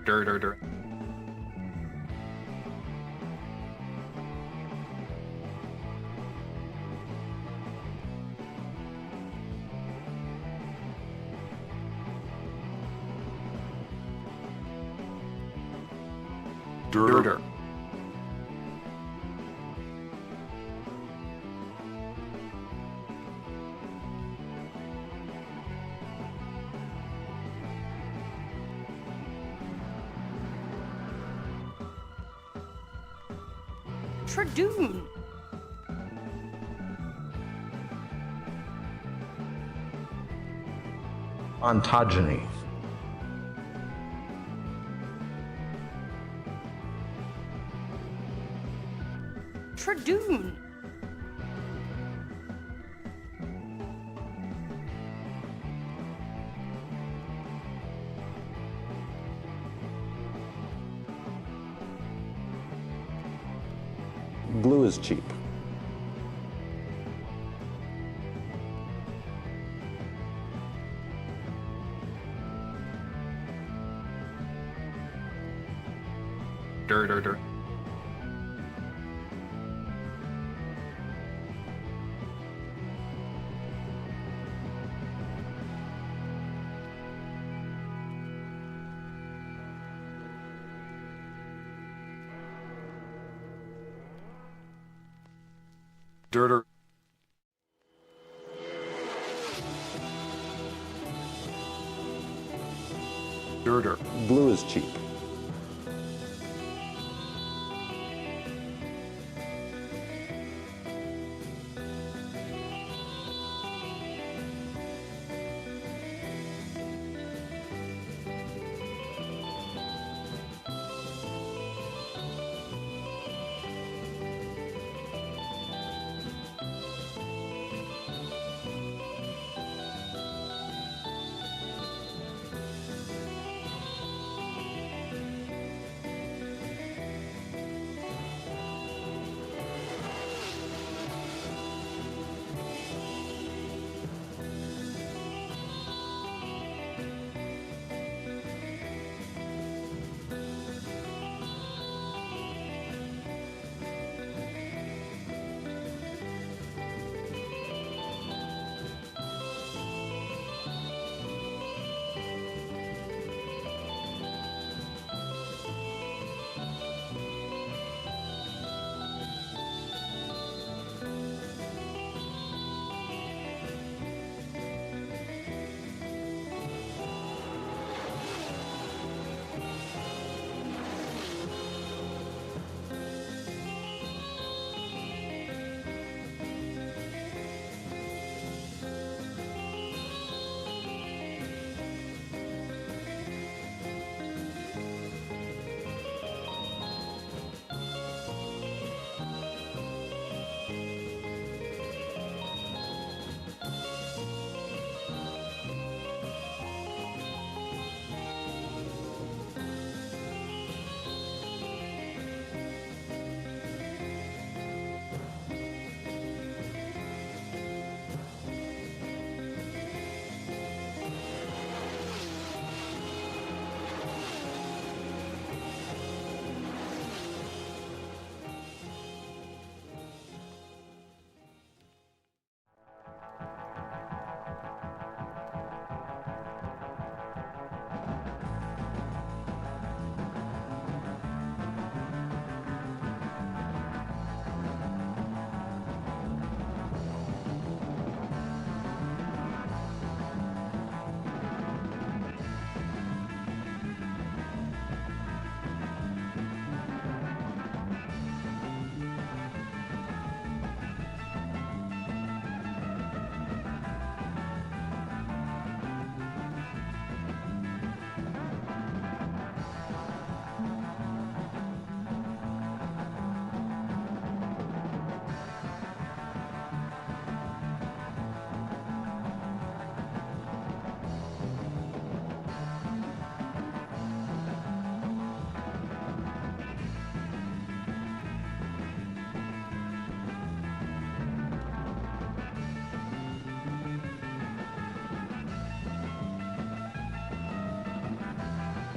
Dur, dur, dur. Dur, dur. Tradoon. Ontogeny. Tradoon. Glue is cheap. Dur, dur, dur. Dur, dur. Dur, dur. Glue is cheap.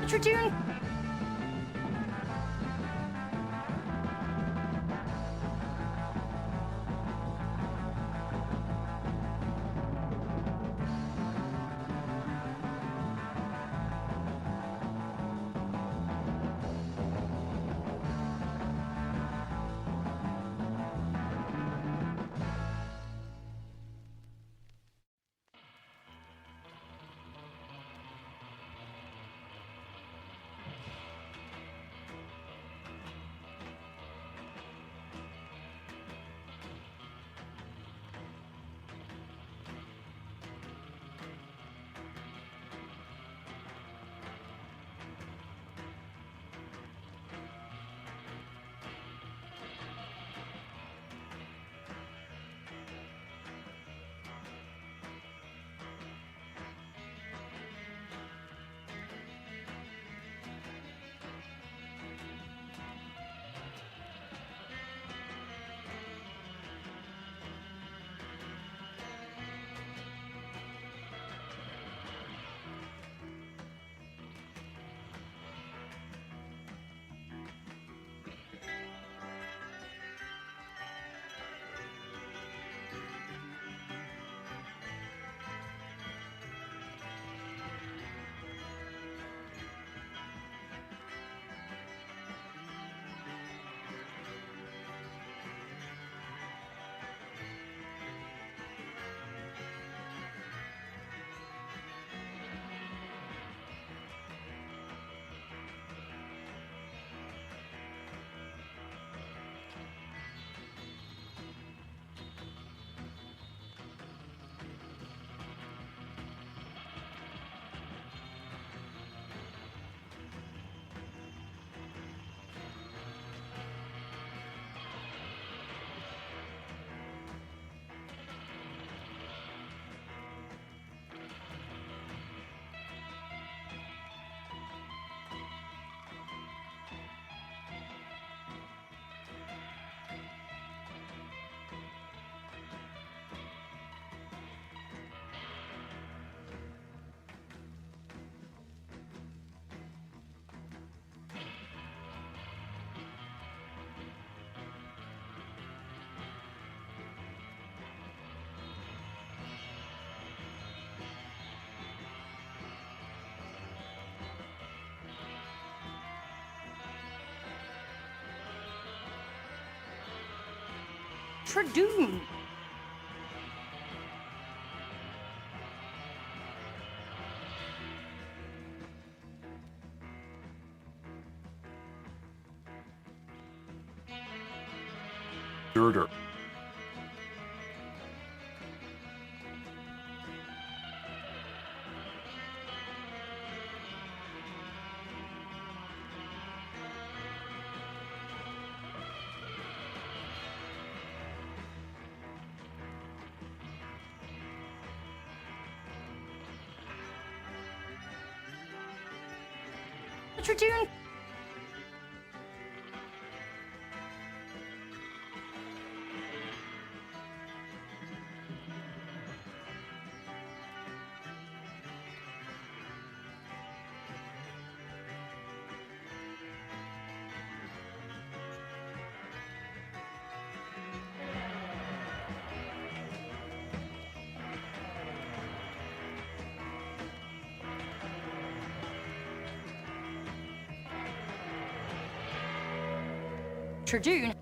Tradoon. Tradoon. Girder. Tradoon. Tradoon.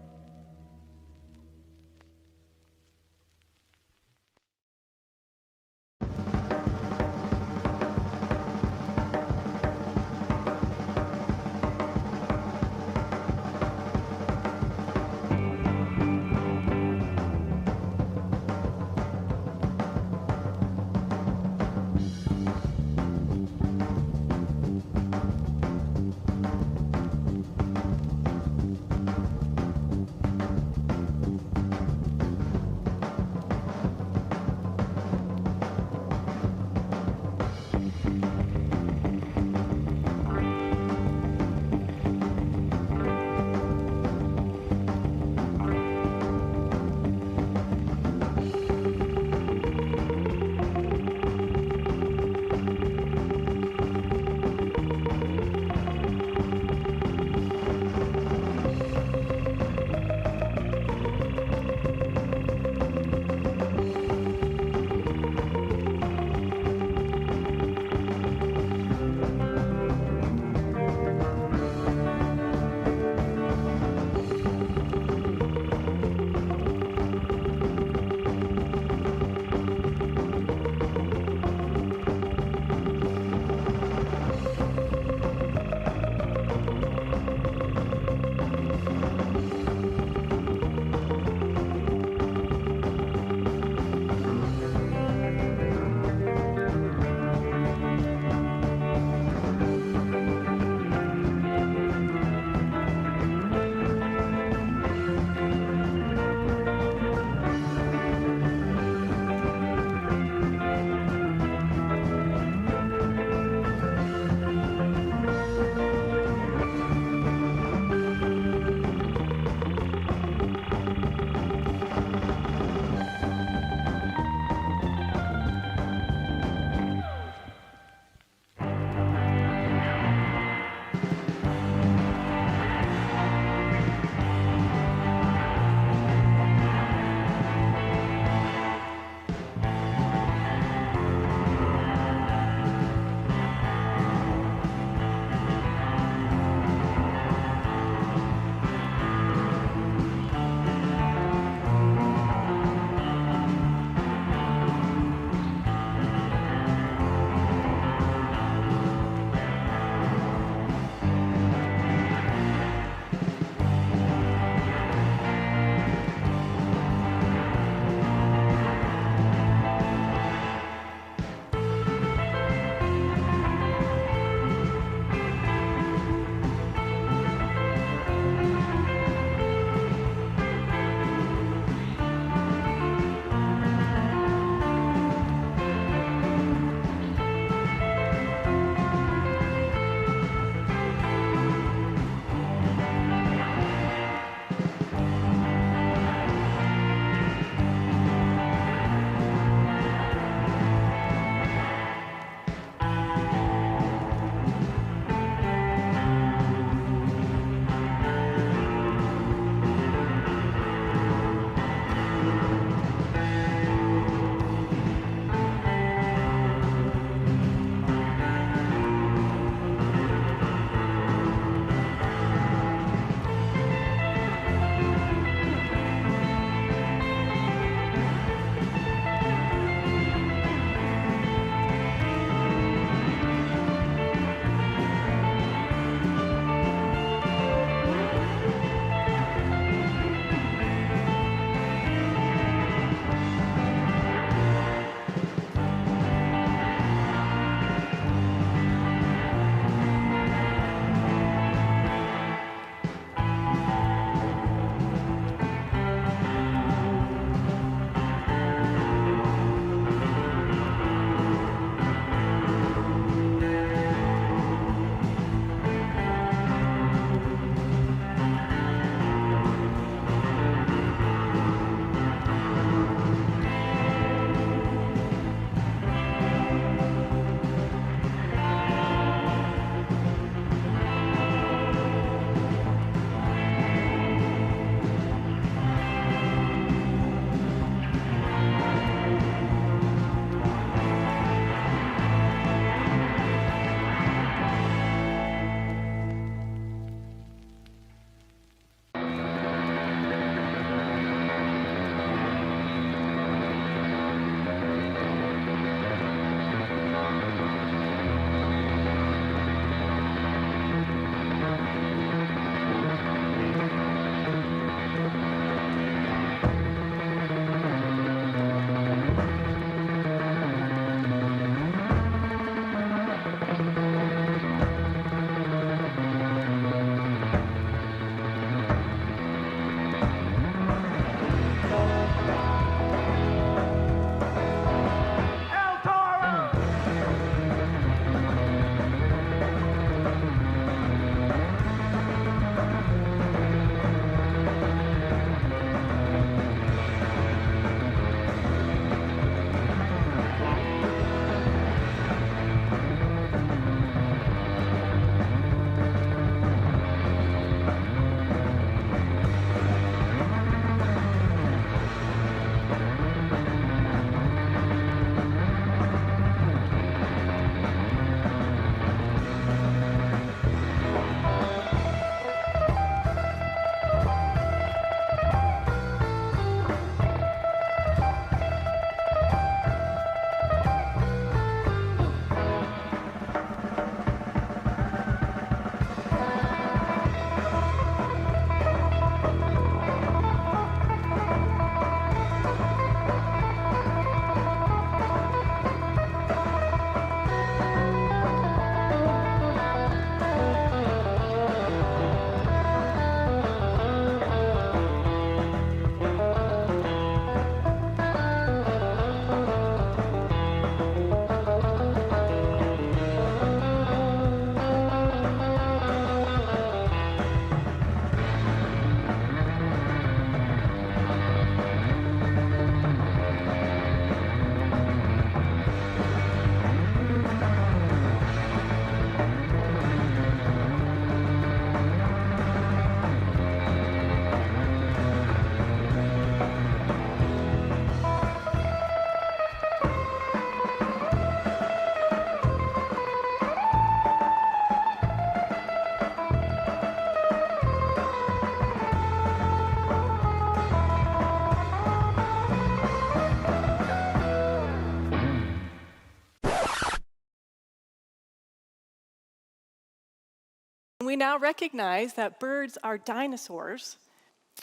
we now recognize that birds are dinosaurs,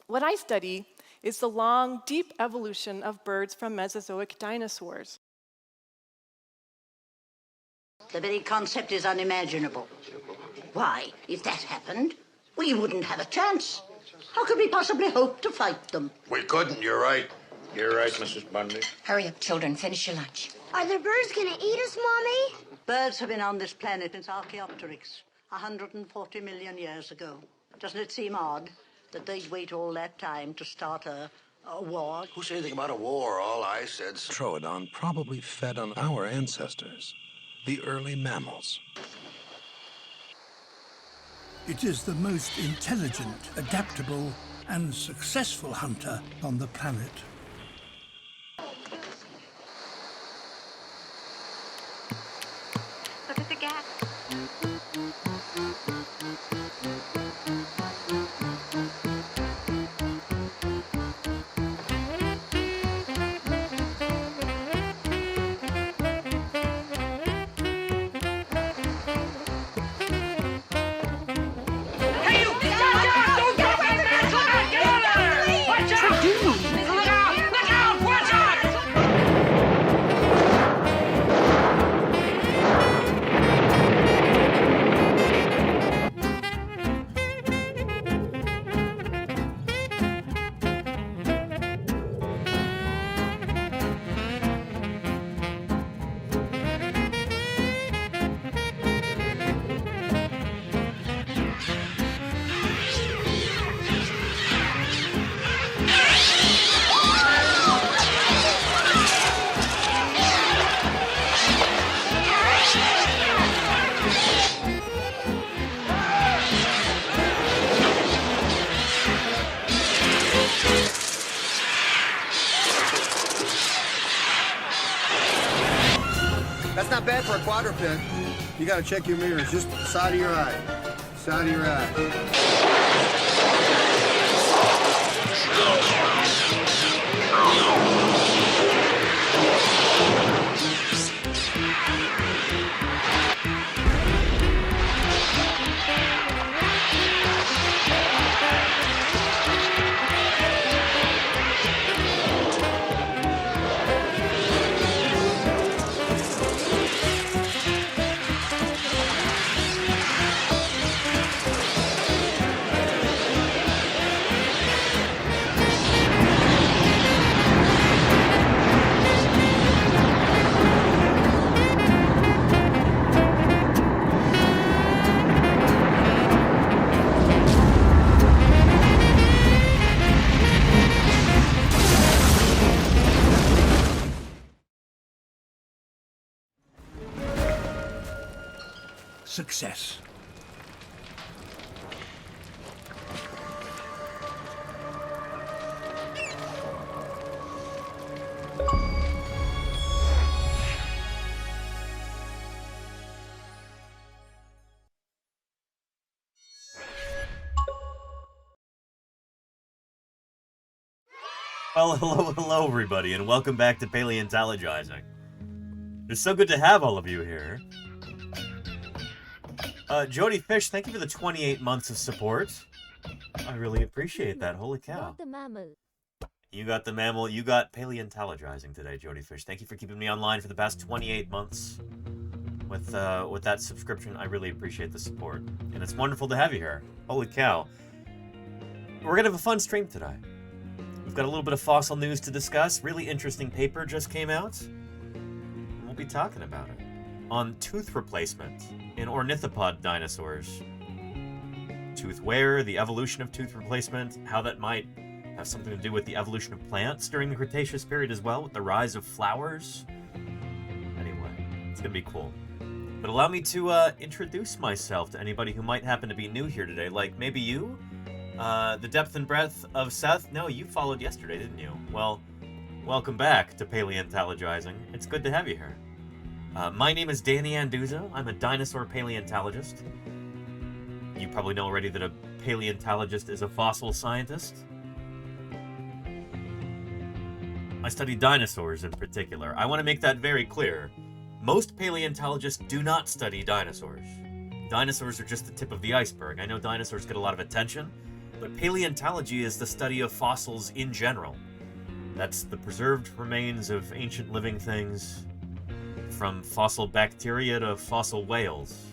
what I study is the long, deep evolution of birds from Mesozoic dinosaurs. The very concept is unimaginable. Why, if that happened, we wouldn't have a chance. How could we possibly hope to fight them? We couldn't, you're right. You're right, Mrs. Bundy. Hurry up, children. Finish your lunch. Are the birds gonna eat us, Mommy? Birds have been on this planet since Archaeopteryx, 140 million years ago. Doesn't it seem odd that they'd wait all that time to start a war? Who said anything about a war? All I said... Troodon probably fed on our ancestors, the early mammals. It is the most intelligent, adaptable, and successful hunter on the planet. Look at the gap. That's not bad for a quadruped. You gotta check your mirrors, just the side of your eye. Side of your Success. Well, hello, everybody, and welcome back to Paleontologizing. It's so good to have all of you here. Jody Fish, thank you for the 28 months of support. I really appreciate that. Holy cow. The mammal. You got the mammal. You got Paleontologizing today, Jody Fish. Thank you for keeping me online for the past 28 months with that subscription. I really appreciate the support, and it's wonderful to have you here. Holy cow. We're gonna have a fun stream today. We've got a little bit of fossil news to discuss. Really interesting paper just came out. We'll be talking about it. On tooth replacement in ornithopod dinosaurs. Tooth wear, the evolution of tooth replacement, how that might have something to do with the evolution of plants during the Cretaceous period as well, with the rise of flowers. Anyway, it's gonna be cool. But allow me to introduce myself to anybody who might happen to be new here today, like maybe you? The depth and breadth of Seth? No, you followed yesterday, didn't you? Well, welcome back to Paleontologizing. It's good to have you here. My name is Danny Anduza. I'm a dinosaur paleontologist. You probably know already that a paleontologist is a fossil scientist. I study dinosaurs in particular. I want to make that very clear. Most paleontologists do not study dinosaurs. Dinosaurs are just the tip of the iceberg. I know dinosaurs get a lot of attention, but paleontology is the study of fossils in general. That's the preserved remains of ancient living things, from fossil bacteria to fossil whales,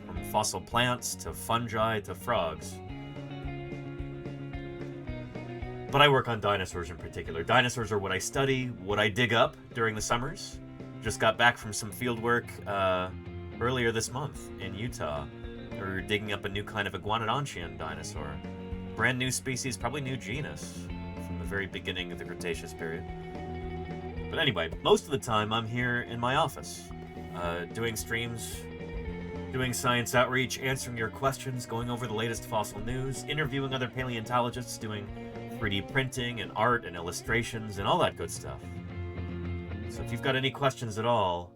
from fossil plants to fungi to frogs. But I work on dinosaurs in particular. Dinosaurs are what I study, what I dig up during the summers. Just got back from some field work earlier this month in Utah. We were digging up a new kind of iguanodontian dinosaur. Brand new species, probably new genus, from the very beginning of the Cretaceous period. But anyway, most of the time I'm here in my office, doing streams, doing science outreach, answering your questions, going over the latest fossil news, interviewing other paleontologists, doing 3D printing and art and illustrations and all that good stuff. So if you've got any questions at all,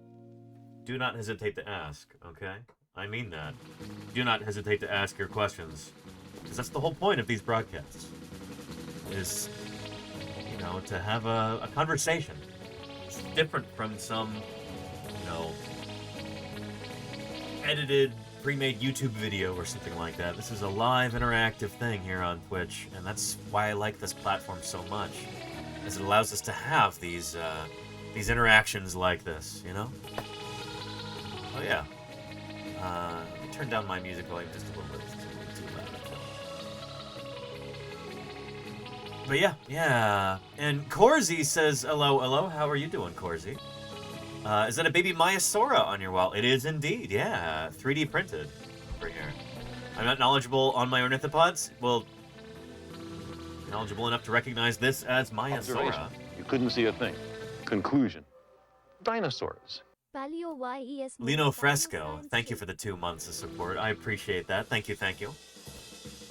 do not hesitate to ask, okay? I mean that. Do not hesitate to ask your questions, because that's the whole point of these broadcasts, is, you know, to have a conversation. It's different from some, you know, edited, pre-made YouTube video or something like that. This is a live, interactive thing here on Twitch, and that's why I like this platform so much, as it allows us to have these interactions like this, you know? Oh yeah. Let me turn down my music volume just a little bit. It's too loud, I feel. But yeah. And Corsi says, hello, how are you doing, Corsi? Is that a baby Maiasaura on your wall? It is indeed, yeah. 3D printed over here. I'm not knowledgeable on my ornithopods. Well, knowledgeable enough to recognize this as Maiasaura. You couldn't see a thing. Conclusion. Dinosaurs. Lino Fresco, thank you for the 2 months of support. I appreciate that. Thank you.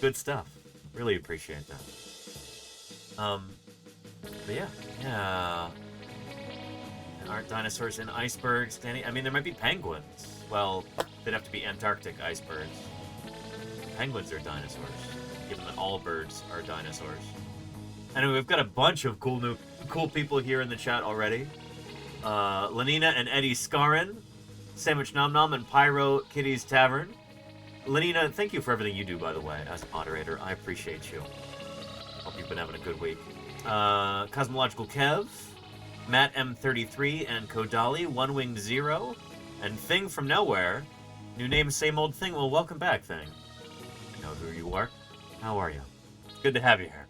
Good stuff. Really appreciate that. But yeah. Aren't dinosaurs in icebergs, Danny? I mean, there might be penguins. Well, they'd have to be Antarctic icebergs. Penguins are dinosaurs, given that all birds are dinosaurs. Anyway, we've got a bunch of cool people here in the chat already. Lenina and Eddie Scarin, Sandwich Nom Nom, and Pyro Kitty's Tavern. Lenina, thank you for everything you do, by the way, as a moderator. I appreciate you. Hope you've been having a good week. Cosmological Kev, Matt M33, and Kodali, One Winged Zero, and Thing from Nowhere. New name, same old thing. Well, welcome back, Thing. You know who you are. How are you? Good to have you here.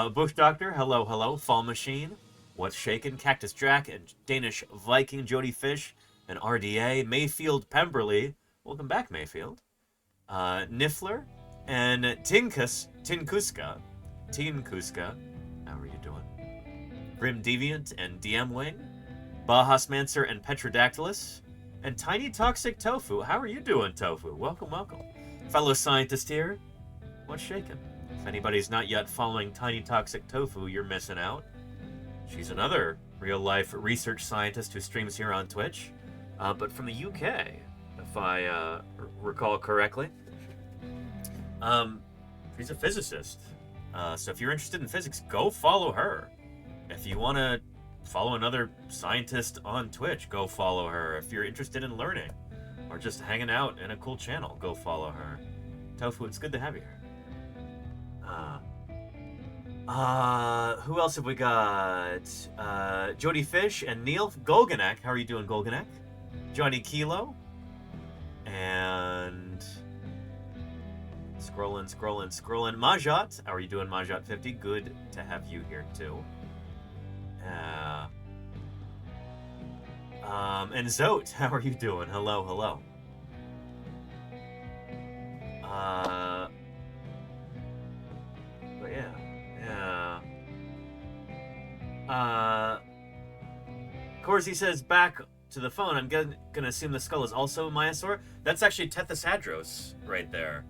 Bush Doctor, hello. Fall Machine, What's Shaken, Cactus Jack, and Danish Viking, Jody Fish, and RDA, Mayfield Pemberley, welcome back, Mayfield, Niffler, and Tinkuska, how are you doing? Grim Deviant and DM Wing, Bahasmancer and Petrodactylus, and Tiny Toxic Tofu, how are you doing, Tofu? Welcome. Fellow scientist here, what's shaken? If anybody's not yet following Tiny Toxic Tofu, you're missing out. She's another real-life research scientist who streams here on Twitch, but from the UK, if I recall correctly. She's a physicist, so if you're interested in physics, go follow her. If you want to follow another scientist on Twitch, go follow her. If you're interested in learning or just hanging out in a cool channel, go follow her. Tofu, it's good to have you here. Who else have we got? Jody Fish and Neil Golganek. How are you doing, Golganek? Johnny Kilo. And scrolling. Majot. How are you doing, Majot50? Good to have you here, too. And Zote, how are you doing? Hello. But yeah. Corsi says, back to the phone, I'm gonna assume the skull is also a Maiasaur. That's actually Tethys right there,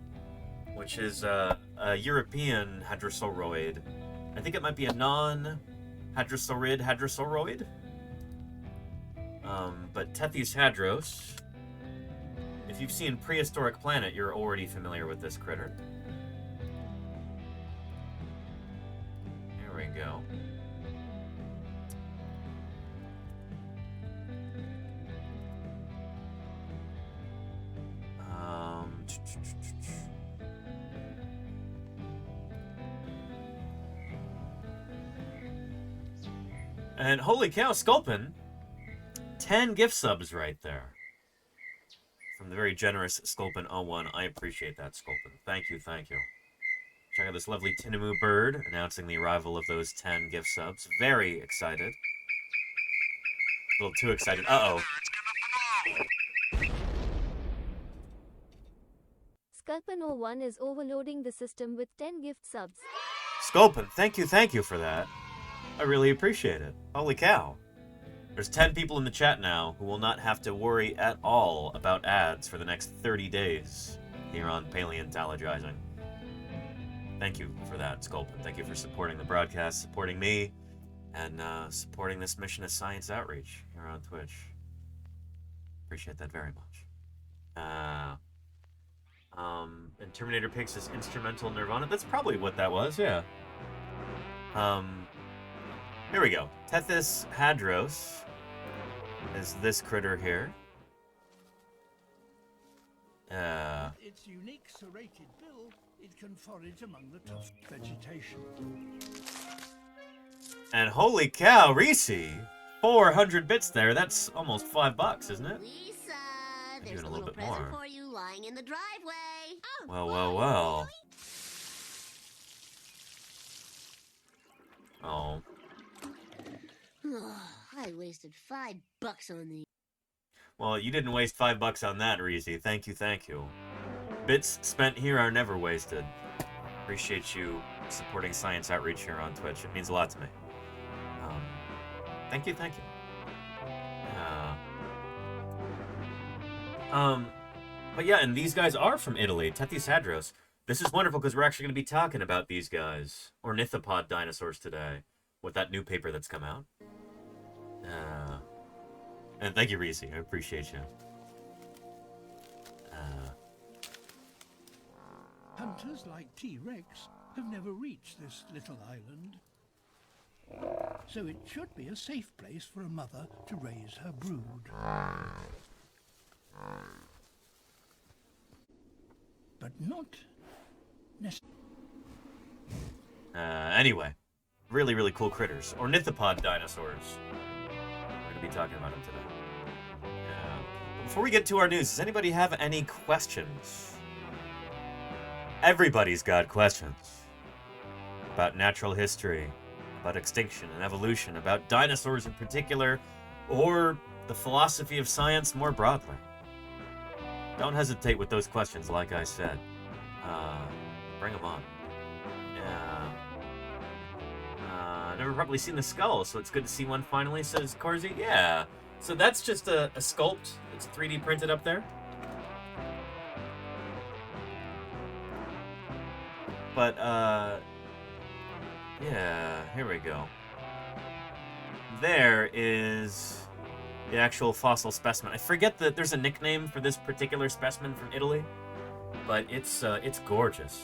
which is a European hadrosauroid. I think it might be a non-hadrosauroid. But Tethys hadros, if you've seen Prehistoric Planet, you're already familiar with this critter. There we go. And holy cow, Sculpin, 10 gift subs right there. From the very generous Sculpin01. I appreciate that, Sculpin. Thank you, thank you. Check out this lovely Tinamu bird announcing the arrival of those 10 gift subs. Very excited. A little too excited. Uh-oh. Sculpin01 is overloading the system with 10 gift subs. Sculpin, thank you for that. I really appreciate it. Holy cow. There's 10 people in the chat now who will not have to worry at all about ads for the next 30 days here on Paleontologizing. Thank you for that, Sculpin. Thank you for supporting the broadcast, supporting me, and supporting this mission of science outreach here on Twitch. Appreciate that very much. And Terminator Pigs is instrumental Nirvana. That's probably what that was, yeah. Here we go. Tethys hadros is this critter here. Its unique serrated bill, it can forage among the tough vegetation. And holy cow, Reese! 400 bits there. That's almost $5, isn't it? Lisa, Maybe there's even a a little little bit present more. for you lying in the driveway. Oh, Well, well, well. Oh. I wasted $5 on these. Well, you didn't waste $5 on that, Reese. Thank you, thank you. Bits spent here are never wasted. Appreciate you supporting science outreach here on Twitch. It means a lot to me. Thank you, thank you. But yeah, and these guys are from Italy, Tethys hadros. This is wonderful because we're actually going to be talking about these guys, ornithopod dinosaurs, today, with that new paper that's come out. And thank you, Reese. I appreciate you. Hunters like T-Rex have never reached this little island. So it should be a safe place for a mother to raise her brood. But not necessarily. Anyway, really, really cool critters. Ornithopod dinosaurs. We're going to be talking about them today. Before we get to our news, does anybody have any questions? Everybody's got questions. About natural history, about extinction and evolution, about dinosaurs in particular, or the philosophy of science more broadly. Don't hesitate with those questions, like I said. Bring them on. Never probably seen the skull, so it's good to see one finally, says Corsi. Yeah. So that's just a sculpt. It's 3D printed up there. But, yeah, here we go. There is the actual fossil specimen. I forget that there's a nickname for this particular specimen from Italy, but it's gorgeous.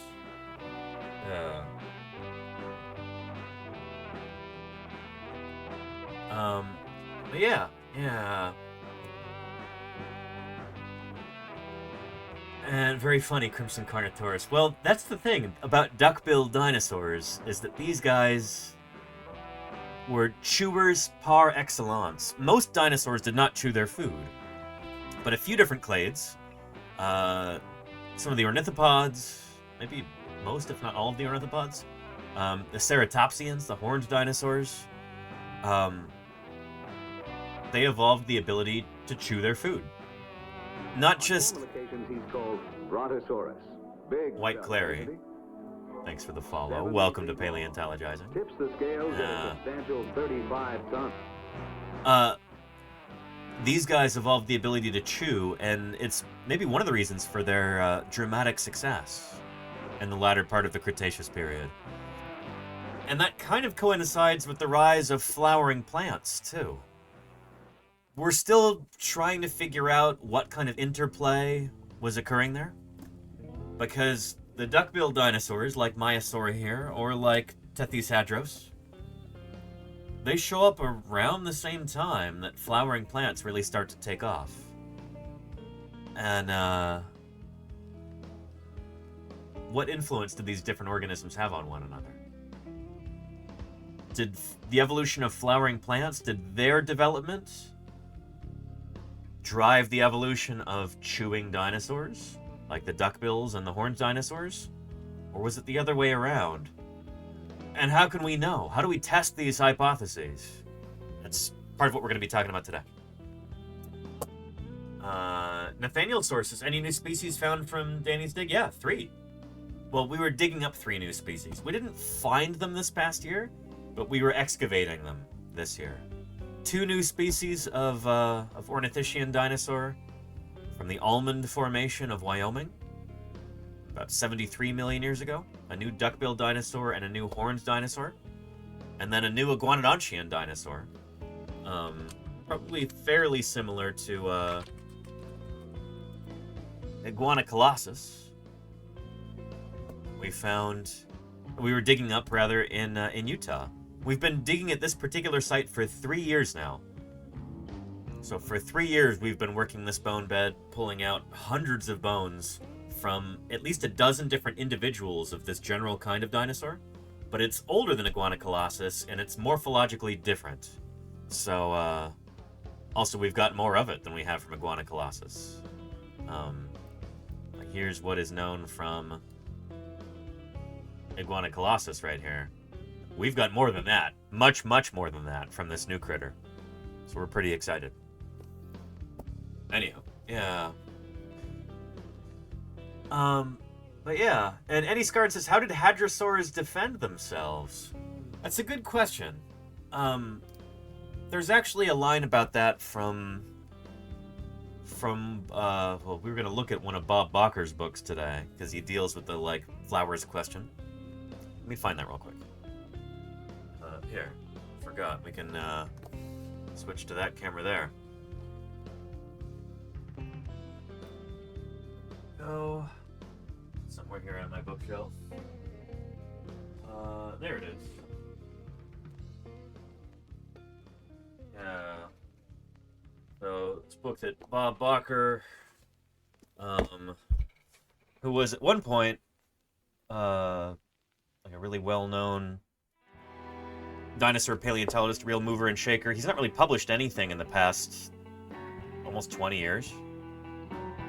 But yeah. And very funny, Crimson Carnotaurus. Well, that's the thing about duckbill dinosaurs, is that these guys were chewers par excellence. Most dinosaurs did not chew their food, but a few different clades, some of the ornithopods, maybe most, if not all of the ornithopods, the ceratopsians, the horned dinosaurs, they evolved the ability to chew their food. Not just White Clary. Thanks for the follow. Welcome to Paleontologizing. Tips the scales at a substantial 35 tons. These guys evolved the ability to chew, and it's maybe one of the reasons for their dramatic success in the latter part of the Cretaceous period. And that kind of coincides with the rise of flowering plants, too. We're still trying to figure out what kind of interplay was occurring there. Because the duckbill dinosaurs, like Maiasaura here, or like Tethys hadros, they show up around the same time that flowering plants really start to take off. And, what influence did these different organisms have on one another? Did the evolution of flowering plants, did their development drive the evolution of chewing dinosaurs, like the duckbills and the horned dinosaurs? Or was it the other way around? And how can we know? How do we test these hypotheses? That's part of what we're going to be talking about today. Nathaniel sources, any new species found from Danny's dig? Yeah, 3. Well, we were digging up 3 new species. We didn't find them this past year, but we were excavating them this year. 2 new species of ornithischian dinosaur from the Almond Formation of Wyoming, about 73 million years ago. A new duckbill dinosaur and a new horned dinosaur. And then a new iguanodontian dinosaur. Probably fairly similar to Iguanacolossus. We were digging up rather in Utah. We've been digging at this particular site for 3 years now. So for 3 years we've been working this bone bed, pulling out hundreds of bones from at least a dozen different individuals of this general kind of dinosaur. But it's older than Iguanacolossus and it's morphologically different. So also we've got more of it than we have from Iguanacolossus. Here's what is known from Iguanacolossus right here. We've got more than that. Much, much more than that from this new critter. So we're pretty excited. Anyhow, yeah. But yeah. And Eddie Scard says, how did hadrosaurs defend themselves? That's a good question. There's actually a line about that from well, we were going to look at one of Bob Bakker's books today, because he deals with the, like, flowers question. Let me find that real quick. Here. Forgot. We can, switch to that camera there. Go somewhere here on my bookshelf. There it is. Yeah. So, it's a book that Bob Bakker, who was at one point, like a really well-known dinosaur paleontologist, real mover and shaker. He's not really published anything in the past almost 20 years.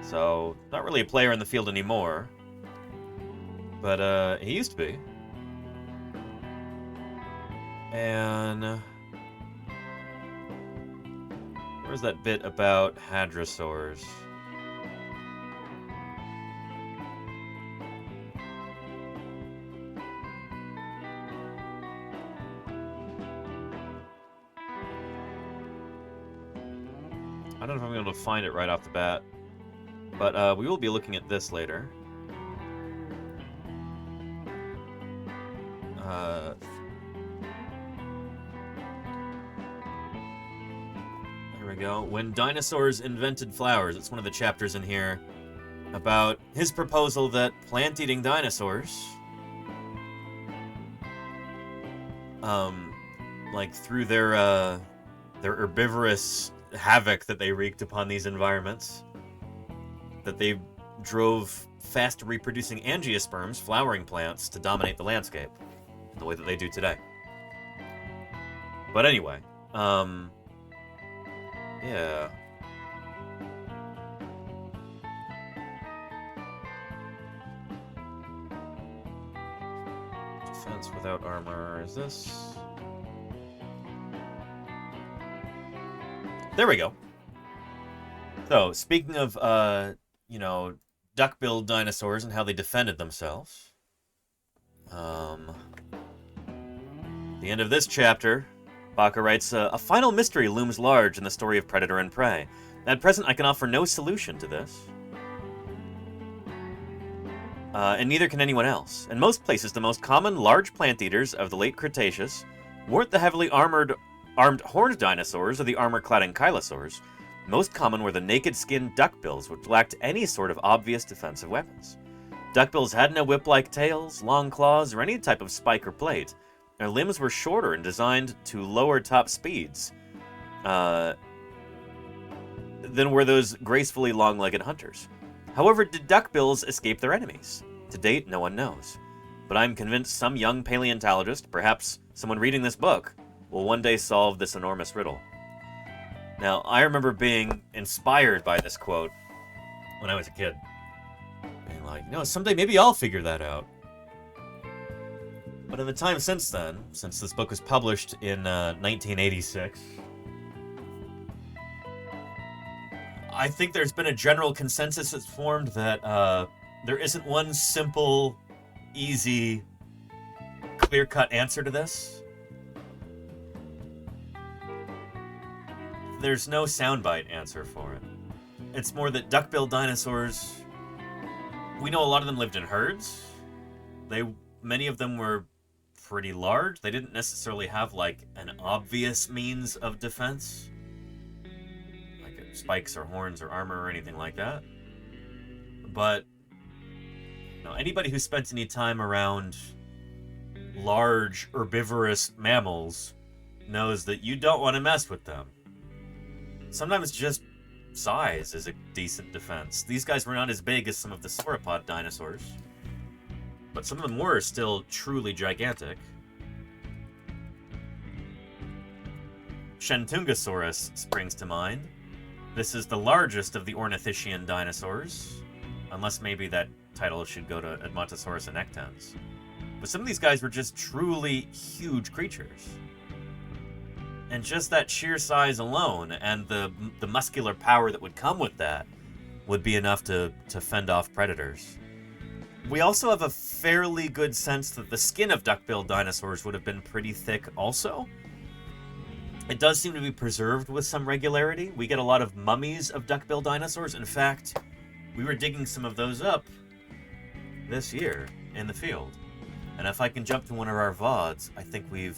So, not really a player in the field anymore. But, he used to be. And where's that bit about hadrosaurs? I don't know if I'm able to find it right off the bat, but we will be looking at this later. Here we go. When dinosaurs invented flowers. It's one of the chapters in here about his proposal that plant-eating dinosaurs, like through their herbivorous havoc that they wreaked upon these environments, that they drove fast reproducing angiosperms, flowering plants, to dominate the landscape the way that they do today. But anyway, yeah. Defense without armor is this? There we go. So, speaking of, you know, duck-billed dinosaurs and how they defended themselves. The end of this chapter, Bakker writes, a final mystery looms large in the story of predator and prey. At present, I can offer no solution to this. And neither can anyone else. In most places, the most common large plant eaters of the late Cretaceous weren't the heavily armed horned dinosaurs or the armor-clad ankylosaurs. Most common were the naked-skinned duckbills, which lacked any sort of obvious defensive weapons. Duckbills had no whip-like tails, long claws, or any type of spike or plate. Their limbs were shorter and designed to lower top speeds than were those gracefully long-legged hunters. However, did duckbills escape their enemies? To date, no one knows. but I'm convinced some young paleontologist, perhaps someone reading this book, will one day solve this enormous riddle. Now, I remember being inspired by this quote when I was a kid. Being like, someday maybe I'll figure that out. But in the time since then, since this book was published in 1986, I think there's been a general consensus that's formed that there isn't one simple, easy, clear-cut answer to this. There's no soundbite answer for it. It's more that duckbill dinosaurs, we know a lot of them lived in herds. Many of them were pretty large. They didn't necessarily have like an obvious means of defense, like spikes or horns or armor or anything like that. But anybody who spent any time around large herbivorous mammals knows that you don't want to mess with them. Sometimes just size is a decent defense. These guys were not as big as some of the sauropod dinosaurs, but some of them were still truly gigantic. Shentungosaurus springs to mind. This is the largest of the ornithischian dinosaurs, unless maybe that title should go to Edmontosaurus annectens. But some of these guys were just truly huge creatures. And just that sheer size alone, and the muscular power that would come with that, would be enough to fend off predators. We also have a fairly good sense that the skin of duckbill dinosaurs would have been pretty thick also. It does seem to be preserved with some regularity. We get a lot of mummies of duckbill dinosaurs. In fact, we were digging some of those up this year in the field. And if I can jump to one of our VODs, I think we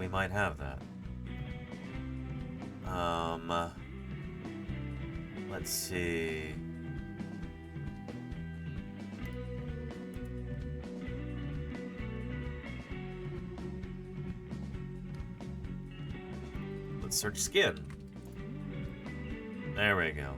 might have that. Let's see. Let's search skin. There we go.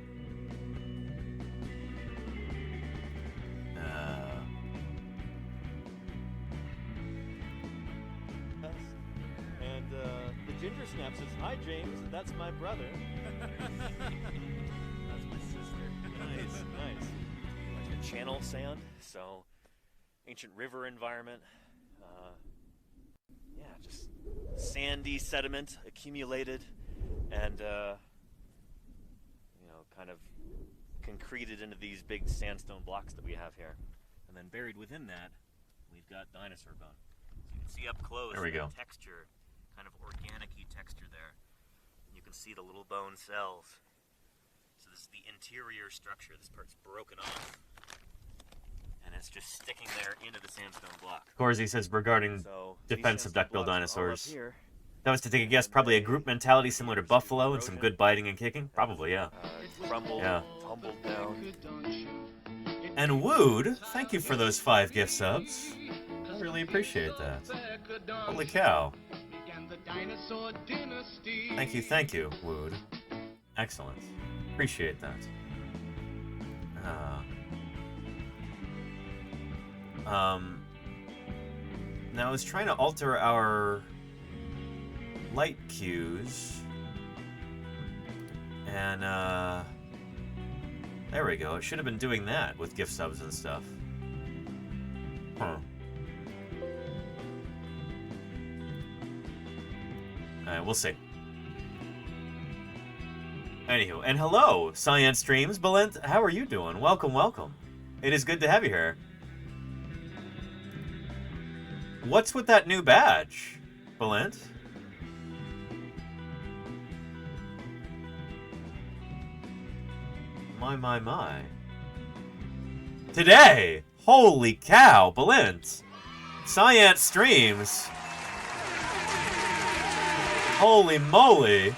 Ginger Snap says, "Hi, James. That's my brother." That's my sister. Nice, nice. Like a channel sand, so ancient river environment. Yeah, just sandy sediment accumulated and kind of concreted into these big sandstone blocks that we have here, and then buried within that, we've got dinosaur bone. So you can see up close. There we go. Texture. Kind of organic-y texture there. You can see the little bone cells. So this is the interior structure. This part's broken off. And it's just sticking there into the sandstone block. Corsi says regarding defense of duckbill dinosaurs. That was to take a guess, probably a group mentality similar to buffalo and some good biting and kicking? Probably, yeah. Crumbled, tumbled down. And Wood, thank you for those 5 gift subs. I really appreciate that. Holy cow. Thank you, Wood. Excellent. Appreciate that. Now I was trying to alter our light cues, and there we go. It should have been doing that with gift subs and stuff. Huh. We'll see. Anywho, and hello, Science Streams. Balent, how are you doing? Welcome, welcome. It is good to have you here. What's with that new badge, Balent? My. Today! Holy cow, Balent! Science Streams! Holy moly!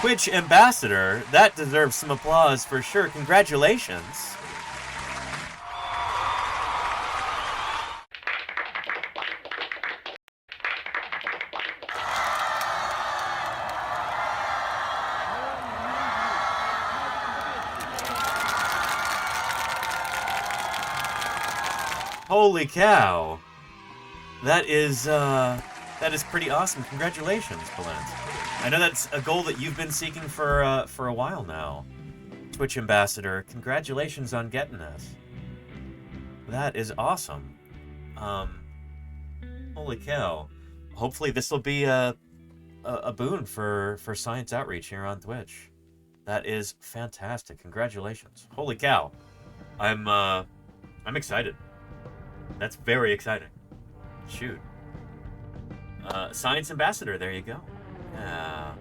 Twitch ambassador, that deserves some applause for sure. Congratulations. Holy cow. That is pretty awesome. Congratulations, Balent. I know that's a goal that you've been seeking for a while now. Twitch Ambassador, congratulations on getting this. That is awesome. Holy cow. Hopefully this will be a boon for science outreach here on Twitch. That is fantastic. Congratulations. Holy cow. I'm excited. That's very exciting. Shoot. Science Ambassador, there you go. Yeah.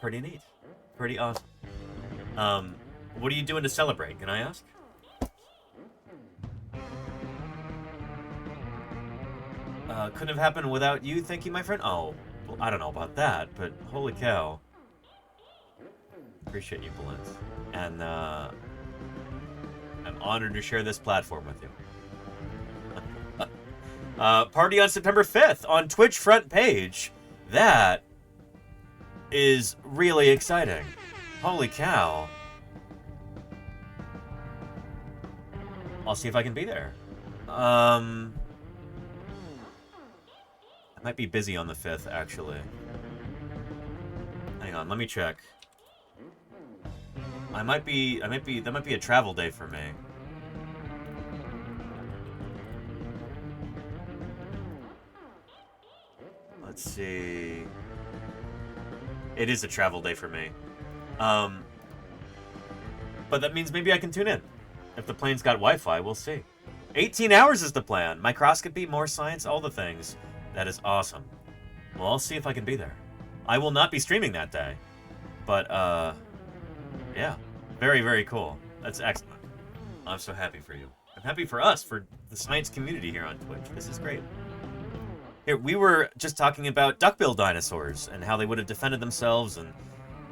Pretty neat. Pretty awesome. What are you doing to celebrate, can I ask? Couldn't have happened without you, thank you, my friend? Oh, well, I don't know about that, but holy cow. Appreciate you, Balint. And, I'm honored to share this platform with you. Party on September 5th on Twitch front page. That is really exciting. Holy cow. I'll see if I can be there. I might be busy on the 5th, actually. Hang on, let me check. That might be a travel day for me. Let's see. It is a travel day for me. But that means maybe I can tune in. If the plane's got Wi-Fi, we'll see. 18 hours is the plan. Microscopy, more science, all the things. That is awesome. Well, I'll see if I can be there. I will not be streaming that day. But, yeah. Very, very cool. That's excellent. I'm so happy for you. I'm happy for us, for the science community here on Twitch. This is great. Here, we were just talking about duckbill dinosaurs and how they would have defended themselves and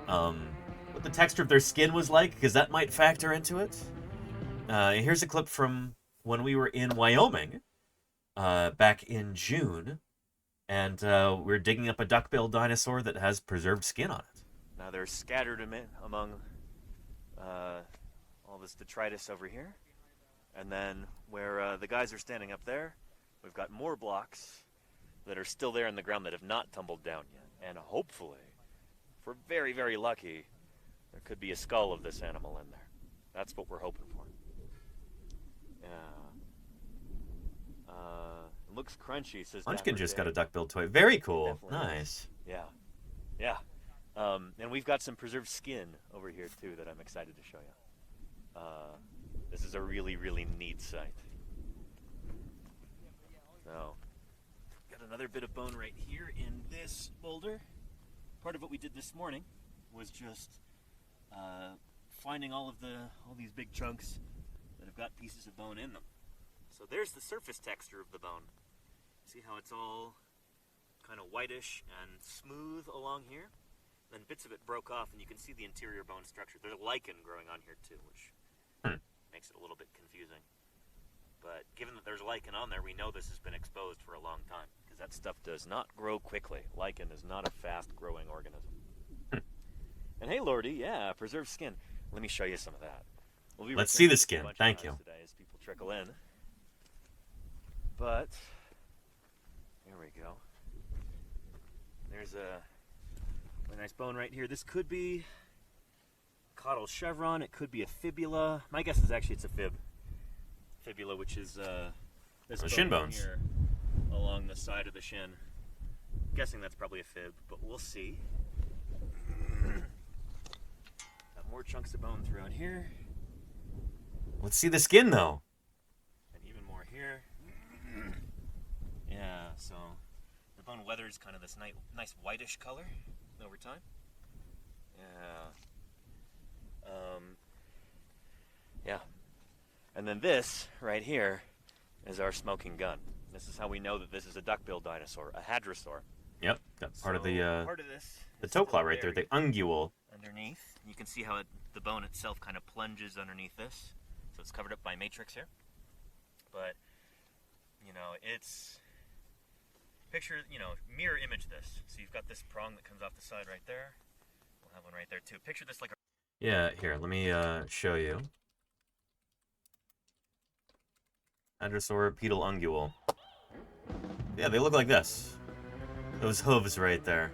what the texture of their skin was like, because that might factor into it. Here's a clip from when we were in Wyoming back in June, and we're digging up a duckbill dinosaur that has preserved skin on it. Now they're scattered among all this detritus over here, and then where the guys are standing up there, we've got more blocks that are still there in the ground that have not tumbled down yet. And hopefully, if we're very, very lucky, there could be a skull of this animal in there. That's what we're hoping for. Yeah. It looks crunchy, says Munchkin just got a duckbill toy. Very cool. Definitely nice. Is. Yeah. Yeah. And we've got some preserved skin over here, too, that I'm excited to show you. This is a really, really neat sight. So, got another bit of bone right here in this boulder. Part of what we did this morning was just finding all these big chunks that have got pieces of bone in them. So there's the surface texture of the bone. See how it's all kind of whitish and smooth along here? Then bits of it broke off, and you can see the interior bone structure. There's lichen growing on here too, which makes it a little bit confusing. But given that there's lichen on there, we know this has been exposed for a long time, because that stuff does not grow quickly. Lichen is not a fast-growing organism. And hey, Lordy, yeah, preserved skin. Let me show you some of that. Let's see the skin. Thank you. Today as people trickle in. But here we go. There's a nice bone right here. This could be caudal chevron. It could be a fibula. My guess is actually it's a fib. Fibula, which is this shin bones here along the side of the shin. I'm guessing that's probably a fib, but we'll see. Got more chunks of bone throughout here. Let's see the skin, though. And even more here. Yeah, so the bone weathers kind of this nice whitish color over time. Yeah. Yeah. And then this right here is our smoking gun. This is how we know that this is a duckbill dinosaur, a hadrosaur. Yep, that's part of the toe claw right there, the ungule. Underneath, you can see how the bone itself kind of plunges underneath this. So it's covered up by matrix here. But, you know, it's... Picture, you know, mirror image this. So you've got this prong that comes off the side right there. We'll have one right there too. Picture this like a... Yeah, here, let me show you. Hadrosaur pedal ungule. Yeah, they look like this. Those hooves right there.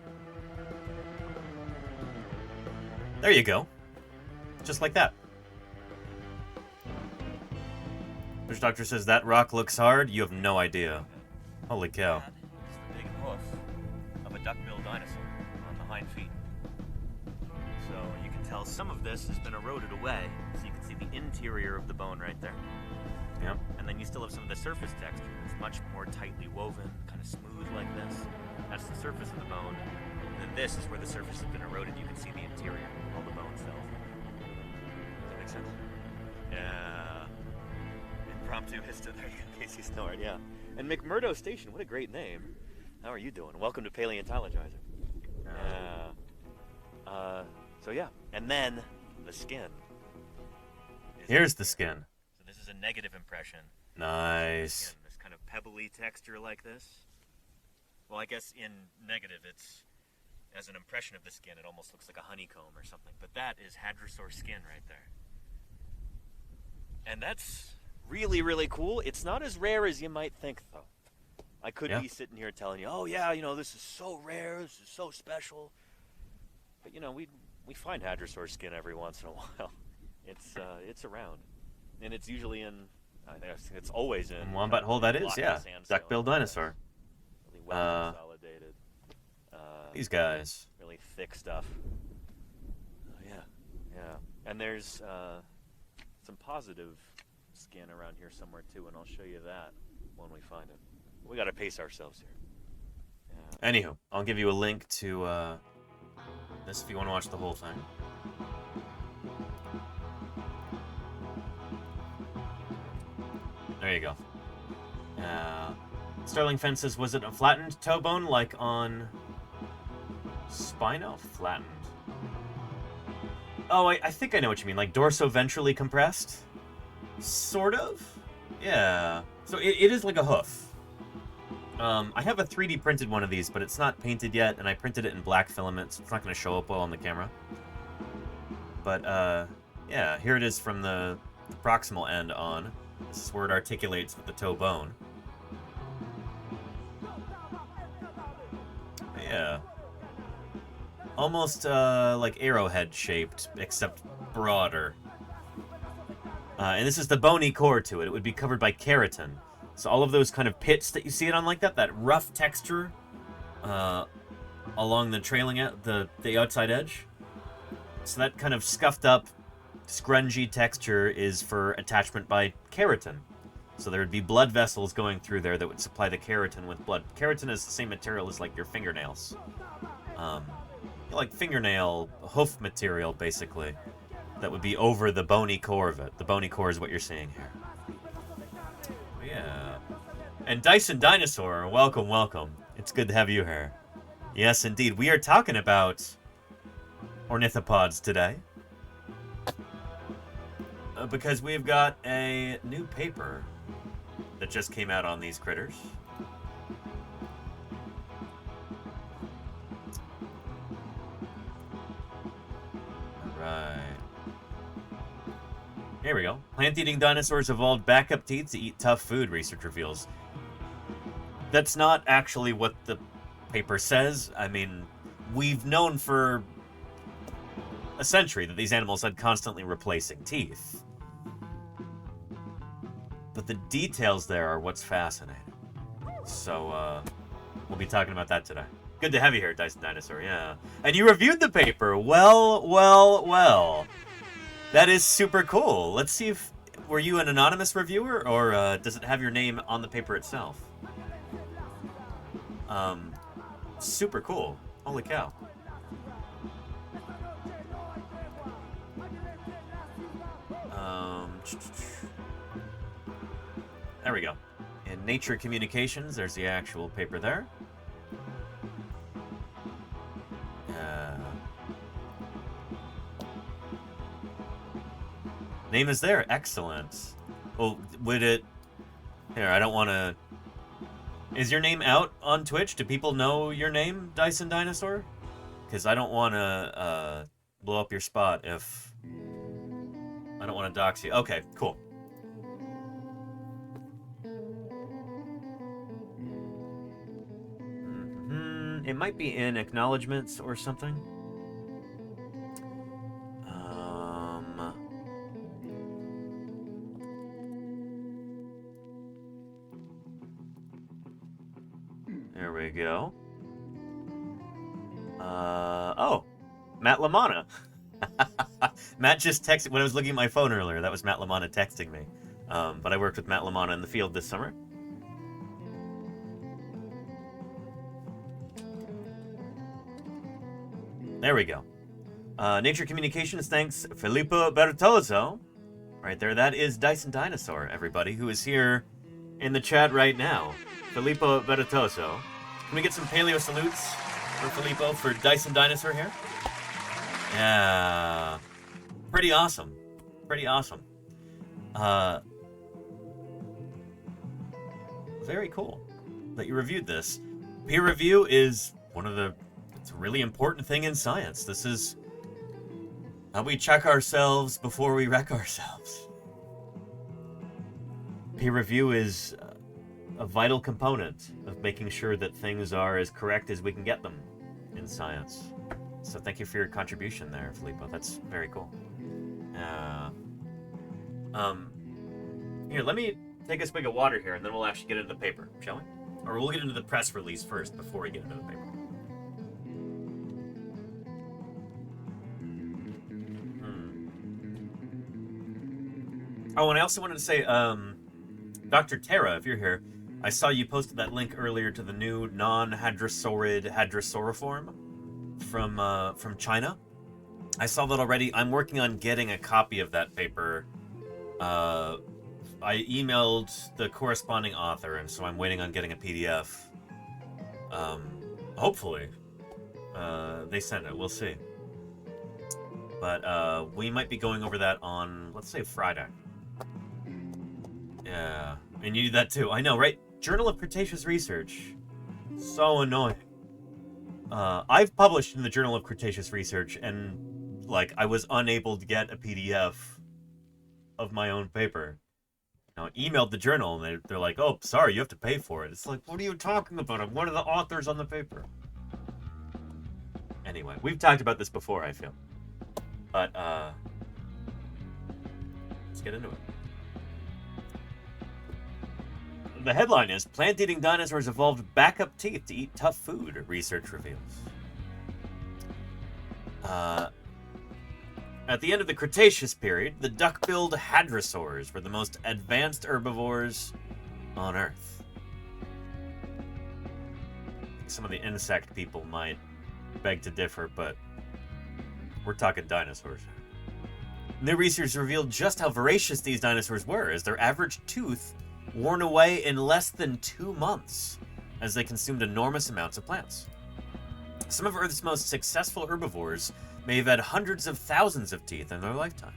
There you go. Just like that. Fish Doctor says that rock looks hard. You have no idea. Holy cow. It's the big hoof of a duckbill dinosaur on the hind feet. So you can tell some of this has been eroded away. So you can see the interior of the bone right there. Yep. And then you still have some of the surface texture. It's much more tightly woven, kind of smooth like this. That's the surface of the bone. And then this is where the surface has been eroded. You can see the interior, all the bone cells. Does that make sense? Yeah. Impromptu history there in case you snored, yeah. And McMurdo Station, what a great name. How are you doing? Welcome to Paleontologizing. So yeah. And then the skin. Here's the skin. So this is a negative impression. Nice. Again, this kind of pebbly texture like this. Well, I guess in negative, it's as an impression of the skin, it almost looks like a honeycomb or something. But that is hadrosaur skin right there. And that's really, really cool. It's not as rare as you might think, though. I could be sitting here telling you, oh, yeah, you know, this is so rare, this is so special. But, you know, we find hadrosaur skin every once in a while. It's around. And it's usually in, I think it's always in. Wombat hole, that is, yeah. Duckbill dinosaur. Really well consolidated. These guys. Really thick stuff. Oh, yeah. And there's some positive skin around here somewhere, too, and I'll show you that when we find it. We got to pace ourselves here. Yeah. Anywho, I'll give you a link to this if you want to watch the whole thing. There you go. Sterling Fence says, was it a flattened toe bone like on Spino? Flattened. Oh, I think I know what you mean. Like dorso-ventrally compressed? Sort of? Yeah. So it is like a hoof. I have a 3D printed one of these, but it's not painted yet, and I printed it in black filament, so it's not going to show up well on the camera. But, yeah, here it is from the proximal end on. This is where it articulates with the toe bone. But yeah. Almost, like arrowhead shaped, except broader. And this is the bony core to it. It would be covered by keratin. So all of those kind of pits that you see it on like that rough texture along the trailing the outside edge. So that kind of scuffed up, scrungy texture is for attachment by keratin. So there would be blood vessels going through there that would supply the keratin with blood. Keratin is the same material as like your fingernails. Like fingernail hoof material, basically. That would be over the bony core of it. The bony core is what you're seeing here. Yeah. And Dyson Dinosaur, welcome, welcome. It's good to have you here. Yes, indeed. We are talking about ornithopods today. Because we've got a new paper that just came out on these critters. Right. Here we go. Plant-eating dinosaurs evolved backup teeth to eat tough food, research reveals. That's not actually what the paper says. I mean, we've known for a century that these animals had constantly replacing teeth. But the details there are what's fascinating. So, we'll be talking about that today. Good to have you here, Dyson Dinosaur, yeah. And you reviewed the paper. Well. That is super cool. Let's see if... Were you an anonymous reviewer, or does it have your name on the paper itself? Super cool. Holy cow. There we go. In Nature Communications, there's the actual paper there. Name is there. Excellent. Well, would it... Here, I don't want to... Is your name out on Twitch? Do people know your name, Dyson Dinosaur? Because I don't want to blow up your spot if... I don't want to dox you. Okay, cool. It might be in acknowledgements or something. There we go. Oh, Matt Lamana. Matt just texted when I was looking at my phone earlier. That was Matt Lamana texting me. But I worked with Matt Lamana in the field this summer. There we go. Nature Communications thanks Filippo Bertozzo. Right there, that is Dyson Dinosaur, everybody, who is here in the chat right now. Filippo Bertozzo. Can we get some paleo salutes for Filippo for Dyson Dinosaur here? Yeah. Pretty awesome. Pretty awesome. Very cool that you reviewed this. Peer review is it's a really important thing in science. This is how we check ourselves before we wreck ourselves. Peer review is a vital component of making sure that things are as correct as we can get them in science. So thank you for your contribution there, Filippo. That's very cool. Here, let me take a swig of water here, and then we'll actually get into the paper, shall we? Or we'll get into the press release first before we get into the paper. Oh, and I also wanted to say, Dr. Tara, if you're here, I saw you posted that link earlier to the new non-hadrosaurid hadrosauriform from China. I saw that already. I'm working on getting a copy of that paper. I emailed the corresponding author, and so I'm waiting on getting a PDF. Hopefully, they send it. We'll see. But we might be going over that on, let's say, Friday. Yeah, and you do that too. I know, right? Journal of Cretaceous Research. So annoying. I've published in the Journal of Cretaceous Research, and, like, I was unable to get a PDF of my own paper. I emailed the journal, and they're like, oh, sorry, you have to pay for it. It's like, what are you talking about? I'm one of the authors on the paper. Anyway, we've talked about this before, I feel. But, let's get into it. The headline is, Plant-eating dinosaurs evolved backup teeth to eat tough food, research reveals. At the end of the Cretaceous period, the duck-billed hadrosaurs were the most advanced herbivores on Earth. Some of the insect people might beg to differ, but we're talking dinosaurs. New research revealed just how voracious these dinosaurs were, as their average tooth worn away in less than 2 months, as they consumed enormous amounts of plants. Some of Earth's most successful herbivores may have had hundreds of thousands of teeth in their lifetime.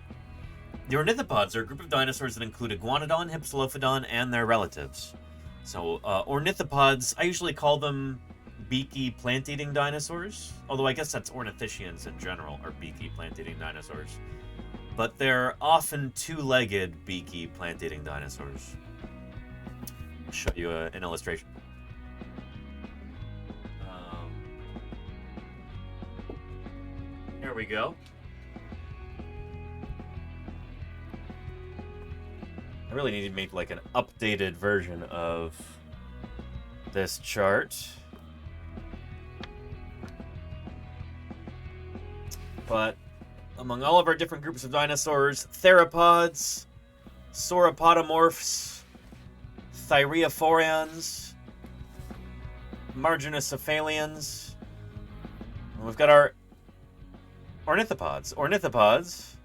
The ornithopods are a group of dinosaurs that include Iguanodon, Hypsilophodon, and their relatives. So, ornithopods, I usually call them beaky plant-eating dinosaurs, although I guess that's ornithischians in general are beaky plant-eating dinosaurs. But they're often two-legged beaky plant-eating dinosaurs. I'll show you an illustration. Here we go. I really need to make like an updated version of this chart. But among all of our different groups of dinosaurs, theropods, sauropodomorphs, thyreophorians, marginocephalians, and we've got our ornithopods. Ornithopods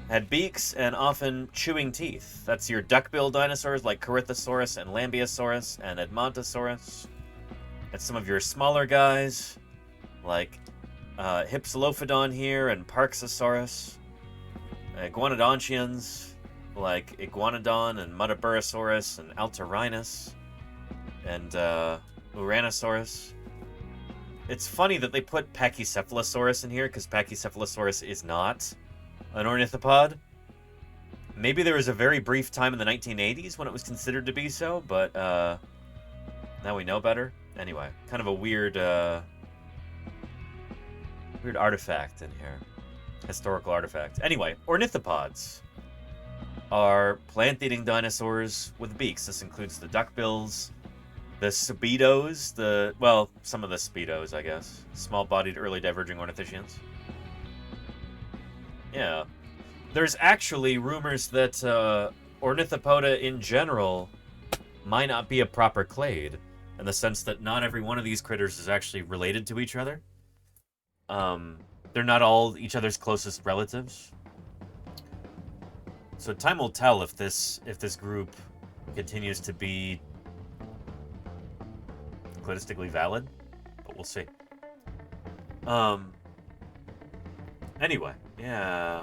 had beaks and often chewing teeth. That's your duckbill dinosaurs like Corythosaurus and Lambeosaurus and Edmontosaurus. That's some of your smaller guys like Hypsilophodon here and Parksosaurus. Iguanodontians like Iguanodon and Muttaburrasaurus and Altarinus and Uranosaurus. It's funny that they put Pachycephalosaurus in here, because Pachycephalosaurus is not an ornithopod. Maybe there was a very brief time in the 1980s when it was considered to be so, but Now we know better. Anyway, kind of a weird, weird artifact in here. Historical artifact. Anyway, ornithopods are plant-eating dinosaurs with beaks. This includes the duckbills, the speedos, well, some of the speedos, I guess. Small-bodied, early diverging ornithischians. Yeah. There's actually rumors that Ornithopoda in general might not be a proper clade, in the sense that not every one of these critters is actually related to each other. They're not all each other's closest relatives. So time will tell if this group continues to be cladistically valid, but we'll see. Anyway, yeah.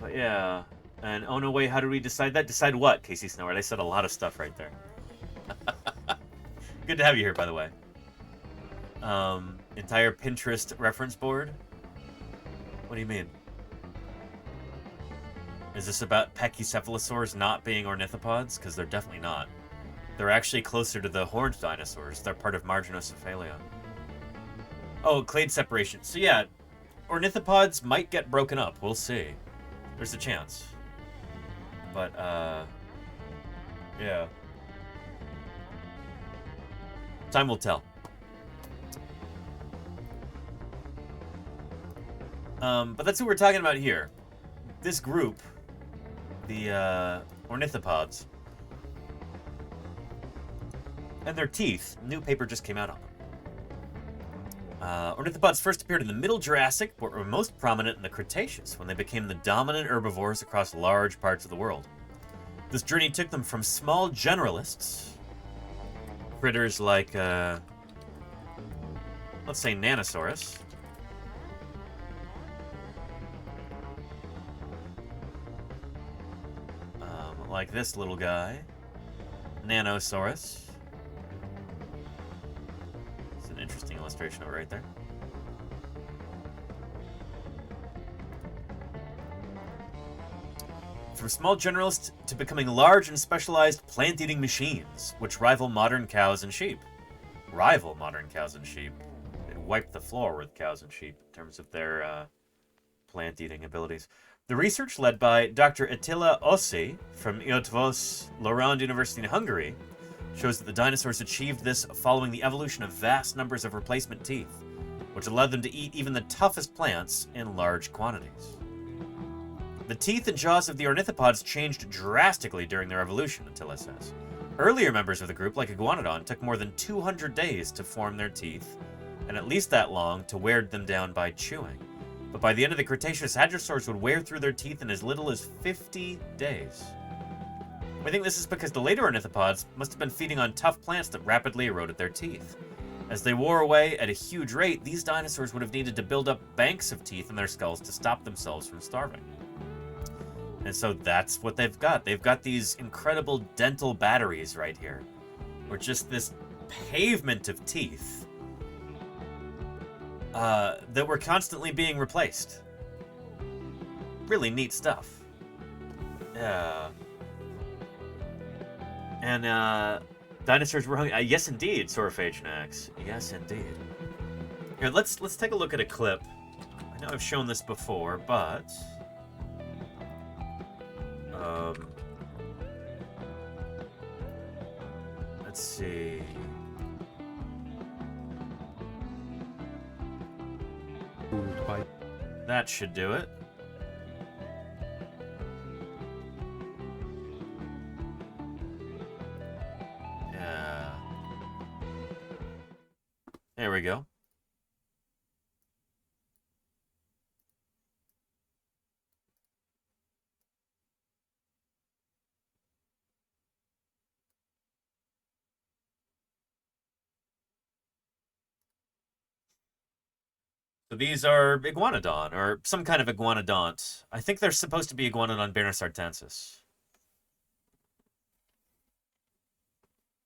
But yeah. And oh no, wait, how did we decide that? Decide what, Casey Snoward? I said a lot of stuff right there. Good to have you here, by the way. Entire Pinterest reference board? What do you mean? Is this about pachycephalosaurs not being ornithopods? Because they're definitely not. They're actually closer to the horned dinosaurs. They're part of Marginocephalia. Oh, clade separation. So yeah, ornithopods might get broken up. We'll see. There's a chance. But, yeah. Time will tell. But that's who we're talking about here. This group, the ornithopods, and their teeth. New paper just came out on them. Ornithopods first appeared in the Middle Jurassic, but were most prominent in the Cretaceous when they became the dominant herbivores across large parts of the world. This journey took them from small generalists, critters like, let's say Nanosaurus, like this little guy, Nanosaurus. It's an interesting illustration of it right there. From small generalists to becoming large and specialized plant-eating machines, which rival modern cows and sheep. Rival modern cows and sheep. They wipe the floor with cows and sheep in terms of their plant-eating abilities. The research led by Dr. Attila Ossi from Eötvös Loránd University in Hungary shows that the dinosaurs achieved this following the evolution of vast numbers of replacement teeth, which allowed them to eat even the toughest plants in large quantities. The teeth and jaws of the ornithopods changed drastically during their evolution, Attila says. Earlier members of the group, like Iguanodon, took more than 200 days to form their teeth, and at least that long to wear them down by chewing. But by the end of the Cretaceous, hadrosaurs would wear through their teeth in as little as 50 days. We think this is because the later ornithopods must have been feeding on tough plants that rapidly eroded their teeth. As they wore away at a huge rate, these dinosaurs would have needed to build up banks of teeth in their skulls to stop themselves from starving. And so that's what they've got. They've got these incredible dental batteries right here. Or just this pavement of teeth that were constantly being replaced. Really neat stuff. Yeah. And dinosaurs were hungry. Yes, indeed, Saurophaganax. Yes, indeed. Here, let's take a look at a clip. I know I've shown this before, but let's see. That should do it. Yeah. There we go. So these are Iguanodon, or some kind of Iguanodont. I think they're supposed to be Iguanodon baerisartensis.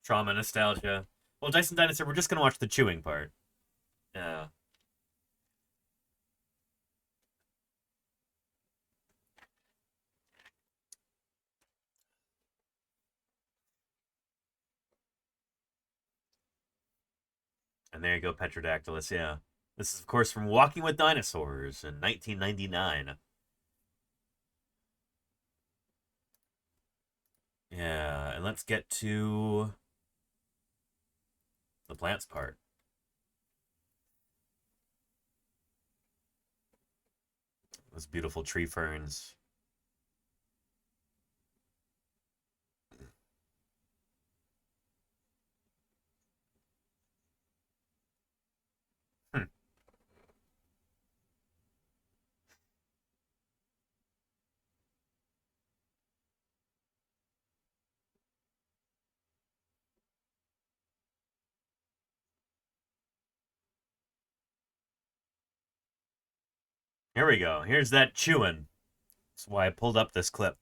Trauma, nostalgia. Well, Dyson Dinosaur, we're just going to watch the chewing part. Yeah. And there you go, Petrodactylus, yeah. This is, of course, from Walking with Dinosaurs in 1999. Yeah, and let's get to the plants part. Those beautiful tree ferns. Here we go. Here's that chewing. That's why I pulled up this clip.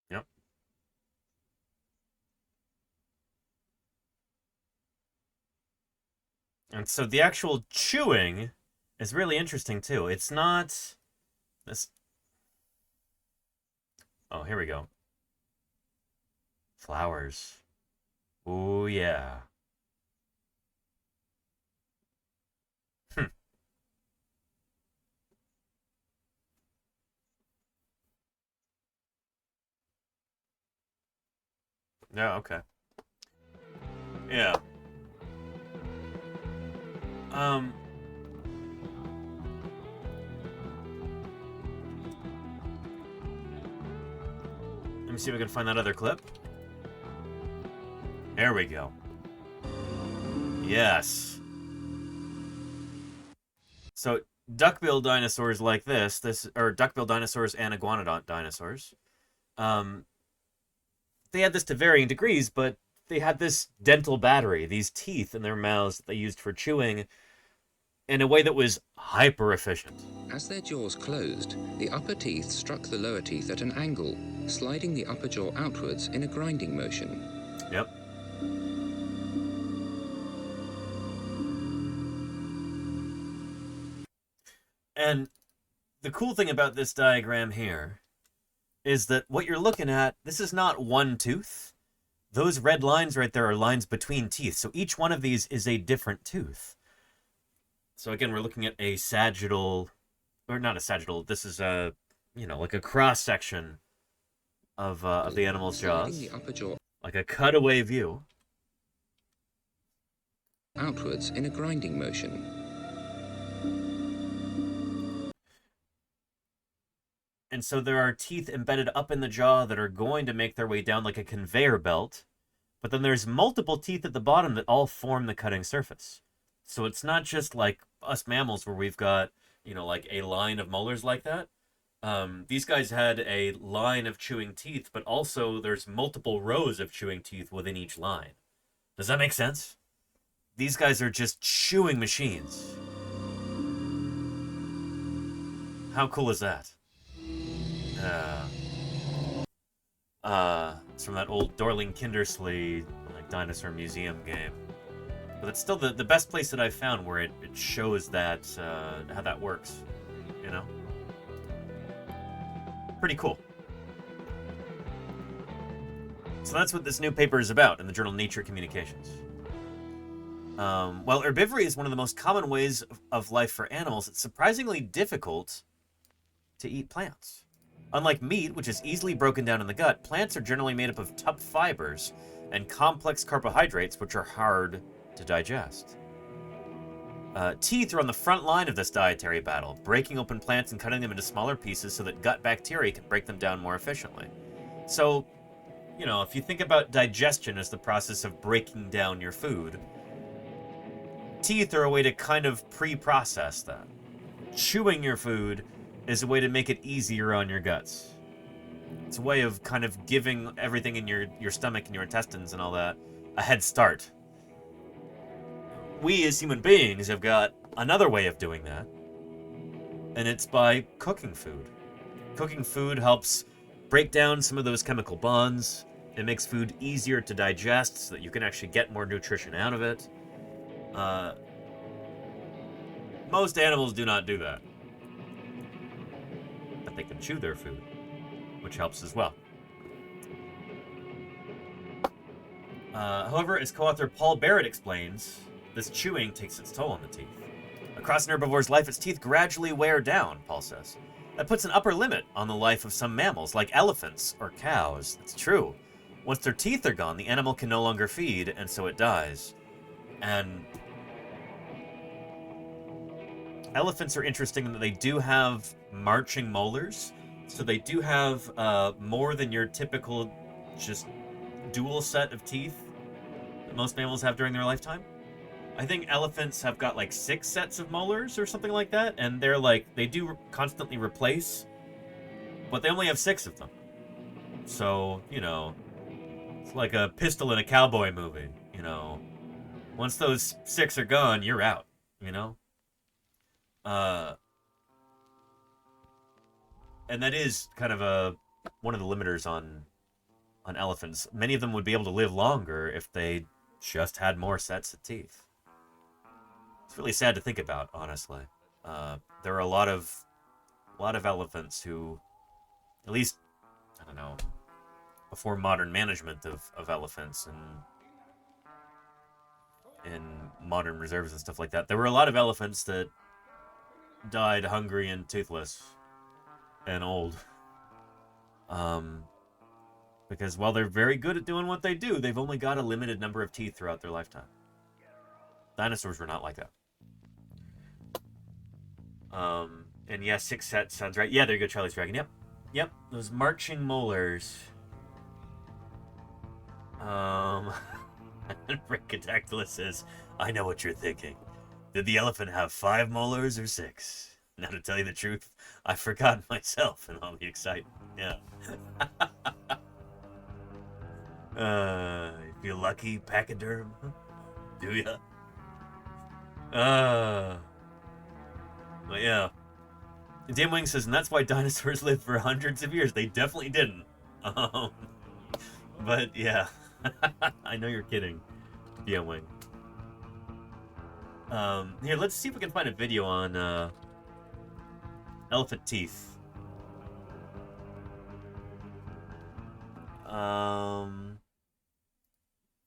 Yep. And so the actual chewing is really interesting too. It's not this. Oh, here we go. Flowers. Oh, yeah. Yeah, okay. Yeah. Let me see if we can find that other clip. There we go. Yes. So, duckbill dinosaurs like this, or duckbill dinosaurs and iguanodont dinosaurs, they had this to varying degrees, but they had this dental battery, these teeth in their mouths that they used for chewing in a way that was hyper efficient. As their jaws closed, the upper teeth struck the lower teeth at an angle, sliding the upper jaw outwards in a grinding motion. Yep. And the cool thing about this diagram here is that what you're looking at, this is not one tooth. Those red lines right there are lines between teeth. So each one of these is a different tooth. So again, we're looking at a sagittal, or not a sagittal, this is a, like a cross-section of the animal's jaws. The upper jaw like a cutaway view. Outwards in a grinding motion. And so there are teeth embedded up in the jaw that are going to make their way down like a conveyor belt. But then there's multiple teeth at the bottom that all form the cutting surface. So it's not just like us mammals where we've got, like a line of molars like that. These guys had a line of chewing teeth, but also there's multiple rows of chewing teeth within each line. Does that make sense? These guys are just chewing machines. How cool is that? It's from that old Dorling Kindersley like dinosaur museum game. But it's still the best place that I've found where it shows that how that works, Pretty cool. So that's what this new paper is about in the journal Nature Communications. While herbivory is one of the most common ways of life for animals, it's surprisingly difficult to eat plants. Unlike meat, which is easily broken down in the gut, plants are generally made up of tough fibers and complex carbohydrates, which are hard to digest. Teeth are on the front line of this dietary battle, breaking open plants and cutting them into smaller pieces so that gut bacteria can break them down more efficiently. So, if you think about digestion as the process of breaking down your food, teeth are a way to kind of pre-process that. Chewing your food is a way to make it easier on your guts. It's a way of kind of giving everything in your stomach and your intestines and all that a head start. We as human beings have got another way of doing that, and it's by cooking food. Cooking food helps break down some of those chemical bonds It makes food easier to digest so that you can actually get more nutrition out of it. Most animals do not do that. But they can chew their food, which helps as well. However, as co-author Paul Barrett explains, this chewing takes its toll on the teeth. Across an herbivore's life, its teeth gradually wear down, Paul says. That puts an upper limit on the life of some mammals, like elephants or cows. It's true. Once their teeth are gone, the animal can no longer feed, and so it dies. And elephants are interesting in that they do have marching molars, so they do have more than your typical just dual set of teeth that most mammals have during their lifetime. I think elephants have got like 6 sets of molars or something like that, and they're like, they do constantly replace, but they only have 6 of them. So, you know, it's like a pistol in a cowboy movie, you know. Once those 6 are gone, you're out, you know? And that is kind of one of the limiters on elephants. Many of them would be able to live longer if they just had more sets of teeth. It's really sad to think about, honestly. There are a lot of elephants who, at least, I don't know, before modern management of elephants and modern reserves and stuff like that, there were a lot of elephants that died hungry and toothless and old. Because while they're very good at doing what they do, they've only got a limited number of teeth throughout their lifetime. Dinosaurs were not like that. And yeah, 6 sets sounds right. Yeah, there you go, Charlie's Dragon. Yep, those marching molars. Brachydactylus says, I know what you're thinking. Did the elephant have 5 molars or 6? Now, to tell you the truth, I forgot myself in all the excitement. Yeah. You feel lucky, pachyderm? Do ya? But yeah. Damwing says, and that's why dinosaurs lived for hundreds of years. They definitely didn't. But yeah. I know you're kidding, Damwing. Here, let's see if we can find a video on elephant teeth.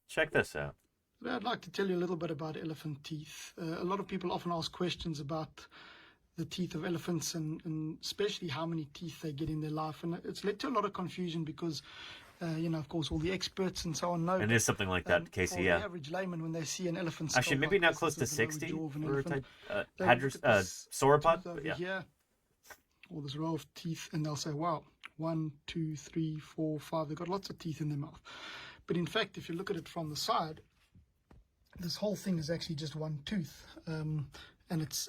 Check this out. I'd like to tell you a little bit about elephant teeth. A lot of people often ask questions about the teeth of elephants and especially how many teeth they get in their life. And it's led to a lot of confusion because, you know, of course, all the experts and so on know. And it is something like that, Casey, yeah. The average layman, when they see an elephant actually, maybe now close to 60 for sauropod, but yeah. Here, all this row of teeth, and they'll say, wow, 1, 2, 3, 4, 5. They've got lots of teeth in their mouth. But in fact, if you look at it from the side, this whole thing is actually just one tooth, and it's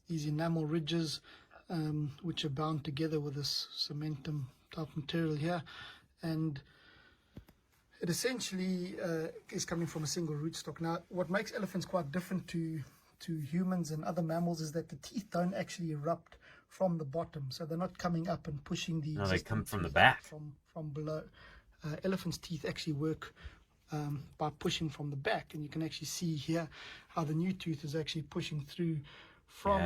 these enamel ridges, which are bound together with this cementum type material here, and it essentially is coming from a single rootstock. Now, what makes elephants quite different to humans and other mammals is that the teeth don't actually erupt from the bottom, so they're not coming up and pushing the. No, they come from the back. From below. Elephants' teeth actually work by pushing from the back, and you can actually see here how the new tooth is actually pushing through from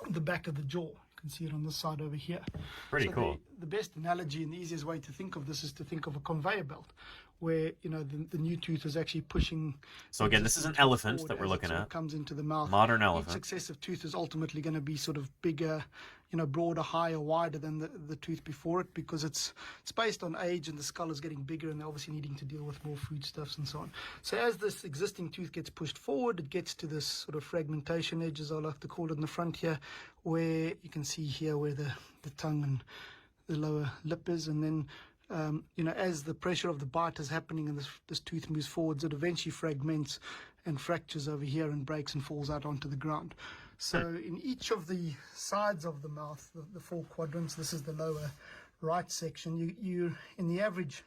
the back of the jaw. You can see it on this side over here. Pretty cool. The best analogy and the easiest way to think of this is to think of a conveyor belt, where the new tooth is actually pushing. So again, this is an elephant that we're looking at. Comes into the mouth. Modern elephant. Each successive tooth is ultimately going to be sort of bigger, broader, higher, wider than the tooth before it, because it's based on age, and the skull is getting bigger, and they're obviously needing to deal with more foodstuffs and so on. So as this existing tooth gets pushed forward, it gets to this sort of fragmentation edge, as I like to call it, in the front here, where you can see here where the tongue and the lower lip is, and then as the pressure of the bite is happening and this tooth moves forwards, it eventually fragments and fractures over here and breaks and falls out onto the ground. So in each of the sides of the mouth, the 4 quadrants, this is the lower right section, you in the average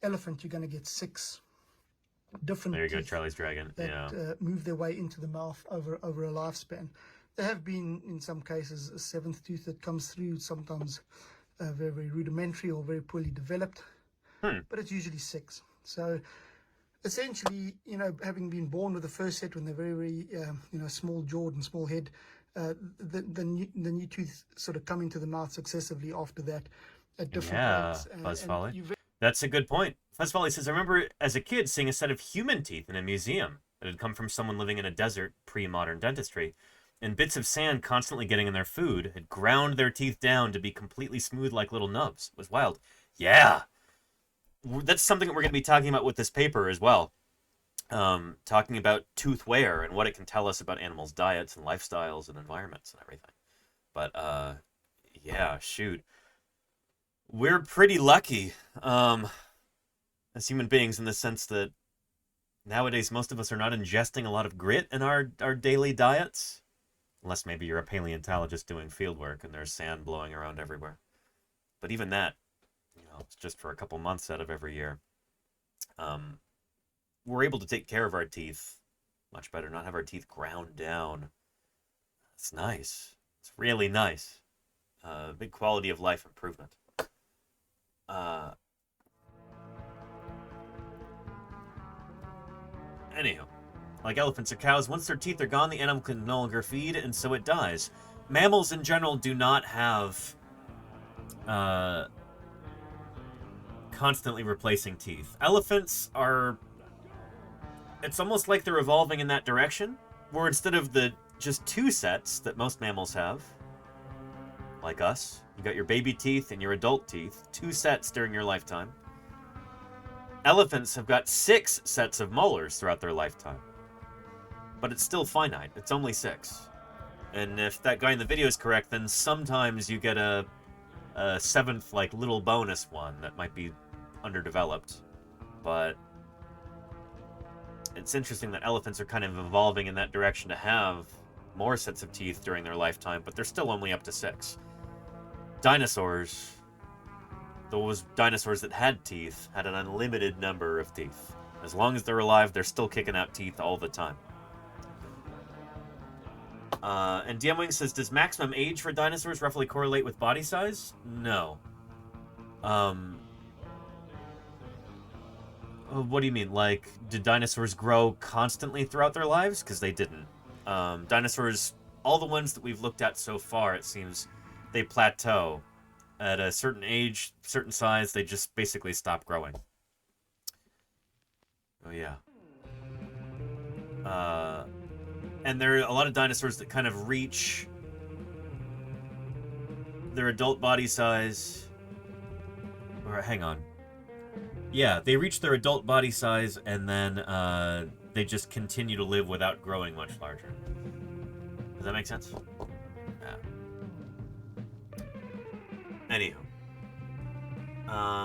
elephant, you're going to get 6 different there you go, Charlie's Dragon. that move their way into the mouth over a lifespan. There have been, in some cases, a 7th tooth that comes through, sometimes very, very rudimentary or very poorly developed. but it's usually 6. So essentially, having been born with the first set when they're very, very, small jawed and small head, the new teeth sort of come into the mouth successively after that at different rates. Fuzzfolly. That's a good point. Fuzzfolly says, I remember as a kid seeing a set of human teeth in a museum that had come from someone living in a desert pre-modern dentistry, and bits of sand constantly getting in their food had ground their teeth down to be completely smooth like little nubs. It was wild. Yeah! That's something that we're going to be talking about with this paper as well. Talking about tooth wear and what it can tell us about animals' diets and lifestyles and environments and everything. But, yeah, shoot. We're pretty lucky as human beings in the sense that nowadays most of us are not ingesting a lot of grit in our daily diets. Unless maybe you're a paleontologist doing field work and there's sand blowing around everywhere. But even that, it's just for a couple months out of every year. We're able to take care of our teeth much better, not have our teeth ground down. It's nice. It's really nice. Big quality of life improvement. Anyhow, like elephants or cows, once their teeth are gone, the animal can no longer feed, and so it dies. Mammals in general do not have constantly replacing teeth. Elephants are... It's almost like they're evolving in that direction, where instead of the just 2 sets that most mammals have, like us, you got your baby teeth and your adult teeth, 2 sets during your lifetime. Elephants have got 6 sets of molars throughout their lifetime. But it's still finite. It's only 6. And if that guy in the video is correct, then sometimes you get a 7th, like, little bonus one that might be underdeveloped. But it's interesting that elephants are kind of evolving in that direction to have more sets of teeth during their lifetime, but they're still only up to 6. Dinosaurs, those dinosaurs that had teeth, had an unlimited number of teeth. As long as they're alive, they're still kicking out teeth all the time. And DM Wing says, does maximum age for dinosaurs roughly correlate with body size? No. What do you mean? Like, did dinosaurs grow constantly throughout their lives? Because they didn't. Dinosaurs, all the ones that we've looked at so far, it seems, they plateau. At a certain age, certain size, they just basically stop growing. Oh, yeah. And there are a lot of dinosaurs that kind of reach their adult body size. Or, hang on. Yeah, they reach their adult body size, and then they just continue to live without growing much larger. Does that make sense? Yeah. Anyhow.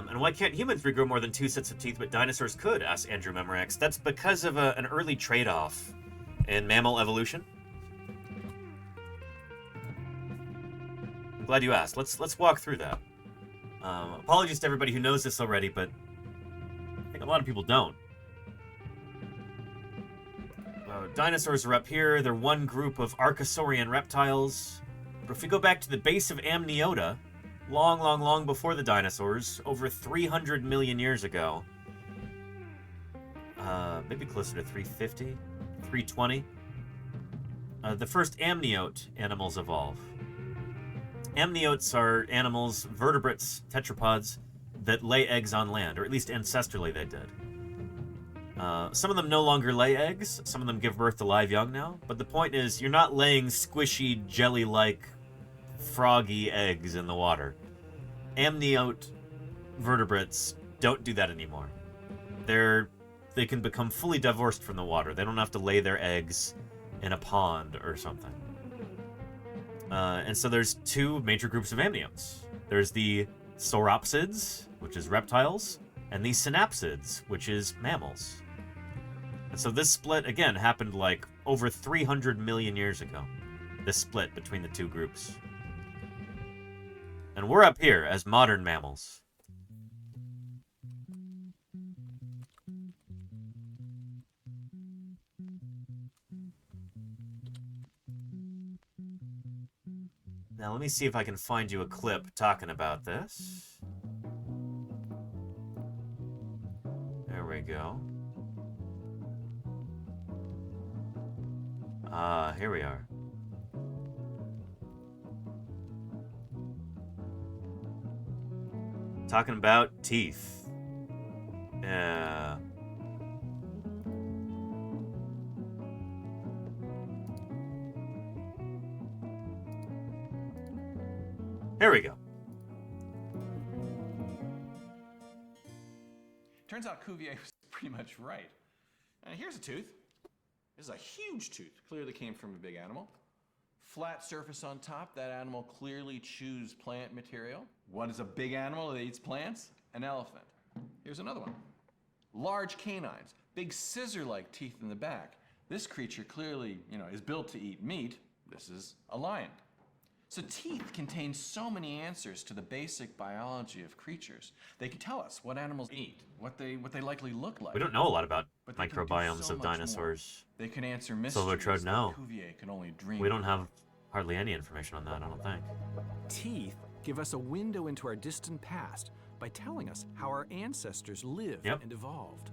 And why can't humans regrow more than 2 sets of teeth, but dinosaurs could? Asks Andrew Memorex. That's because of an early trade-off in mammal evolution. I'm glad you asked. Let's walk through that. Apologies to everybody who knows this already, but I think a lot of people don't. Dinosaurs are up here. They're one group of archosaurian reptiles. But if we go back to the base of Amniota, long before the dinosaurs, over 300 million years ago, maybe closer to 350, 320, the first amniote animals evolve. Amniotes are animals, vertebrates, tetrapods, that lay eggs on land, or at least ancestrally they did. Some of them no longer lay eggs, some of them give birth to live young now, but the point is, you're not laying squishy, jelly-like, froggy eggs in the water. Amniote vertebrates don't do that anymore. They can become fully divorced from the water. They don't have to lay their eggs in a pond or something. And so there's 2 major groups of amniotes. There's the sauropsids, which is reptiles, and the synapsids, which is mammals. And so this split, again, happened like over 300 million years ago. This split between the 2 groups. And we're up here as modern mammals. Now let me see if I can find you a clip talking about this. go. Here we are. Talking about teeth. Yeah. Here we go. Turns out Cuvier was pretty much right. Here's a tooth. This is a huge tooth. Clearly came from a big animal. Flat surface on top. That animal clearly chews plant material. What is a big animal that eats plants? An elephant. Here's another one. Large canines. Big scissor-like teeth in the back. This creature clearly, is built to eat meat. This is a lion. So teeth contain so many answers to the basic biology of creatures. They can tell us what animals eat, what they likely look like. We don't know a lot about microbiomes of dinosaurs. They can answer mysteries Silvertrode, no. Cuvier could only dream. We don't have hardly any information on that, I don't think. Teeth give us a window into our distant past by telling us how our ancestors lived and evolved.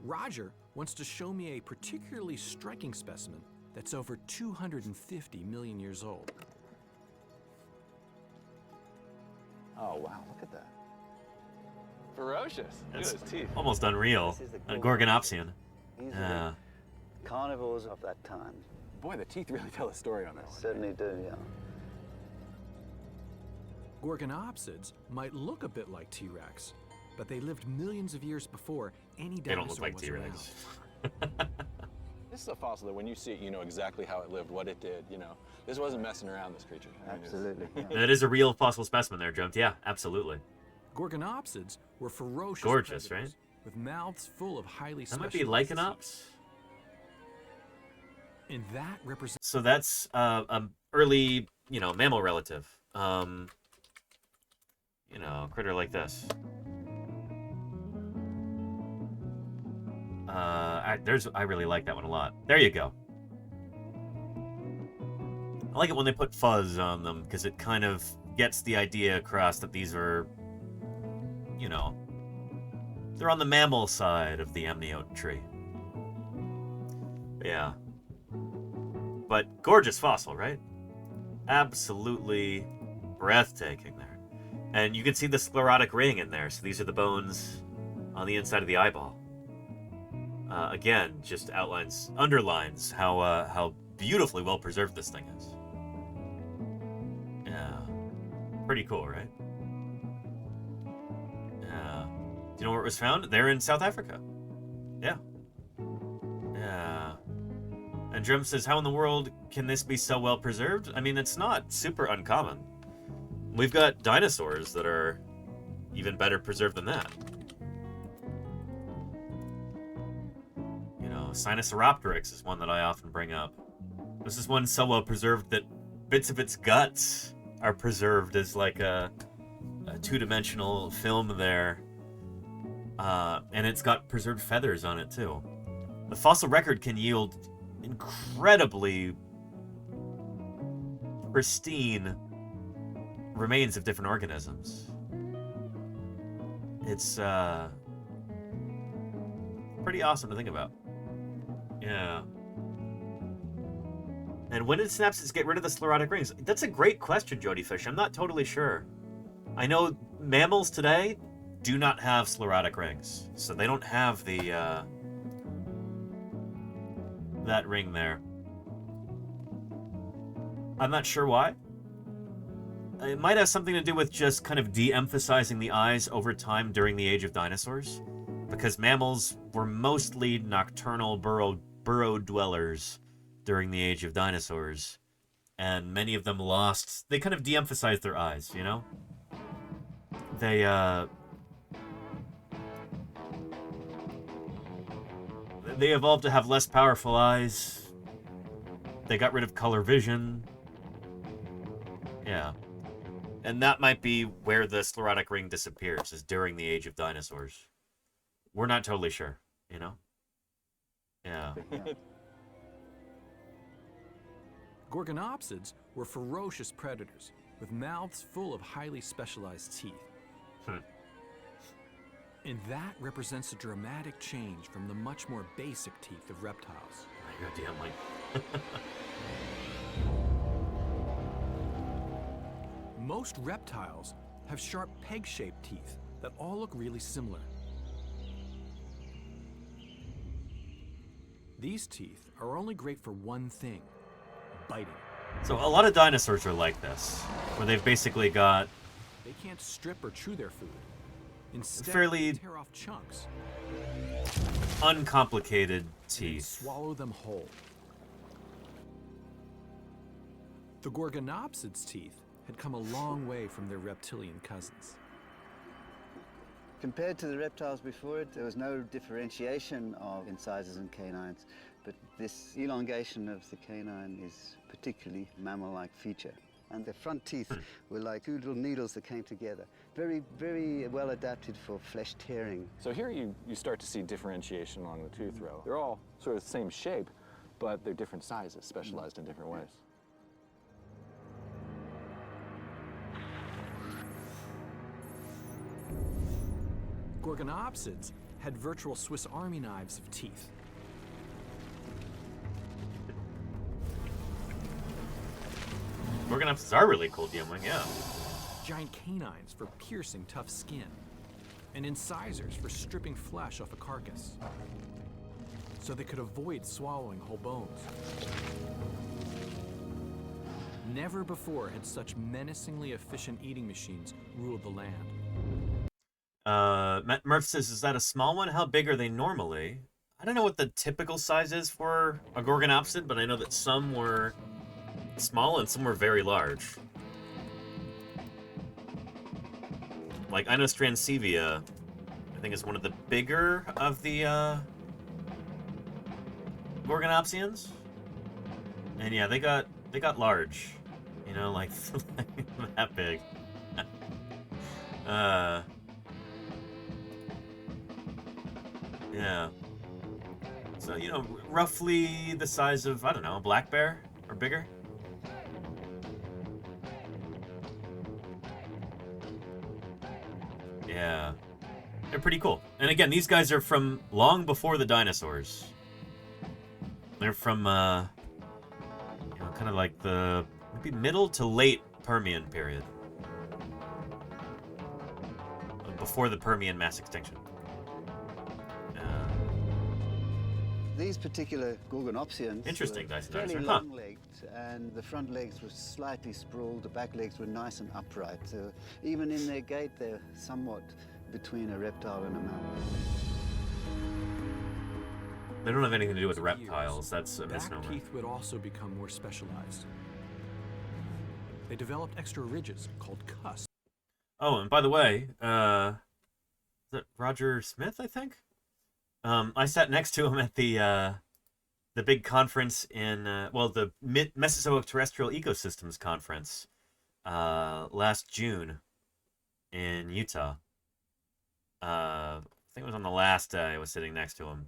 Roger wants to show me a particularly striking specimen that's over 250 million years old. Oh, wow, look at that. Ferocious. Look It's at his teeth. almost unreal. A Gorgonopsian. Yeah. Carnivores of that time. Boy, the teeth really tell a story on this. Certainly do, yeah. Gorgonopsids might look a bit like T-Rex, but they lived millions of years before any They don't dinosaur look like was T-Rex. around. This is a fossil that when you see it, you know exactly how it lived, what it did, This wasn't messing around, this creature. Absolutely. That is a real fossil specimen there, Jones. Yeah, absolutely. Gorgonopsids were ferocious Gorgeous, predators right? with mouths full of highly That might be specialized Lycanops. and that represents So that's early, mammal relative. Critter like this. I really like that one a lot. There you go. I like it when they put fuzz on them because it kind of gets the idea across that these are, they're on the mammal side of the amniote tree. Yeah. But gorgeous fossil, right? Absolutely breathtaking there. And you can see the sclerotic ring in there. So these are the bones on the inside of the eyeball. Again, just underlines how beautifully well preserved this thing is. Yeah. Pretty cool, right? Yeah. Do you know where it was found? There in South Africa. Yeah. Yeah. And Drum says, how in the world can this be so well preserved? I mean, it's not super uncommon. We've got dinosaurs that are even better preserved than that. Sinosauropteryx is one that I often bring up. This is one so well preserved that bits of its guts are preserved as like a two-dimensional film there. And it's got preserved feathers on it too. The fossil record can yield incredibly pristine remains of different organisms. It's pretty awesome to think about. Yeah. And when did synapses get rid of the sclerotic rings? That's a great question, Jody Fish. I'm not totally sure. I know mammals today do not have sclerotic rings, so they don't have the that ring there. I'm not sure why. It might have something to do with just kind of de-emphasizing the eyes over time during the age of dinosaurs, because mammals were mostly nocturnal burrow dwellers during the age of dinosaurs, and many of them they kind of de-emphasized their eyes, They evolved to have less powerful eyes. They got rid of color vision. Yeah. And that might be where the sclerotic ring disappears, is during the age of dinosaurs. We're not totally sure, Yeah. Gorgonopsids were ferocious predators with mouths full of highly specialized teeth. And that represents a dramatic change from the much more basic teeth of reptiles. Goddamn, like. Most reptiles have sharp peg-shaped teeth that all look really similar. These teeth are only great for one thing: biting. So a lot of dinosaurs are like this, where they've basically got They can't strip or chew their food. Instead, fairly they tear off chunks, uncomplicated and teeth. swallow them whole. The Gorgonopsid's teeth had come a long way from their reptilian cousins. Compared to the reptiles before it, there was no differentiation of incisors and canines, but this elongation of the canine is a particularly mammal-like feature. And the front teeth were like two little needles that came together. Very, very well adapted for flesh tearing. So here you start to see differentiation along the tooth row. They're all sort of the same shape, but they're different sizes, specialized in different ways. Gorgonopsids had virtual Swiss Army knives of teeth. Gorgonopsids are really cool, DMWing, yeah. Giant canines for piercing tough skin, and incisors for stripping flesh off a carcass, so they could avoid swallowing whole bones. Never before had such menacingly efficient eating machines ruled the land. Murph says, is that a small one? How big are they normally? I don't know what the typical size is for a Gorgonopsid, but I know that some were small and some were very large. Like, I know Stransevia, I think, is one of the bigger of the Gorgonopsians. And yeah, they got large. You know, like, that big. Yeah. So, you know, roughly the size of, I don't know, a black bear or bigger. Yeah. They're pretty cool. And again, these guys are from long before the dinosaurs. They're from, you know, kind of like the maybe middle to late Permian period. Before the Permian mass extinction. These particular Gorgonopsians Interesting, were nice fairly dinosaur, huh? long-legged, and the front legs were slightly sprawled, the back legs were nice and upright. So even in their gait, they're somewhat between a reptile and a mammal. They don't have anything to do with reptiles. That's a misnomer. Back teeth would also become more specialized. They developed extra ridges called cusps. Oh, and by the way, is that Roger Smith, I think? I sat next to him at the big conference in, well, the Mesozoic Terrestrial Ecosystems Conference last June in Utah. I think it was on the last day I was sitting next to him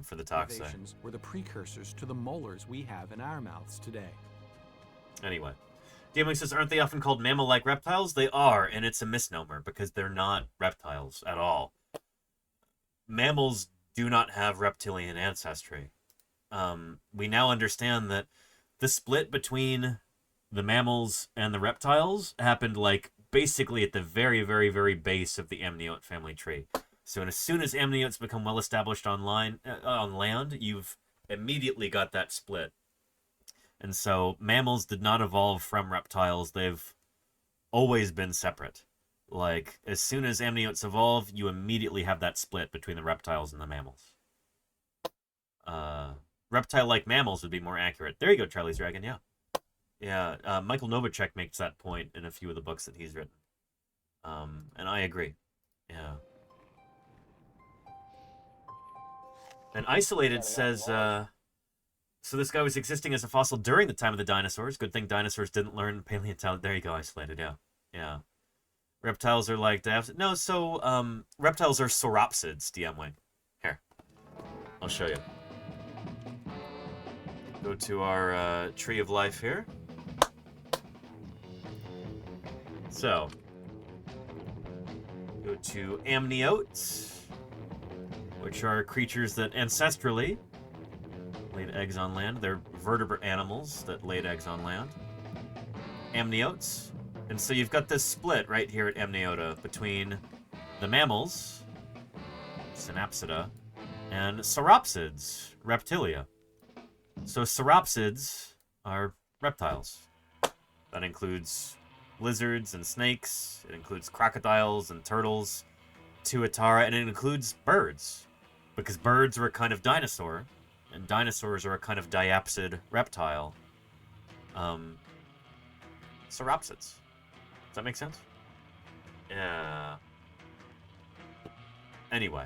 for the talk site. Were the precursors to the molars we have in our mouths today. Anyway. Damon says, aren't they often called mammal-like reptiles? They are, and it's a misnomer because they're not reptiles at all. Mammals do not have reptilian ancestry. We now understand that the split between the mammals and the reptiles happened like basically at the very, very, very base of the amniote family tree. So as soon as amniotes become well established on land, you've immediately got that split. And so mammals did not evolve from reptiles. They've always been separate. Like, as soon as amniotes evolve, you immediately have that split between the reptiles and the mammals. Reptile-like mammals would be more accurate. There you go, Charlie's Dragon, yeah. Yeah, Michael Novacek makes that point in a few of the books that he's written. And I agree. Yeah. And Isolated says, so this guy was existing as a fossil during the time of the dinosaurs. Good thing dinosaurs didn't learn paleontology. There you go, Isolated, yeah. Yeah. Reptiles are like... No, so, reptiles are sauropsids, DMWing. Here. I'll show you. Go to our tree of life here. Go to amniotes, which are creatures that ancestrally laid eggs on land. They're vertebrate animals that laid eggs on land. Amniotes. And so you've got this split right here at Amniota between the mammals, Synapsida, and sauropsids, reptilia. So sauropsids are reptiles. That includes lizards and snakes. It includes crocodiles and turtles, tuatara, and it includes birds. Because birds are a kind of dinosaur, and dinosaurs are a kind of diapsid reptile. Sauropsids. Does that make sense? Yeah. Anyway.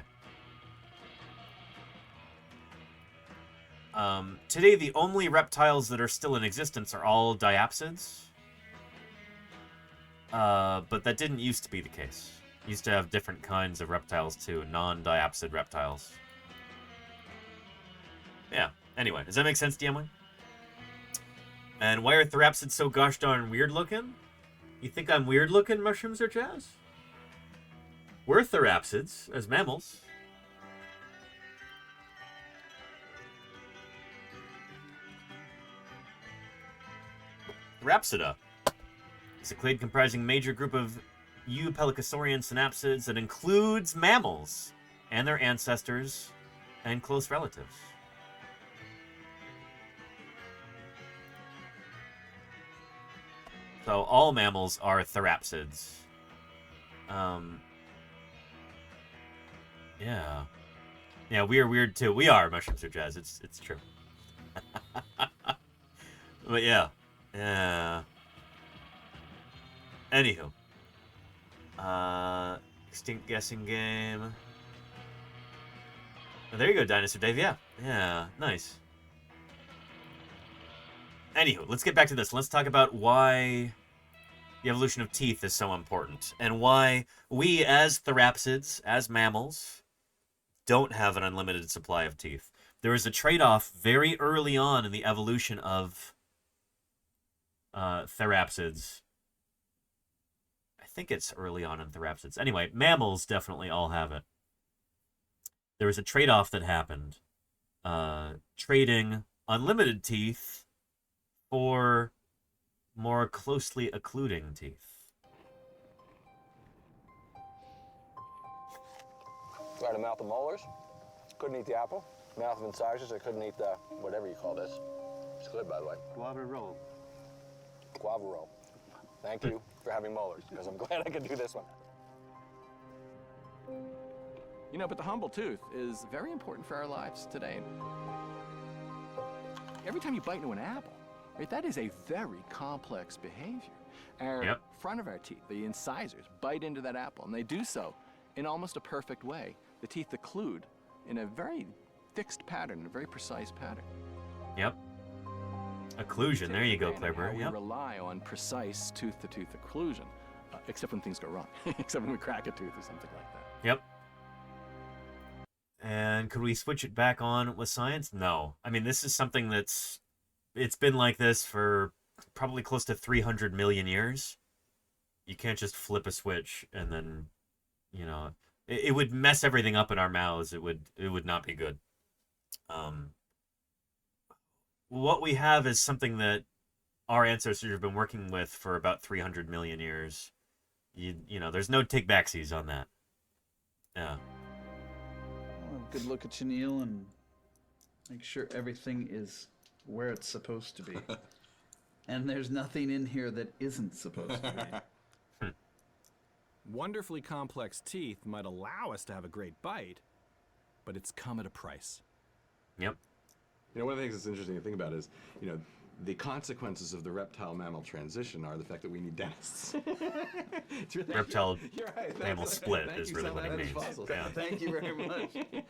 Today, the only reptiles that are still in existence are all diapsids. But that didn't used to be the case. Used to have different kinds of reptiles too, non-diapsid reptiles. Yeah. Anyway, does that make sense, DMY? And why are therapsids so gosh darn weird looking? You think I'm weird looking, mushrooms or jazz? We're therapsids as mammals. Therapsida is a clade comprising major group of eupelicosaurian synapsids that includes mammals and their ancestors and close relatives. So all mammals are therapsids. Yeah. Yeah, we are weird too. We are, mushrooms or jazz. It's true. But yeah. Yeah. Anywho. Extinct guessing game. Oh, there you go, Dinosaur Dave. Yeah. Yeah. Nice. Anywho, let's get back to this. Let's talk about why the evolution of teeth is so important and why we as therapsids, as mammals, don't have an unlimited supply of teeth. There is a trade-off very early on in the evolution of therapsids. I think it's early on in therapsids. Anyway, mammals definitely all have it. There was a trade-off that happened. Trading unlimited teeth for more closely occluding teeth. I had a mouth of molars. Couldn't eat the apple. Mouth of incisors. I couldn't eat the whatever you call this. It's good, by the way. Guava roll. Guava roll. Thank you for having molars, because I'm glad I could do this one. You know, but the humble tooth is very important for our lives today. Every time you bite into an apple, right, that is a very complex behavior. Our front of our teeth, the incisors, bite into that apple, and they do so in almost a perfect way. The teeth occlude in a very fixed pattern, a very precise pattern. Yep. Occlusion. There you go, Claiborne. We rely on precise tooth-to-tooth occlusion, except when things go wrong, except when we crack a tooth or something like that. Yep. And could we switch it back on with science? No. I mean, this is something it's been like this for probably close to 300 million years. You can't just flip a switch and then, you know, it would mess everything up in our mouths. It would not be good. What we have is something that our ancestors have been working with for about 300 million years. You know, there's no take-backsies on that. Yeah. Well, good look at you, Neil, and make sure everything is where it's supposed to be. And there's nothing in here that isn't supposed to be. Wonderfully complex teeth might allow us to have a great bite, but it's come at a price. Yep. You know, one of the things that's interesting to think about is, you know, the consequences of the reptile-mammal transition are the fact that we need dentists. Reptile-mammal split is really what it means. Yeah. Thank you very much. I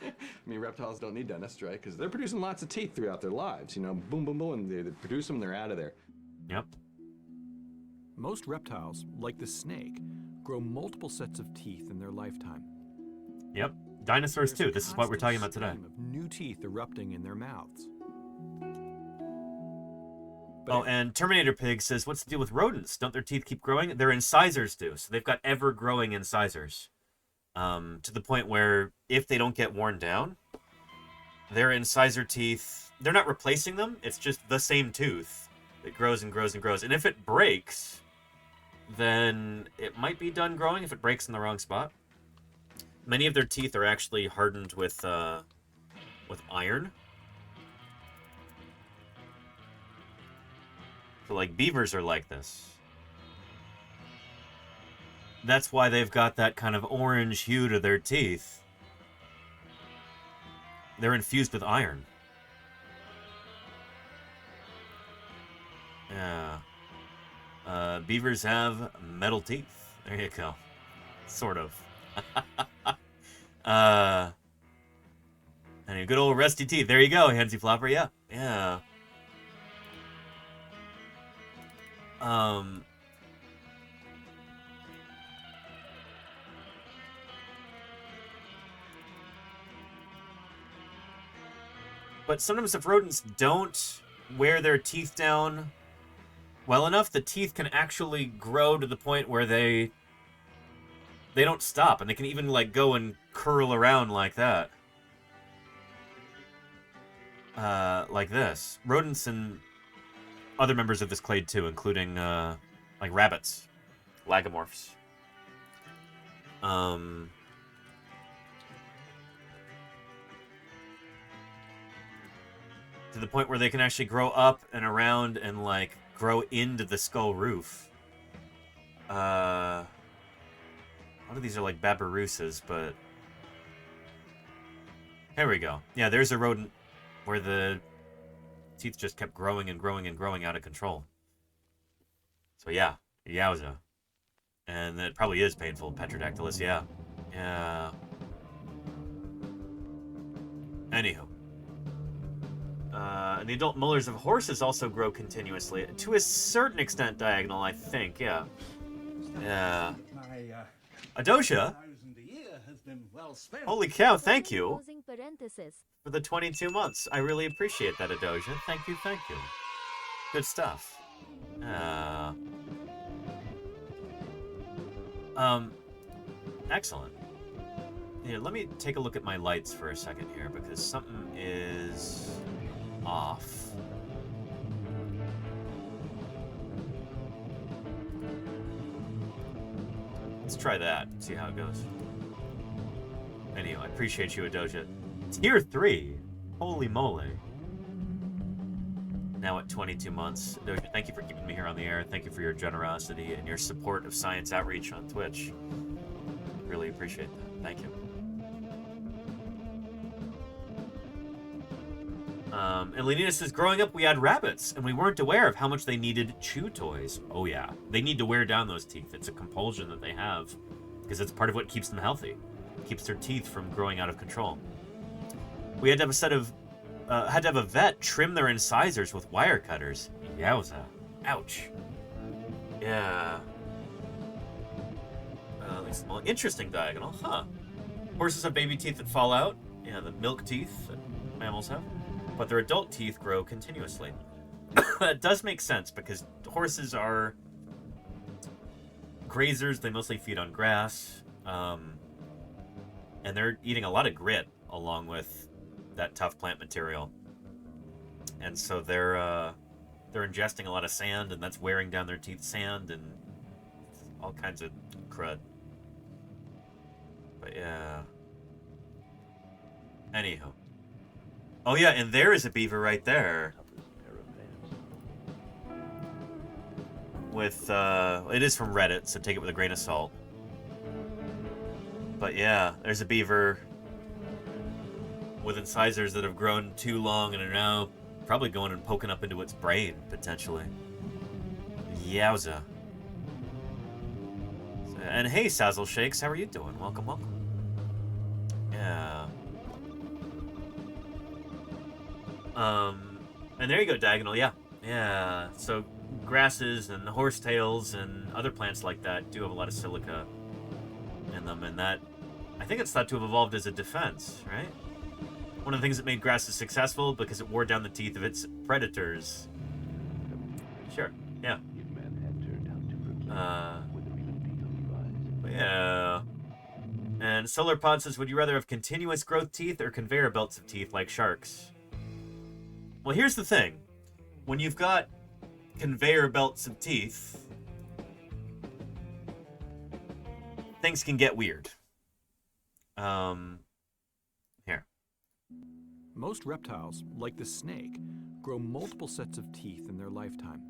mean, reptiles don't need dentists, right? Because they're producing lots of teeth throughout their lives. You know, boom, boom, boom, and they produce them, they're out of there. Yep. Most reptiles, like the snake, grow multiple sets of teeth in their lifetime. Yep. Dinosaurs too. This is what we're talking about today. Of new teeth erupting in their mouths. Oh, and Terminator Pig says, what's the deal with rodents? Don't their teeth keep growing? Their incisors do. So they've got ever-growing incisors. to the point where if they don't get worn down, their incisor teeth, they're not replacing them. It's just the same tooth. It grows and grows and grows. And if it breaks, then it might be done growing if it breaks in the wrong spot. Many of their teeth are actually hardened with iron. So, like, beavers are like this. That's why they've got that kind of orange hue to their teeth. They're infused with iron. Yeah. Beavers have metal teeth. There you go. Sort of. And good old rusty teeth. There you go, Hansy Flopper. Yeah. Yeah. But sometimes if rodents don't wear their teeth down well enough, the teeth can actually grow to the point where they don't stop, and they can even like go and curl around like that. Like this. Rodents and other members of this clade too, including like rabbits, lagomorphs. To the point where they can actually grow up and around and like grow into the skull roof. A lot of these are like babiruses, but here we go. Yeah, there's a rodent where the teeth just kept growing and growing and growing out of control. So yeah, yowza. And it probably is painful, Petrodactylus, yeah. Yeah. Anywho. And the adult molars of horses also grow continuously. To a certain extent diagonal, I think, yeah. Yeah. Adosia? Holy cow, thank you for the 22 months. I really appreciate that, Adosia. Thank you, thank you. Good stuff. Excellent. Here, let me take a look at my lights for a second here, because something is off. Let's try that, see how it goes. Anyway, I appreciate you, Adoja. Tier 3? Holy moly. Now at 22 months. Adoja, thank you for keeping me here on the air. Thank you for your generosity and your support of science outreach on Twitch. Really appreciate that. Thank you. And Lenina says, growing up, we had rabbits, and we weren't aware of how much they needed chew toys. Oh, yeah. They need to wear down those teeth. It's a compulsion that they have, because it's part of what keeps them healthy. It keeps their teeth from growing out of control. We had to have a set of... had to have a vet trim their incisors with wire cutters. Yowza. Ouch. Yeah. At least small. Interesting diagonal, huh? Horses have baby teeth that fall out. Yeah, the milk teeth that mammals have. But their adult teeth grow continuously. That does make sense, because horses are grazers. They mostly feed on grass. And they're eating a lot of grit along with that tough plant material. And so they're ingesting a lot of sand, and that's wearing down their teeth, sand and all kinds of crud. But yeah. Anyhow. Oh yeah, and there is a beaver right there. With, it is from Reddit, so take it with a grain of salt. But yeah, there's a beaver with incisors that have grown too long and are now probably going and poking up into its brain, potentially. Yowza. And hey, Sazzle Shakes, how are you doing? Welcome, welcome. Yeah. And there you go, diagonal, yeah. Yeah, so grasses and horsetails and other plants like that do have a lot of silica in them, and that, I think it's thought to have evolved as a defense, right? One of the things that made grasses successful because it wore down the teeth of its predators. Sure, yeah. But yeah. And And SolarPod says, would you rather have continuous growth teeth or conveyor belts of teeth like sharks? Well, here's the thing. When you've got conveyor belts of teeth, things can get weird. Here. Most reptiles, like the snake, grow multiple sets of teeth in their lifetime.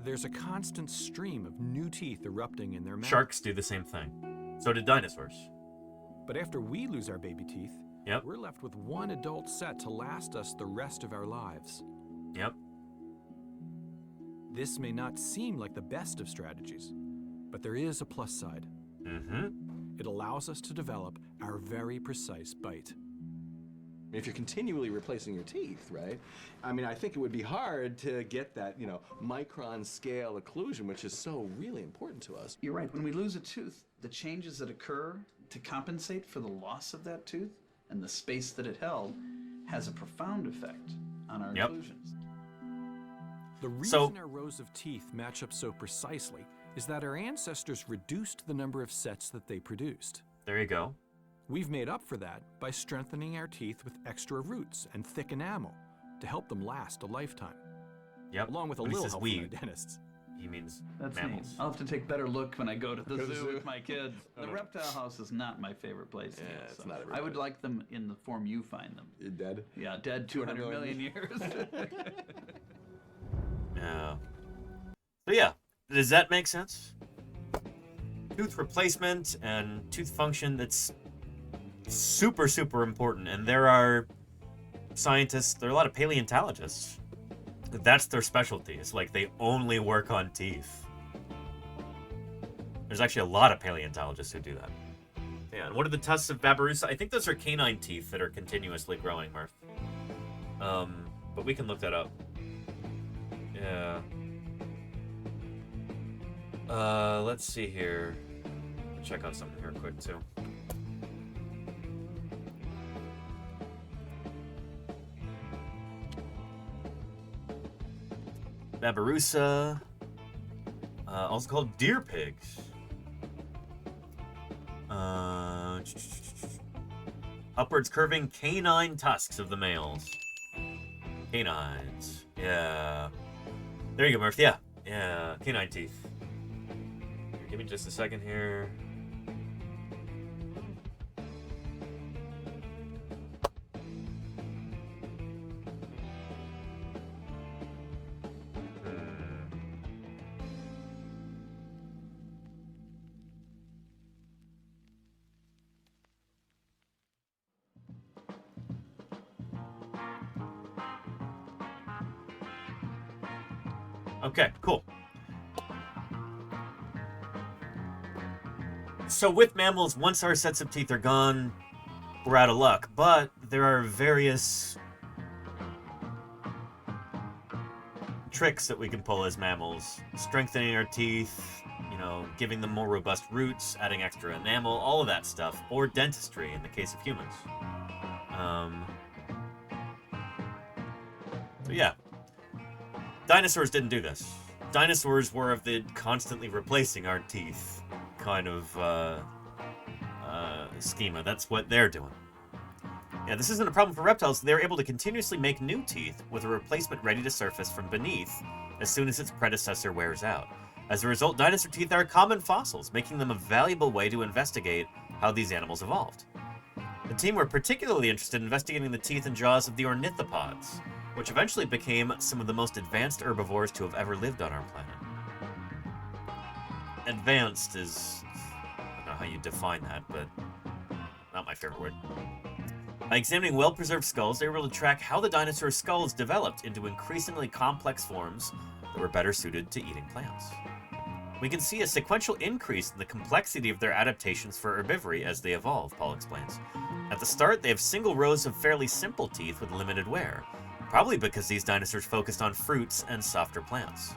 There's a constant stream of new teeth erupting in their mouth. Sharks do the same thing. So did dinosaurs. But after we lose our baby teeth, yep, we're left with one adult set to last us the rest of our lives. Yep. This may not seem like the best of strategies, but there is a plus side. It allows us to develop our very precise bite. If you're continually replacing your teeth, right? I mean, I think it would be hard to get that, you know, micron scale occlusion, which is so really important to us. You're right. When we lose a tooth, the changes that occur to compensate for the loss of that tooth and the space that it held has a profound effect on our occlusions. The reason our rows of teeth match up so precisely is that our ancestors reduced the number of sets that they produced. There you go. We've made up for that by strengthening our teeth with extra roots and thick enamel to help them last a lifetime. Yep. Along with a little help from our dentists. He means That's mammals. neat. I'll have to take better look when I go to the zoo with my kids. The reptile house is not my favorite place. Yeah, it's not I would like them in the form you find them. You're dead? Yeah, dead 200 million years. Yeah. So yeah, does that make sense? Tooth replacement and tooth function, that's super, super important. And there are scientists, there are a lot of paleontologists. That's their specialty. It's like they only work on teeth. There's actually a lot of paleontologists who do that. Yeah, and what are the tusks of Babirusa? I think those are canine teeth that are continuously growing, Murph. But we can look that up. Yeah. Let's see here. Check out something here quick, too. Babirusa, also called deer pigs. Upwards curving canine tusks of the males. Canines. Yeah. There you go, Murph. Yeah. Yeah. Canine teeth. Here, give me just a second here. Okay, cool. So with mammals, once our sets of teeth are gone, we're out of luck. But there are various tricks that we can pull as mammals. Strengthening our teeth, you know, giving them more robust roots, adding extra enamel, all of that stuff. Or dentistry in the case of humans. So yeah. Dinosaurs didn't do this. Dinosaurs were of the constantly replacing our teeth kind of schema. That's what they're doing. Yeah, this isn't a problem for reptiles. They're able to continuously make new teeth with a replacement ready to surface from beneath as soon as its predecessor wears out. As a result, dinosaur teeth are common fossils, making them a valuable way to investigate how these animals evolved. The team were particularly interested in investigating the teeth and jaws of the ornithopods, which eventually became some of the most advanced herbivores to have ever lived on our planet. Advanced is, I don't know how you define that, but not my favorite word. By examining well-preserved skulls, they were able to track how the dinosaur skulls developed into increasingly complex forms that were better suited to eating plants. We can see a sequential increase in the complexity of their adaptations for herbivory as they evolve, Paul explains. At the start, they have single rows of fairly simple teeth with limited wear, probably because these dinosaurs focused on fruits and softer plants.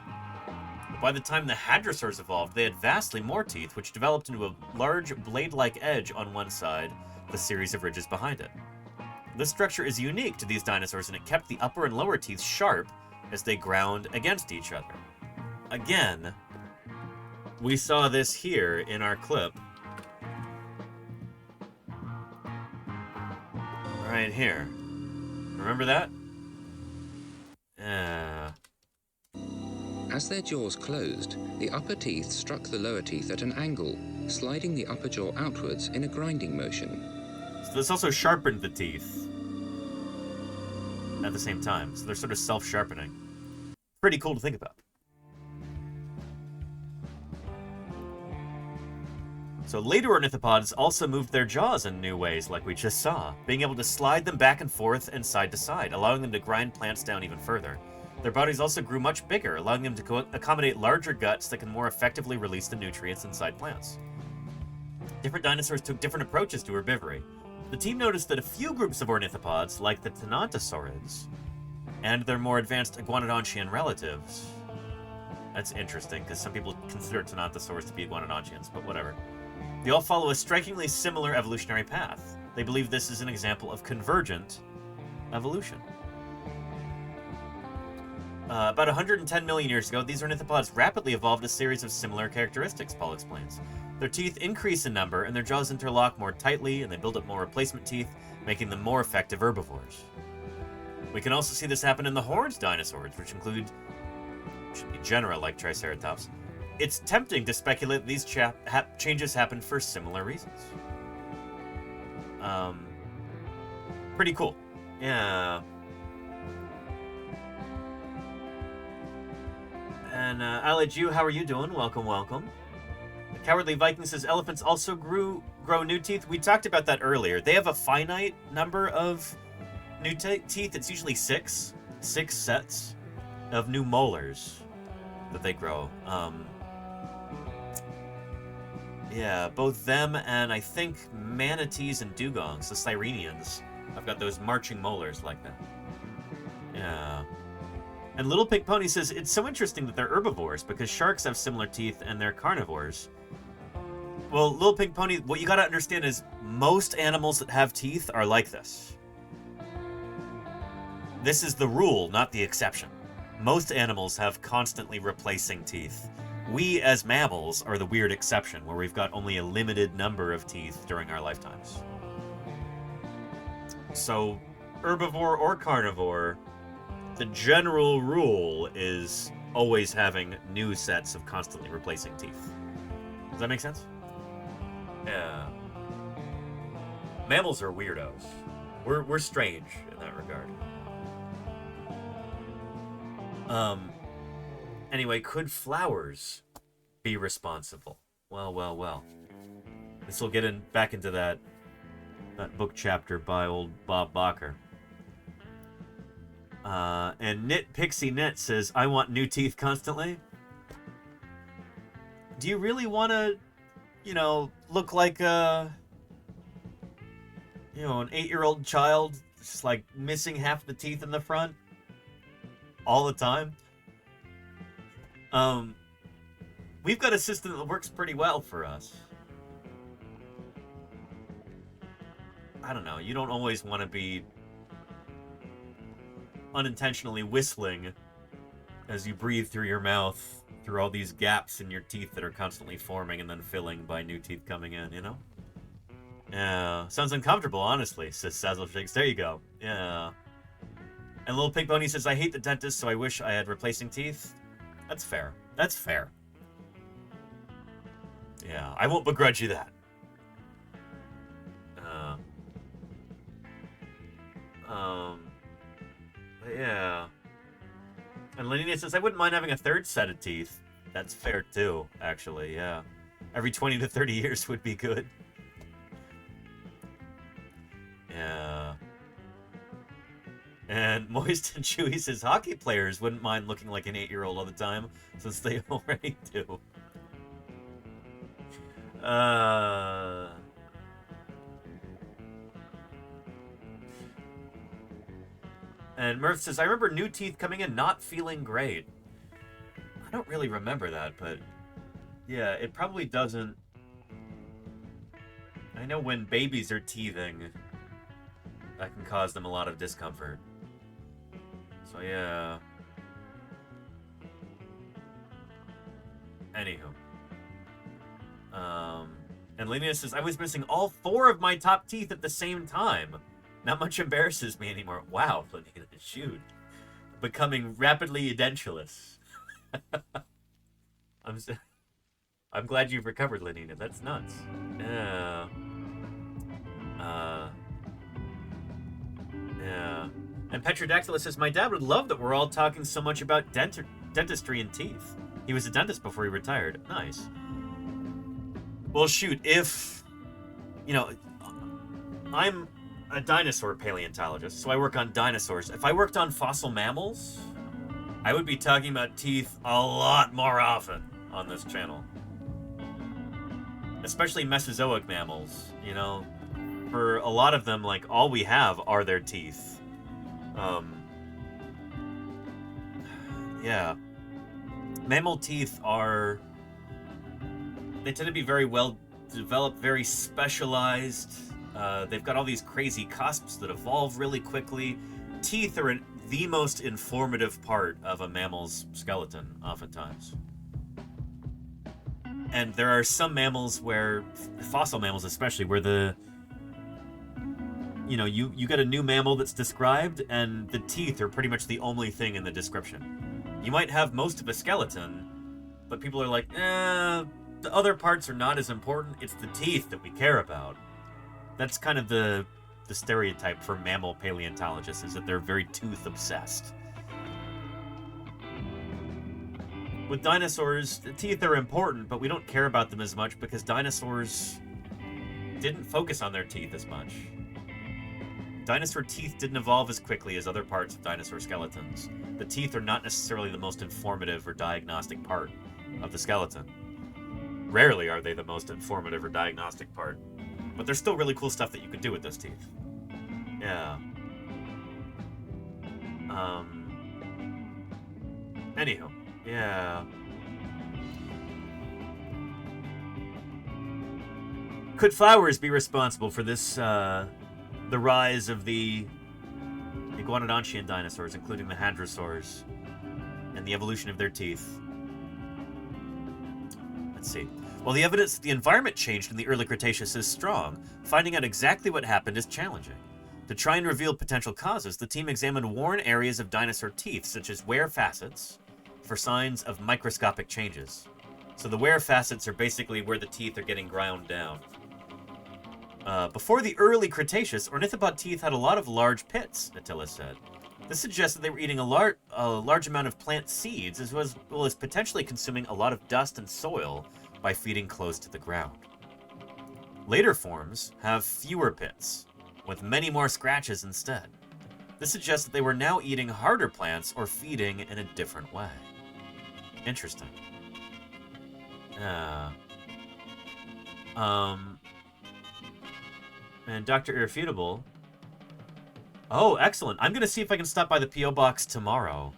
By the time the hadrosaurs evolved, they had vastly more teeth, which developed into a large blade-like edge on one side, with a series of ridges behind it. This structure is unique to these dinosaurs, and it kept the upper and lower teeth sharp as they ground against each other. Again, we saw this here in our clip right here. Remember that? As their jaws closed, the upper teeth struck the lower teeth at an angle, sliding the upper jaw outwards in a grinding motion. So this also sharpened the teeth at the same time. So they're sort of self-sharpening. Pretty cool to think about. So later ornithopods also moved their jaws in new ways, like we just saw, being able to slide them back and forth and side to side, allowing them to grind plants down even further. Their bodies also grew much bigger, allowing them to accommodate larger guts that can more effectively release the nutrients inside plants. Different dinosaurs took different approaches to herbivory. The team noticed that a few groups of ornithopods, like the Thanatosaurids, and their more advanced iguanodontian relatives. That's interesting, because some people consider Thanatosaurs to be iguanodontians, but whatever. They all follow a strikingly similar evolutionary path. They believe this is an example of convergent evolution. About 110 million years ago, these ornithopods rapidly evolved a series of similar characteristics, Paul explains. Their teeth increase in number, and their jaws interlock more tightly, and they build up more replacement teeth, making them more effective herbivores. We can also see this happen in the horned dinosaurs, which should be genera like Triceratops. It's tempting to speculate that these changes happened for similar reasons. Pretty cool. Yeah. And I'll let you, how are you doing? Welcome, welcome. The Cowardly Viking says elephants also grow new teeth. We talked about that earlier. They have a finite number of new teeth. It's usually six sets of new molars that they grow. Yeah, both them and I think manatees and dugongs, the Sirenians, have got those marching molars like that. Yeah. And Little Pink Pony says, it's so interesting that they're herbivores because sharks have similar teeth and they're carnivores. Well, Little Pink Pony, what you gotta understand is most animals that have teeth are like this. This is the rule, not the exception. Most animals have constantly replacing teeth. We, as mammals, are the weird exception, where we've got only a limited number of teeth during our lifetimes. So, herbivore or carnivore, the general rule is always having new sets of constantly replacing teeth. Does that make sense? Yeah. Mammals are weirdos. We're strange in that regard. Anyway, could flowers be responsible? Well. This will get back into that book chapter by old Bob Bacher. And Knit Pixie Knit says, I want new teeth constantly. Do you really want to, look like an 8-year-old child, just like missing half the teeth in the front all the time? We've got a system that works pretty well for us. I don't know, you don't always want to be unintentionally whistling as you breathe through your mouth through all these gaps in your teeth that are constantly forming and then filling by new teeth coming in, Yeah, sounds uncomfortable, honestly, says Sazzle Shakes. There you go. Yeah. And Little Pink Pony says, I hate the dentist, so I wish I had replacing teeth. That's fair. That's fair. Yeah, I won't begrudge you that. But yeah. And Lenina says, I wouldn't mind having a third set of teeth. That's fair too, actually, yeah. Every 20 to 30 years would be good. Yeah. And Moist and Chewy says, hockey players wouldn't mind looking like an 8-year-old all the time, since they already do. And Murph says, I remember new teeth coming in not feeling great. I don't really remember that, but yeah, it probably doesn't. I know when babies are teething, that can cause them a lot of discomfort. So yeah. Anywho. And Lena says, I was missing all 4 of my top teeth at the same time. Not much embarrasses me anymore. Wow, Lenina, shoot. Becoming rapidly edentulous. I'm glad you've recovered, Lenina. That's nuts. Yeah. Yeah. And Petrodactyla says, my dad would love that we're all talking so much about dentistry and teeth. He was a dentist before he retired. Nice. Well, shoot, if... You know, I'm a dinosaur paleontologist, so I work on dinosaurs. If I worked on fossil mammals, I would be talking about teeth a lot more often on this channel. Especially Mesozoic mammals, you know. For a lot of them, like, all we have are their teeth. Yeah. Mammal teeth are... They tend to be very well developed, very specialized. They've got all these crazy cusps that evolve really quickly. Teeth are the most informative part of a mammal's skeleton, oftentimes. And there are some mammals where, fossil mammals especially, where the... You know, you get a new mammal that's described, and the teeth are pretty much the only thing in the description. You might have most of a skeleton, but people are like, the other parts are not as important. It's the teeth that we care about. That's kind of the stereotype for mammal paleontologists, is that they're very tooth-obsessed. With dinosaurs, the teeth are important, but we don't care about them as much because dinosaurs didn't focus on their teeth as much. Dinosaur teeth didn't evolve as quickly as other parts of dinosaur skeletons. The teeth are not necessarily the most informative or diagnostic part of the skeleton. Rarely are they the most informative or diagnostic part. But there's still really cool stuff that you can do with those teeth. Yeah. Anywho. Yeah. Could flowers be responsible for this, the rise of the iguanodontian dinosaurs, including the hadrosaurs, and the evolution of their teeth? Let's see. While the evidence that the environment changed in the early Cretaceous is strong, finding out exactly what happened is challenging. To try and reveal potential causes, the team examined worn areas of dinosaur teeth, such as wear facets, for signs of microscopic changes. So the wear facets are basically where the teeth are getting ground down. Before the early Cretaceous, ornithopod teeth had a lot of large pits, Attila said. This suggests that they were eating a large amount of plant seeds, as well as potentially consuming a lot of dust and soil by feeding close to the ground. Later forms have fewer pits, with many more scratches instead. This suggests that they were now eating harder plants or feeding in a different way. Interesting. And Dr. Irrefutable. Oh, excellent. I'm going to see if I can stop by the P.O. Box tomorrow.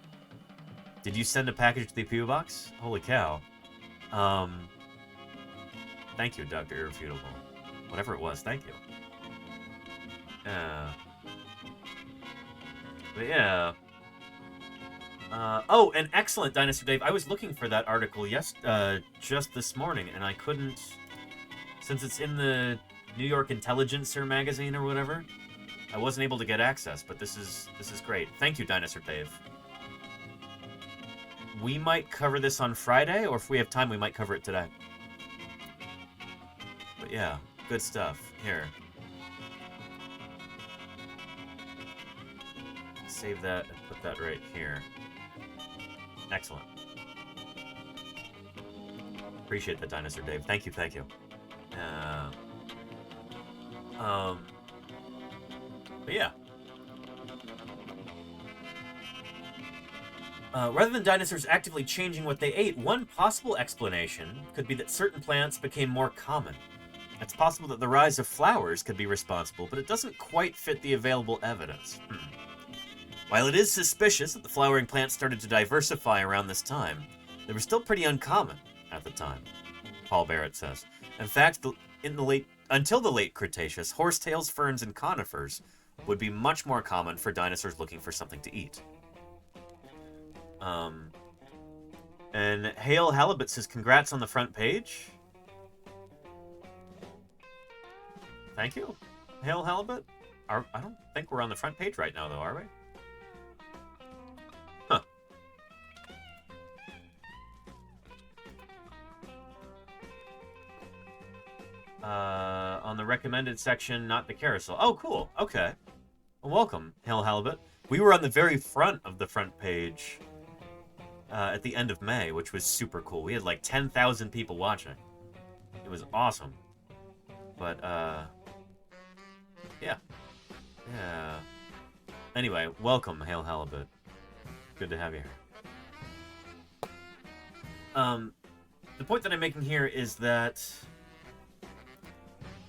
Did you send a package to the P.O. Box? Holy cow. Thank you, Dr. Irrefutable. Whatever it was, thank you. But yeah. Oh, and excellent, Dinosaur Dave. I was looking for that article just this morning, and I couldn't... Since it's in the New York Intelligencer magazine or whatever, I wasn't able to get access, but this is great. Thank you, Dinosaur Dave. We might cover this on Friday, or if we have time, we might cover it today. But yeah, good stuff. Here. Save that and put that right here. Excellent. Appreciate that, Dinosaur Dave. Thank you, thank you. But yeah. Rather than dinosaurs actively changing what they ate, one possible explanation could be that certain plants became more common. It's possible that the rise of flowers could be responsible, but it doesn't quite fit the available evidence. While it is suspicious that the flowering plants started to diversify around this time, they were still pretty uncommon at the time, Paul Barrett says. In fact, until the late Cretaceous, horsetails, ferns, and conifers would be much more common for dinosaurs looking for something to eat. And Hale Halibut says, congrats on the front page. Thank you, Hale Halibut. I don't think we're on the front page right now, though, are we? Huh. On the recommended section, not the carousel. Oh, cool. Okay. Well, welcome, Hail Halibut. We were on the very front of the front page at the end of May, which was super cool. We had like 10,000 people watching. It was awesome. But, yeah. Yeah. Anyway, welcome, Hail Halibut. Good to have you here. The point that I'm making here is that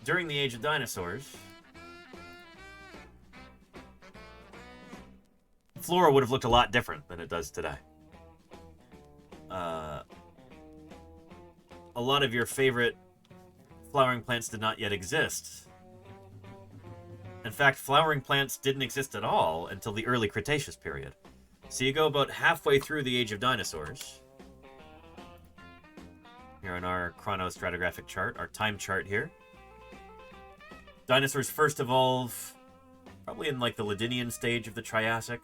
during the Age of Dinosaurs, flora would have looked a lot different than it does today. A lot of your favorite flowering plants did not yet exist. In fact, flowering plants didn't exist at all until the early Cretaceous period. So you go about halfway through the Age of Dinosaurs. Here on our chronostratigraphic chart, our time chart here. Dinosaurs first evolve probably in like the Ladinian stage of the Triassic,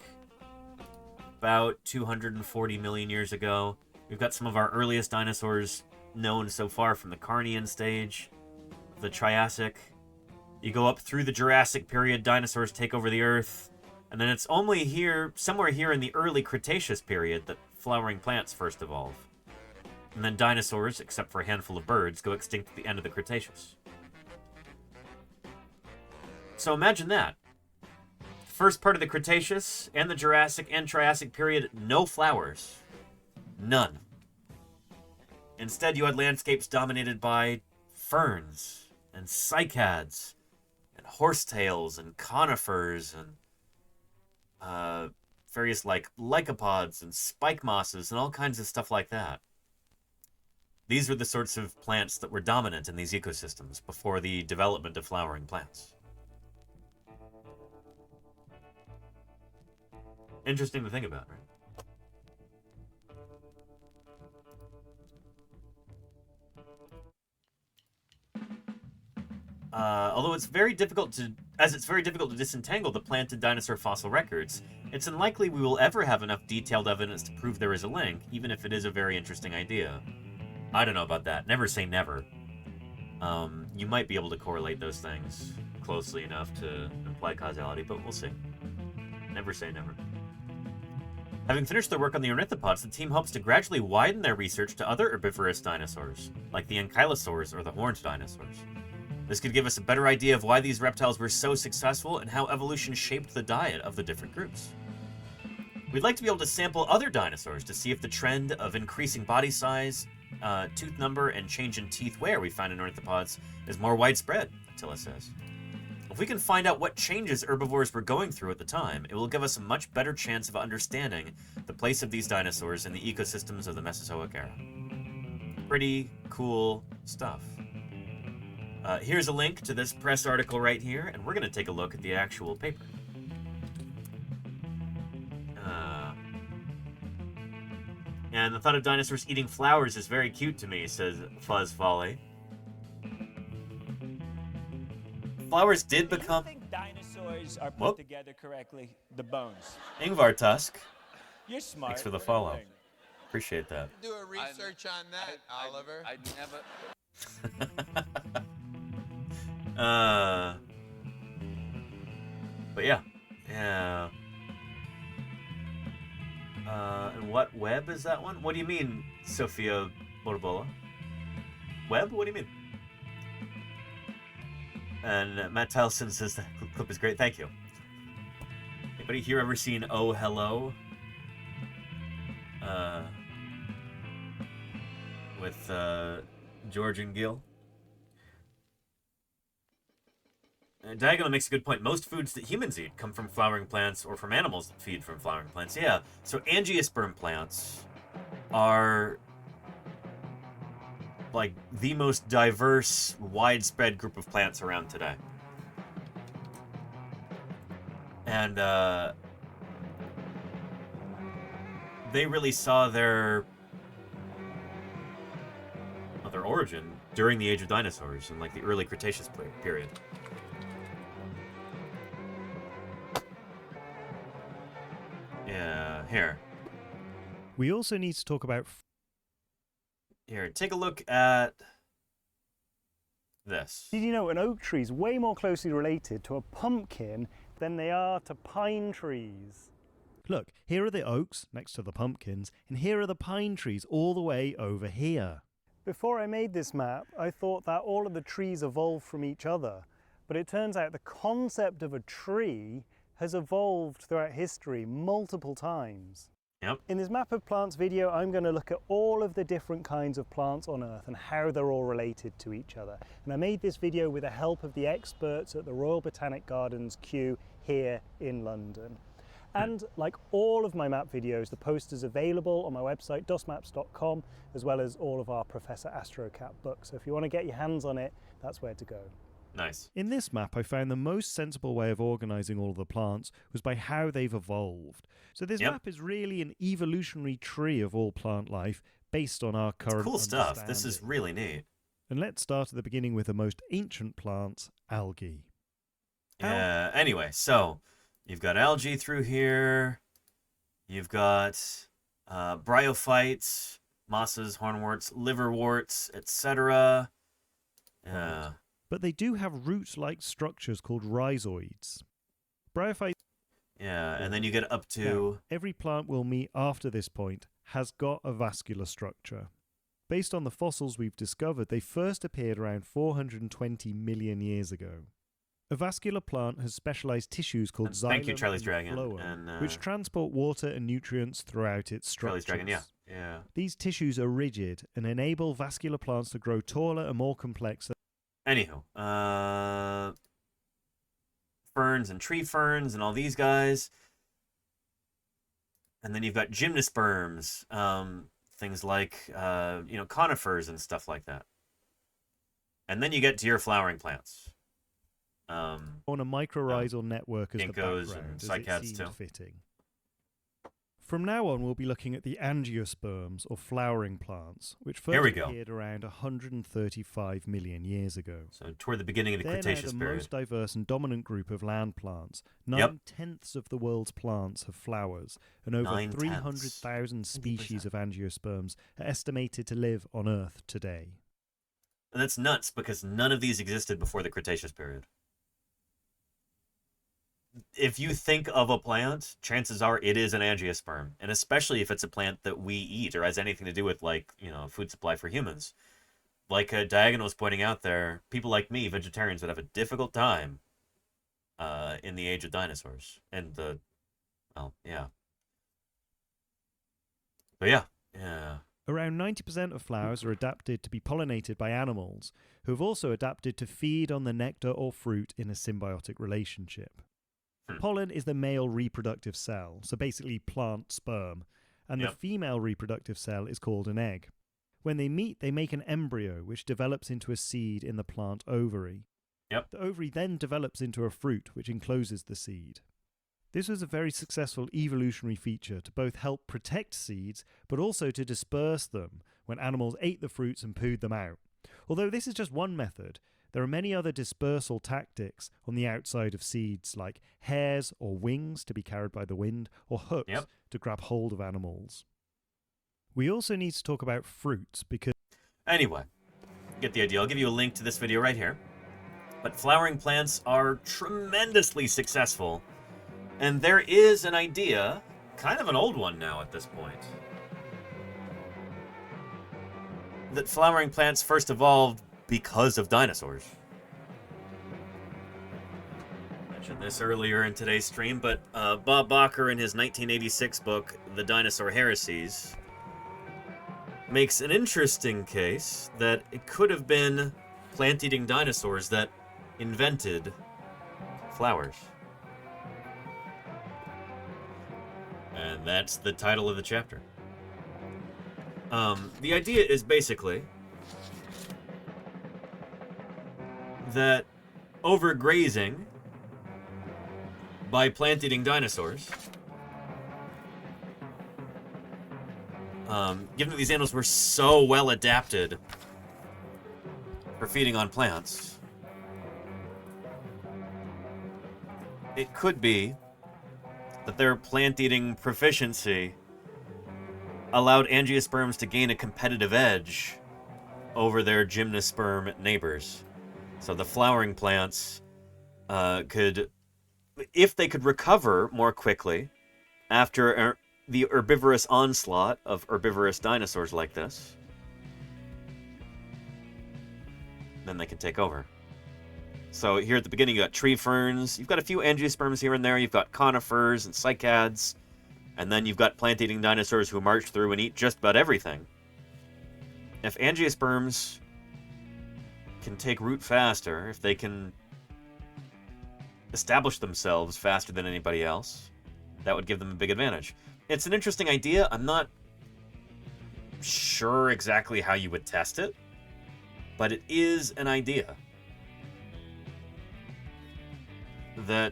about 240 million years ago. We've got some of our earliest dinosaurs known so far from the Carnian stage, the Triassic. You go up through the Jurassic period, dinosaurs take over the Earth, and then it's only here, somewhere here in the early Cretaceous period, that flowering plants first evolve. And then dinosaurs, except for a handful of birds, go extinct at the end of the Cretaceous. So imagine that. First part of the Cretaceous and the Jurassic and Triassic period, no flowers. None. Instead, you had landscapes dominated by ferns and cycads and horsetails and conifers and various like lycopods and spike mosses and all kinds of stuff like that. These were the sorts of plants that were dominant in these ecosystems before the development of flowering plants. Interesting to think about, right? Although it's very difficult to disentangle the plant and dinosaur fossil records, it's unlikely we will ever have enough detailed evidence to prove there is a link, even if it is a very interesting idea. I don't know about that. Never say never. You might be able to correlate those things closely enough to imply causality, but we'll see. Never say never. Having finished their work on the ornithopods, the team hopes to gradually widen their research to other herbivorous dinosaurs, like the ankylosaurs or the horned dinosaurs. This could give us a better idea of why these reptiles were so successful and how evolution shaped the diet of the different groups. We'd like to be able to sample other dinosaurs to see if the trend of increasing body size, tooth number, and change in teeth wear we find in ornithopods is more widespread, Attila says. If we can find out what changes herbivores were going through at the time, it will give us a much better chance of understanding the place of these dinosaurs in the ecosystems of the Mesozoic era. Pretty cool stuff. Here's a link to this press article right here, and we're going to take a look at the actual paper. And the thought of dinosaurs eating flowers is very cute to me, says Fuzz Folly. Flowers did become... I think dinosaurs are put together correctly. The bones. Ingvar Tusk. You're smart. Thanks for the follow. Appreciate that. Do a research on that, Oliver. I never... But yeah. Yeah. And what web is that one? What do you mean, Sophia Borbola? Web? What do you mean? And Matt Towson says that clip is great. Thank you. Anybody here ever seen Oh Hello? With George and Gil? Diagonal makes a good point. Most foods that humans eat come from flowering plants or from animals that feed from flowering plants. Yeah, so angiosperm plants are like the most diverse, widespread group of plants around today. And they really saw their origin during the Age of Dinosaurs in like the early Cretaceous period. Yeah, here. We also need to talk about... Here, take a look at this. Did you know an oak tree is way more closely related to a pumpkin than they are to pine trees? Look, here are the oaks next to the pumpkins, and here are the pine trees all the way over here. Before I made this map, I thought that all of the trees evolved from each other, but it turns out the concept of a tree has evolved throughout history multiple times. Yep. In this Map of Plants video, I'm going to look at all of the different kinds of plants on Earth and how they're all related to each other. And I made this video with the help of the experts at the Royal Botanic Gardens Kew here in London. And like all of my map videos, the poster's available on my website, dosmaps.com, as well as all of our Professor Astrocat books. So if you want to get your hands on it, that's where to go. Nice. In this map, I found the most sensible way of organising all of the plants was by how they've evolved. So this map is really an evolutionary tree of all plant life based on our current Cool stuff. This is really neat. And let's start at the beginning with the most ancient plants, algae. Yeah, anyway, so you've got algae through here. You've got bryophytes, mosses, hornworts, liverworts, etc. But they do have root-like structures called rhizoids. Bryophytes... Yeah, and then you get up to... Now, every plant we'll meet after this point has got a vascular structure. Based on the fossils we've discovered, they first appeared around 420 million years ago. A vascular plant has specialized tissues called xylem thank you, Charlie's and Dragon, phloem, and, which transport water and nutrients throughout its structures. Charlie's Dragon, yeah. These tissues are rigid and enable vascular plants to grow taller and more complex. Anywho, ferns and tree ferns and all these guys. And then you've got gymnosperms, things like, conifers and stuff like that. And then you get to your flowering plants. On a mycorrhizal network as the ginkgos background, and as it cycads seemed too. fitting. From now on, we'll be looking at the angiosperms, or flowering plants, which Here we first go. appeared around 135 million years ago. So toward the beginning of the They're Cretaceous now the period. most diverse and dominant group of land plants. Yep. 9/10 of the world's plants have flowers, and over 9/10. 300,000 species of angiosperms are estimated to live on Earth today. And that's nuts, because none of these existed before the Cretaceous period. If you think of a plant, chances are it is an angiosperm, and especially if it's a plant that we eat or has anything to do with, like, food supply for humans. Like Diagon was pointing out there, people like me, vegetarians, would have a difficult time in the age of dinosaurs. And But yeah. Around 90% of flowers are adapted to be pollinated by animals, who have also adapted to feed on the nectar or fruit in a symbiotic relationship. Pollen is the male reproductive cell, so basically plant sperm, and the female reproductive cell is called an egg. When they meet, they make an embryo, which develops into a seed in the plant ovary. The ovary then develops into a fruit, which encloses the seed. This was a very successful evolutionary feature to both help protect seeds, but also to disperse them when animals ate the fruits and pooed them out. Although this is just one method, there are many other dispersal tactics on the outside of seeds, like hairs or wings to be carried by the wind, or hooks to grab hold of animals. We also need to talk about fruits, because... Anyway, get the idea. I'll give you a link to this video right here. But flowering plants are tremendously successful. And there is an idea, kind of an old one now at this point, that flowering plants first evolved because of dinosaurs. I mentioned this earlier in today's stream, but Bob Bacher in his 1986 book, The Dinosaur Heresies, makes an interesting case that it could have been plant-eating dinosaurs that invented flowers. And that's the title of the chapter. The idea is basically that overgrazing by plant-eating dinosaurs, given that these animals were so well adapted for feeding on plants, it could be that their plant-eating proficiency allowed angiosperms to gain a competitive edge over their gymnosperm neighbors. So the flowering plants could, if they could recover more quickly after the herbivorous onslaught of herbivorous dinosaurs like this, then they can take over. So here at the beginning, you got tree ferns. You've got a few angiosperms here and there. You've got conifers and cycads. And then you've got plant-eating dinosaurs who march through and eat just about everything. If angiosperms can take root faster, if they can establish themselves faster than anybody else, that would give them a big advantage. It's an interesting idea. I'm not sure exactly how you would test it, but it is an idea that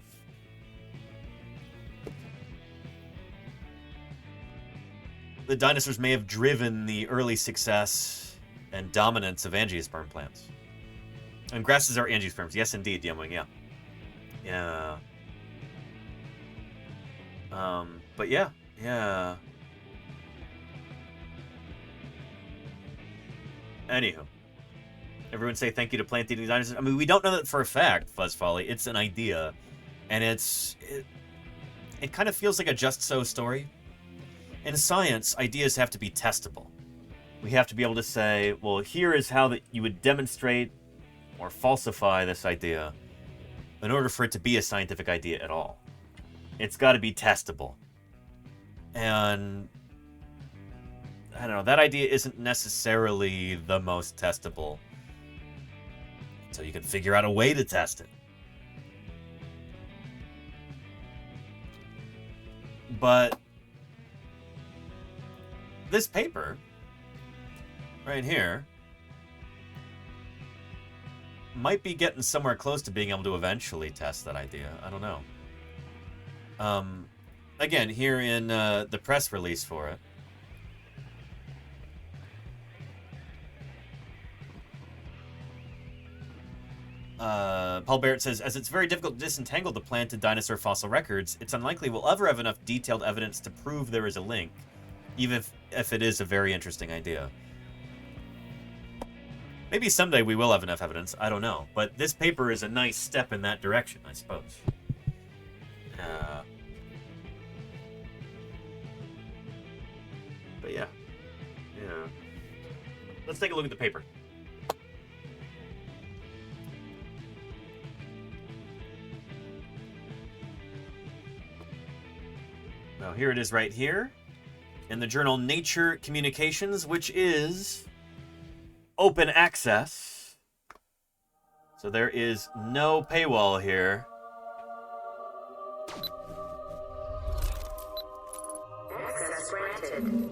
the dinosaurs may have driven the early success and dominance of angiosperm plants. And grasses are angiosperms. Yes, indeed, Yemwing, yeah. Yeah. But yeah. Anywho. Everyone say thank you to plant-eating dinosaurs. I mean, we don't know that for a fact, Fuzz Folly. It's an idea. And it kind of feels like a just so story. In science, ideas have to be testable. We have to be able to say, well, here is how that you would demonstrate or falsify this idea in order for it to be a scientific idea at all. It's got to be testable. And I don't know, that idea isn't necessarily the most testable. So you can figure out a way to test it. But this paper right here might be getting somewhere close to being able to eventually test that idea. I don't know. Again, here in the press release for it, Paul Barrett says, as it's very difficult to disentangle the plant and dinosaur fossil records, it's unlikely we'll ever have enough detailed evidence to prove there is a link, even if it is a very interesting idea. Maybe someday we will have enough evidence, I don't know. But this paper is a nice step in that direction, I suppose. But yeah. Let's take a look at the paper. Now, here it is right here in the journal Nature Communications, which is open access. So there is no paywall here. Access granted.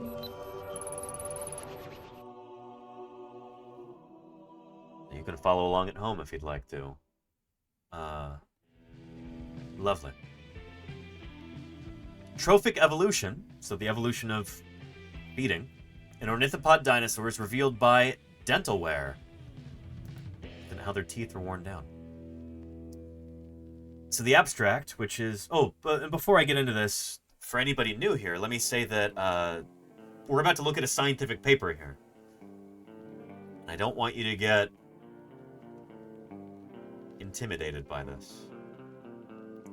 You can follow along at home if you'd like to. Lovely. Trophic evolution, so the evolution of feeding, in ornithopod dinosaurs revealed by dental wear, and how their teeth are worn down. So the abstract, which is... but before I get into this, for anybody new here, let me say that we're about to look at a scientific paper here. I don't want you to get intimidated by this.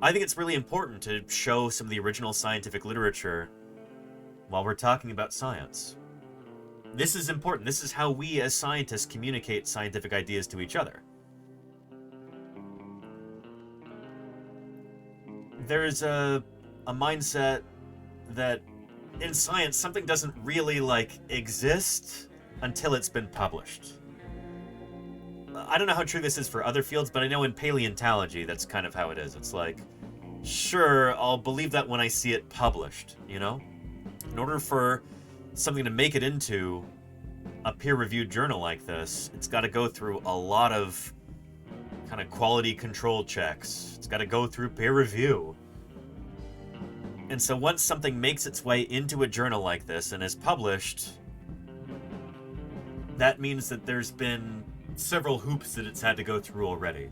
I think it's really important to show some of the original scientific literature while we're talking about science. This is important. This is how we as scientists communicate scientific ideas to each other. There's a mindset that in science something doesn't really exist until it's been published. I don't know how true this is for other fields, but I know in paleontology that's kind of how it is. It's like, sure, I'll believe that when I see it published, you know? In order for something to make it into a peer-reviewed journal like this, it's got to go through a lot of kind of quality control checks. It's got to go through peer review. And so once something makes its way into a journal like this and is published, that means that there's been several hoops that it's had to go through already.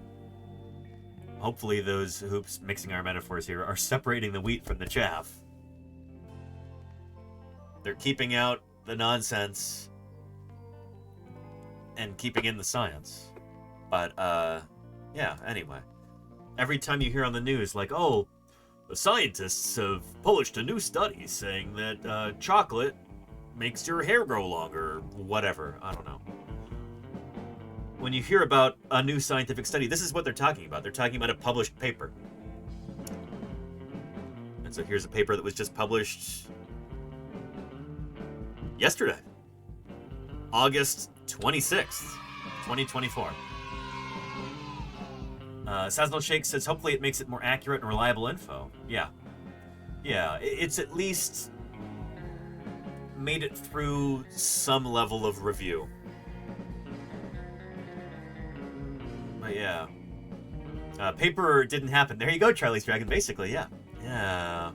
hopefully those hoops, mixing our metaphors here, are separating the wheat from the chaff. They're keeping out the nonsense and keeping in the science. But, yeah, anyway. Every time you hear on the news, like, oh, the scientists have published a new study saying that chocolate makes your hair grow longer, or whatever. I don't know. When you hear about a new scientific study, this is what they're talking about. They're talking about a published paper. And so here's a paper that was just published yesterday, August 26th, 2024. Saznal Shake says, hopefully it makes it more accurate and reliable info. Yeah. Yeah, it's at least made it through some level of review. But yeah. Paper didn't happen. There you go, Charlie's Dragon, basically, yeah. Yeah.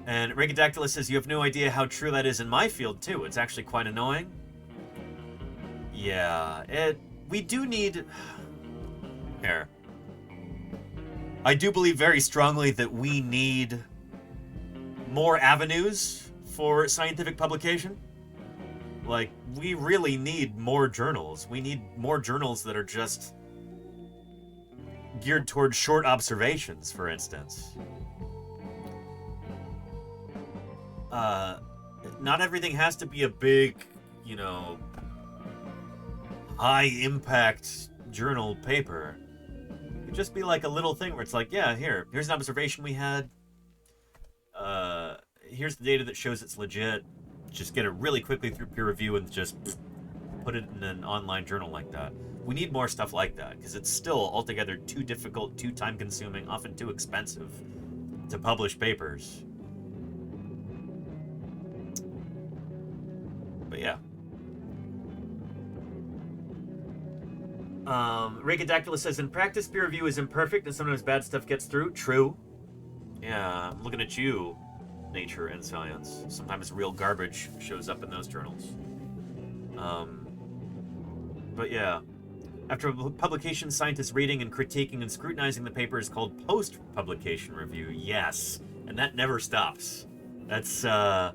And Regadactylus says, you have no idea how true that is in my field, too. It's actually quite annoying. Yeah, we do need... Here. I do believe very strongly that we need more avenues for scientific publication. Like, we really need more journals. We need more journals that are just geared towards short observations, for instance. Not everything has to be a big, you know, high-impact journal paper. It could just be like a little thing where it's like, yeah, here's an observation we had. Here's the data that shows it's legit. Just get it really quickly through peer review and just put it in an online journal like that. We need more stuff like that, because it's still altogether too difficult, too time-consuming, often too expensive to publish papers. But yeah. Regadactylus says, in practice, peer review is imperfect and sometimes bad stuff gets through. True. Yeah, I'm looking at you, Nature and Science. Sometimes real garbage shows up in those journals. But yeah. After publication, scientists reading and critiquing and scrutinizing the paper is called post-publication review. Yes. And that never stops. That's, yeah.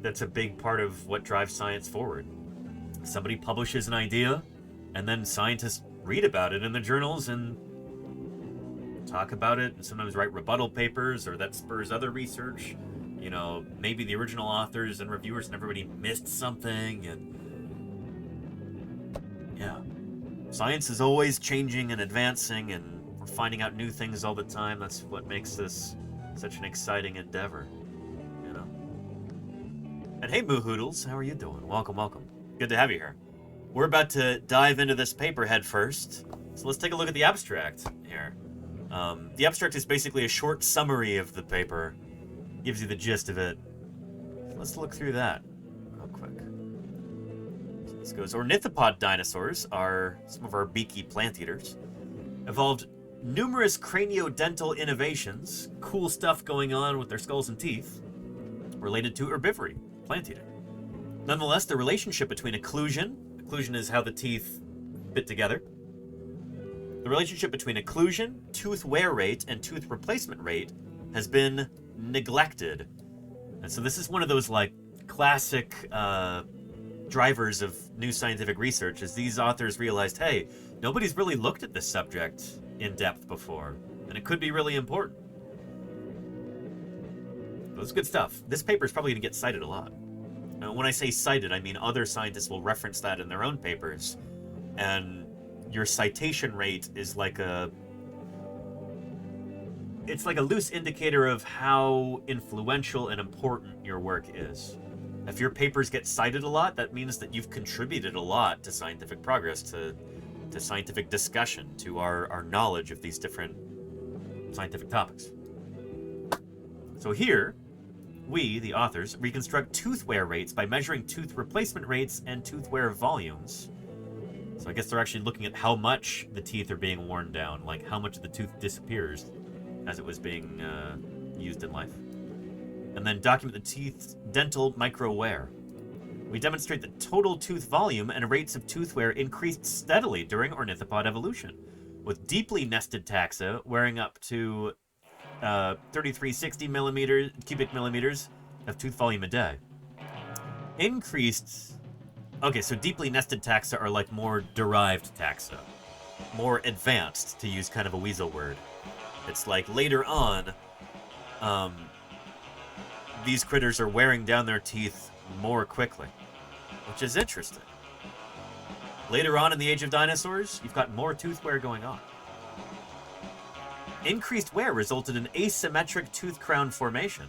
That's a big part of what drives science forward. Somebody publishes an idea, and then scientists read about it in the journals and talk about it, and sometimes write rebuttal papers, or that spurs other research. You know, maybe the original authors and reviewers and everybody missed something, and yeah. Science is always changing and advancing, and we're finding out new things all the time. That's what makes this such an exciting endeavor, you know. And hey, Moo Hoodles, how are you doing? Welcome, welcome. Good to have you here. We're about to dive into this paper head first, so let's take a look at the abstract here. The abstract is basically a short summary of the paper, gives you the gist of it. So let's look through that real quick. So this goes, ornithopod dinosaurs are some of our beaky plant eaters. Evolved numerous craniodental innovations, cool stuff going on with their skulls and teeth, related to herbivory, plant eating. Nonetheless, the relationship between occlusion is how the teeth fit together. The relationship between occlusion, tooth wear rate, and tooth replacement rate has been neglected. And so this is one of those like classic drivers of new scientific research, as these authors realized, hey, nobody's really looked at this subject in depth before, and it could be really important. That's good stuff. This paper is probably going to get cited a lot. Now, when I say cited, I mean other scientists will reference that in their own papers, and your citation rate is like it's like a loose indicator of how influential and important your work is. If your papers get cited a lot, that means that you've contributed a lot to scientific progress, to scientific discussion, to our knowledge of these different scientific topics. So here, we, the authors, reconstruct tooth wear rates by measuring tooth replacement rates and tooth wear volumes. So I guess they're actually looking at how much the teeth are being worn down, like how much of the tooth disappears as it was being used in life. And then document the teeth's dental micro wear. We demonstrate that total tooth volume and rates of tooth wear increased steadily during ornithopod evolution, with deeply nested taxa wearing up to 3360 cubic millimeters of tooth volume a day. Okay, so deeply nested taxa are like more derived taxa. More advanced, to use kind of a weasel word. It's like later on, these critters are wearing down their teeth more quickly, which is interesting. Later on in the age of dinosaurs, you've got more tooth wear going on. Increased wear resulted in asymmetric tooth crown formation,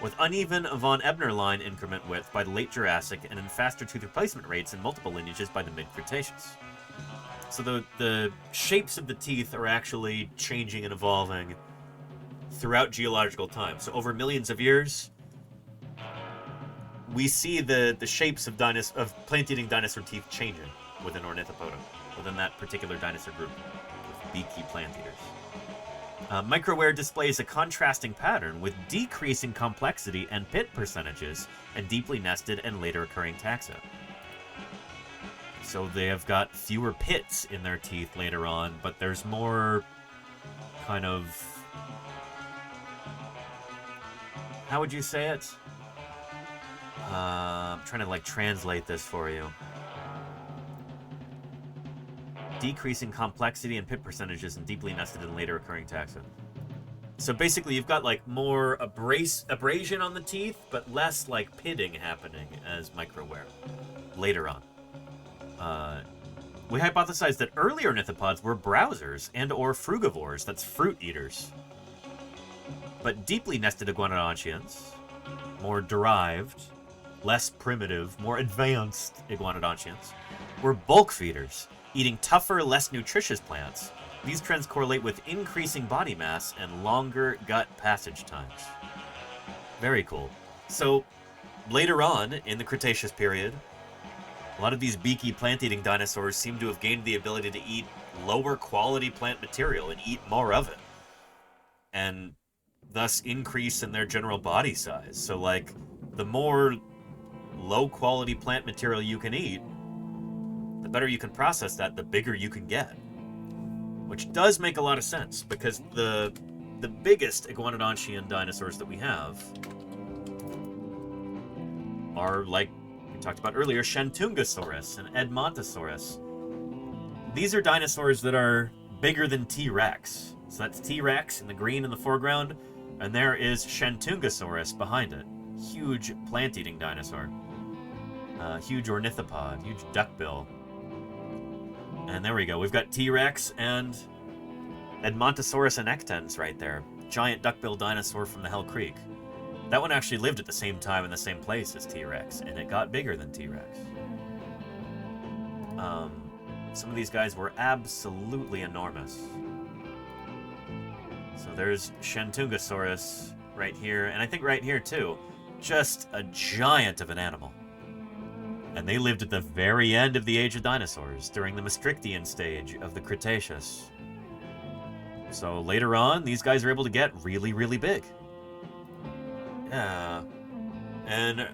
with uneven von Ebner line increment width by the late Jurassic and in faster tooth replacement rates in multiple lineages by the mid-Cretaceous. So the shapes of the teeth are actually changing and evolving throughout geological time. So over millions of years, we see the shapes of plant-eating dinosaur teeth changing within Ornithopoda, within that particular dinosaur group of beaky plant eaters. Microwear displays a contrasting pattern with decreasing complexity and pit percentages and deeply nested and later occurring taxa. So they have got fewer pits in their teeth later on, but there's more kind of... How would you say it? I'm trying to like translate this for you. Decreasing complexity and pit percentages and deeply nested and later occurring taxa. So basically you've got like more abrasion on the teeth, but less like pitting happening as microwear later on. We hypothesized that early ornithopods were browsers and or frugivores, that's fruit eaters. But deeply nested iguanodontians, more derived, less primitive, more advanced iguanodontians, were bulk feeders, eating tougher, less nutritious plants. These trends correlate with increasing body mass and longer gut passage times. Very cool. So, later on, in the Cretaceous period, a lot of these beaky plant-eating dinosaurs seem to have gained the ability to eat lower quality plant material and eat more of it. And thus increase in their general body size. So, like, the more low-quality plant material you can eat, the better you can process that, the bigger you can get. Which does make a lot of sense, because the biggest iguanodontian dinosaurs that we have are, like we talked about earlier, Shantungosaurus and Edmontosaurus. These are dinosaurs that are bigger than T-Rex. So that's T-Rex in the green in the foreground, and there is Shantungosaurus behind it. Huge plant-eating dinosaur. Huge ornithopod, huge duckbill. And there we go. We've got T-Rex and Edmontosaurus annectens right there. Giant duckbill dinosaur from the Hell Creek. That one actually lived at the same time in the same place as T-Rex, and it got bigger than T-Rex. Some of these guys were absolutely enormous. So there's Shantungosaurus right here, and I think right here too. Just a giant of an animal. And they lived at the very end of the Age of Dinosaurs, during the Maastrichtian stage of the Cretaceous. So later on, these guys are able to get really, really big. Yeah. And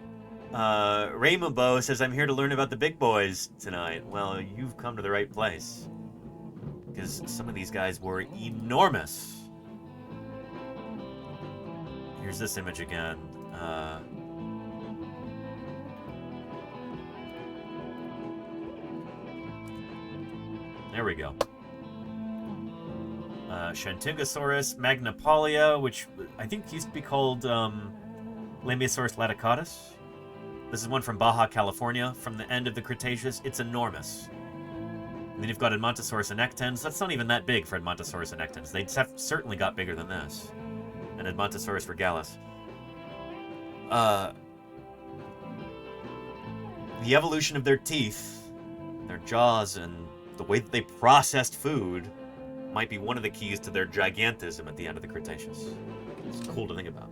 Raymond says, I'm here to learn about the big boys tonight. Well, you've come to the right place. Because some of these guys were enormous. Here's this image again. There we go. Shantungosaurus magnipolia, which I think used to be called Lambeosaurus laticatus. This is one from Baja, California, from the end of the Cretaceous. It's enormous. And then you've got Edmontosaurus annectens. That's not even that big for Edmontosaurus annectens. They certainly got bigger than this. And Edmontosaurus regalis. The evolution of their teeth, their jaws, and the way that they processed food might be one of the keys to their gigantism at the end of the Cretaceous. It's cool to think about.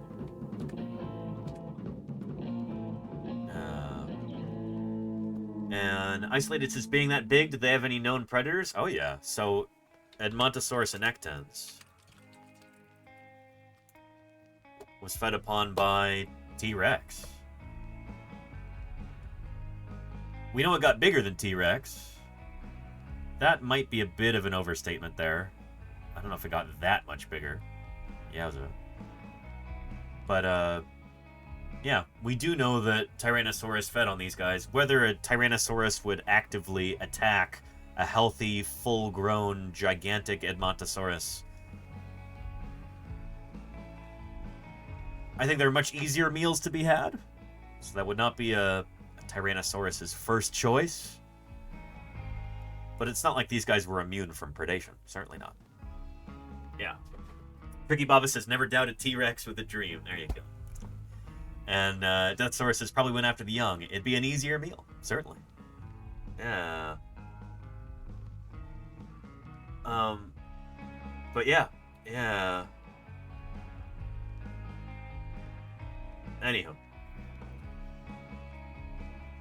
And isolated says, being that big, did they have any known predators? Oh yeah, so Edmontosaurus annectens was fed upon by T-Rex. We know it got bigger than T-Rex. That might be a bit of an overstatement there. I don't know if it got that much bigger. Yowza. But, yeah, we do know that Tyrannosaurus fed on these guys. Whether a Tyrannosaurus would actively attack a healthy, full-grown, gigantic Edmontosaurus, I think there are much easier meals to be had. So that would not be a Tyrannosaurus's first choice. But it's not like these guys were immune from predation. Certainly not. Yeah. Tricky Baba says, never doubted T-Rex with a dream. There you go. And Deathsaurus says, probably went after the young. It'd be an easier meal. Certainly. Yeah. But yeah. Yeah. Anywho.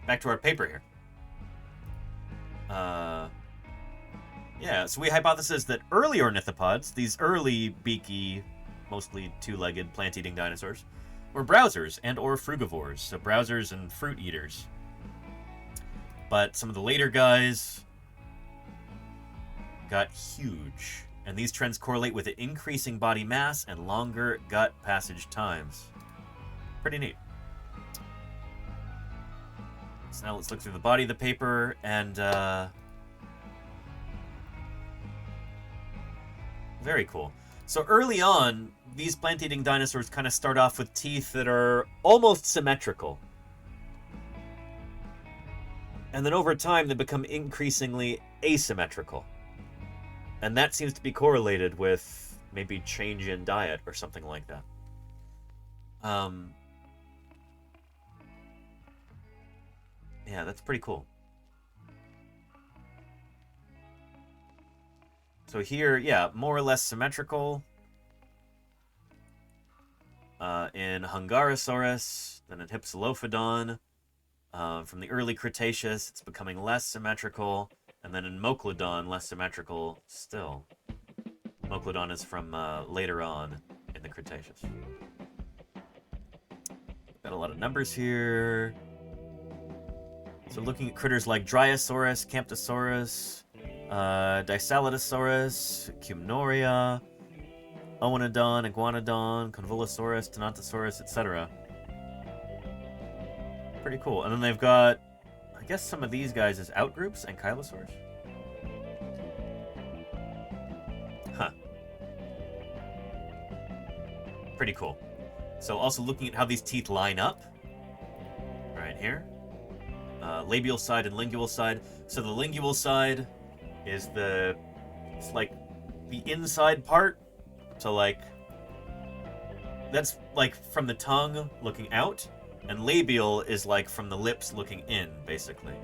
Back to our paper here. Yeah, so we hypothesize that early ornithopods, these early beaky, mostly two-legged plant-eating dinosaurs, were browsers and or frugivores, so browsers and fruit eaters. But some of the later guys got huge, and these trends correlate with an increasing body mass and longer gut passage times. Pretty neat. So now let's look through the body of the paper, and very cool. So early on, these plant-eating dinosaurs kind of start off with teeth that are almost symmetrical. And then over time, they become increasingly asymmetrical. And that seems to be correlated with maybe change in diet or something like that. Yeah, that's pretty cool. So here, yeah, more or less symmetrical. In Hungarosaurus, then in Hypsilophodon. From the early Cretaceous, it's becoming less symmetrical. And then in Moclodon, less symmetrical still. Moclodon is from later on in the Cretaceous. Got a lot of numbers here. So looking at critters like Dryosaurus, Camptosaurus, Dicelytosaurus, Cumnoria, Oenodon, Iguanodon, Convolusaurus, Tenontosaurus, etc. Pretty cool. And then they've got, I guess, some of these guys as outgroups, Ankylosaurus. Huh. Pretty cool. So also looking at how these teeth line up. Right here. Labial side and lingual side. So the lingual side is it's like the inside part. So like, that's like from the tongue looking out, and labial is like from the lips looking in, basically.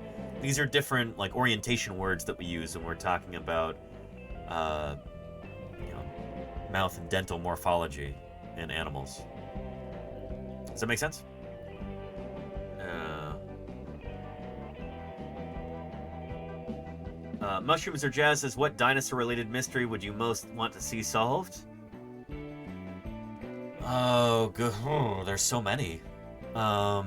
These are different like orientation words that we use when we're talking about, mouth and dental morphology in animals. Does that make sense? Mushrooms or Jazz says, what dinosaur-related mystery would you most want to see solved? Oh, good. Oh, there's so many. I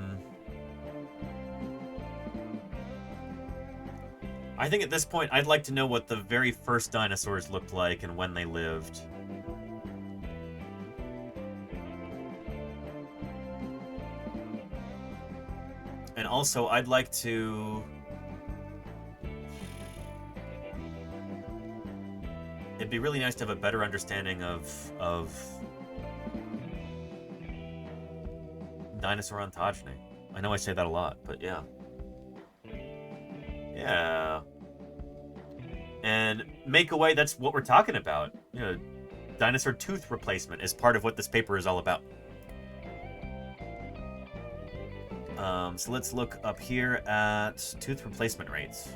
think at this point, I'd like to know what the very first dinosaurs looked like and when they lived. And also, I'd like to... It'd be really nice to have a better understanding of dinosaur ontogeny. I know I say that a lot, but yeah. Yeah. And make away, that's what we're talking about. You know, dinosaur tooth replacement is part of what this paper is all about. So let's look up here at tooth replacement rates.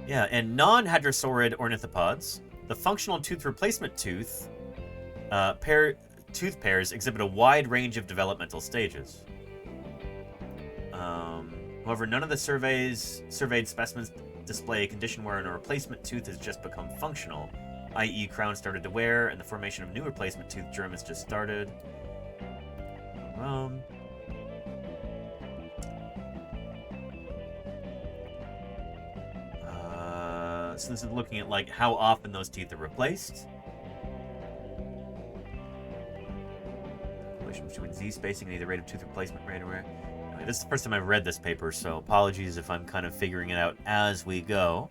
Yeah, in non-hadrosaurid ornithopods, the functional tooth replacement tooth pairs exhibit a wide range of developmental stages. However, none of the surveyed specimens display a condition wherein a replacement tooth has just become functional, i.e. crown started to wear and the formation of new replacement tooth germ has just started. So this is looking at like how often those teeth are replaced. Relation between Z spacing and the rate of tooth replacement rate. This is the first time I've read this paper, so apologies if I'm kind of figuring it out as we go.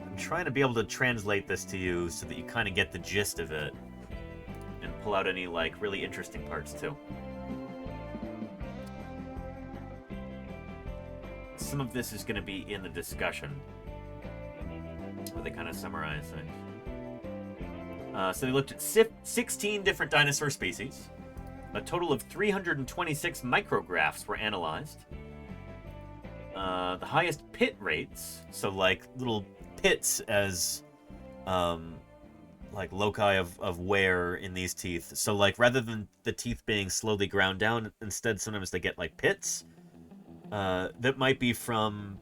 I'm trying to be able to translate this to you so that you kind of get the gist of it and pull out any like really interesting parts too. Some of this is going to be in the discussion where they kind of summarize things. So they looked at 16 different dinosaur species. A total of 326 micrographs were analyzed. The highest pit rates, so like little pits as like loci of wear in these teeth. So like rather than the teeth being slowly ground down, instead sometimes they get like pits. That might be from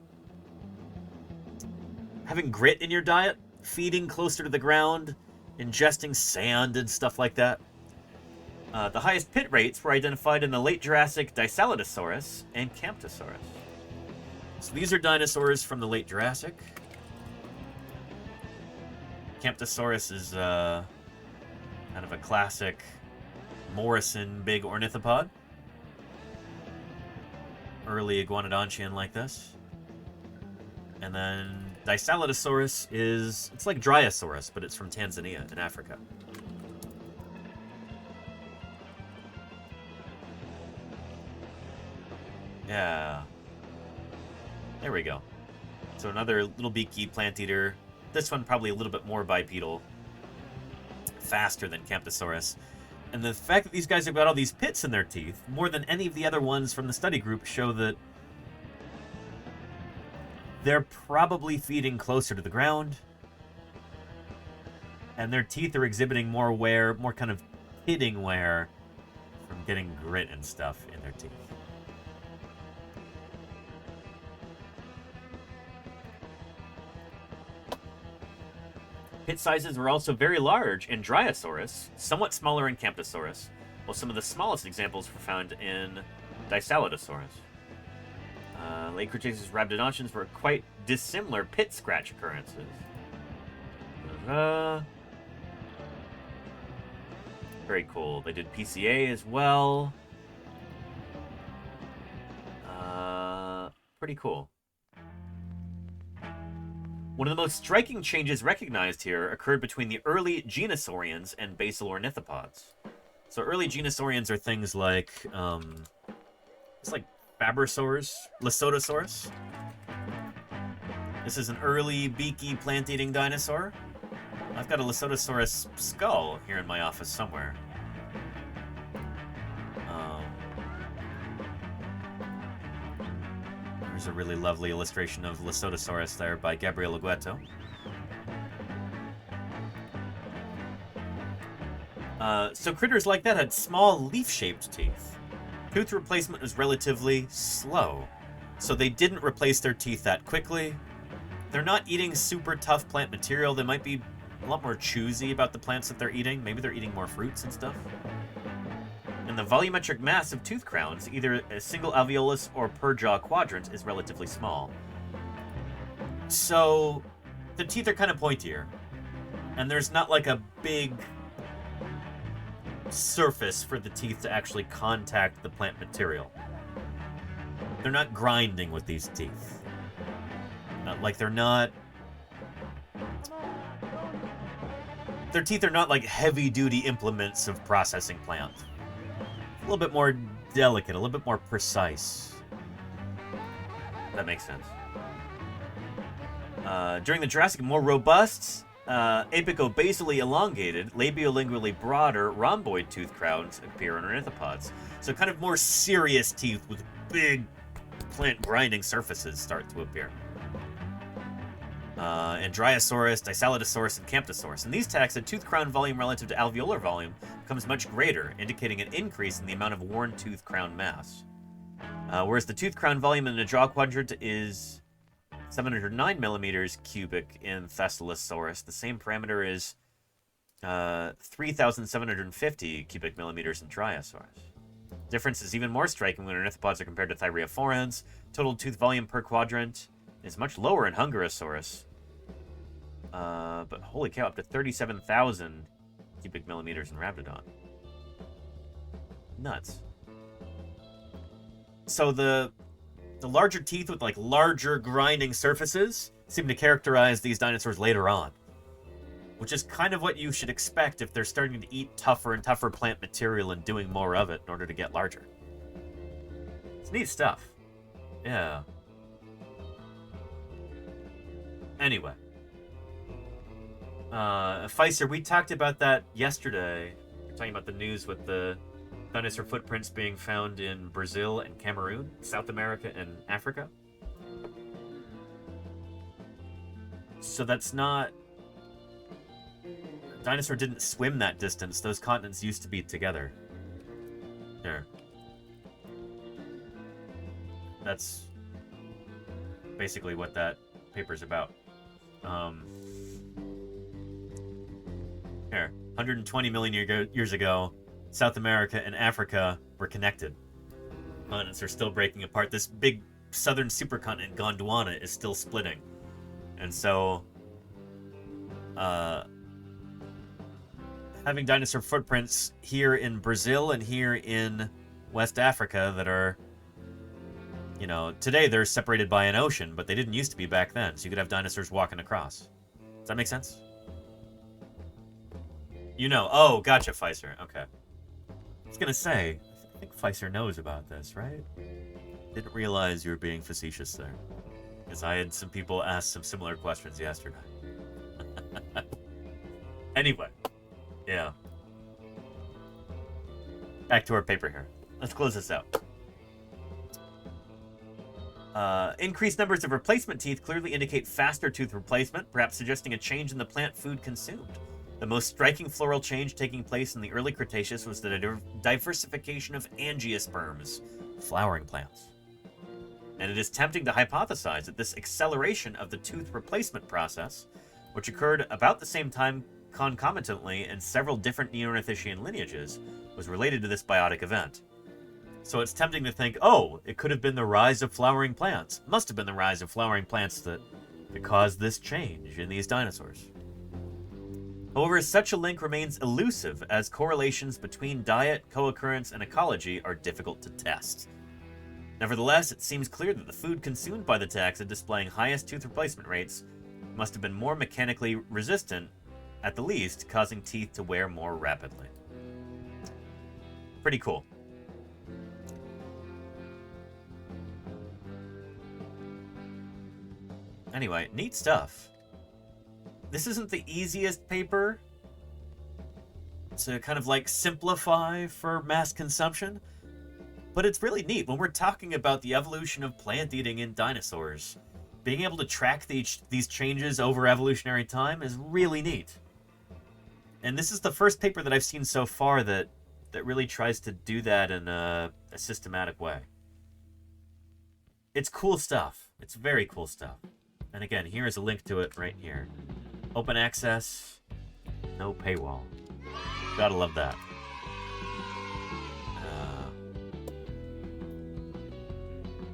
having grit in your diet, feeding closer to the ground, ingesting sand and stuff like that. The highest pit rates were identified in the late Jurassic Dicelotosaurus and Camptosaurus. So these are dinosaurs from the late Jurassic. Camptosaurus is kind of a classic Morrison big ornithopod. Early iguanodontian like this. And then Dicelotosaurus it's like Dryosaurus, but it's from Tanzania in Africa. Yeah. There we go. So another little beaky plant eater. This one probably a little bit more bipedal. Faster than Camptosaurus. And the fact that these guys have got all these pits in their teeth, more than any of the other ones from the study group, show that they're probably feeding closer to the ground. And their teeth are exhibiting more wear, more kind of pitting wear from getting grit and stuff in their teeth. Pit sizes were also very large in Dryosaurus, somewhat smaller in Camptosaurus, while some of the smallest examples were found in Dicelotosaurus. Late Cretaceous Rhabdodontians were quite dissimilar pit scratch occurrences. Very cool. They did PCA as well. Pretty cool. One of the most striking changes recognized here occurred between the early Genosaurians and basal ornithopods. So early Genosaurians are things like, it's like Fabrasaurs, Lesotosaurus. This is an early beaky plant-eating dinosaur. I've got a Lesotosaurus skull here in my office somewhere. There's a really lovely illustration of Lesotosaurus there by Gabriel Agueto. So critters like that had small leaf-shaped teeth. Tooth replacement was relatively slow, so they didn't replace their teeth that quickly. They're not eating super tough plant material. They might be a lot more choosy about the plants that they're eating. Maybe they're eating more fruits and stuff. And the volumetric mass of tooth crowns, either a single alveolus or per jaw quadrant, is relatively small. So the teeth are kind of pointier, and there's not like a big surface for the teeth to actually contact the plant material. They're not grinding with these teeth. Like they're not... Their teeth are not like heavy-duty implements of processing plants. A little bit more delicate, a little bit more precise. That makes sense. During the Jurassic, more robust, apicobasally elongated, labiolingually broader, rhomboid tooth crowns appear in ornithopods. So kind of more serious teeth with big plant grinding surfaces start to appear. And Dryosaurus, Dicelotosaurus, and Camptosaurus. In these taxa, tooth crown volume relative to alveolar volume becomes much greater, indicating an increase in the amount of worn tooth crown mass. Whereas the tooth crown volume in the jaw quadrant is 709 millimeters cubic in Thescelosaurus, the same parameter is 3,750 cubic millimeters in Dryosaurus. Difference is even more striking when ornithopods are compared to Thyreophorans. Total tooth volume per quadrant is much lower in Hungarosaurus, But holy cow, up to 37,000 cubic millimeters in Raptidon. Nuts. So the larger teeth with like larger grinding surfaces seem to characterize these dinosaurs later on, which is kind of what you should expect if they're starting to eat tougher and tougher plant material and doing more of it in order to get larger. It's neat stuff. Yeah. Anyway. Pfizer, we talked about that yesterday. We're talking about the news with the dinosaur footprints being found in Brazil and Cameroon, South America and Africa. So that's not... Dinosaur didn't swim that distance. Those continents used to be together. There. That's basically what that paper's about. Here, 120 million years ago, South America and Africa were connected. Continents are still breaking apart. This big southern supercontinent, Gondwana, is still splitting. And so, having dinosaur footprints here in Brazil and here in West Africa that are, you know, today they're separated by an ocean, but they didn't used to be back then. So you could have dinosaurs walking across. Does that make sense? You know. Oh, gotcha, Pfizer. Okay. I was gonna say, I think Pfizer knows about this, right? Didn't realize you were being facetious there. Because I had some people ask some similar questions yesterday. Anyway. Yeah. Back to our paper here. Let's close this out. Increased numbers of replacement teeth clearly indicate faster tooth replacement, perhaps suggesting a change in the plant food consumed. The most striking floral change taking place in the early Cretaceous was the diversification of angiosperms, flowering plants. And it is tempting to hypothesize that this acceleration of the tooth replacement process, which occurred about the same time concomitantly in several different Neornithischian lineages, was related to this biotic event. So it's tempting to think, oh, it could have been the rise of flowering plants. Must have been the rise of flowering plants that caused this change in these dinosaurs. However, such a link remains elusive as correlations between diet, co-occurrence, and ecology are difficult to test. Nevertheless, it seems clear that the food consumed by the taxa displaying highest tooth replacement rates must have been more mechanically resistant, at the least, causing teeth to wear more rapidly. Pretty cool. Anyway, neat stuff. This isn't the easiest paper to kind of like simplify for mass consumption, but it's really neat. When we're talking about the evolution of plant eating in dinosaurs, being able to track these changes over evolutionary time is really neat. And this is the first paper that I've seen so far that really tries to do that in a systematic way. It's cool stuff. It's very cool stuff. And again, here is a link to it right here. Open access, no paywall. Gotta love that.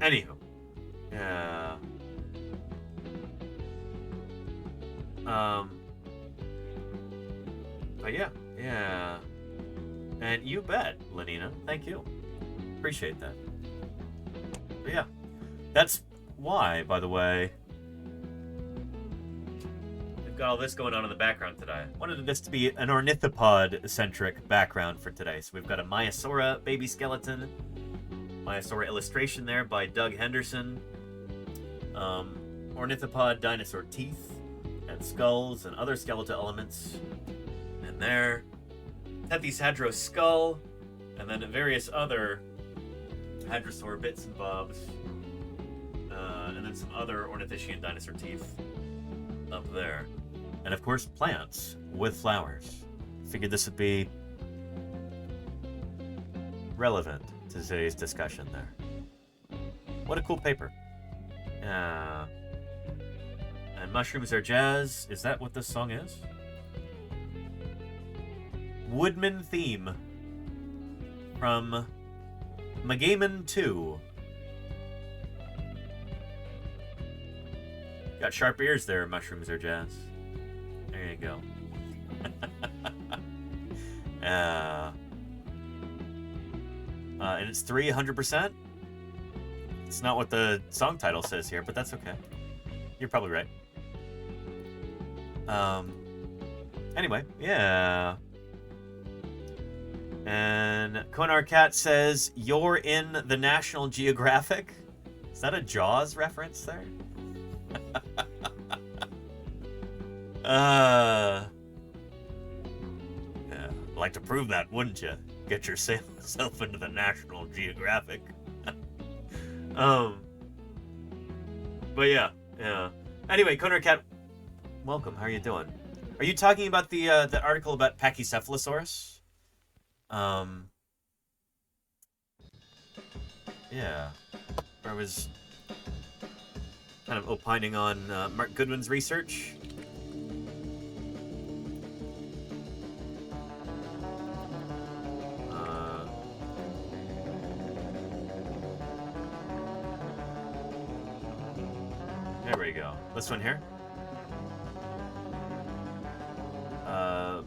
Anywho. But yeah. And you bet, Lenina. Thank you. Appreciate that. But yeah. That's why, by the way, got all this going on in the background today. I wanted this to be an ornithopod-centric background for today. So we've got a Maiasaura baby skeleton, Maiasaura illustration there by Doug Henderson, ornithopod dinosaur teeth and skulls and other skeletal elements in there, Tethys skull, and then various other hadrosaur bits and bobs, and then some other ornithischian dinosaur teeth up there. And of course, plants with flowers. Figured this would be relevant to today's discussion there. What a cool paper. And Mushrooms Are Jazz. Is that what this song is? Woodman Theme from Megaman 2. Got sharp ears there, Mushrooms Are Jazz. you go. And it's 300%. It's not what the song title says here, but that's okay. You're probably right. Anyway, yeah. And Konar Cat says, "You're in the National Geographic." Is that a Jaws reference there? Yeah. Like to prove that, wouldn't you? Get yourself into the National Geographic. But yeah. Anyway, Konar Cat, welcome. How are you doing? Are you talking about the article about Pachycephalosaurus? Yeah. I was kind of opining on Mark Goodwin's research. There we go. This one here.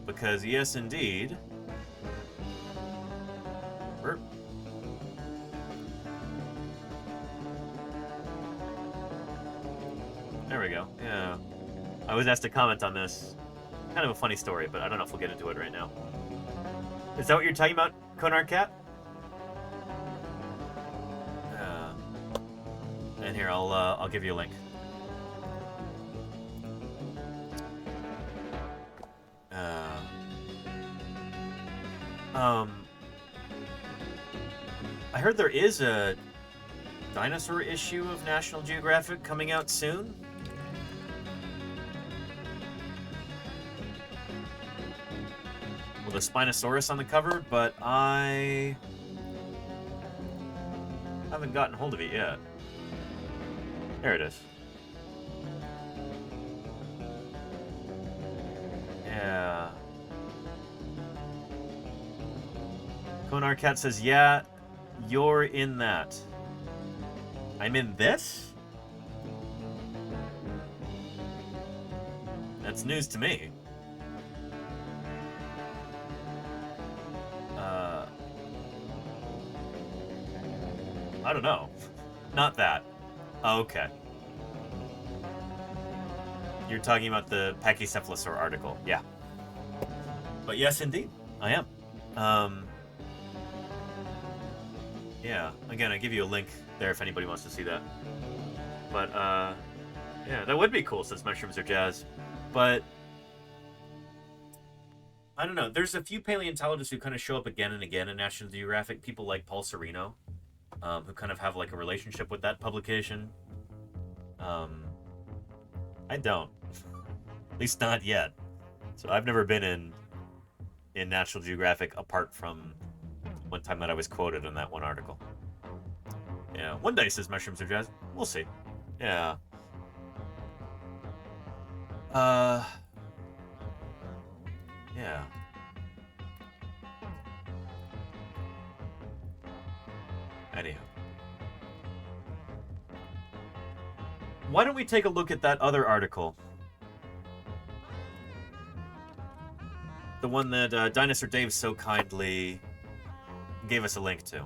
Because yes, indeed. Burp. There we go. Yeah. I was asked to comment on this. Kind of a funny story, but I don't know if we'll get into it right now. Is that what you're talking about, Konar Cat? And here, I'll give you a link. I heard there is a dinosaur issue of National Geographic coming out soon. With a Spinosaurus on the cover, but I haven't gotten hold of it yet. There it is. Yeah. Konar Cat says, yeah, you're in that. I'm in this? That's news to me. I don't know. Not that. Oh, okay. You're talking about the Pachycephalosaur article. Yeah. But yes, indeed, I am. Yeah, again, I give you a link there if anybody wants to see that. But, yeah, that would be cool since mushrooms are jazz. But, I don't know. There's a few paleontologists who kind of show up again and again in National Geographic. People like Paul Sereno, who kind of have like a relationship with that publication. I don't. At least not yet. So I've never been in National Geographic apart from one time that I was quoted in that one article. Yeah, one day says mushrooms are jazz. We'll see. Yeah. Yeah. Anyhow. Why don't we take a look at that other article? The one that Dinosaur Dave so kindly gave us a link to.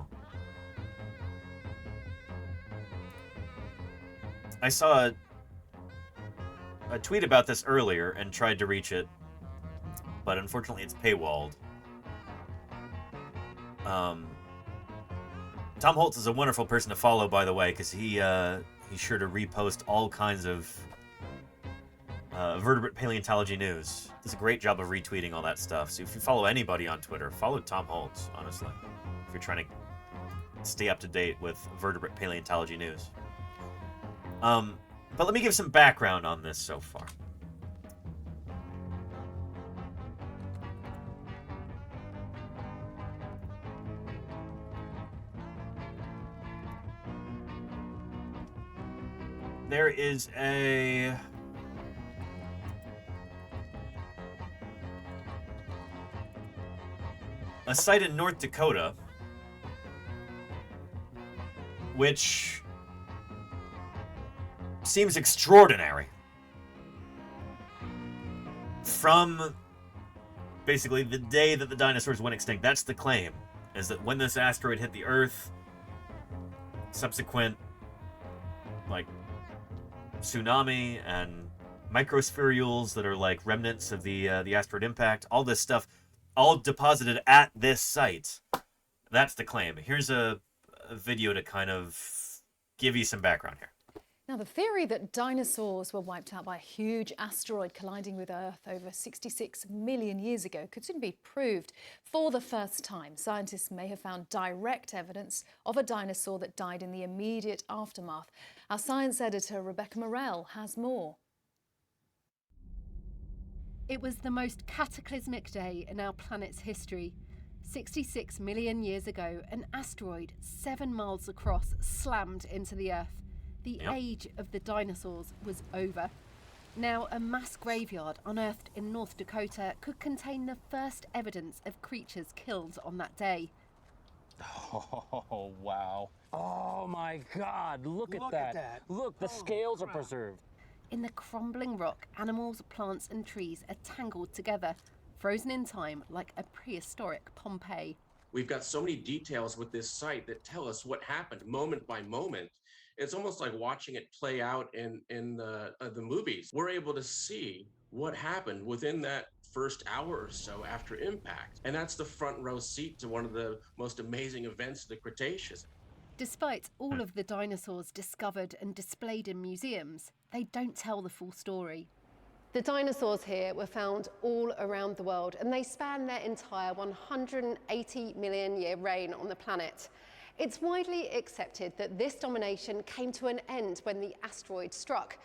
I saw a tweet about this earlier and tried to reach it, but unfortunately it's paywalled. Tom Holtz is a wonderful person to follow, by the way, because he's sure to repost all kinds of vertebrate paleontology news. Does a great job of retweeting all that stuff. So if you follow anybody on Twitter, follow Tom Holtz, honestly, if you're trying to stay up to date with vertebrate paleontology news. But let me give some background on this so far. There is a site in North Dakota which seems extraordinary. from basically the day that the dinosaurs went extinct. That's the claim, is that when this asteroid hit the Earth, subsequent, like, tsunami and microspherules that are like remnants of the asteroid impact, all this stuff, all deposited at this site. That's the claim. Here's a video to kind of give you some background here. Now, the theory that dinosaurs were wiped out by a huge asteroid colliding with Earth over 66 million years ago could soon be proved. For the first time, scientists may have found direct evidence of a dinosaur that died in the immediate aftermath. Our science editor, Rebecca Morell, has more. It was the most cataclysmic day in our planet's history. 66 million years ago, an asteroid 7 miles across slammed into the Earth. The age of the dinosaurs was over. Now, a mass graveyard unearthed in North Dakota could contain the first evidence of creatures killed on that day. Oh, wow. Oh, my God. Look at that. Look, the scales are preserved. In the crumbling rock, animals, plants and trees are tangled together, frozen in time like a prehistoric Pompeii. We've got so many details with this site that tell us what happened moment by moment. It's almost like watching it play out in the movies. We're able to see what happened within that first hour or so after impact. And that's the front row seat to one of the most amazing events of the Cretaceous. Despite all of the dinosaurs discovered and displayed in museums, they don't tell the full story. The dinosaurs here were found all around the world, and they span their entire 180 million year reign on the planet. It's widely accepted that this domination came to an end when the asteroid struck.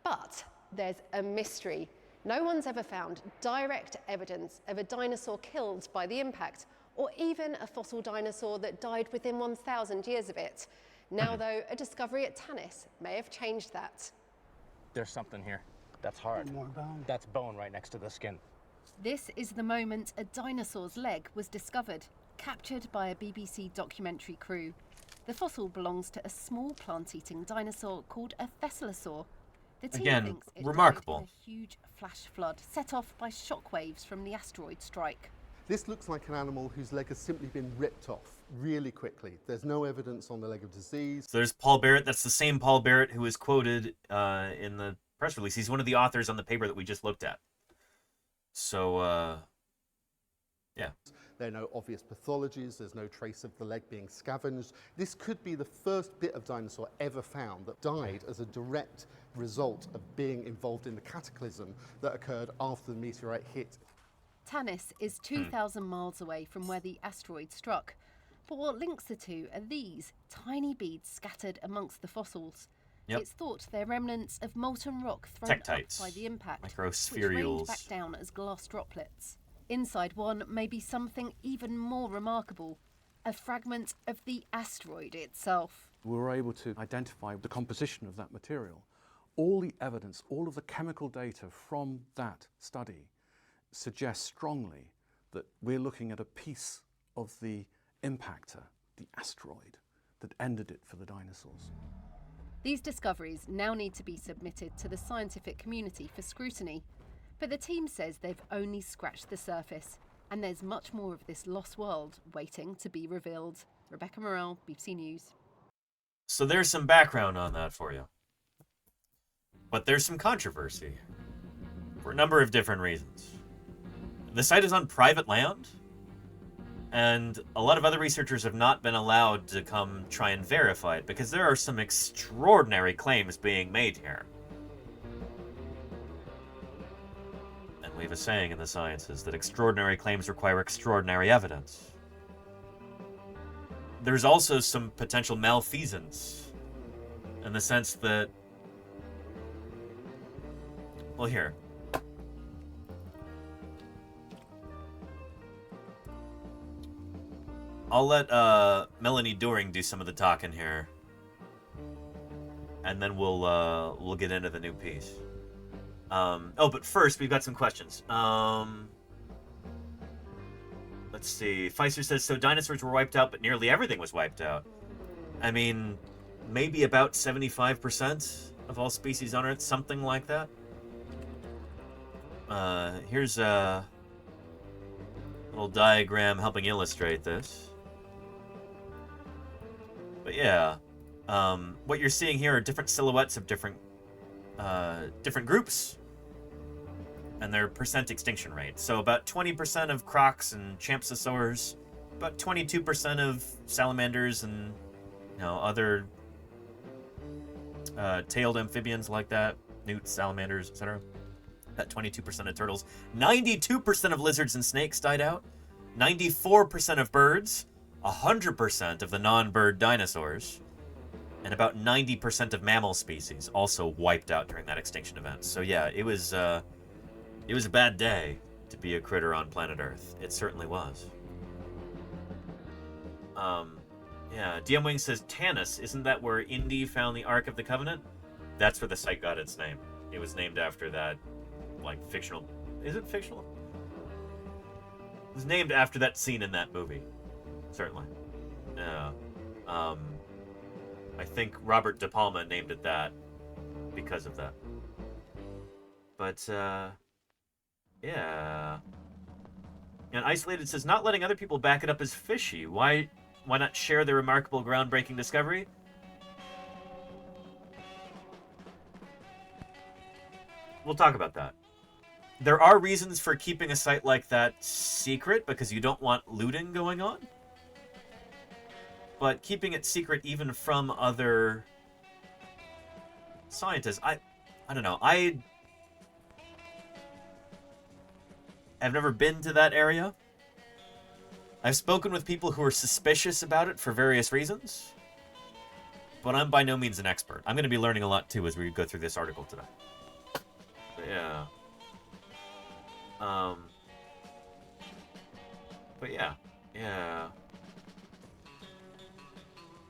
But there's a mystery. No one's ever found direct evidence of a dinosaur killed by the impact, or even a fossil dinosaur that died within 1,000 years of it. Now, though, a discovery at Tanis may have changed that. There's something here. That's hard. More bone. That's bone right next to the skin. This is the moment a dinosaur's leg was discovered, captured by a BBC documentary crew. The fossil belongs to a small plant-eating dinosaur called a thescelosaur. The team thinks it remarkable. died in a huge flash flood set off by shockwaves from the asteroid strike. This looks like an animal whose leg has simply been ripped off really quickly. There's no evidence on the leg of disease. So there's Paul Barrett. That's the same Paul Barrett who was quoted in the press release. He's one of the authors on the paper that we just looked at. So, yeah. There are no obvious pathologies. There's no trace of the leg being scavenged. This could be the first bit of dinosaur ever found that died as a direct result of being involved in the cataclysm that occurred after the meteorite hit. Tanis is 2,000 miles away from where the asteroid struck. But what links the two are these tiny beads scattered amongst the fossils. Yep. It's thought they're remnants of molten rock thrown up by the impact, which rained back down as glass droplets. Inside one may be something even more remarkable, a fragment of the asteroid itself. We were able to identify the composition of that material. All the evidence, all of the chemical data from that study suggests strongly that we're looking at a piece of the impactor, the asteroid, that ended it for the dinosaurs. These discoveries now need to be submitted to the scientific community for scrutiny. But the team says they've only scratched the surface, and there's much more of this lost world waiting to be revealed. Rebecca Morell, BBC News. So there's some background on that for you. But there's some controversy for a number of different reasons. The site is on private land, and a lot of other researchers have not been allowed to come try and verify it because there are some extraordinary claims being made here. We have a saying in the sciences that extraordinary claims require extraordinary evidence. There's also some potential malfeasance in the sense that, well, here. I'll let Melanie Doring do some of the talking here, and then we'll get into the new piece. But first, we've got some questions. Let's see. Pfizer says, so dinosaurs were wiped out, but nearly everything was wiped out. I mean, maybe about 75% of all species on Earth, something like that. Here's a little diagram helping illustrate this. But yeah, what you're seeing here are different silhouettes of different groups and their percent extinction rate. So about 20% of crocs and champsosaurs, about 22% of salamanders and other tailed amphibians like that, newts, salamanders, etc. About 22% of turtles. 92% of lizards and snakes died out. 94% of birds. 100% of the non-bird dinosaurs. And about 90% of mammal species also wiped out during that extinction event. So yeah, it was a bad day to be a critter on planet Earth. It certainly was. Yeah, DM Wing says, Tanis, isn't that where Indy found the Ark of the Covenant? That's where the site got its name. It was named after that, like, fictional... Is it fictional? It was named after that scene in that movie. Certainly. Yeah. I think Robert De Palma named it that because of that. But, yeah. And Isolated says, not letting other people back it up is fishy. Why not share the remarkable, groundbreaking discovery? We'll talk about that. There are reasons for keeping a site like that secret, because you don't want looting going on. But keeping it secret even from other scientists, I don't know. I have never been to that area. I've spoken with people who are suspicious about it for various reasons, but I'm by no means an expert. I'm going to be learning a lot, too, as we go through this article today. But yeah. But yeah. Yeah.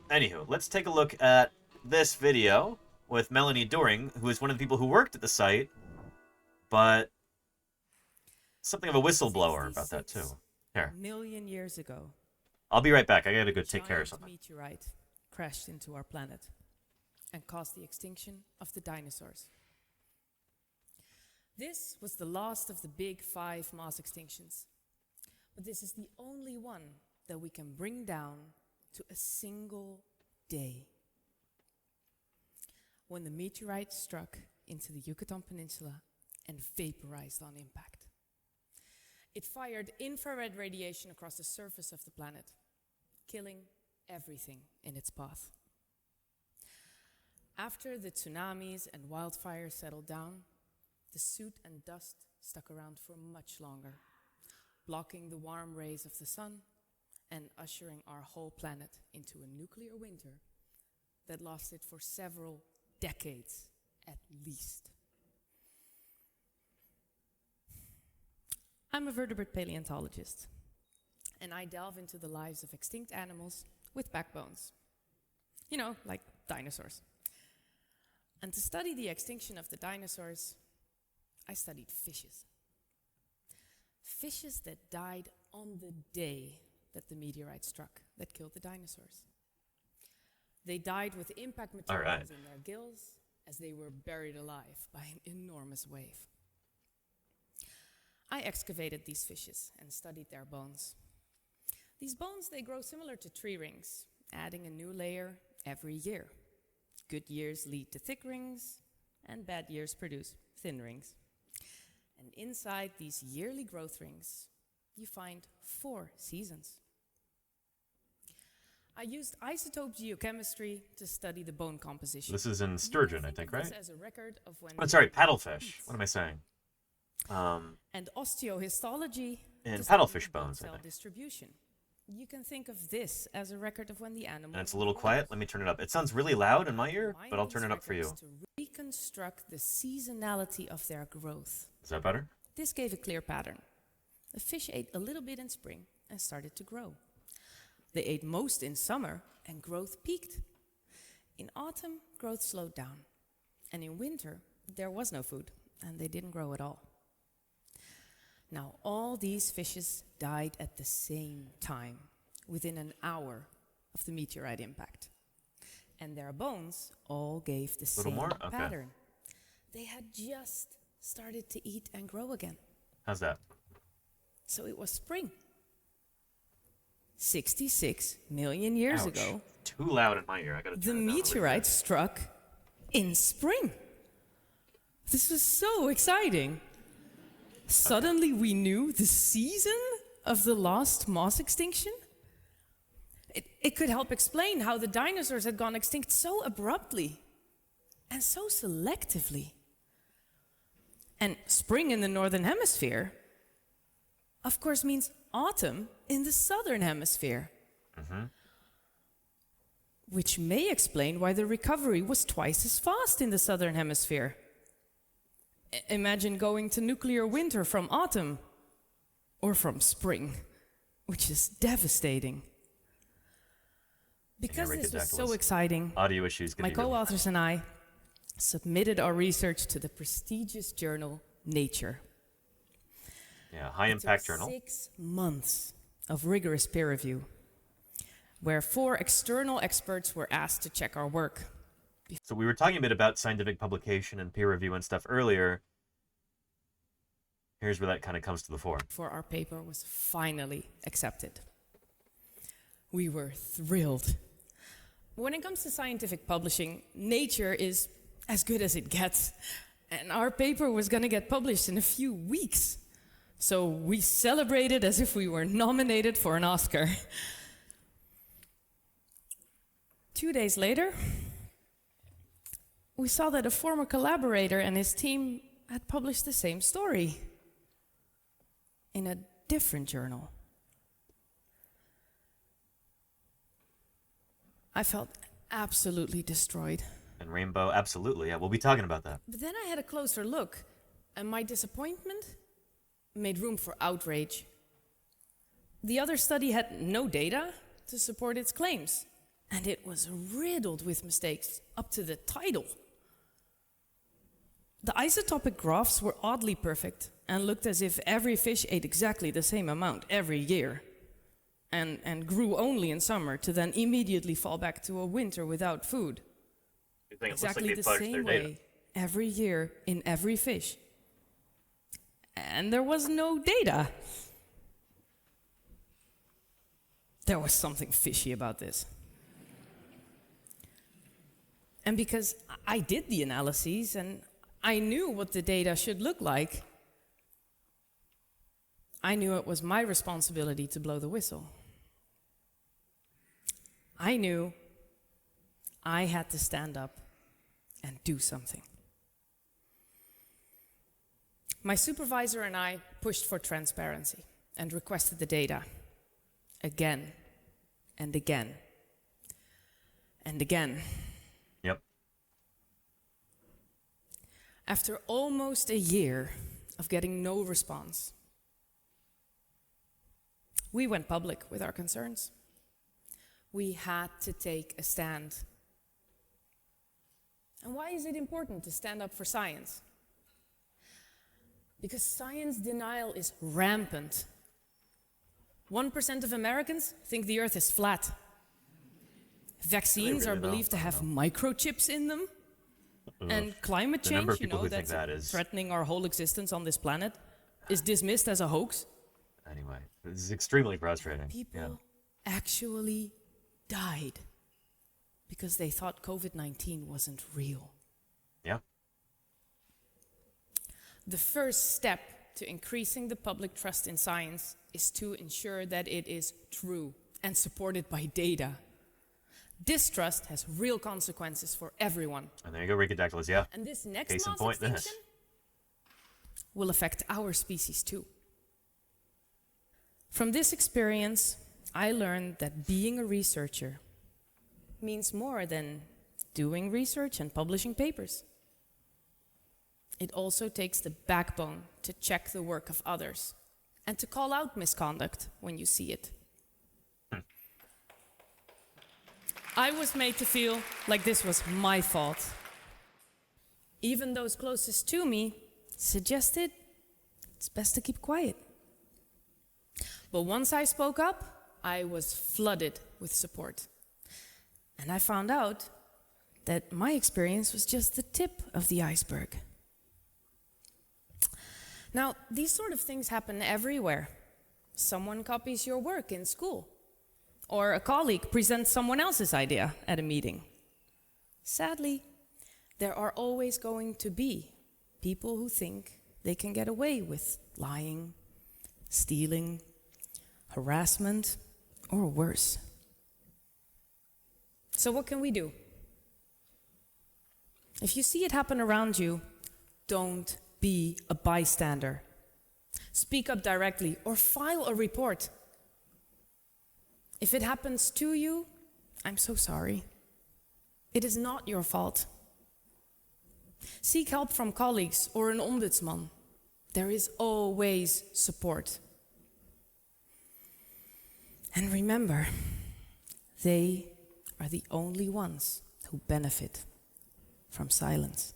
Anywho, let's take a look at this video with Melanie Doring, who is one of the people who worked at the site, but something of a whistleblower about that, too. Here. Million years ago. I'll be right back. I gotta go take care of something. A meteorite crashed into our planet and caused the extinction of the dinosaurs. This was the last of the big 5 mass extinctions. But this is the only one that we can bring down to a single day. When the meteorite struck into the Yucatan Peninsula and vaporized on impact. It fired infrared radiation across the surface of the planet, killing everything in its path. After the tsunamis and wildfires settled down, the soot and dust stuck around for much longer, blocking the warm rays of the sun and ushering our whole planet into a nuclear winter that lasted for several decades at least. I'm a vertebrate paleontologist, and I delve into the lives of extinct animals with backbones. You know, like dinosaurs. And to study the extinction of the dinosaurs, I studied fishes. Fishes that died on the day that the meteorite struck that killed the dinosaurs. They died with impact materials in their gills as they were buried alive by an enormous wave. I excavated these fishes and studied their bones. These bones, they grow similar to tree rings, adding a new layer every year. Good years lead to thick rings, and bad years produce thin rings. And inside these yearly growth rings, you find 4 seasons. I used isotope geochemistry to study the bone composition. This is in sturgeon, I think, right? As a record of when sorry, paddlefish. What am I saying? And osteohistology and paddlefish bones, I think. Distribution. You can think of this as a record of when the animal. And it's a little quiet. Let me turn it up. It sounds really loud in my ear, but I'll turn it up for you. To reconstruct the seasonality of their growth. Is that better? This gave a clear pattern. The fish ate a little bit in spring and started to grow. They ate most in summer and growth peaked. In autumn, growth slowed down. And in winter, there was no food and they didn't grow at all. Now, all these fishes died at the same time, within an hour of the meteorite impact. And their bones all gave the same pattern. They had just started to eat and grow again. How's that? So it was spring. 66 million years Ouch. ago, Too loud in my ear. I gotta the turn it down a little meteorite bit. struck in spring. This was so exciting. Suddenly we knew the season of the last mass extinction. It could help explain how the dinosaurs had gone extinct so abruptly and so selectively. And spring in the northern hemisphere, of course, means autumn in the southern hemisphere. Which may explain why the recovery was twice as fast in the southern hemisphere. Imagine going to nuclear winter from autumn or from spring, which is devastating. Because this was so exciting, Audio issues. my co-authors and I submitted our research to the prestigious journal Nature. Yeah, high impact journal. 6 months of rigorous peer review, where 4 external experts were asked to check our work. So we were talking a bit about scientific publication and peer review and stuff earlier. Here's where that kind of comes to the fore. Before our paper was finally accepted. We were thrilled. When it comes to scientific publishing, Nature is as good as it gets. And our paper was going to get published in a few weeks. So we celebrated as if we were nominated for an Oscar. 2 days later, we saw that a former collaborator and his team had published the same story in a different journal. I felt absolutely destroyed. And Rainbow, absolutely. Yeah, we'll be talking about that. But then I had a closer look, and my disappointment made room for outrage. The other study had no data to support its claims, and it was riddled with mistakes up to the title. The isotopic graphs were oddly perfect and looked as if every fish ate exactly the same amount every year and grew only in summer to then immediately fall back to a winter without food. You think Exactly it looks like the they fudged same their data. way every year in every fish. And there was no data. There was something fishy about this. And because I did the analyses and I knew what the data should look like, I knew it was my responsibility to blow the whistle. I knew I had to stand up and do something. My supervisor and I pushed for transparency and requested the data again and again and again. Yep. After almost a year of getting no response, we went public with our concerns. We had to take a stand. And why is it important to stand up for science? Because science denial is rampant. 1% of Americans think the Earth is flat. Vaccines are believed to have microchips in them. And climate The number change, of people who think that's that is- threatening our whole existence on this planet, is dismissed as a hoax. Anyway, this is extremely frustrating. People actually died because they thought COVID-19 wasn't real. Yeah. The first step to increasing the public trust in science is to ensure that it is true and supported by data. Distrust has real consequences for everyone. And there you go, Ricodactylus, yeah. And this next Case in mass point, extinction will affect our species too. From this experience, I learned that being a researcher means more than doing research and publishing papers. It also takes the backbone to check the work of others and to call out misconduct when you see it. I was made to feel like this was my fault. Even those closest to me suggested it's best to keep quiet. But once I spoke up, I was flooded with support. And I found out that my experience was just the tip of the iceberg. Now, these sort of things happen everywhere. Someone copies your work in school, or a colleague presents someone else's idea at a meeting. Sadly, there are always going to be people who think they can get away with lying, stealing, harassment, or worse. So what can we do? If you see it happen around you, don't be a bystander. Speak up directly or file a report. If it happens to you, I'm so sorry. It is not your fault. Seek help from colleagues or an ombudsman. There is always support. And remember, they are the only ones who benefit from silence.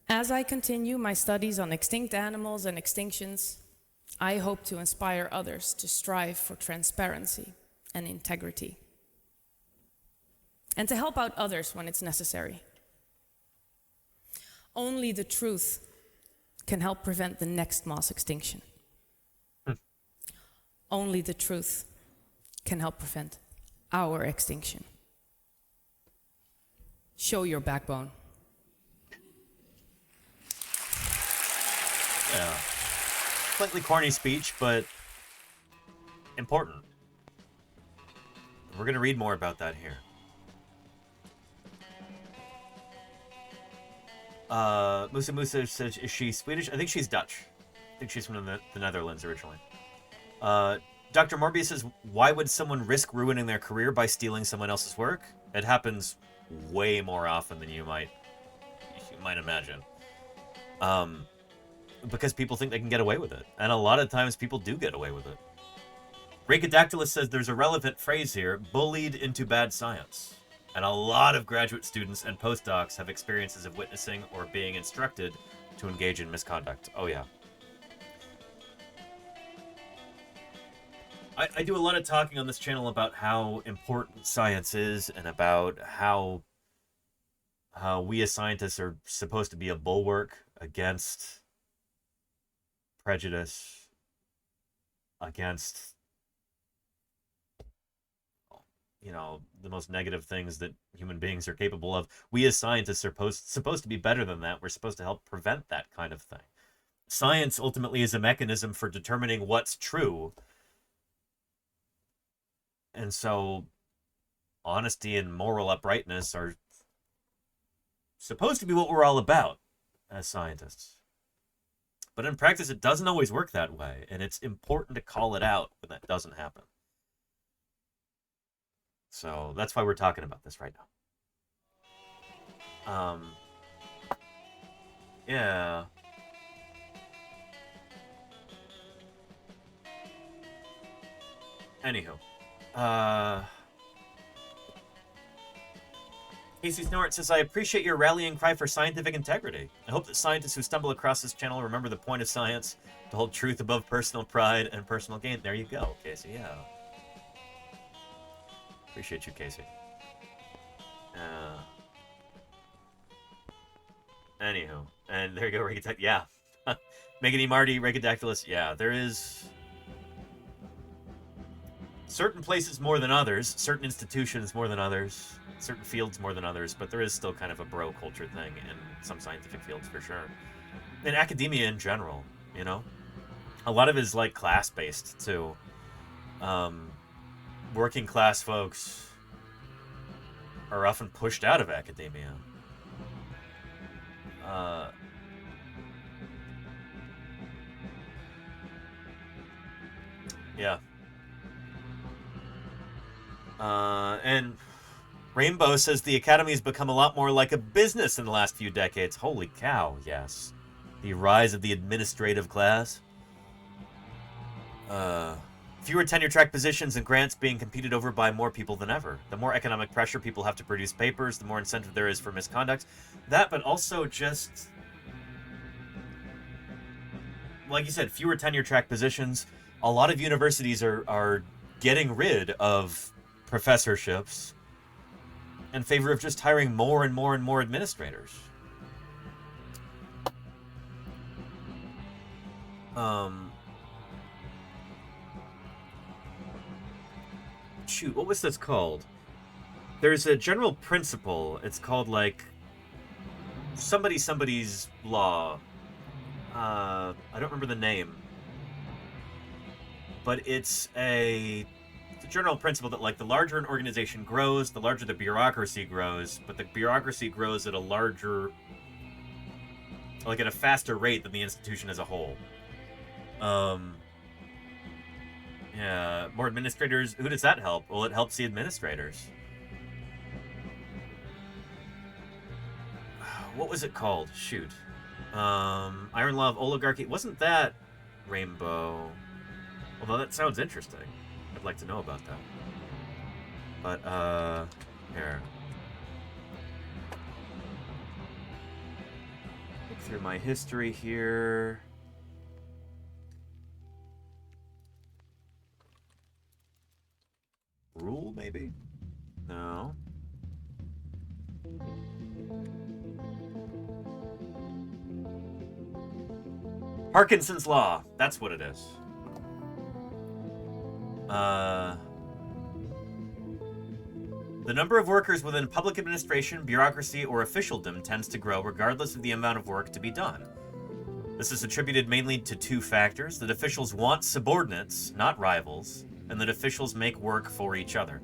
As I continue my studies on extinct animals and extinctions, I hope to inspire others to strive for transparency and integrity, and to help out others when it's necessary. Only the truth can help prevent the next mass extinction. Only the truth can help prevent our extinction. Show your backbone. Yeah. Slightly corny speech, but important. We're going to read more about that here. Musa Musa says, is she Swedish? I think she's Dutch. I think she's from the Netherlands originally. Dr. Morbius says, why would someone risk ruining their career by stealing someone else's work? It happens way more often than you might imagine. Because people think they can get away with it. And a lot of times people do get away with it. Racodactylus says there's a relevant phrase here, bullied into bad science. And a lot of graduate students and postdocs have experiences of witnessing or being instructed to engage in misconduct. Oh yeah. I do a lot of talking on this channel about how important science is and about how we as scientists are supposed to be a bulwark against prejudice, against, the most negative things that human beings are capable of. We as scientists are supposed to be better than that. We're supposed to help prevent that kind of thing. Science ultimately is a mechanism for determining what's true. And so honesty and moral uprightness are supposed to be what we're all about as scientists. But in practice, it doesn't always work that way, and it's important to call it out when that doesn't happen. So that's why we're talking about this right now. Yeah. Anywho. Casey Snort says, I appreciate your rallying cry for scientific integrity. I hope that scientists who stumble across this channel remember the point of science, to hold truth above personal pride and personal gain. There you go, Casey, yeah. Appreciate you, Casey. Anywho, and there you go, Regadactylus. Yeah. Megan E. Marty, Regadactylus. Yeah, there is certain places more than others, certain institutions more than others, certain fields more than others, but there is still kind of a bro culture thing in some scientific fields for sure. In academia in general, a lot of it is like class-based too. Working class folks are often pushed out of academia. Yeah. And Rainbow says the academy has become a lot more like a business in the last few decades. Holy cow, yes. The rise of the administrative class. Fewer tenure-track positions and grants being competed over by more people than ever. The more economic pressure people have to produce papers, the more incentive there is for misconduct. That, but also just, like you said, fewer tenure-track positions. A lot of universities are getting rid of professorships in favor of just hiring more and more and more administrators. Shoot, what was this called? There's a general principle. It's called, like, somebody's law. I don't remember the name. But it's a general principle that, like, the larger an organization grows, the larger the bureaucracy grows, but the bureaucracy grows at a larger, like, at a faster rate than the institution as a whole. Yeah, more administrators. Who does that help? Well, it helps the administrators. What was it called? Shoot. Iron Law of Oligarchy. Wasn't that Rainbow? Although that sounds interesting. I'd like to know about that. But, here. Look through my history here. Rule, maybe? No. Parkinson's Law. That's what it is. The number of workers within public administration, bureaucracy, or officialdom tends to grow regardless of the amount of work to be done. This is attributed mainly to two factors: that officials want subordinates, not rivals, and that officials make work for each other.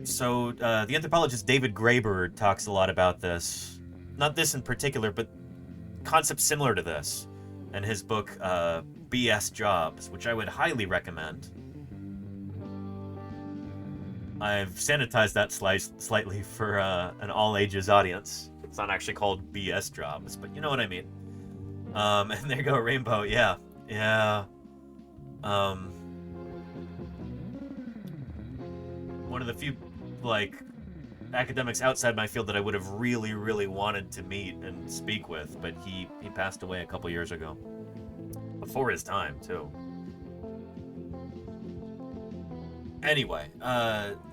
So, the anthropologist David Graeber talks a lot about this. Not this in particular, but concepts similar to this in his book, BS Jobs, which I would highly recommend. I've sanitized that slightly for an all-ages audience. It's not actually called BS Jobs, but you know what I mean. And there you go, Rainbow, yeah. Yeah. One of the few, like, academics outside my field that I would have really, really wanted to meet and speak with, but he passed away a couple years ago. Before his time, too. Anyway,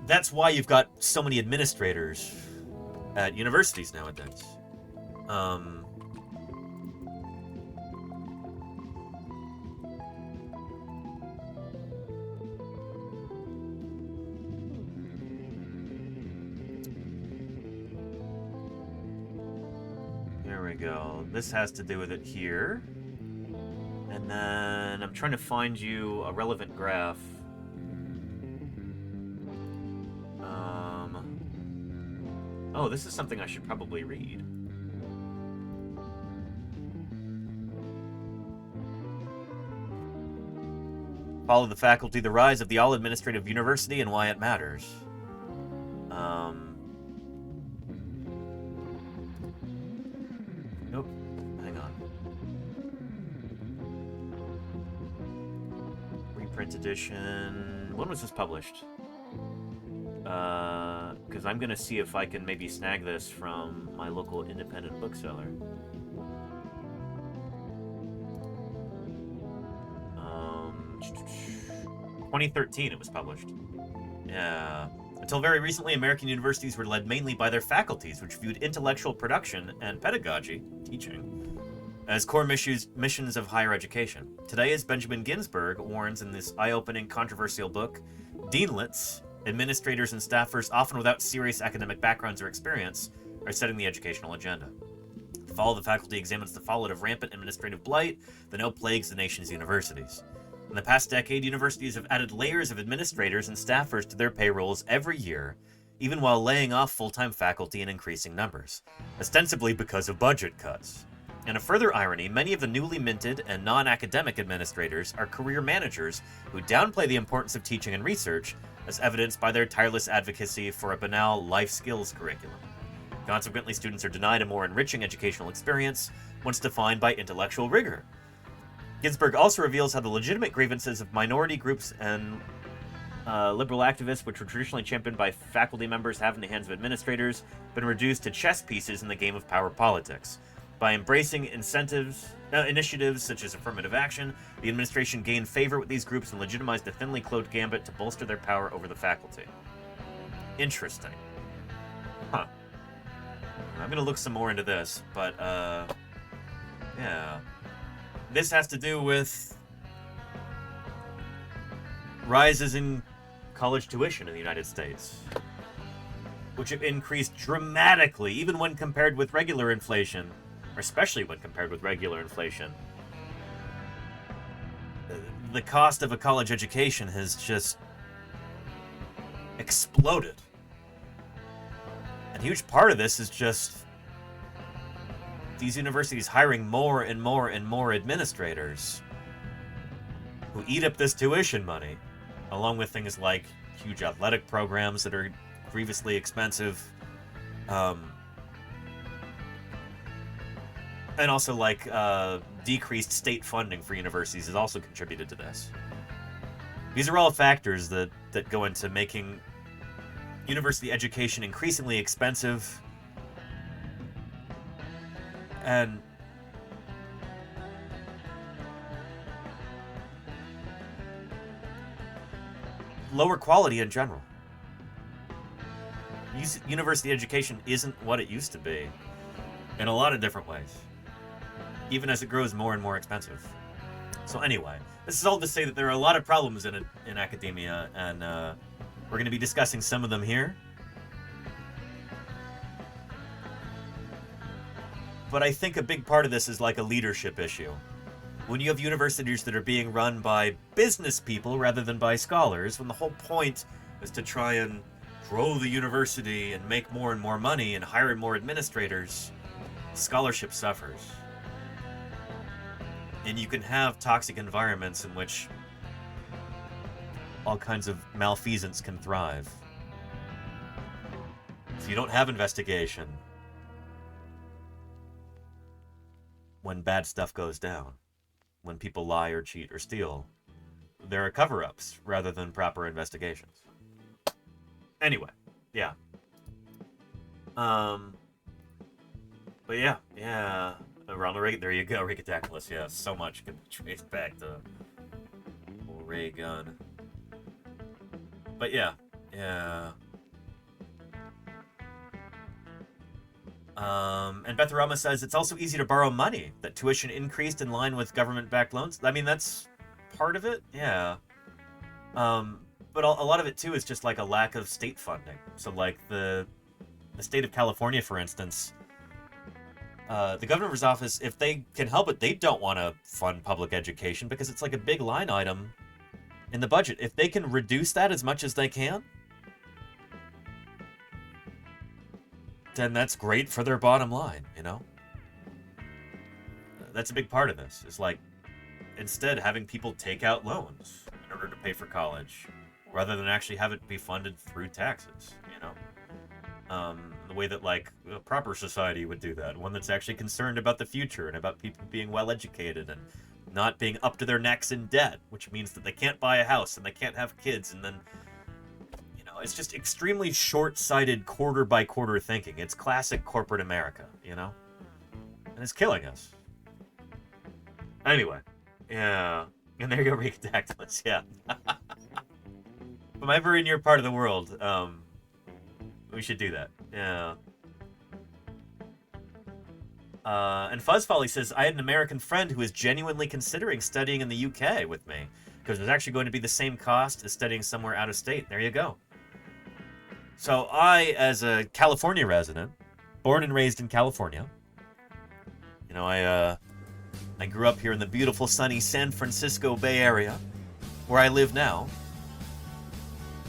that's why you've got so many administrators at universities nowadays. There we go. This has to do with it here. And then I'm trying to find you a relevant graph. Oh, this is something I should probably read. Follow the faculty, the rise of the all-administrative university and why it matters. Nope. Hang on. Reprint edition. When was this published? Because I'm going to see if I can maybe snag this from my local independent bookseller. 2013 it was published. Yeah. Until very recently, American universities were led mainly by their faculties, which viewed intellectual production and pedagogy, teaching, as core missions of higher education. Today, as Benjamin Ginsberg warns in this eye-opening, controversial book, Deanlets, administrators and staffers, often without serious academic backgrounds or experience, are setting the educational agenda. The Fall of the Faculty examines the fallout of rampant administrative blight that now plagues the nation's universities. In the past decade, universities have added layers of administrators and staffers to their payrolls every year, even while laying off full-time faculty in increasing numbers, ostensibly because of budget cuts. And a further irony, many of the newly minted and non-academic administrators are career managers who downplay the importance of teaching and research, as evidenced by their tireless advocacy for a banal life skills curriculum. Consequently, students are denied a more enriching educational experience once defined by intellectual rigor. Ginsberg also reveals how the legitimate grievances of minority groups and liberal activists, which were traditionally championed by faculty members, have in the hands of administrators been reduced to chess pieces in the game of power politics. By embracing initiatives such as affirmative action, the administration gained favor with these groups and legitimized a thinly clothed gambit to bolster their power over the faculty. Interesting. Huh. I'm gonna look some more into this, but, Yeah. This has to do with rises in college tuition in the United States, which have increased dramatically, even when compared with regular inflation, or especially when compared with regular inflation. The cost of a college education has just exploded. And a huge part of this is just these universities hiring more and more and more administrators who eat up this tuition money, along with things like huge athletic programs that are grievously expensive, and also like decreased state funding for universities has also contributed to this. These are all factors that go into making university education increasingly expensive and lower quality in general. University education isn't what it used to be in a lot of different ways, even as it grows more and more expensive. So anyway, this is all to say that there are a lot of problems in academia, and we're going to be discussing some of them here. But I think a big part of this is like a leadership issue. When you have universities that are being run by business people rather than by scholars, when the whole point is to try and grow the university and make more and more money and hire more administrators, scholarship suffers. And you can have toxic environments in which all kinds of malfeasance can thrive. If you don't have investigation, when bad stuff goes down, when people lie or cheat or steal, there are cover-ups rather than proper investigations. Anyway, yeah. But yeah. Ronald Reagan, there you go, Ricketackless, yeah, so much can be traced back to ray gun. But yeah. And Betharama says it's also easy to borrow money, that tuition increased in line with government-backed loans. I mean, that's part of it, yeah. But a lot of it, too, is just like a lack of state funding. So, like, the state of California, for instance, the governor's office, if they can help it, they don't want to fund public education because it's like a big line item in the budget. If they can reduce that as much as they can, then that's great for their bottom line, you know? That's a big part of this, is like, instead having people take out loans in order to pay for college, rather than actually have it be funded through taxes, you know? The way that, like, a proper society would do that. One that's actually concerned about the future and about people being well-educated and not being up to their necks in debt, which means that they can't buy a house and they can't have kids, and then, you know, it's just extremely short-sighted quarter-by-quarter thinking. It's classic corporate America, you know? And it's killing us. Anyway, yeah. And there you go, Ricketackless, yeah. If I'm ever in your part of the world, we should do that. Yeah. And Fuzzfolly says, I had an American friend who was genuinely considering studying in the UK with me, because it was actually going to be the same cost as studying somewhere out of state. There you go. So I, as a California resident, born and raised in California, you know, I grew up here in the beautiful, sunny San Francisco Bay Area, where I live now.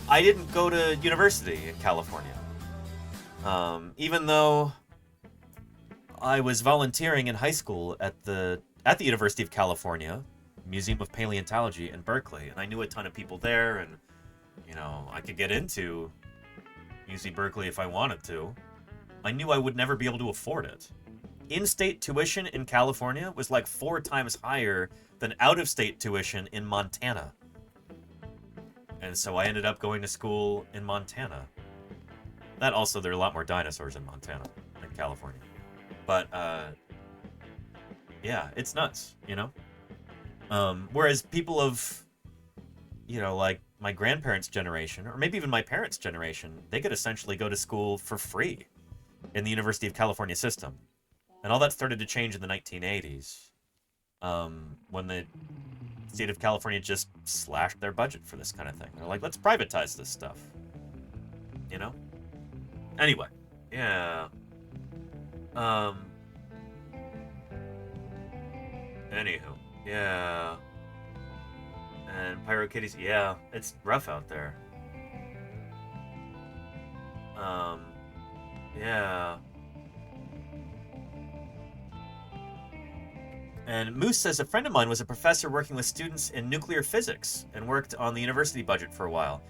I didn't go to university in California. Even though I was volunteering in high school at the University of California, Museum of Paleontology in Berkeley, and I knew a ton of people there, and, you know, I could get into UC Berkeley if I wanted to. I knew I would never be able to afford it. In-state tuition in California was like 4 times higher than out-of-state tuition in Montana. And so I ended up going to school in Montana. That also, there are a lot more dinosaurs in Montana than California. But, yeah, it's nuts, you know? Whereas people of, you know, like my grandparents' generation, or maybe even my parents' generation, they could essentially go to school for free in the University of California system. And all that started to change in the 1980s, when the state of California just slashed their budget for this kind of thing. They're like, let's privatize this stuff. You know? Anyway, yeah. Anywho, yeah. And Pyro Kitties, yeah, it's rough out there. Yeah. And Moose says, a friend of mine was a professor working with students in nuclear physics and worked on the university budget for a while.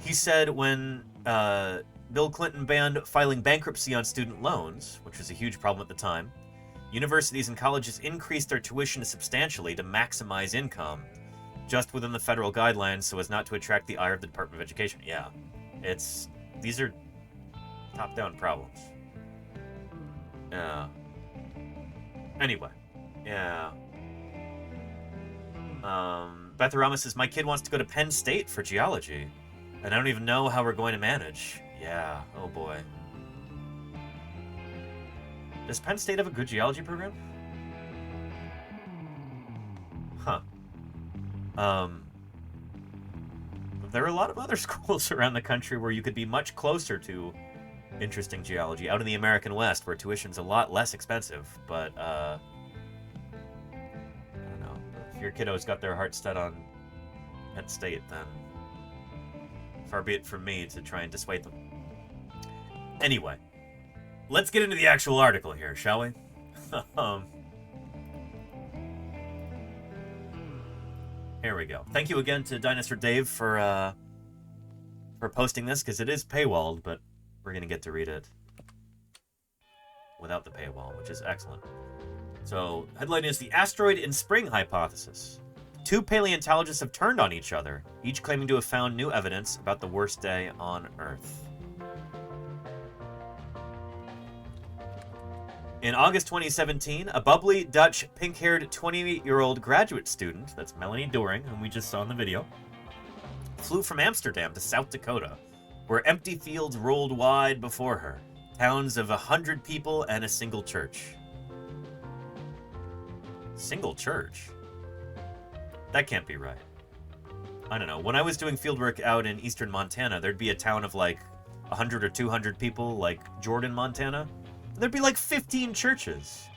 He said when Bill Clinton banned filing bankruptcy on student loans, which was a huge problem at the time, universities and colleges increased their tuition substantially to maximize income, just within the federal guidelines so as not to attract the ire of the Department of Education. Yeah, these are top-down problems. Yeah. Anyway. Yeah. Betharama says, my kid wants to go to Penn State for geology, and I don't even know how we're going to manage. Yeah, oh boy. Does Penn State have a good geology program? Huh. There are a lot of other schools around the country where you could be much closer to interesting geology. Out in the American West, where tuition's a lot less expensive, but, I don't know. If your kiddo's got their heart set on Penn State, then far be it from me to try and dissuade them. Anyway, let's get into the actual article here, shall we? Here we go. Thank you again to Dinosaur Dave for posting this, because it is paywalled, but we're going to get to read it without the paywall, which is excellent. So, headline is the asteroid in spring hypothesis. Two paleontologists have turned on each other, each claiming to have found new evidence about the worst day on Earth. In August 2017, a bubbly Dutch pink-haired 28-year-old graduate student, that's Melanie Doring, whom we just saw in the video, flew from Amsterdam to South Dakota, where empty fields rolled wide before her, towns of 100 people and a single church. Single church? That can't be right. I don't know. When I was doing fieldwork out in eastern Montana, there'd be a town of like 100 or 200 people, like Jordan, Montana. There'd be like 15 churches.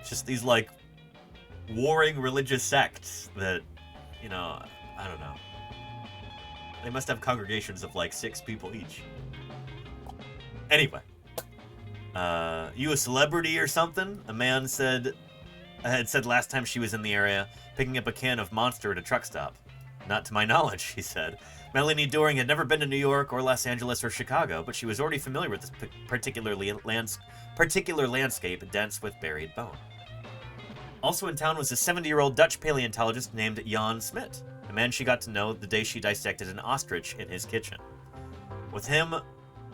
Just these like warring religious sects that, you know, I don't know. They must have congregations of like 6 people each. Anyway. You a celebrity or something? A man had said last time she was in the area, picking up a can of Monster at a truck stop. Not to my knowledge, he said. Melanie Doring had never been to New York or Los Angeles or Chicago, but she was already familiar with this particular landscape dense with buried bone. Also in town was a 70-year-old Dutch paleontologist named Jan Smit, a man she got to know the day she dissected an ostrich in his kitchen. With him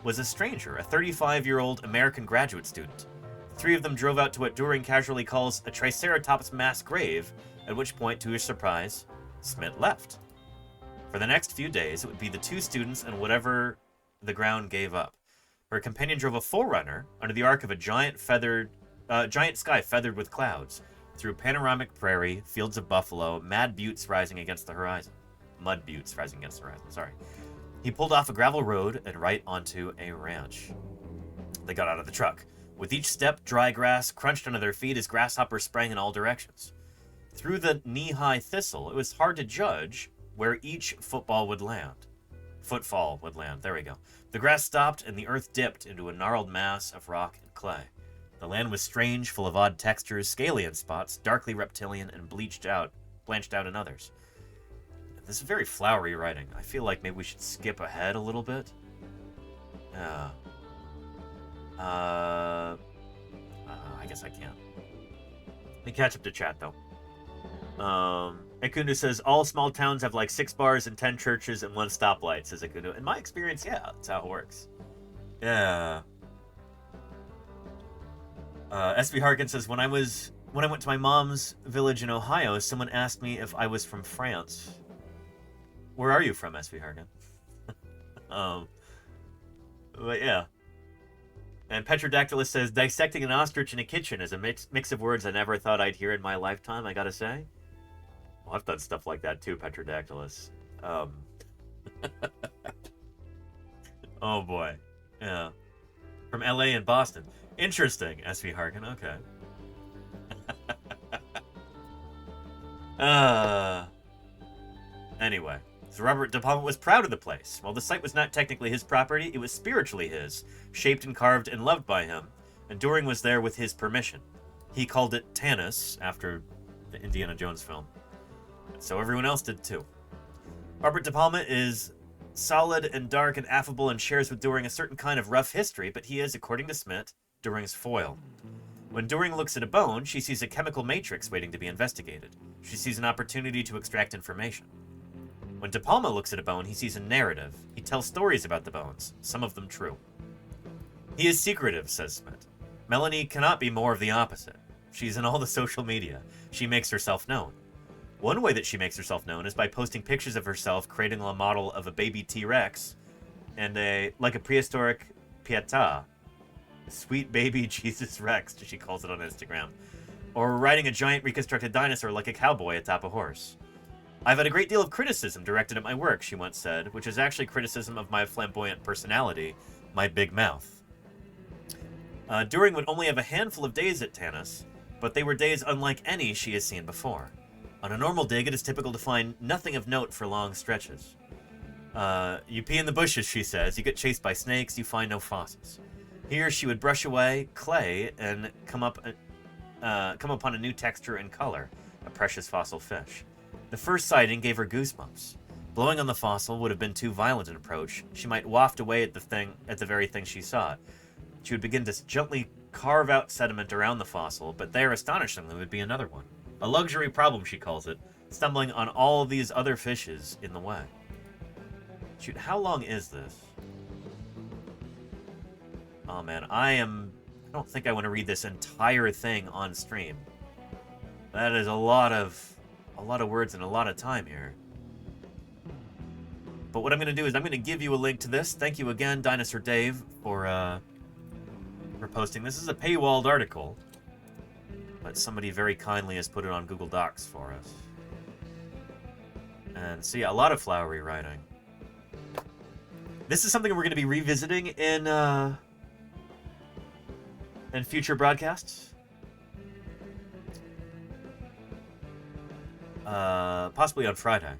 was a stranger, a 35-year-old American graduate student. The three of them drove out to what Doring casually calls a Triceratops mass grave, at which point, to his surprise, Smit left. For the next few days, it would be the two students and whatever the ground gave up. Her companion drove a forerunner under the arc of a giant sky feathered with clouds, through panoramic prairie, fields of buffalo, mud buttes rising against the horizon. Sorry. He pulled off a gravel road and right onto a ranch. They got out of the truck. With each step, dry grass crunched under their feet as grasshoppers sprang in all directions. Through the knee-high thistle, it was hard to judge where each footfall would land. There we go. The grass stopped and the earth dipped into a gnarled mass of rock and clay. The land was strange, full of odd textures, scaly in spots, darkly reptilian, and blanched out in others. This is very flowery writing. I feel like maybe we should skip ahead a little bit. I guess I can't. Let me catch up to chat, though. Ekundu says, all small towns have like 6 bars and 10 churches and 1 stoplight, says Ekundu. In my experience, yeah, that's how it works. Yeah. SB Harkin says, when I went to my mom's village in Ohio, someone asked me if I was from France. Where are you from, SB Harkin? But yeah. And Petrodactylus says, dissecting an ostrich in a kitchen is a mix of words I never thought I'd hear in my lifetime, I gotta say. Well, I've done stuff like that too, Petrodactylus. Oh boy. Yeah. From LA and Boston. Interesting, SV Harkin. Okay. Anyway, so Robert De Palma was proud of the place. While the site was not technically his property, it was spiritually his, shaped and carved and loved by him, and Doering was there with his permission. He called it Tanis, after the Indiana Jones film. So everyone else did too. Robert De Palma is solid and dark and affable and shares with Doering a certain kind of rough history, but he is, according to Smith, Doering's foil. When Doering looks at a bone, she sees a chemical matrix waiting to be investigated. She sees an opportunity to extract information. When De Palma looks at a bone, he sees a narrative. He tells stories about the bones, some of them true. He is secretive, says Smith. Melanie cannot be more of the opposite. She's in all the social media. She makes herself known. One way that she makes herself known is by posting pictures of herself cradling a model of a baby T-Rex and a prehistoric Pietà, sweet baby Jesus Rex, as she calls it on Instagram, or riding a giant reconstructed dinosaur like a cowboy atop a horse. I've had a great deal of criticism directed at my work, she once said, which is actually criticism of my flamboyant personality, my big mouth. Doering would only have a handful of days at Tanis, but they were days unlike any she has seen before. On a normal dig, it is typical to find nothing of note for long stretches. You pee in the bushes, she says. You get chased by snakes. You find no fossils. Here, she would brush away clay and come upon a new texture and color, a precious fossil fish. The first sighting gave her goosebumps. Blowing on the fossil would have been too violent an approach. She might waft away at the very thing she sought. She would begin to gently carve out sediment around the fossil, but there, astonishingly, would be another one. A luxury problem, she calls it, stumbling on all of these other fishes in the way. Shoot, how long is this? Oh man, I don't think I want to read this entire thing on stream. That is a lot of words and a lot of time here. But what I'm going to do is I'm going to give you a link to this. Thank you again, Dinosaur Dave, for posting. This is a paywalled article, but somebody very kindly has put it on Google Docs for us. And see, a lot of flowery writing. This is something we're going to be revisiting in future broadcasts. Possibly on Friday,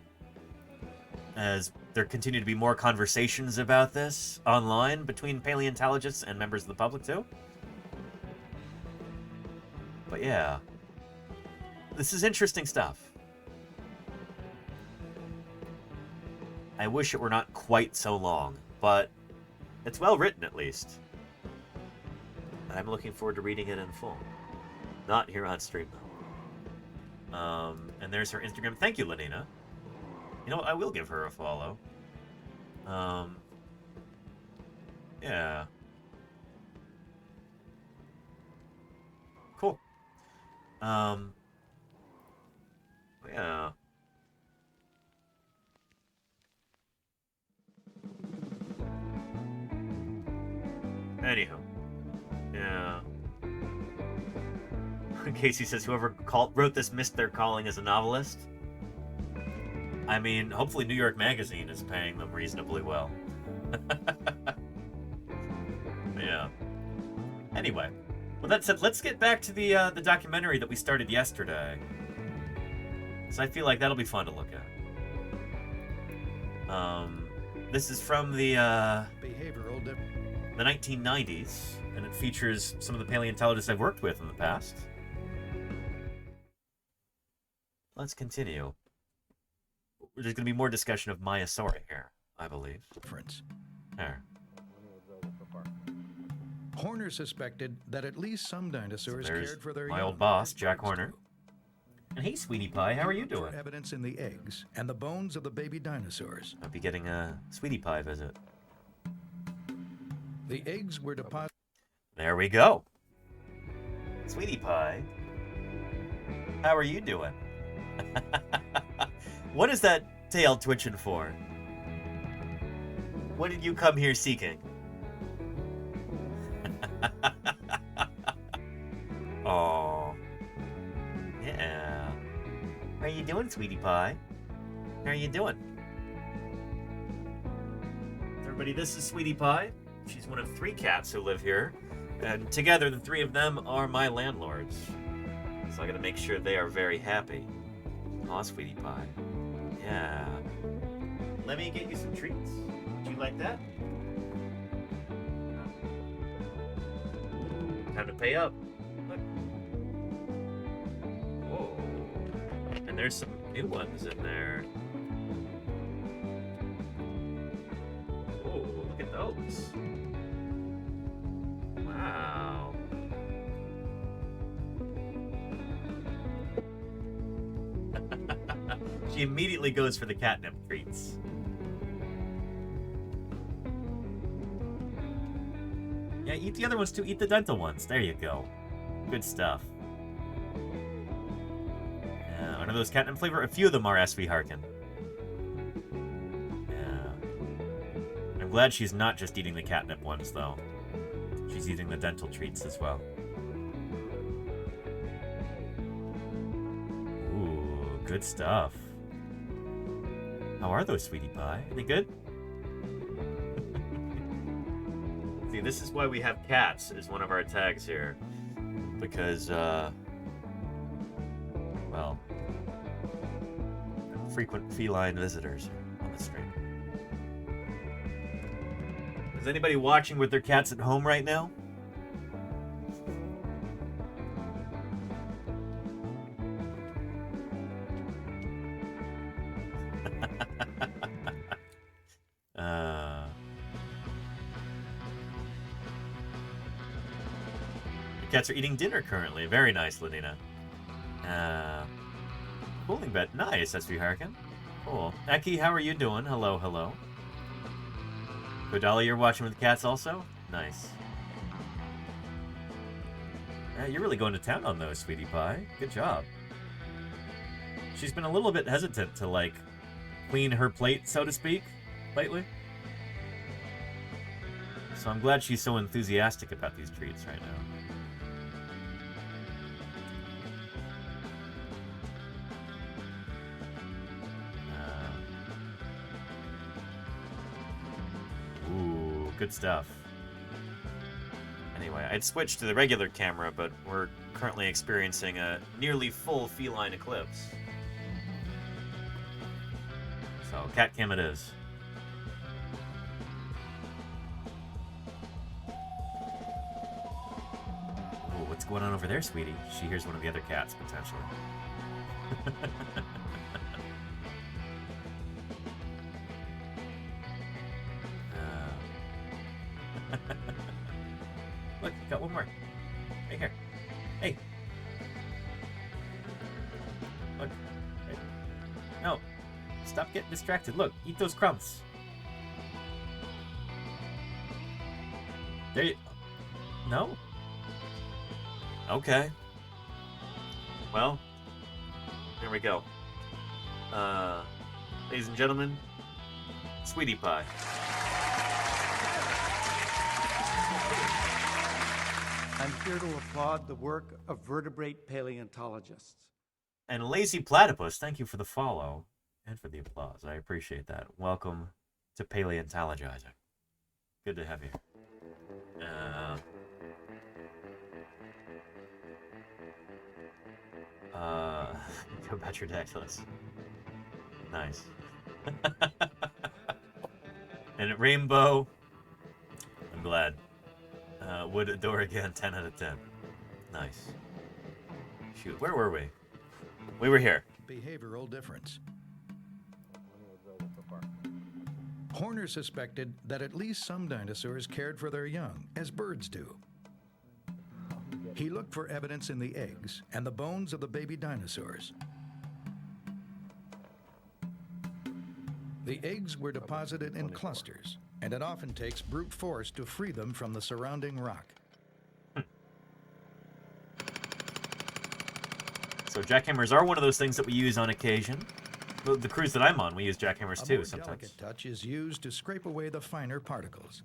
as there continue to be more conversations about this online between paleontologists and members of the public too. But yeah, this is interesting stuff. I wish it were not quite so long, but it's well written at least. I'm looking forward to reading it in full. Not here on stream though. And there's her Instagram. Thank you, Lenina. You know what? I will give her a follow. Yeah. Cool. Yeah. Anywho. Yeah. Casey says whoever wrote this missed their calling as a novelist. I mean, hopefully New York Magazine is paying them reasonably well. Yeah. Anyway, with that said, let's get back to the documentary that we started yesterday. So I feel like that'll be fun to look at. This is from the 1990s, and it features some of the paleontologists I've worked with in the past. Let's continue. There's going to be more discussion of Maiasauri here, I believe. There. Horner suspected that at least some dinosaurs cared for their my young. old boss, Jack Horner. And hey, Sweetie Pie, how are you doing? Evidence in the eggs and the bones of the baby dinosaurs. I'll be getting a Sweetie Pie visit. The eggs were deposited. There we go. Sweetie Pie, how are you doing? What is that tail twitching for? What did you come here seeking? Oh. Yeah. How are you doing, sweetie pie? How are you doing? Everybody, this is Sweetie Pie. She's one of 3 cats who live here. And together, the 3 of them are my landlords. So I gotta make sure they are very happy. Aw, Sweetie Pie. Yeah. Let me get you some treats. Would you like that? Time to pay up. Look. Whoa. And there's some new ones in there. Whoa, look at those. Wow. She immediately goes for the catnip treats. Yeah, eat the other ones too. Eat the dental ones. There you go. Good stuff. Yeah, are those catnip flavor? A few of them are SV Harkin. Yeah. I'm glad she's not just eating the catnip ones, though. She's eating the dental treats as well. Ooh, good stuff. How are those, Sweetie Pie? Are they good? See, this is why we have cats as one of our tags here. Because, well, frequent feline visitors on the stream. Is anybody watching with their cats at home right now? The cats are eating dinner currently. Very nice, Ladina. Cooling bed. Nice, SV Harkin. Cool. Eki, how are you doing? Hello, hello. Kodali, you're watching with the cats also? Nice. You're really going to town on those, Sweetie Pie. Good job. She's been a little bit hesitant to, like, clean her plate, so to speak, lately. So I'm glad she's so enthusiastic about these treats right now. Ooh, good stuff. Anyway, I'd switched to the regular camera, but we're currently experiencing a nearly full feline eclipse. So, cat cam it is. Ooh, what's going on over there, sweetie? She hears one of the other cats, potentially. Look, got one more. Right here. Hey. Look. Right. No. Stop getting distracted. Look, eat those crumbs. There you... No? Okay. Well, here we go. Ladies and gentlemen, Sweetie Pie. I'm here to applaud the work of vertebrate paleontologists. And Lazy Platypus, thank you for the follow and for the applause. I appreciate that. Welcome to Paleontologizing. Good to have you. Go Petrodactylus. Nice. And Rainbow, I'm glad. Would adore again, 10 out of 10. Nice. Shoot, where were we? We were here. Behavioral difference. Horner suspected that at least some dinosaurs cared for their young, as birds do. He looked for evidence in the eggs and the bones of the baby dinosaurs. The eggs were deposited in clusters, and it often takes brute force to free them from the surrounding rock. So jackhammers are one of those things that we use on occasion. The cruise that I'm on, we use jackhammers too sometimes. A more delicate touch is used to scrape away the finer particles.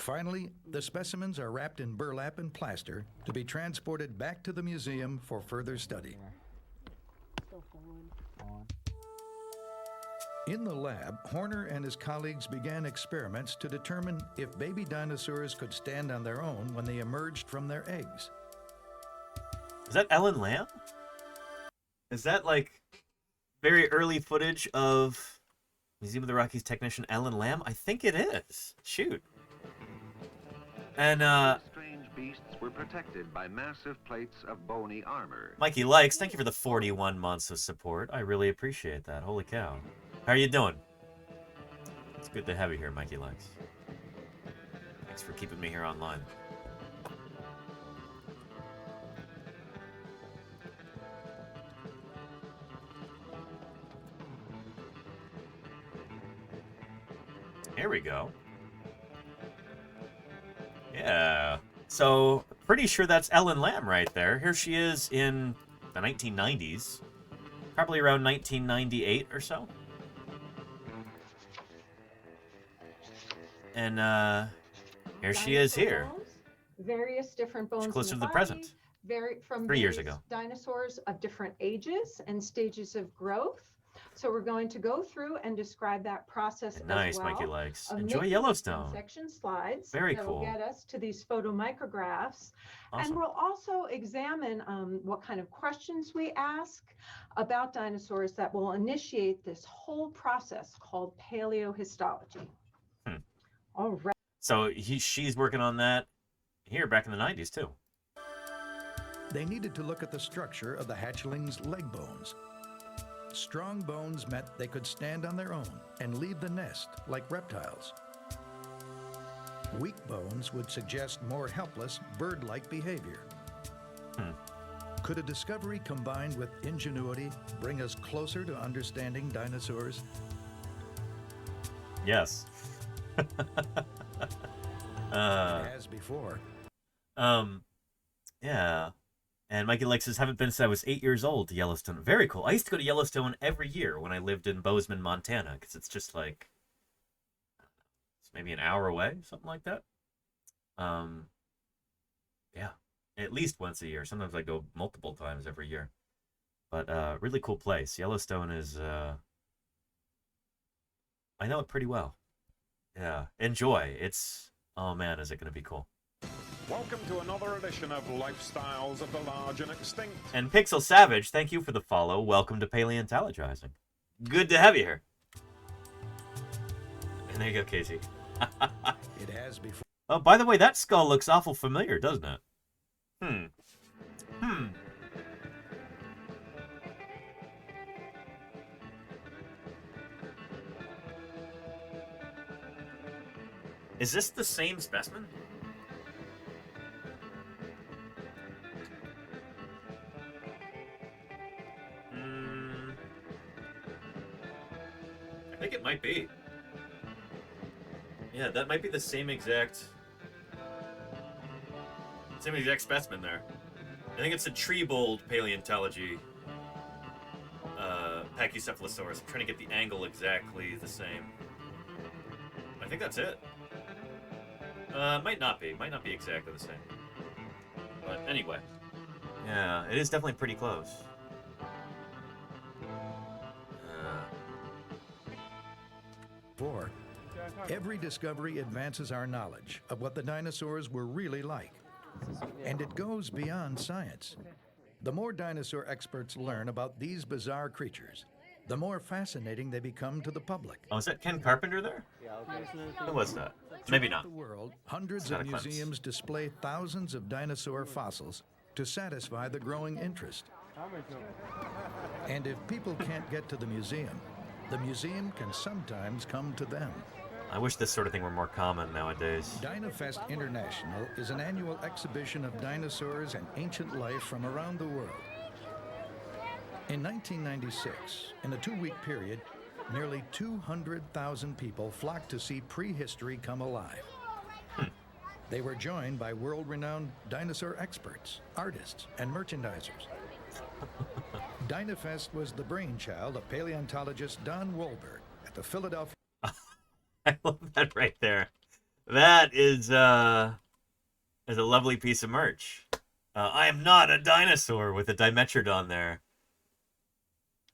Finally, the specimens are wrapped in burlap and plaster to be transported back to the museum for further study. In the lab, Horner and his colleagues began experiments to determine if baby dinosaurs could stand on their own when they emerged from their eggs. Is that Ellen Lamb? Is that like very early footage of Museum of the Rockies technician Ellen Lamb? I think it is. Shoot. And strange beasts were protected by massive plates of bony armor. Mikey Likes, thank you for the 41 months of support. I really appreciate that. Holy cow. How are you doing? It's good to have you here, Mikey Likes. Thanks for keeping me here online. Here we go. Yeah. So, pretty sure that's Ellen Lamb right there. Here she is in the 1990s. Probably around 1998 or so. And, here she is here. Various different bones. She's closer in to the body, present. From 3 years various ago. Dinosaurs of different ages and stages of growth. So we're going to go through and describe that process Nice, as well. Mikey Likes. of Enjoy making Yellowstone. Section slides. Very that'll cool. get us to these photomicrographs. Awesome. And we'll also examine what kind of questions we ask about dinosaurs that will initiate this whole process called paleohistology. All right. So she's working on that here back in the 90s too. They needed to look at the structure of the hatchling's leg bones. Strong bones meant they could stand on their own and leave the nest like reptiles. Weak bones would suggest more helpless, bird-like behavior. Could a discovery combined with ingenuity bring us closer to understanding dinosaurs? Yes. As before. Yeah. And Mikey Lake says, haven't been since I was 8 years old to Yellowstone. Very cool. I used to go to Yellowstone every year when I lived in Bozeman, Montana, because it's just like, it's maybe an hour away, something like that. Yeah, at least once a year. Sometimes I go multiple times every year. But really cool place. Yellowstone is, I know it pretty well. Yeah, enjoy. It's, oh man, is it going to be cool. Welcome to another edition of Lifestyles of the Large and Extinct. And Pixel Savage, thank you for the follow. Welcome to Paleontologizing. Good to have you here. And there you go, Casey. It has before. Oh, by the way, that skull looks awful familiar, doesn't it? Is this the same specimen? I think it might be. Yeah, that might be the same exact specimen there. I think it's a tree-bold paleontology Pachycephalosaurus. I'm trying to get the angle exactly the same. I think that's it. Might not be exactly the same. But anyway. Yeah, it is definitely pretty close. Every discovery advances our knowledge of what the dinosaurs were really like. And it goes beyond science. The more dinosaur experts learn about these bizarre creatures, the more fascinating they become to the public. Oh, is that Ken Carpenter there? Who was that? Maybe not. Throughout the world, hundreds of museums display thousands of dinosaur fossils to satisfy the growing interest. And if people can't get to the museum can sometimes come to them. I wish this sort of thing were more common nowadays. DinoFest International is an annual exhibition of dinosaurs and ancient life from around the world. In 1996, in a 2-week period, nearly 200,000 people flocked to see prehistory come alive. They were joined by world-renowned dinosaur experts, artists, and merchandisers. DinoFest was the brainchild of paleontologist Don Wolberg at the Philadelphia... I love that right there. That is a lovely piece of merch. I am not a dinosaur with a Dimetrodon there.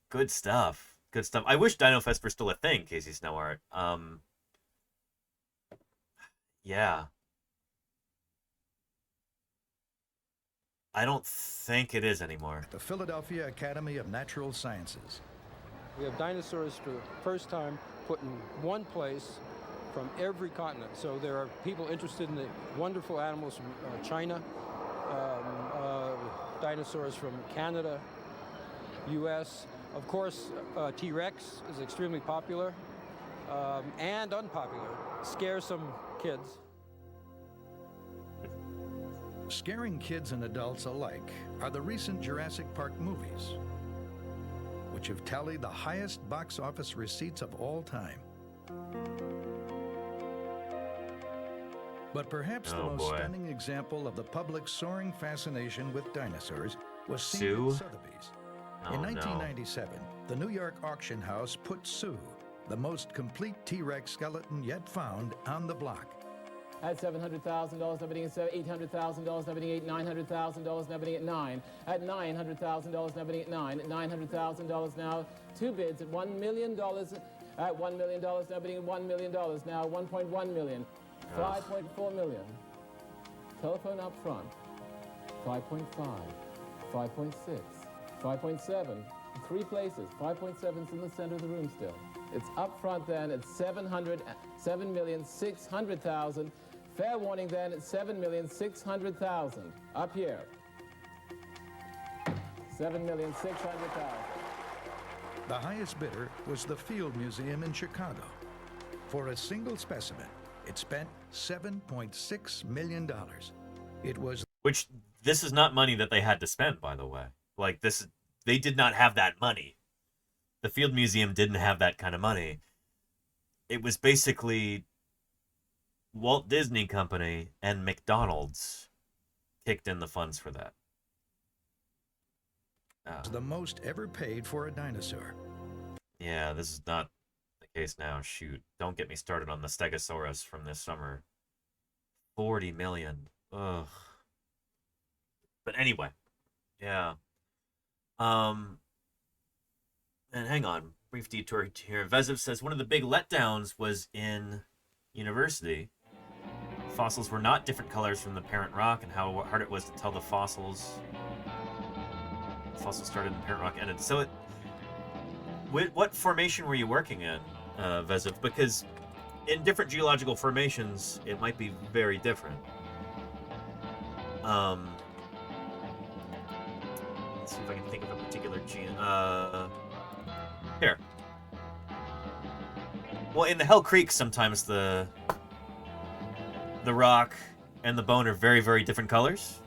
Good stuff. Good stuff. I wish DinoFest were still a thing, Casey Snowart. Yeah. I don't think it is anymore. The Philadelphia Academy of Natural Sciences. We have dinosaurs for the first time put in one place from every continent. So there are people interested in the wonderful animals from China, dinosaurs from Canada, U.S. Of course, T-Rex is extremely popular and unpopular. Scares some kids. Scaring kids and adults alike are the recent Jurassic Park movies, which have tallied the highest box office receipts of all time. But perhaps the most stunning example of the public's soaring fascination with dinosaurs was seen at Sotheby's. In 1997, the New York auction house put Sue, the most complete T-Rex skeleton yet found, on the block. At $700,000, now bidding at $800,000, now bidding at $900,000, now bidding at $9. At $900,000, now bidding at $9. At $900,000 now, two bids at $1 million. At $1 million, now bidding at $1 million. Now $1.1 million. 5.4 million. Telephone up front. 5.5. 5.6. 5.7. Three places. 5.7's in the center of the room still. It's up front then at $7,600,000. Fair warning then at $7,600,000. Up here. $7,600,000. The highest bidder was the Field Museum in Chicago. For a single specimen, it spent $7.6 million. It was... Which, this is not money that they had to spend, by the way. Like, this, they did not have that money. The Field Museum didn't have that kind of money. It was basically Walt Disney Company and McDonald's kicked in the funds for that. The most ever paid for a dinosaur. Yeah, this is not the case now. Shoot. Don't get me started on the Stegosaurus from this summer. 40 million. Ugh. But anyway. Yeah. And hang on. Brief detour here. Vezev says one of the big letdowns was in university. Fossils were not different colors from the parent rock, and how hard it was to tell the fossils. Fossils started and the parent rock ended. So it... What formation were you working in, Vezev? Because in different geological formations, it might be very different. Let's see if I can think of a particular here. Well, in the Hell Creek, sometimes the rock and the bone are very, very different colors.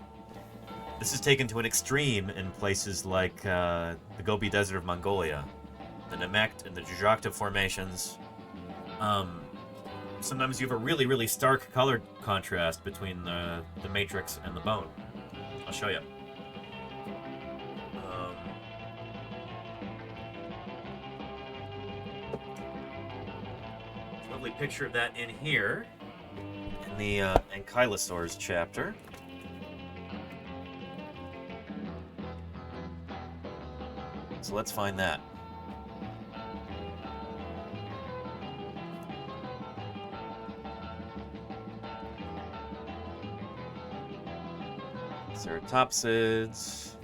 This is taken to an extreme in places like the Gobi Desert of Mongolia, the Nemegt and the Jajokta formations. Sometimes you have a really, really stark color contrast between the matrix and the bone. I'll show you. Lovely picture of that in here, in the Ankylosaurs chapter. So let's find that. Ceratopsids.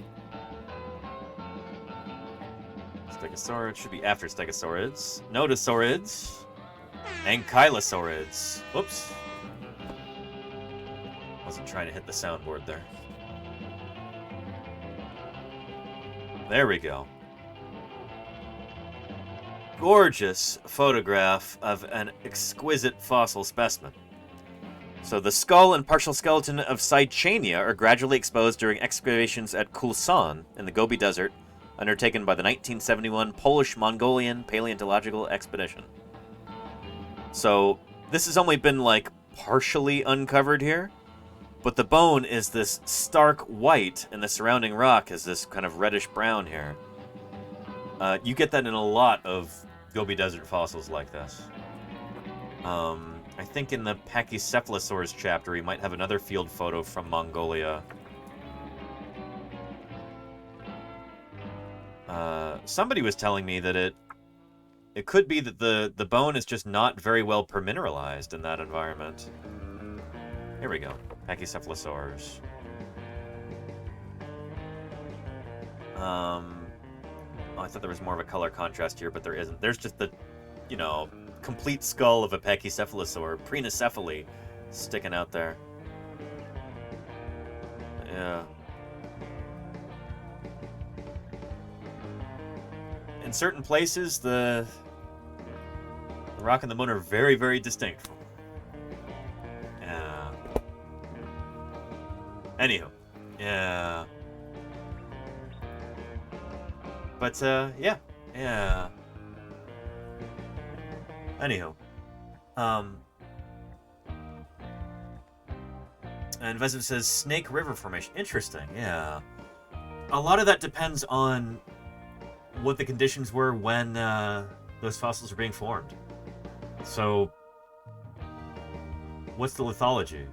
Stegosaurids should be after Stegosaurids. Nodosaurids. Ankylosaurids. Whoops. Wasn't trying to hit the soundboard there. There we go. Gorgeous photograph of an exquisite fossil specimen. So the skull and partial skeleton of Sidechania are gradually exposed during excavations at Kulsan in the Gobi Desert, undertaken by the 1971 Polish-Mongolian Paleontological Expedition. So this has only been like partially uncovered here, but the bone is this stark white and the surrounding rock is this kind of reddish brown here. You get that in a lot of Gobi Desert fossils like this. I think in the Pachycephalosaurs chapter, we might have another field photo from Mongolia. Somebody was telling me that it could be that the bone is just not very well permineralized in that environment. Here we go. Pachycephalosaurs. Oh, I thought there was more of a color contrast here, but there isn't. There's just the, you know, complete skull of a Pachycephalosaur, prenocephaly, sticking out there. Yeah. In certain places, the rock and the bone are very, very distinct. Yeah. Anywho. Yeah. But, yeah. Yeah. Anywho. And Vesip says, Snake River Formation. Interesting, yeah. A lot of that depends on what the conditions were when those fossils were being formed. So, what's the lithology?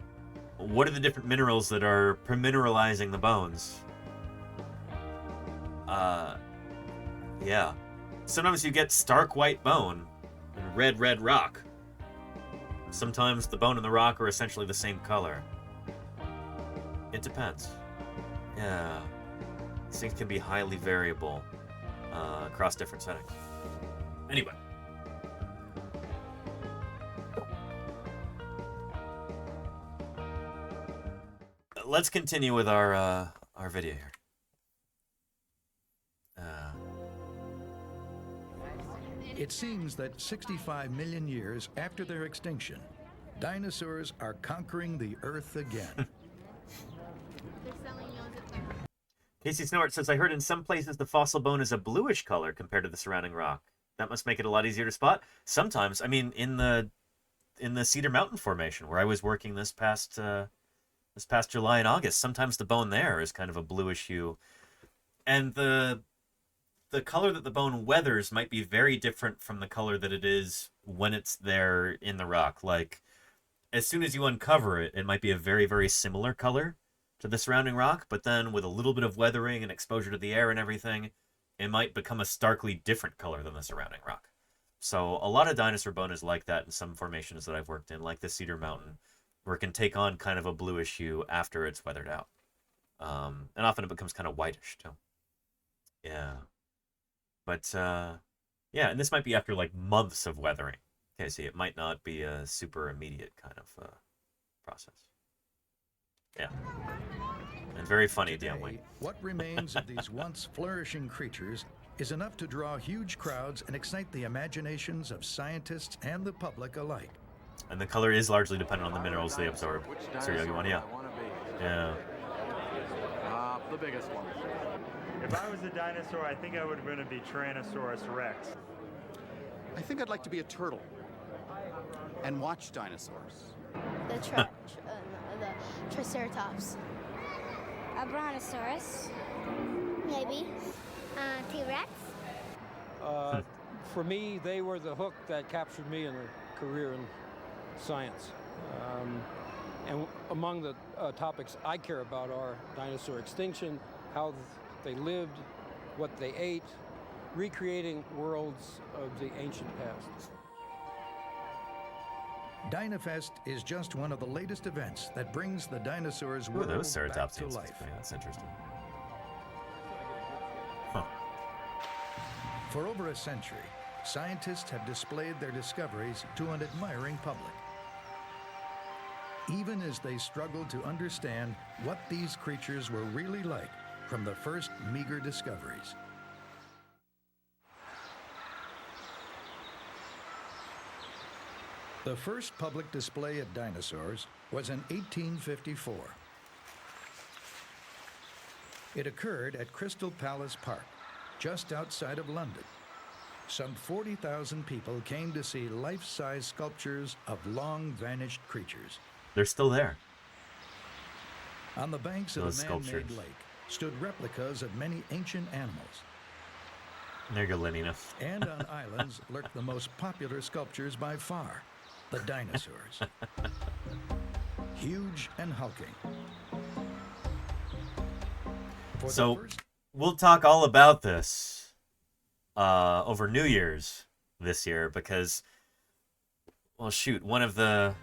What are the different minerals that are permineralizing the bones? Yeah. Sometimes you get stark white bone and red rock. Sometimes the bone and the rock are essentially the same color. It depends. Yeah. These things can be highly variable across different settings. Anyway. Let's continue with our video here. It seems that 65 million years after their extinction, dinosaurs are conquering the Earth again. Casey Snort says, I heard in some places the fossil bone is a bluish color compared to the surrounding rock. That must make it a lot easier to spot. Sometimes, I mean, in the Cedar Mountain Formation, where I was working this past July and August, sometimes the bone there is kind of a bluish hue. And the color that the bone weathers might be very different from the color that it is when it's there in the rock. Like, as soon as you uncover it, it might be a very, very similar color to the surrounding rock, but then with a little bit of weathering and exposure to the air and everything, it might become a starkly different color than the surrounding rock. So a lot of dinosaur bone is like that in some formations that I've worked in, like the Cedar Mountain, where it can take on kind of a bluish hue after it's weathered out. And often it becomes kind of whitish, too. Yeah. But, yeah, and this might be after, like, months of weathering. Okay, see, it might not be a super immediate kind of process. Yeah. And very funny, damn way. What remains of these once flourishing creatures is enough to draw huge crowds and excite the imaginations of scientists and the public alike. And the color is largely dependent on the minerals they absorb. So you want, yeah. Yeah. The biggest one. If I was a dinosaur, I think I would want to be Tyrannosaurus Rex. I think I'd like to be a turtle and watch dinosaurs. The Triceratops. A Brontosaurus. Maybe. T-Rex. For me, they were the hook that captured me in a career in science. And among the topics I care about are dinosaur extinction, how they lived, what they ate, recreating worlds of the ancient past. DinoFest is just one of the latest events that brings the dinosaurs world those back to ceratopsians. life. Yeah, that's interesting. For over a century, scientists have displayed their discoveries to an admiring public, even as they struggled to understand what these creatures were really like from the first meager discoveries. The first public display of dinosaurs was in 1854. It occurred at Crystal Palace Park, just outside of London. Some 40,000 people came to see life-size sculptures of long-vanished creatures. They're still there. On the banks of Those the man-made sculptures. lake stood replicas of many ancient animals. There you go, Lenina. And on islands lurked the most popular sculptures by far, the dinosaurs. Huge and hulking. So we'll talk all about this over New Year's this year because, well, shoot, one of the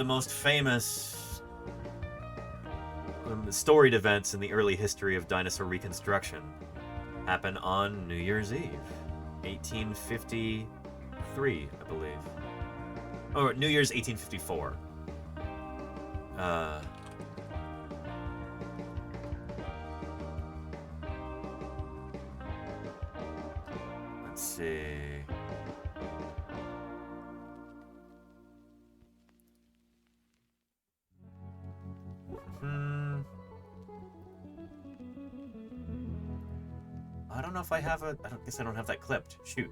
most famous storied events in the early history of dinosaur reconstruction happened on New Year's Eve, 1853, I believe. Or New Year's 1854. Let's see. I don't know if I have I guess I don't have that clipped. Shoot.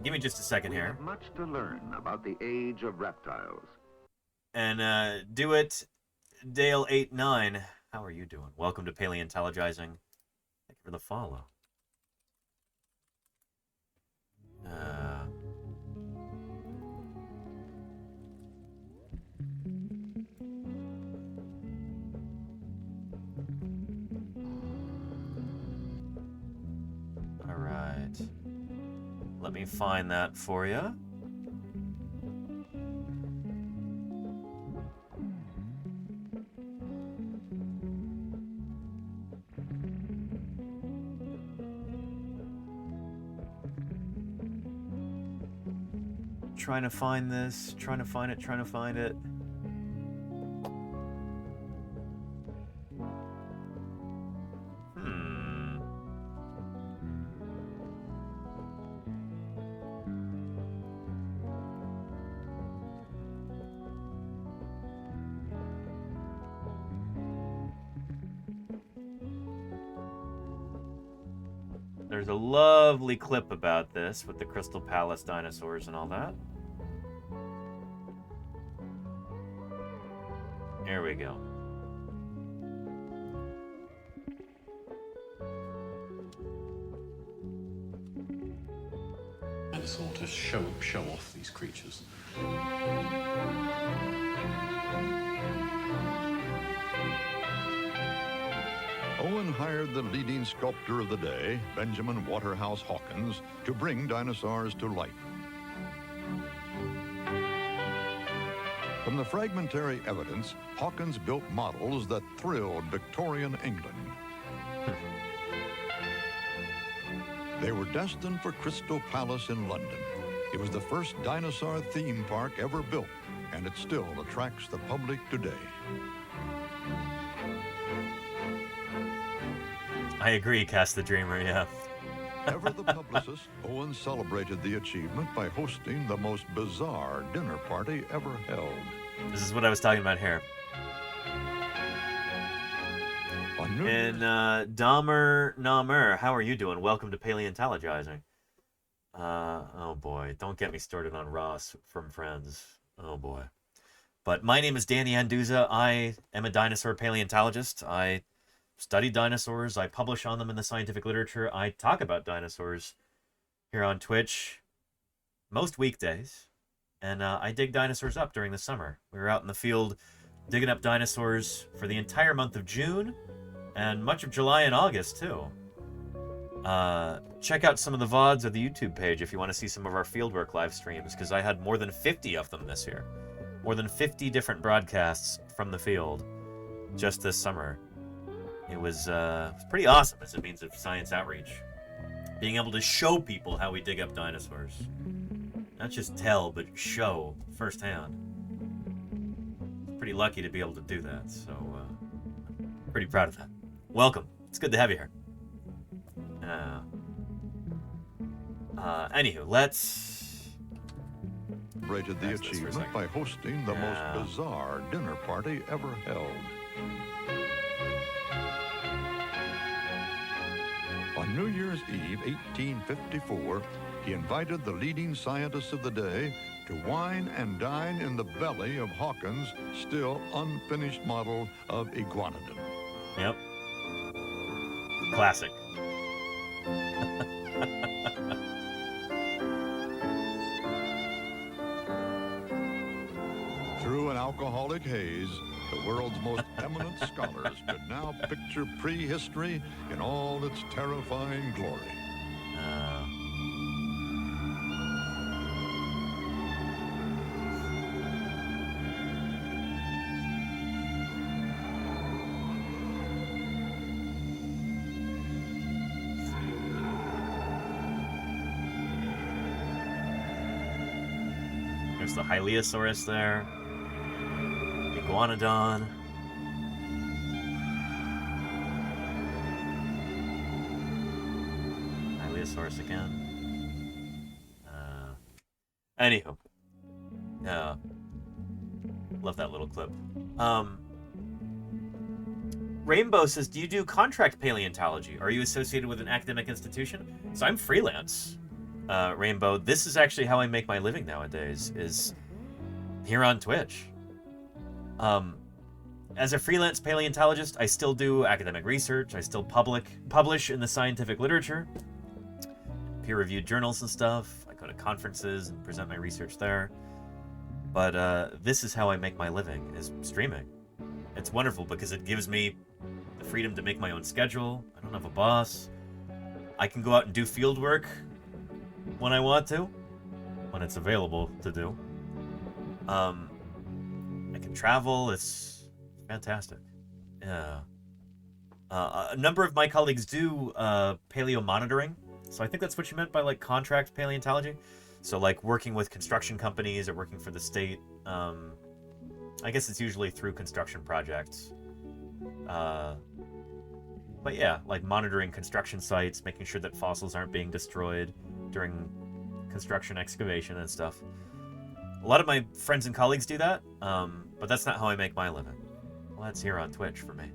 Give me just a second here. We have much to learn about the age of reptiles. And do it, Dale89. How are you doing? Welcome to Paleontologizing. Thank you for the follow. All right. Let me find that for you. Trying to find this, trying to find it. There's a lovely clip about this with the Crystal Palace dinosaurs and all that. There we go. And sort of show off these creatures. Owen hired the leading sculptor of the day, Benjamin Waterhouse Hawkins, to bring dinosaurs to life. From the fragmentary evidence, Hawkins built models that thrilled Victorian England. They were destined for Crystal Palace in London. It was the first dinosaur theme park ever built, and it still attracts the public today. I agree, Cass the Dreamer, yeah. Ever the publicist, Owen celebrated the achievement by hosting the most bizarre dinner party ever held. This is what I was talking about here. And Dahmer Namer, how are you doing? Welcome to Paleontologizing. Oh boy, don't get me started on Ross from Friends. Oh boy. But my name is Danny Anduza. I am a dinosaur paleontologist. I study dinosaurs. I publish on them in the scientific literature. I talk about dinosaurs here on Twitch most weekdays. And I dig dinosaurs up during the summer. We were out in the field digging up dinosaurs for the entire month of June and much of July and August, too. Check out some of the VODs of the YouTube page if you want to see some of our fieldwork live streams, because I had more than 50 of them this year. More than 50 different broadcasts from the field just this summer. It was pretty awesome as a means of science outreach. Being able to show people how we dig up dinosaurs. Not just tell, but show firsthand. Pretty lucky to be able to do that, so pretty proud of that. Welcome. It's good to have you here. Anywho, let's... Celebrated the achievement by hosting the most bizarre dinner party ever held. On New Year's Eve, 1854, he invited the leading scientists of the day to wine and dine in the belly of Hawkins' still unfinished model of Iguanodon. Yep. Classic. Through an alcoholic haze, the world's most eminent scholars could now picture prehistory in all its terrifying glory. There's the Hyleosaurus there. Iguanodon. Hyleosaurus again. Anywho. Yeah. Love that little clip. Rainbow says, do you do contract paleontology? Are you associated with an academic institution? So I'm freelance, Rainbow. This is actually how I make my living nowadays, is here on Twitch. As a freelance paleontologist, I still do academic research. I still publish in the scientific literature, peer-reviewed journals and stuff. I go to conferences and present my research there. But this is how I make my living, is streaming. It's wonderful because it gives me the freedom to make my own schedule. I don't have a boss. I can go out and do field work when I want to, when it's available to do. I can travel. It's fantastic. Yeah. A number of my colleagues do paleo monitoring. So I think that's what you meant by like contract paleontology. So like working with construction companies or working for the state. I guess it's usually through construction projects. But yeah, like monitoring construction sites, making sure that fossils aren't being destroyed during construction excavation and stuff. A lot of my friends and colleagues do that, but that's not how I make my living. Well, that's here on Twitch for me.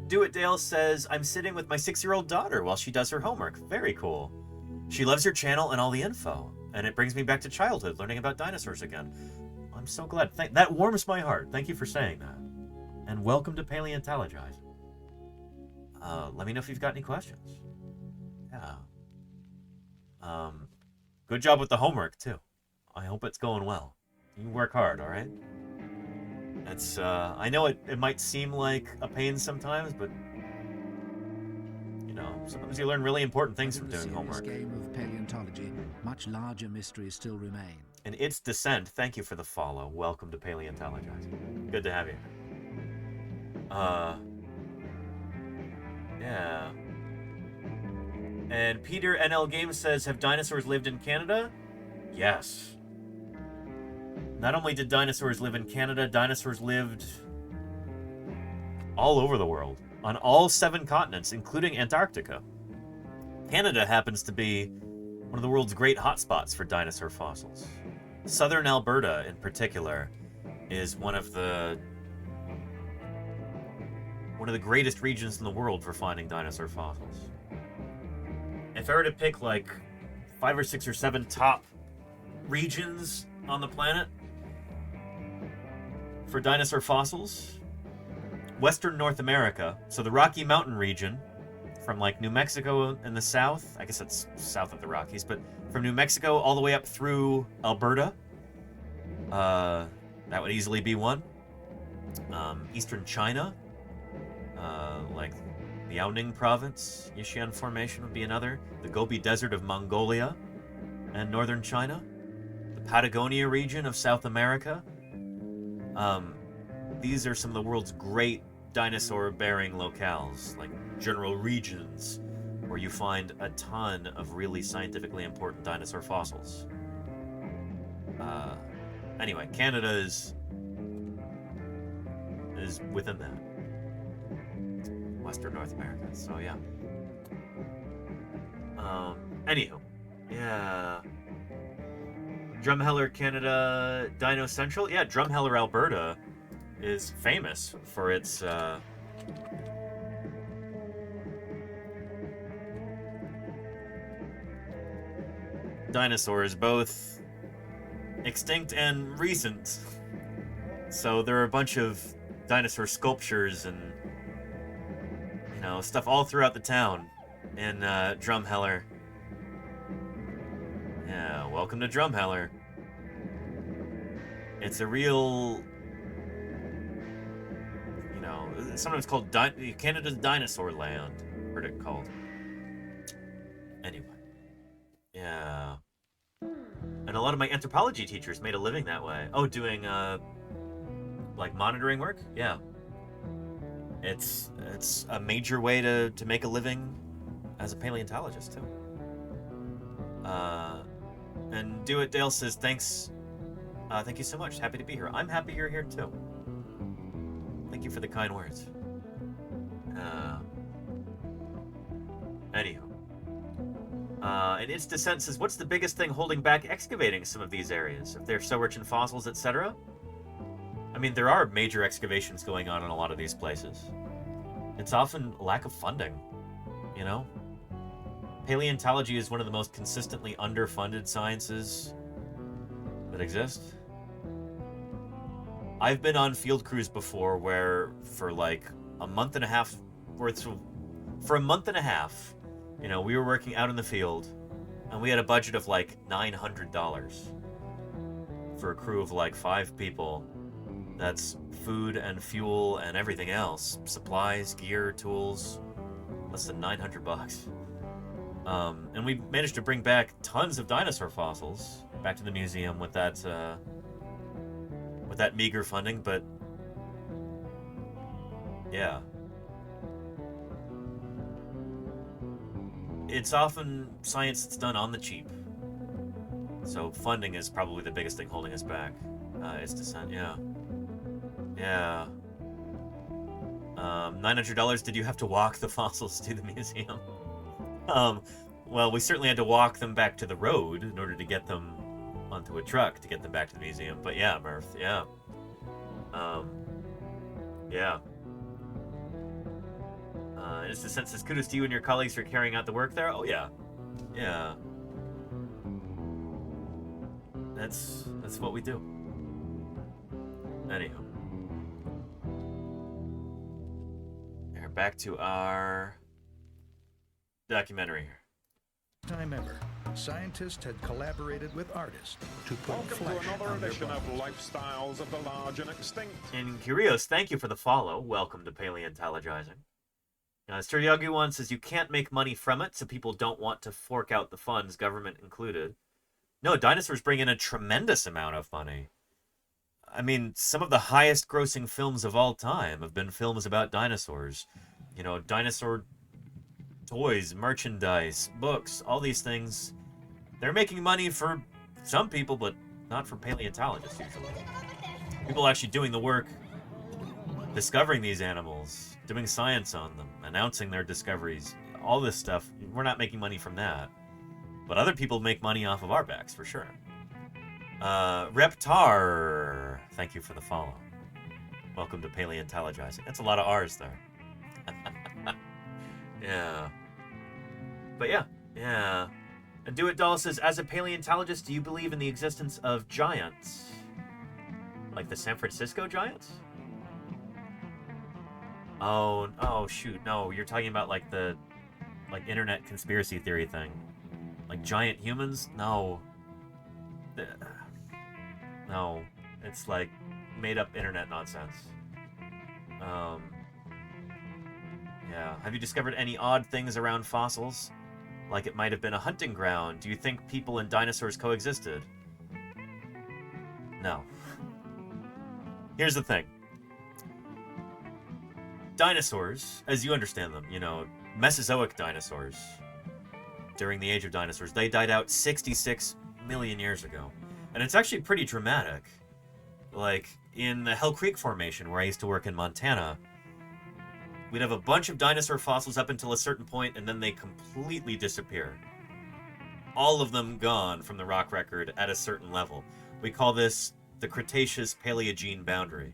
Do It Dale says, I'm sitting with my 6-year-old daughter while she does her homework. Very cool. She loves your channel and all the info, and it brings me back to childhood, learning about dinosaurs again. I'm so glad. That warms my heart. Thank you for saying that. And welcome to Paleontologizing. Let me know if you've got any questions. Yeah. Good job with the homework, too. I hope it's going well. You work hard, all right? It's, I know it might seem like a pain sometimes, but, you know, sometimes you learn really important things from doing homework. Game of paleontology, much larger mysteries still remain. And It's Descent, thank you for the follow. Welcome to Paleontologizing. Good to have you. Yeah. And Peter NL Games says, have dinosaurs lived in Canada? Yes. Not only did dinosaurs live in Canada, dinosaurs lived all over the world, on all 7 continents, including Antarctica. Canada happens to be one of the world's great hotspots for dinosaur fossils. Southern Alberta, in particular, is one of the greatest regions in the world for finding dinosaur fossils. If I were to pick like 5 or 6 or 7 top regions on the planet for dinosaur fossils, Western North America, so the Rocky Mountain region, from like New Mexico in the south, I guess it's south of the Rockies, but from New Mexico all the way up through Alberta, that would easily be one. Eastern China, like the Liaoning province, Yixian Formation would be another. The Gobi Desert of Mongolia and northern China. The Patagonia region of South America. These are some of the world's great dinosaur-bearing locales, like general regions, where you find a ton of really scientifically important dinosaur fossils. Anyway, Canada is within that. Western North America, so yeah. Anywho, yeah. Drumheller, Canada, Dino Central. Yeah, Drumheller, Alberta is famous for its dinosaurs, both extinct and recent. So there are a bunch of dinosaur sculptures and, you know, stuff all throughout the town in Drumheller. Yeah, welcome to Drumheller. It's a real, you know, sometimes called Canada's Dinosaur Land. Heard it called. Anyway. Yeah. And a lot of my anthropology teachers made a living that way. Oh, doing, like, monitoring work? Yeah. It's a major way to make a living as a paleontologist, too. And Do It Dale says, thanks. Thank you so much. Happy to be here. I'm happy you're here, too. Thank you for the kind words. Anywho. And Its Descent says, what's the biggest thing holding back excavating some of these areas? If they're so rich in fossils, etc.? I mean, there are major excavations going on in a lot of these places. It's often lack of funding, you know? Paleontology is one of the most consistently underfunded sciences that exist. I've been on field crews before where for like a month and a half for a month and a half, you know, we were working out in the field and we had a budget of like $900 for a crew of like 5 people. That's food and fuel and everything else. Supplies, gear, tools. Less than $900. And we managed to bring back tons of dinosaur fossils back to the museum with that meager funding, but yeah. It's often science that's done on the cheap. So funding is probably the biggest thing holding us back. Its Descent, yeah. Yeah. $900, did you have to walk the fossils to the museum? Well, we certainly had to walk them back to the road in order to get them onto a truck to get them back to the museum. But yeah, Murph, yeah. Yeah. Its Descent says, kudos to you and your colleagues for carrying out the work there. Oh, yeah. Yeah. That's what we do. Anyhow. We're back to our documentary here. Time ever, scientists had collaborated with artists to put Welcome flesh to another on their edition of bones. Lifestyles of the Large and Extinct. And Curios, thank you for the follow. Welcome to Paleontologizing. Sturyagu1 says, you can't make money from it, so people don't want to fork out the funds, government included. No, dinosaurs bring in a tremendous amount of money. I mean, some of the highest grossing films of all time have been films about dinosaurs. You know, dinosaur toys, merchandise, books, all these things. They're making money for some people, but not for paleontologists usually. People actually doing the work, discovering these animals, doing science on them, announcing their discoveries, all this stuff, we're not making money from that. But other people make money off of our backs, for sure. Reptar, thank you for the follow. Welcome to Paleontologizing. That's a lot of R's there. Yeah. But yeah. And Do It Doll says, as a paleontologist, do you believe in the existence of giants? Like the San Francisco giants? Oh shoot, no, you're talking about like the internet conspiracy theory thing. Like giant humans? No. No. It's like made up internet nonsense. Yeah. Have you discovered any odd things around fossils? Like it might have been a hunting ground. Do you think people and dinosaurs coexisted? No. Here's the thing. Dinosaurs, as you understand them, you know, Mesozoic dinosaurs, during the age of dinosaurs, they died out 66 million years ago. And it's actually pretty dramatic. Like, in the Hell Creek Formation, where I used to work in Montana, we'd have a bunch of dinosaur fossils up until a certain point, and then they completely disappear. All of them gone from the rock record at a certain level. We call this the Cretaceous-Paleogene boundary.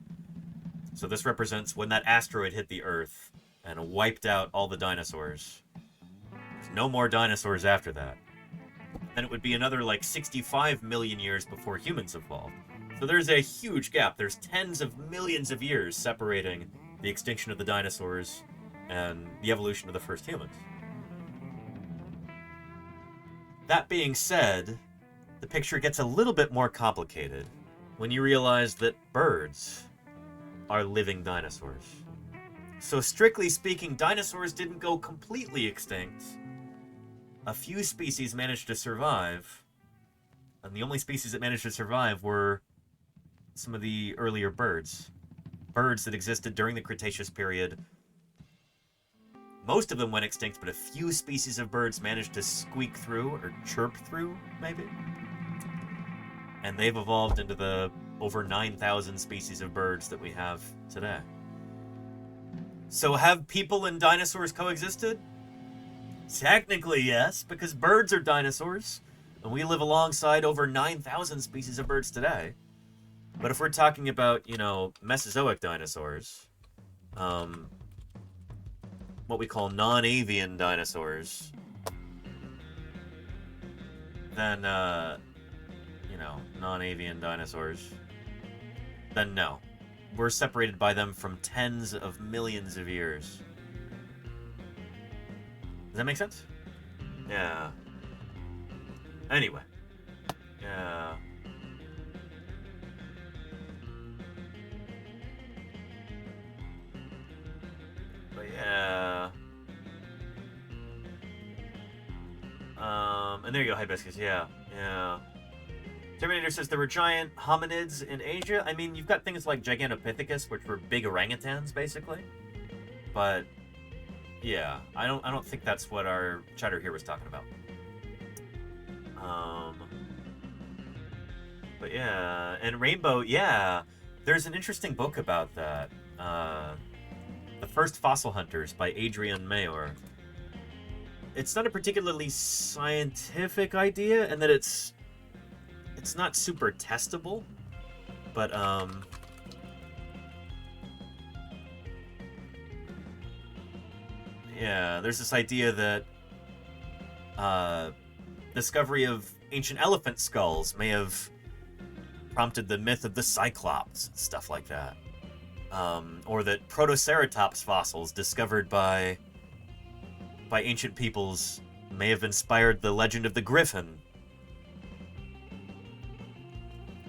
So this represents when that asteroid hit the Earth and wiped out all the dinosaurs. There's no more dinosaurs after that. then it would be another like 65 million years before humans evolved. So there's a huge gap. There's tens of millions of years separating the extinction of the dinosaurs and the evolution of the first humans. That being said, the picture gets a little bit more complicated when you realize that birds are living dinosaurs. So strictly speaking, dinosaurs didn't go completely extinct. A few species managed to survive, and the only species that managed to survive were some of the earlier birds. Birds that existed during the Cretaceous period. Most of them went extinct, but a few species of birds managed to squeak through, or chirp through, maybe. And they've evolved into the over 9,000 species of birds that we have today. So have people and dinosaurs coexisted? Technically, yes, because birds are dinosaurs, and we live alongside over 9,000 species of birds today. But if we're talking about, you know, Mesozoic dinosaurs, what we call non-avian dinosaurs, then, you know, non-avian dinosaurs, then no. We're separated by them from tens of millions of years. Does that make sense? Yeah. Anyway. Yeah. But yeah. And there you go, Hibiscus. Yeah. Yeah. Terminator says there were giant hominids in Asia. I mean, you've got things like Gigantopithecus, which were big orangutans, basically. But yeah, I don't think that's what our chatter here was talking about. But yeah, and Rainbow, yeah, there's an interesting book about that. The First Fossil Hunters by Adrian Mayor. It's not a particularly scientific idea, and that it's not super testable, but yeah, there's this idea that discovery of ancient elephant skulls may have prompted the myth of the Cyclops and stuff like that, or that Protoceratops fossils discovered by ancient peoples may have inspired the legend of the Griffin.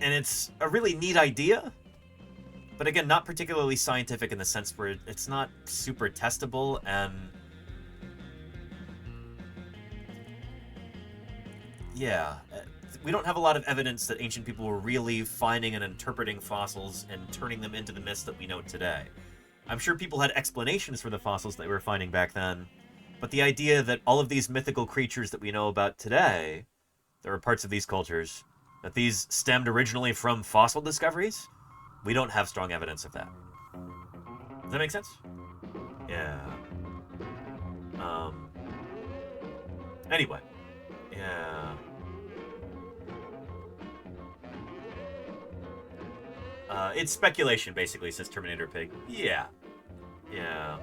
And it's a really neat idea, but again, not particularly scientific in the sense where it's not super testable, and yeah, we don't have a lot of evidence that ancient people were really finding and interpreting fossils and turning them into the myths that we know today. I'm sure people had explanations for the fossils that they were finding back then, but the idea that all of these mythical creatures that we know about today, there are parts of these cultures, that these stemmed originally from fossil discoveries, we don't have strong evidence of that. Does that make sense? Yeah. Anyway. Yeah. It's speculation, basically, says Terminator Pig. Yeah. Yeah.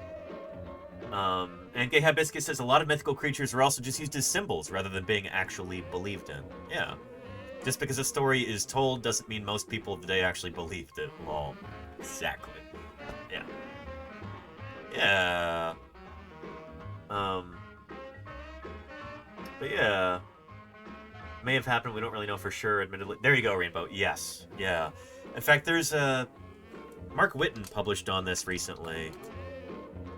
And Gay Hibiscus says a lot of mythical creatures are also just used as symbols rather than being actually believed in. Yeah. Just because a story is told doesn't mean most people of the day actually believed it. Well, exactly. Yeah. Yeah. But yeah. May have happened, we don't really know for sure, admittedly. There you go, Rainbow. Yes. Yeah. In fact, there's Mark Whitten published on this recently,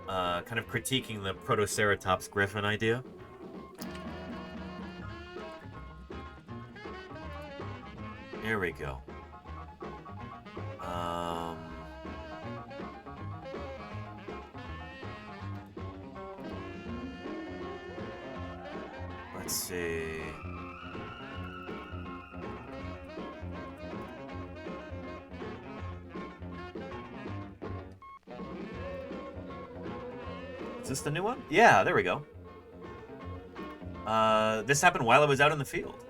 kind of critiquing the Protoceratops griffin idea. Here we go. Let's see. Is this the new one? Yeah, there we go. This happened while I was out in the field.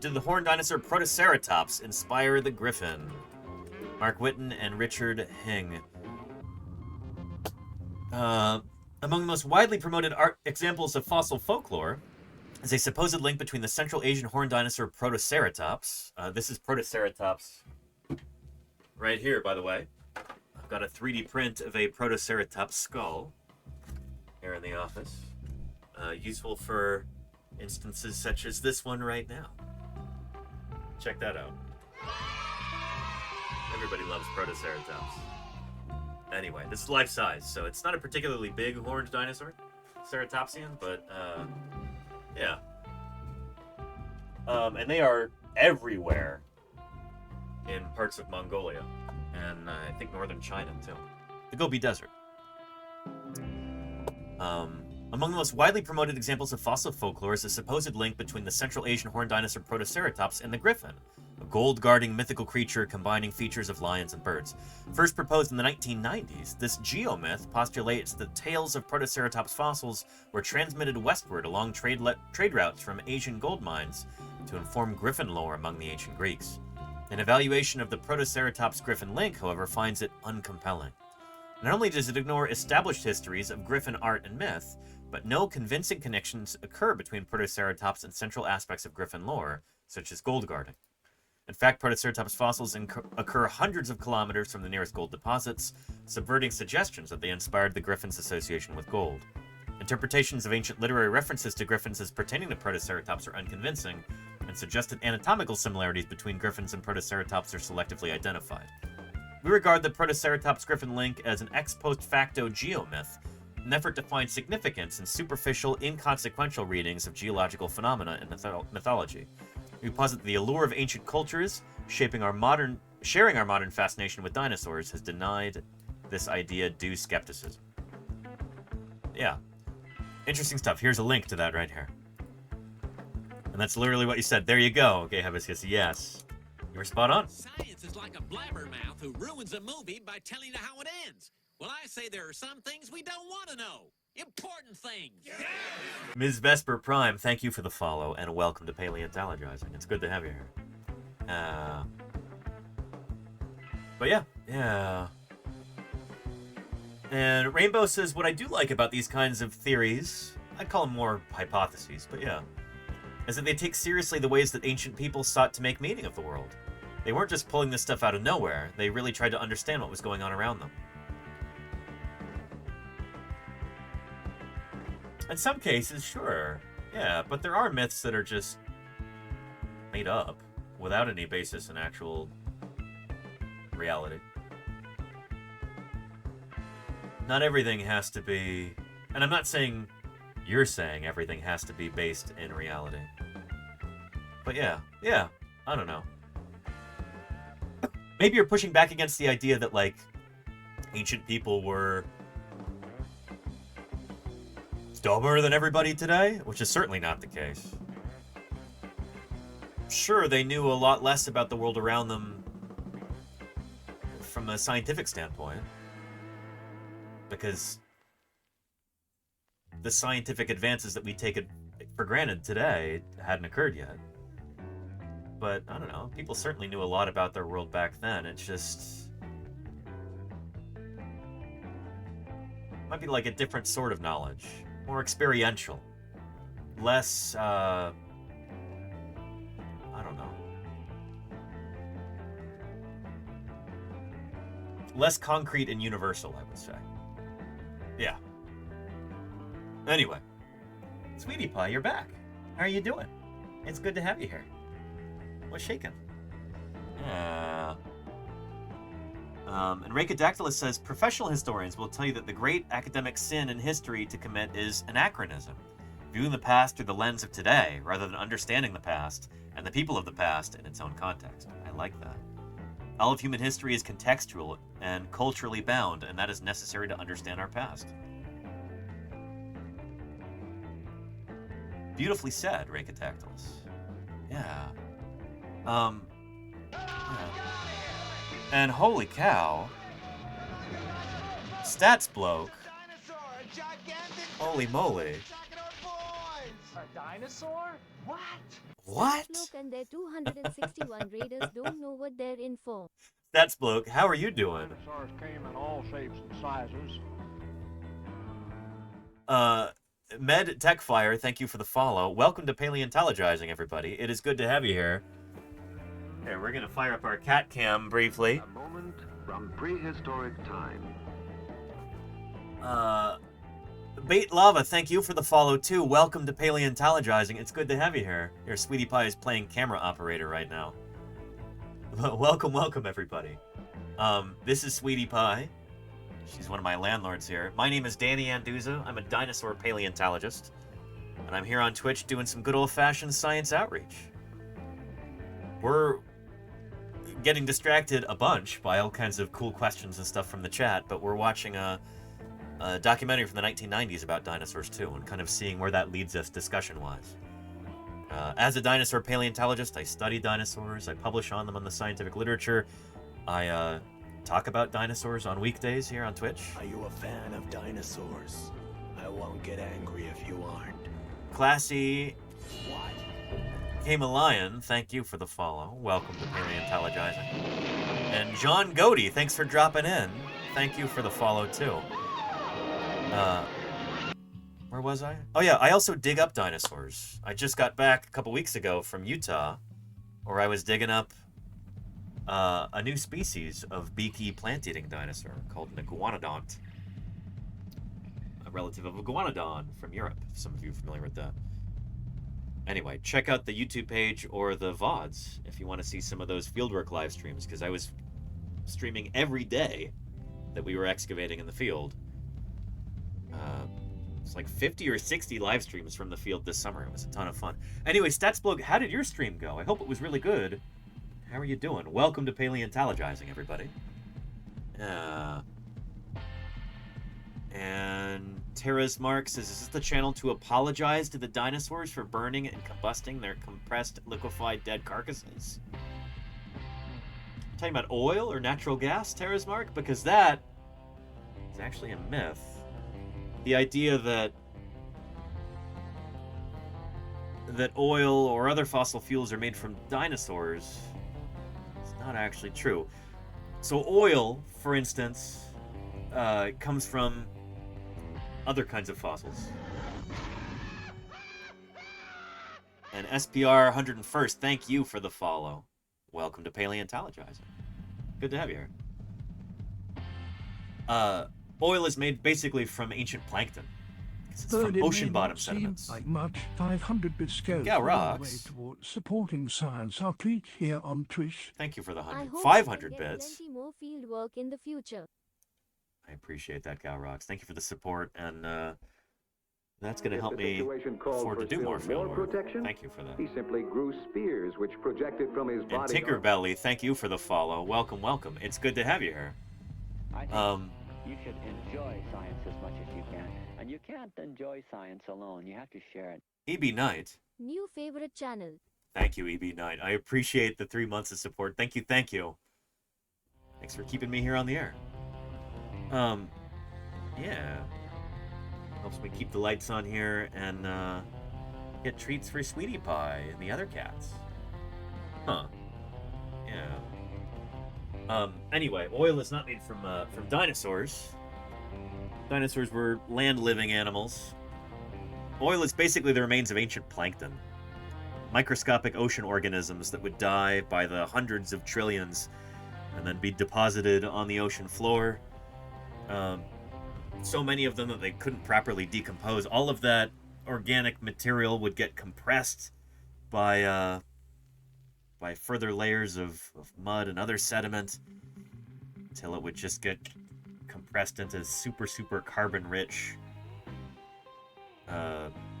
Did the horned dinosaur Protoceratops inspire the griffin? Mark Whitten and Richard Hing. Among the most widely promoted art examples of fossil folklore, is a supposed link between the Central Asian horned dinosaur Protoceratops. This is Protoceratops right here, by the way. I've got a 3D print of a Protoceratops skull here in the office. Useful for instances such as this one right now. Check that out. Everybody loves Protoceratops. Anyway, this is life size, so it's not a particularly big horned dinosaur, ceratopsian, but yeah. And they are everywhere in parts of Mongolia, and I think northern China too. The Gobi Desert. Among the most widely promoted examples of fossil folklore is a supposed link between the Central Asian horned dinosaur Protoceratops and the griffin, a gold-guarding mythical creature combining features of lions and birds. First proposed in the 1990s, this geomyth postulates that tales of Protoceratops fossils were transmitted westward along trade routes from Asian gold mines to inform griffin lore among the ancient Greeks. An evaluation of the Protoceratops-griffin link, however, finds it uncompelling. Not only does it ignore established histories of griffin art and myth, but no convincing connections occur between Protoceratops and central aspects of griffin lore, such as gold guarding. In fact, Protoceratops fossils occur hundreds of kilometers from the nearest gold deposits, subverting suggestions that they inspired the griffin's association with gold. Interpretations of ancient literary references to griffins as pertaining to Protoceratops are unconvincing, and suggested anatomical similarities between griffins and Protoceratops are selectively identified. We regard the Protoceratops-griffin link as an ex post facto geomyth, an effort to find significance in superficial, inconsequential readings of geological phenomena in mythology. We posit that the allure of ancient cultures, sharing our modern fascination with dinosaurs, has denied this idea due skepticism. Yeah. Interesting stuff. Here's a link to that right here. And that's literally what you said. There you go. Okay, Hibiscus, yes. You were spot on. Science is like a blabbermouth who ruins a movie by telling you how it ends. Well, I say there are some things we don't want to know. Important things. Yeah. Ms. Vesper Prime, thank you for the follow, and welcome to Paleontologizing. It's good to have you here. But yeah. And Rainbow says, what I do like about these kinds of theories, I call them more hypotheses, but yeah, is that they take seriously the ways that ancient people sought to make meaning of the world. They weren't just pulling this stuff out of nowhere. They really tried to understand what was going on around them. In some cases, sure. Yeah, but there are myths that are just made up without any basis in actual reality. Not everything has to be... And I'm not saying you're saying everything has to be based in reality. But yeah, I don't know. Maybe you're pushing back against the idea that, like, ancient people were dumber than everybody today, which is certainly not the case. Sure, they knew a lot less about the world around them from a scientific standpoint, because the scientific advances that we take it for granted today hadn't occurred yet. But, I don't know, people certainly knew a lot about their world back then. It's just... might be like a different sort of knowledge. More experiential. Less, I don't know. Less concrete and universal, I would say. Yeah. Anyway. Sweetie Pie, you're back. How are you doing? It's good to have you here. What's shaking? Yeah. And Rakadactylus says, professional historians will tell you that the great academic sin in history to commit is anachronism, viewing the past through the lens of today, rather than understanding the past and the people of the past in its own context. I like that. All of human history is contextual and culturally bound, and that is necessary to understand our past. Beautifully said, Rakadactylus. Yeah. And holy cow, stats bloke, holy moly. A dinosaur? What? What? Look, and their 261 raiders don't know what they're in for. Stats bloke, how are you doing? Dinosaurs came in all shapes and sizes. Med Techfire, thank you for the follow. Welcome to Paleontologizing, everybody. It is good to have you here. Here, we're going to fire up our cat cam briefly. A moment from prehistoric time. Bait Lava, thank you for the follow, too. Welcome to Paleontologizing. It's good to have you here. Your Sweetie Pie is playing camera operator right now. Welcome, everybody. This is Sweetie Pie. She's one of my landlords here. My name is Danny Anduza. I'm a dinosaur paleontologist. And I'm here on Twitch doing some good old-fashioned science outreach. We're getting distracted a bunch by all kinds of cool questions and stuff from the chat, but we're watching a documentary from the 1990s about dinosaurs, too, and kind of seeing where that leads us discussion-wise. As a dinosaur paleontologist, I study dinosaurs. I publish on them on the scientific literature. I talk about dinosaurs on weekdays here on Twitch. Are you a fan of dinosaurs? I won't get angry if you aren't. Classy Kamalion, thank you for the follow. Welcome to Paleontologizing. And John Godey, thanks for dropping in. Thank you for the follow, too. Where was I? Oh, yeah, I also dig up dinosaurs. I just got back a couple weeks ago from Utah, where I was digging up a new species of beaky plant-eating dinosaur called an iguanodont. A relative of iguanodon from Europe, if some of you are familiar with that. Anyway, check out the YouTube page or the VODs if you want to see some of those fieldwork live streams, because I was streaming every day that we were excavating in the field. It's like 50 or 60 live streams from the field this summer. It was a ton of fun. Anyway, StatsBlog, how did your stream go? I hope it was really good. How are you doing? Welcome to Paleontologizing, everybody. And Tara's Mark says, is this the channel to apologize to the dinosaurs for burning and combusting their compressed, liquefied dead carcasses? Talking about oil or natural gas, Tara's Mark? Because that is actually a myth. The idea that oil or other fossil fuels are made from dinosaurs is not actually true. So oil, for instance, comes from other kinds of fossils. And SPR 101st, thank you for the follow. Welcome to Paleontologizing. Good to have you here. Oil is made basically from ancient plankton. It's from ocean bottom sediments. Like much 500 bits goes Yeah, a long rocks. way toward supporting science outreach here on Twitch. Thank you for the I 100. hope 500 we can get bits. plenty more field work in the future. I appreciate that, Gal Rocks. Thank you for the support, and that's going to help me afford to do more field work. Thank you for that. He simply grew spears which projected from his And body. Tinkerbelly, thank you for the follow. Welcome, welcome. It's good to have you here. You should enjoy science as much as you can. And you can't enjoy science alone. You have to share it. EB Knight. New favorite channel. Thank you, EB Knight. I appreciate the 3 months of support. Thank you, thank you. Thanks for keeping me here on the air. Yeah. Helps me keep the lights on here and get treats for Sweetie Pie and the other cats. Huh. Yeah. Anyway, oil is not made from dinosaurs. Dinosaurs were land-living animals. Oil is basically the remains of ancient plankton. Microscopic ocean organisms that would die by the hundreds of trillions and then be deposited on the ocean floor. So many of them that they couldn't properly decompose. All of that organic material would get compressed by further layers of mud and other sediment until it would just get compressed into super carbon-rich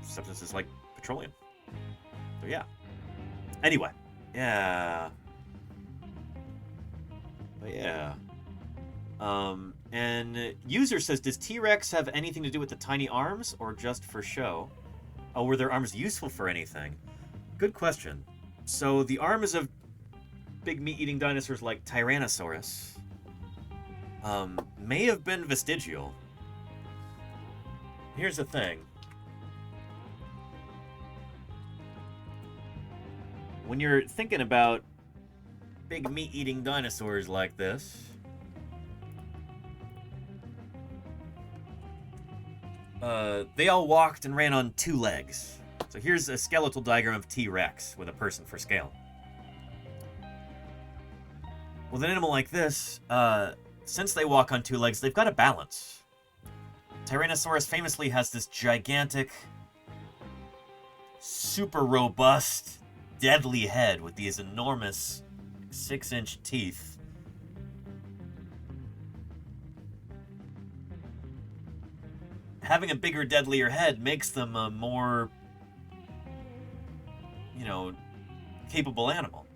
substances like petroleum. So yeah. Anyway, yeah. But yeah. And user says, does T-Rex have anything to do with the tiny arms or just for show? Oh, were their arms useful for anything? Good question. So the arms of big meat-eating dinosaurs like Tyrannosaurus may have been vestigial. Here's the thing. When you're thinking about big meat-eating dinosaurs like this, they all walked and ran on 2 legs. So here's a skeletal diagram of T-Rex with a person for scale. With an animal like this, since they walk on 2 legs, they've got a balance. Tyrannosaurus famously has this gigantic, super robust, deadly head with these enormous 6-inch teeth. Having a bigger, deadlier head makes them a more, capable animal.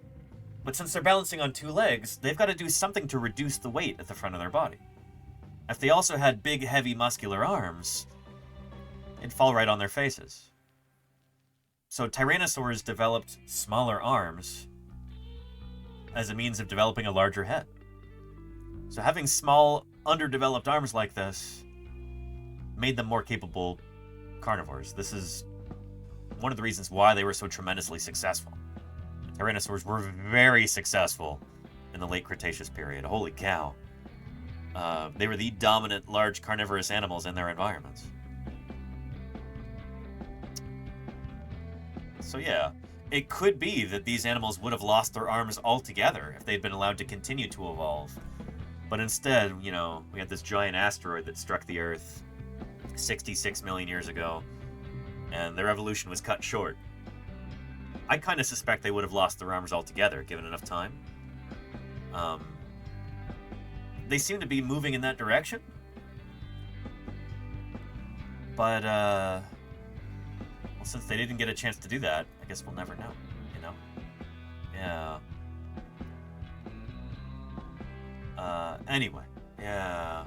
But since they're balancing on 2 legs, they've got to do something to reduce the weight at the front of their body. If they also had big, heavy, muscular arms, it'd fall right on their faces. So tyrannosaurs developed smaller arms as a means of developing a larger head. So having small, underdeveloped arms like this made them more capable carnivores. This is one of the reasons why they were so tremendously successful. Tyrannosaurs were very successful in the late Cretaceous period. Holy cow. They were the dominant large carnivorous animals in their environments. So yeah, it could be that these animals would have lost their arms altogether if they'd been allowed to continue to evolve. But instead, we had this giant asteroid that struck the Earth 66 million years ago, and their evolution was cut short. I kind of suspect they would have lost their arms altogether, given enough time. They seem to be moving in that direction. But, well, since they didn't get a chance to do that, I guess we'll never know, Yeah. Anyway, yeah.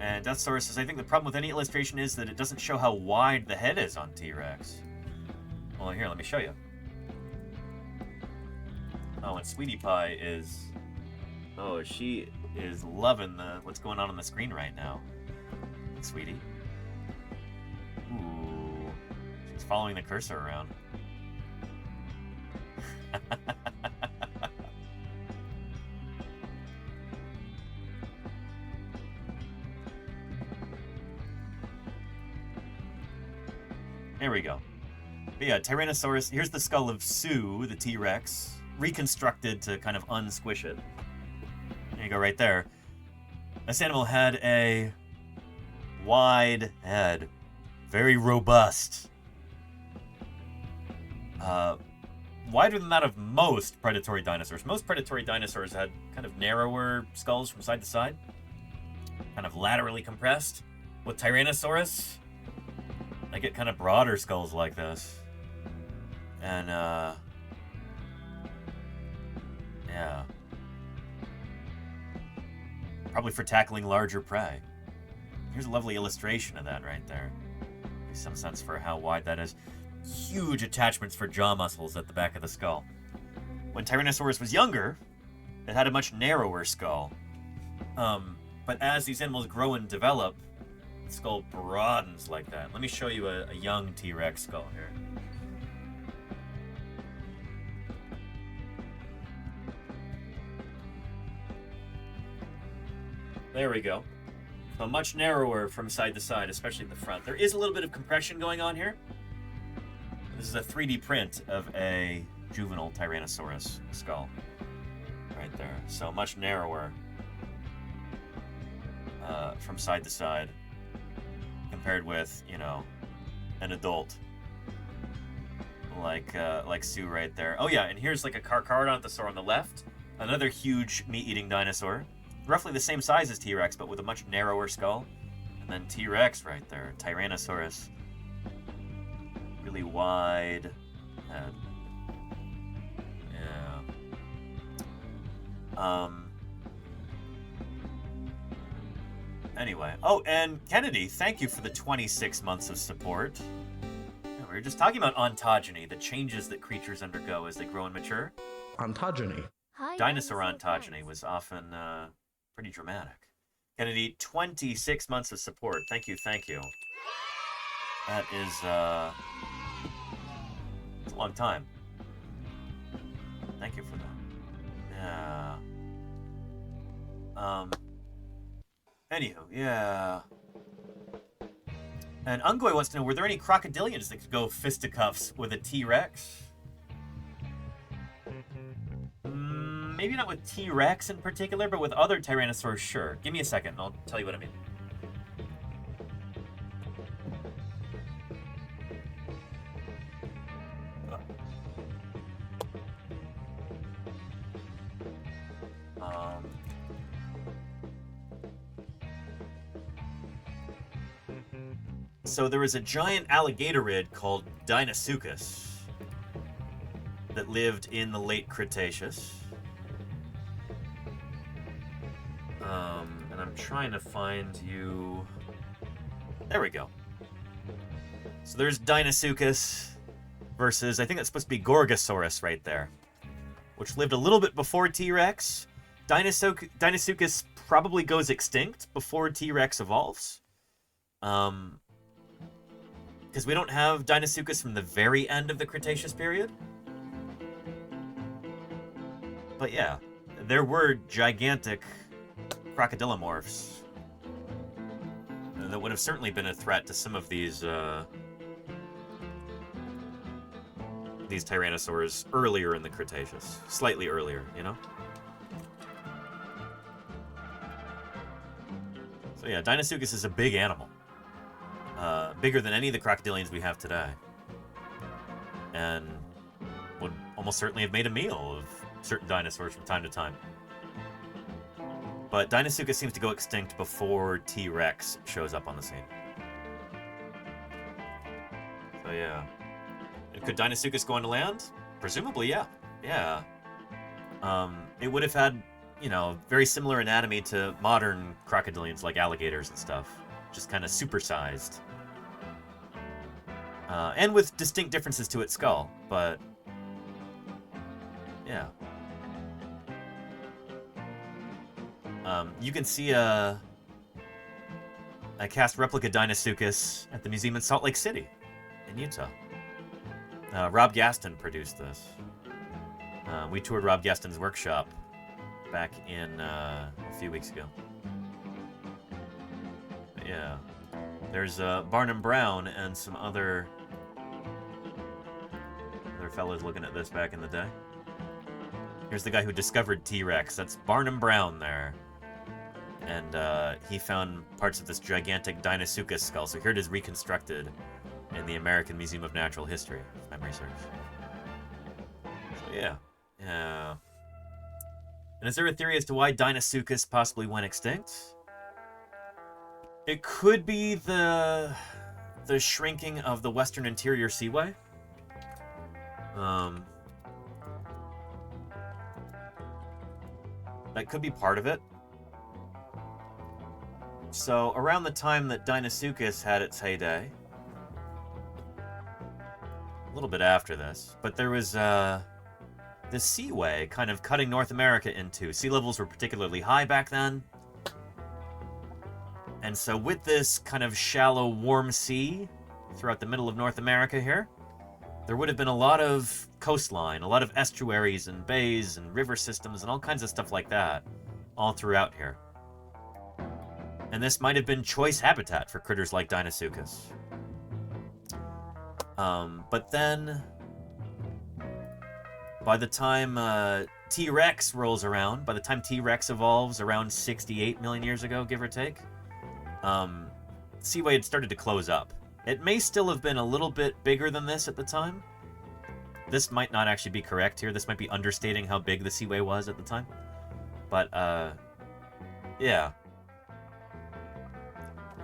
And Deathsaurus says, I think the problem with any illustration is that it doesn't show how wide the head is on T-Rex. Well, here, let me show you. Oh, and Sweetie Pie is... Oh, she is loving what's going on the screen right now. Sweetie. Ooh. She's following the cursor around. There we go. But yeah, Tyrannosaurus, here's the skull of Sue, the T-Rex, reconstructed to kind of unsquish it. There you go, right there. This animal had a wide head, very robust. Wider than that of most predatory dinosaurs. Most predatory dinosaurs had kind of narrower skulls from side to side, kind of laterally compressed. With Tyrannosaurus, they get kind of broader skulls like this. And, yeah. Probably for tackling larger prey. Here's a lovely illustration of that right there. Gives some sense for how wide that is. Huge attachments for jaw muscles at the back of the skull. When Tyrannosaurus was younger, it had a much narrower skull. But as these animals grow and develop, the skull broadens like that. Let me show you a young T-Rex skull here. There we go. So much narrower from side to side, especially in the front. There is a little bit of compression going on here. This is a 3D print of a juvenile Tyrannosaurus skull. Right there. So much narrower from side to side compared with, an adult like Sue right there. Oh yeah, and here's like a Carcharodontosaur on the left. Another huge meat-eating dinosaur. Roughly the same size as T-Rex, but with a much narrower skull. And then T-Rex right there, Tyrannosaurus. Really wide head. Yeah. Anyway. Oh, and Kennedy, thank you for the 26 months of support. Yeah, we were just talking about ontogeny, the changes that creatures undergo as they grow and mature. Ontogeny. Hi, Dinosaur ontogeny was often pretty dramatic. Kennedy, 26 months of support. Thank you, thank you. That is, it's a long time. Thank you for that. Yeah. Anywho, yeah. And Ungoy wants to know, were there any crocodilians that could go fisticuffs with a T-Rex? Maybe not with T-Rex in particular, but with other Tyrannosaurs, sure. Give me a second, and I'll tell you what I mean. So there was a giant alligatorid called Deinosuchus that lived in the late Cretaceous. And I'm trying to find you... There we go. So there's Deinosuchus versus, I think that's supposed to be Gorgosaurus right there, which lived a little bit before T-Rex. Deinosuchus probably goes extinct before T-Rex evolves. Because we don't have Deinosuchus from the very end of the Cretaceous period. But yeah, there were gigantic crocodilomorphs that would have certainly been a threat to some of these Tyrannosaurs earlier in the Cretaceous. Slightly earlier, you know? So yeah, Deinosuchus is a big animal. Bigger than any of the crocodilians we have today. And would almost certainly have made a meal of certain dinosaurs from time to time. But Deinosuchus seems to go extinct before T-Rex shows up on the scene. So yeah. And could Deinosuchus go on to land? Presumably, yeah. Yeah. It would have had, you know, very similar anatomy to modern crocodilians like alligators and stuff. Just kind of supersized. And with distinct differences to its skull, but... Yeah. You can see a cast replica Deinosuchus at the museum in Salt Lake City, in Utah. Rob Gaston produced this. We toured Rob Gaston's workshop back in a few weeks ago. But yeah. There's Barnum Brown and some other fellas looking at this back in the day. Here's the guy who discovered T-Rex. That's Barnum Brown there. And he found parts of this gigantic Deinosuchus skull. So here it is reconstructed in the American Museum of Natural History, if memory serves. So yeah. Yeah. And is there a theory as to why Deinosuchus possibly went extinct? It could be the shrinking of the Western Interior Seaway. That could be part of it. So around the time that Deinosuchus had its heyday, a little bit after this, but there was the seaway kind of cutting North America in two. Sea levels were particularly high back then. And so with this kind of shallow, warm sea throughout the middle of North America here, there would have been a lot of coastline, a lot of estuaries and bays and river systems and all kinds of stuff like that all throughout here. And this might have been choice habitat for critters like Deinosuchus. But then, by the time T-Rex rolls around, by the time T-Rex evolves around 68 million years ago, give or take, Seaway had started to close up. It may still have been a little bit bigger than this at the time. This might not actually be correct here. This might be understating how big the Seaway was at the time. But, yeah.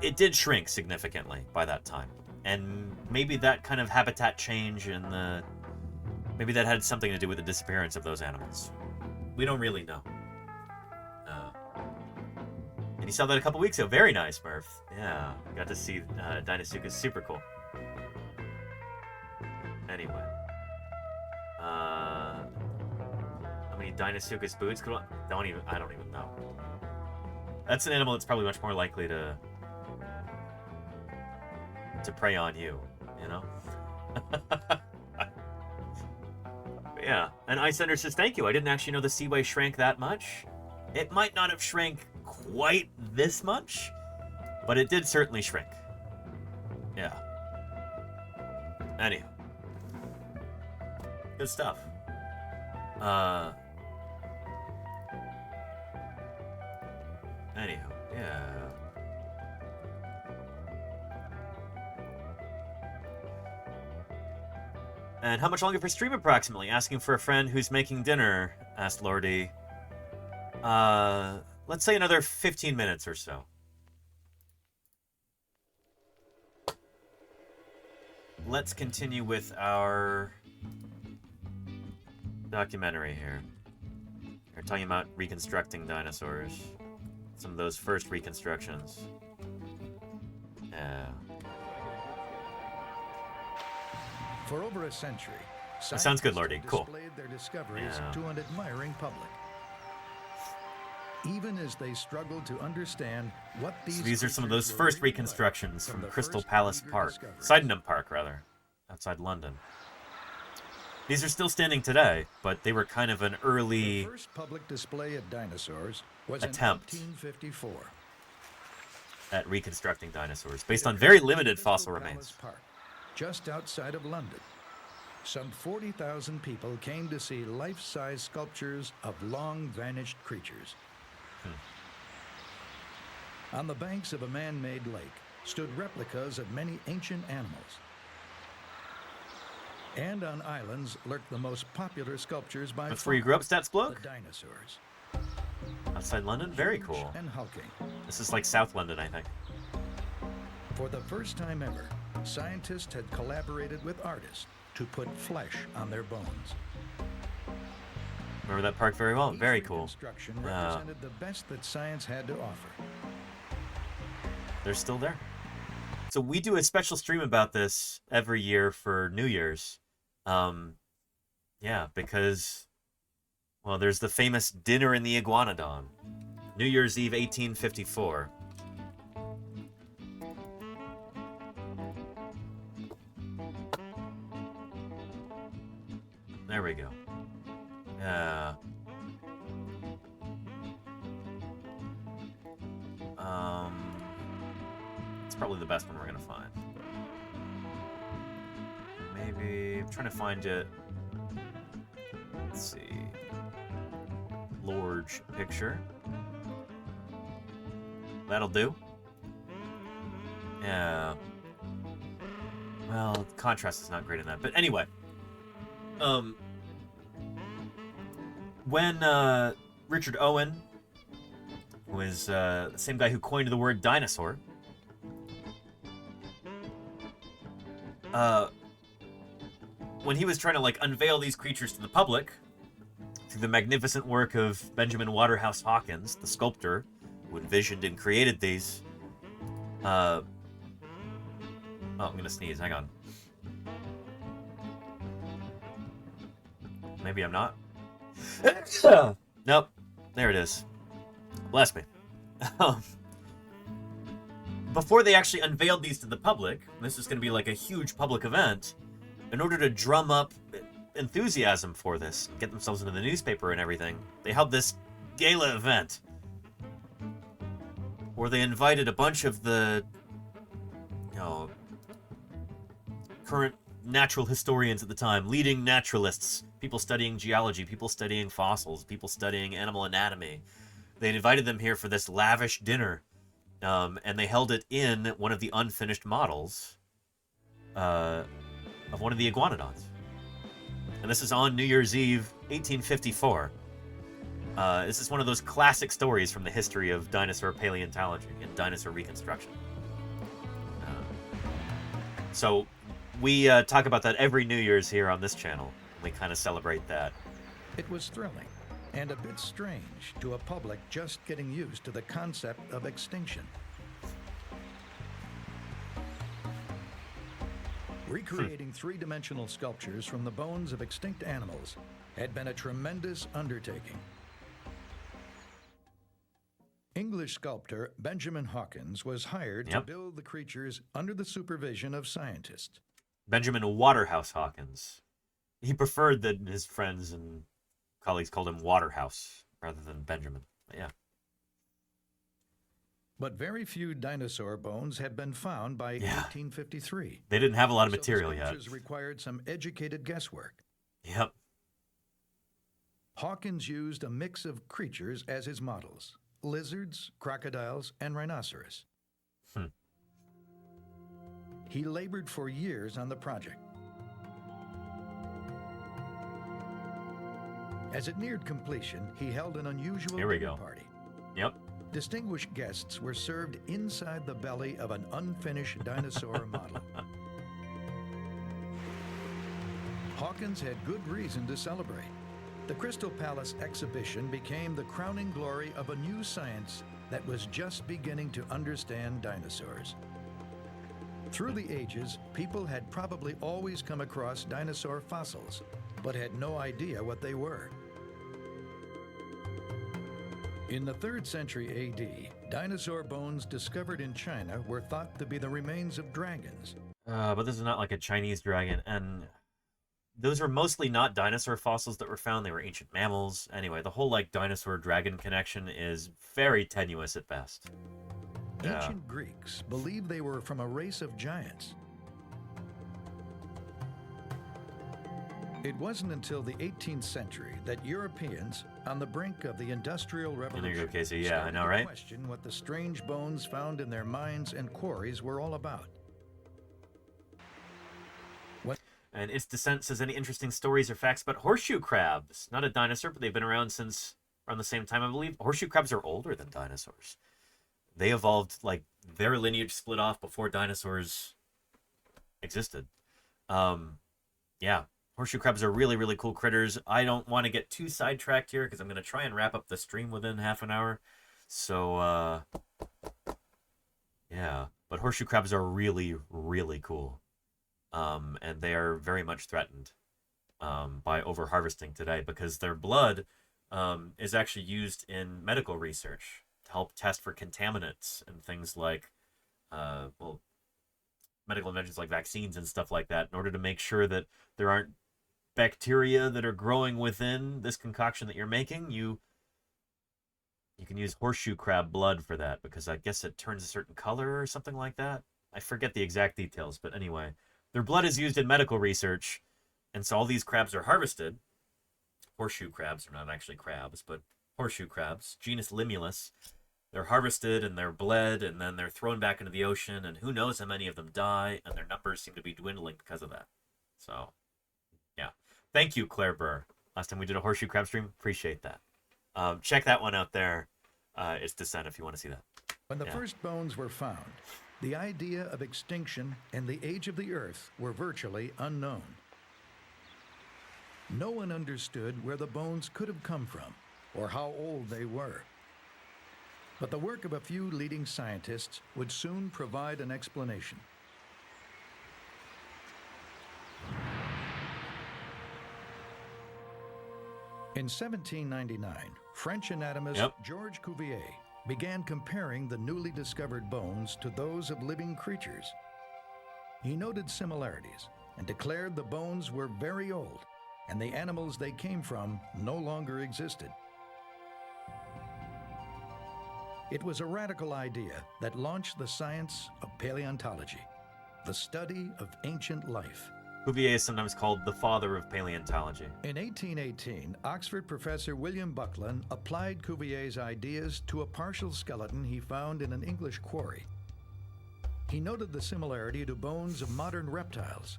It did shrink significantly by that time. And maybe that kind of habitat change and maybe that had something to do with the disappearance of those animals. We don't really know. And you saw that a couple weeks ago. Very nice, Murph. Yeah, got to see Deinosuchus. Super cool. Anyway. How many Deinosuchus boots could I don't even know. That's an animal that's probably much more likely to prey on you, you know? Yeah, and Ice Under says, thank you. I didn't actually know the Seaway shrank that much. It might not have shrank quite this much, but it did certainly shrink. Yeah. Anyhow. Good stuff. Anyhow, yeah. And how much longer for stream approximately? Asking for a friend who's making dinner, asked Lordy. Let's say another 15 minutes or so. Let's continue with our documentary here. We're talking about reconstructing dinosaurs. Some of those first reconstructions. Yeah. For over a century, That sounds good, Lordy. Cool. displayed their discoveries Yeah. to an admiring public. Even as they struggled to understand what So these are some of those first reconstructions from Crystal Palace Park. discoveries. Sydenham Park, rather. Outside London. These are still standing today, but they were kind of an The early first public display of dinosaurs was attempt in 1854. at reconstructing dinosaurs, based on very limited fossil Palace remains. Park, just outside of London. Some 40,000 people came to see life-size sculptures of long-vanished creatures. On the banks of a man-made lake stood replicas of many ancient animals. And on islands lurked the most popular sculptures by That's far, where you grew up, Stats the Bloke? dinosaurs. Outside London? Very cool. And hulking. This is like South London, I think. For the first time ever, scientists had collaborated with artists to put flesh on their bones. Remember that park very well? Each Very cool. reconstruction Yeah. represented the best that science had to offer. They're still there. So we do a special stream about this every year for New Year's. Yeah, because, well, there's the famous dinner in the Iguanodon. New Year's Eve, 1854. There we go. Yeah. It's probably the best one we're gonna find. Maybe I'm trying to find it. Let's see. Large picture. That'll do. Yeah. Well, contrast is not great in that, but anyway. When Richard Owen, who is the same guy who coined the word dinosaur, when he was trying to like unveil these creatures to the public through the magnificent work of Benjamin Waterhouse Hawkins, the sculptor who envisioned and created these. Oh, I'm gonna sneeze. Hang on. Maybe I'm not. Nope. There it is. Bless me. Before they actually unveiled these to the public, this is going to be like a huge public event, in order to drum up enthusiasm for this, get themselves into the newspaper and everything, they held this gala event where they invited a bunch of the, current natural historians at the time, leading naturalists, people studying geology, people studying fossils, people studying animal anatomy. They invited them here for this lavish dinner, and they held it in one of the unfinished models of one of the iguanodons. And this is on New Year's Eve, 1854. This is one of those classic stories from the history of dinosaur paleontology and dinosaur reconstruction. So we talk about that every New Year's here on this channel. We kind of celebrate that. It was thrilling and a bit strange to a public just getting used to the concept of extinction. Recreating three-dimensional sculptures from the bones of extinct animals had been a tremendous undertaking. English sculptor Benjamin Hawkins was hired to build the creatures under the supervision of scientists. Benjamin Waterhouse Hawkins. He preferred that his friends and colleagues called him Waterhouse rather than Benjamin. Yeah. But very few dinosaur bones had been found by 1853. They didn't have a lot of So the material yet. sculptures required some educated guesswork. Yep. Hawkins used a mix of creatures as his models: lizards, crocodiles, and rhinoceros. He labored for years on the project. As it neared completion, he held an unusual dinner party. Yep. Distinguished guests were served inside the belly of an unfinished dinosaur model. Hawkins had good reason to celebrate. The Crystal Palace exhibition became the crowning glory of a new science that was just beginning to understand dinosaurs. Through the ages, people had probably always come across dinosaur fossils, but had no idea what they were. In the 3rd century AD, dinosaur bones discovered in China were thought to be the remains of dragons. But this is not like a Chinese dragon, and those are mostly not dinosaur fossils that were found. They were ancient mammals. Anyway, the whole like dinosaur-dragon connection is very tenuous at best. Ancient Greeks believed they were from a race of giants. It wasn't until the 18th century that Europeans, on the brink of the Industrial Revolution, There you go, Casey. Yeah, I know, started to right? question what the strange bones found in their mines and quarries were all about. And its descent says, any interesting stories or facts about horseshoe crabs? Not a dinosaur, but they've been around since around the same time, I believe. Horseshoe crabs are older than dinosaurs. They evolved, like, their lineage split off before dinosaurs existed. Yeah, horseshoe crabs are really, really cool critters. I don't want to get too sidetracked here because I'm going to try and wrap up the stream within half an hour. So, yeah. But horseshoe crabs are really, really cool. And they are very much threatened by over-harvesting today because their blood is actually used in medical research to help test for contaminants and things like, well, medical inventions like vaccines and stuff like that in order to make sure that there aren't bacteria that are growing within this concoction that you're making. You can use horseshoe crab blood for that because I guess it turns a certain color or something like that. I forget the exact details, but anyway, their blood is used in medical research, and so all these crabs are harvested. Horseshoe crabs are not actually crabs, but horseshoe crabs, genus Limulus. They're harvested and they're bled, and then they're thrown back into the ocean, and who knows how many of them die, and their numbers seem to be dwindling because of that. So, yeah. Thank you, Claire Burr. Last time we did a horseshoe crab stream, appreciate that. Check that one out there. It's Descent if you want to see that. When the first bones were found, the idea of extinction and the age of the Earth were virtually unknown. No one understood where the bones could have come from or how old they were. But the work of a few leading scientists would soon provide an explanation. In 1799, French anatomist Georges Cuvier began comparing the newly discovered bones to those of living creatures. He noted similarities and declared the bones were very old and the animals they came from no longer existed. It was a radical idea that launched the science of paleontology, the study of ancient life. Cuvier is sometimes called the father of paleontology. In 1818, Oxford professor William Buckland applied Cuvier's ideas to a partial skeleton he found in an English quarry. He noted the similarity to bones of modern reptiles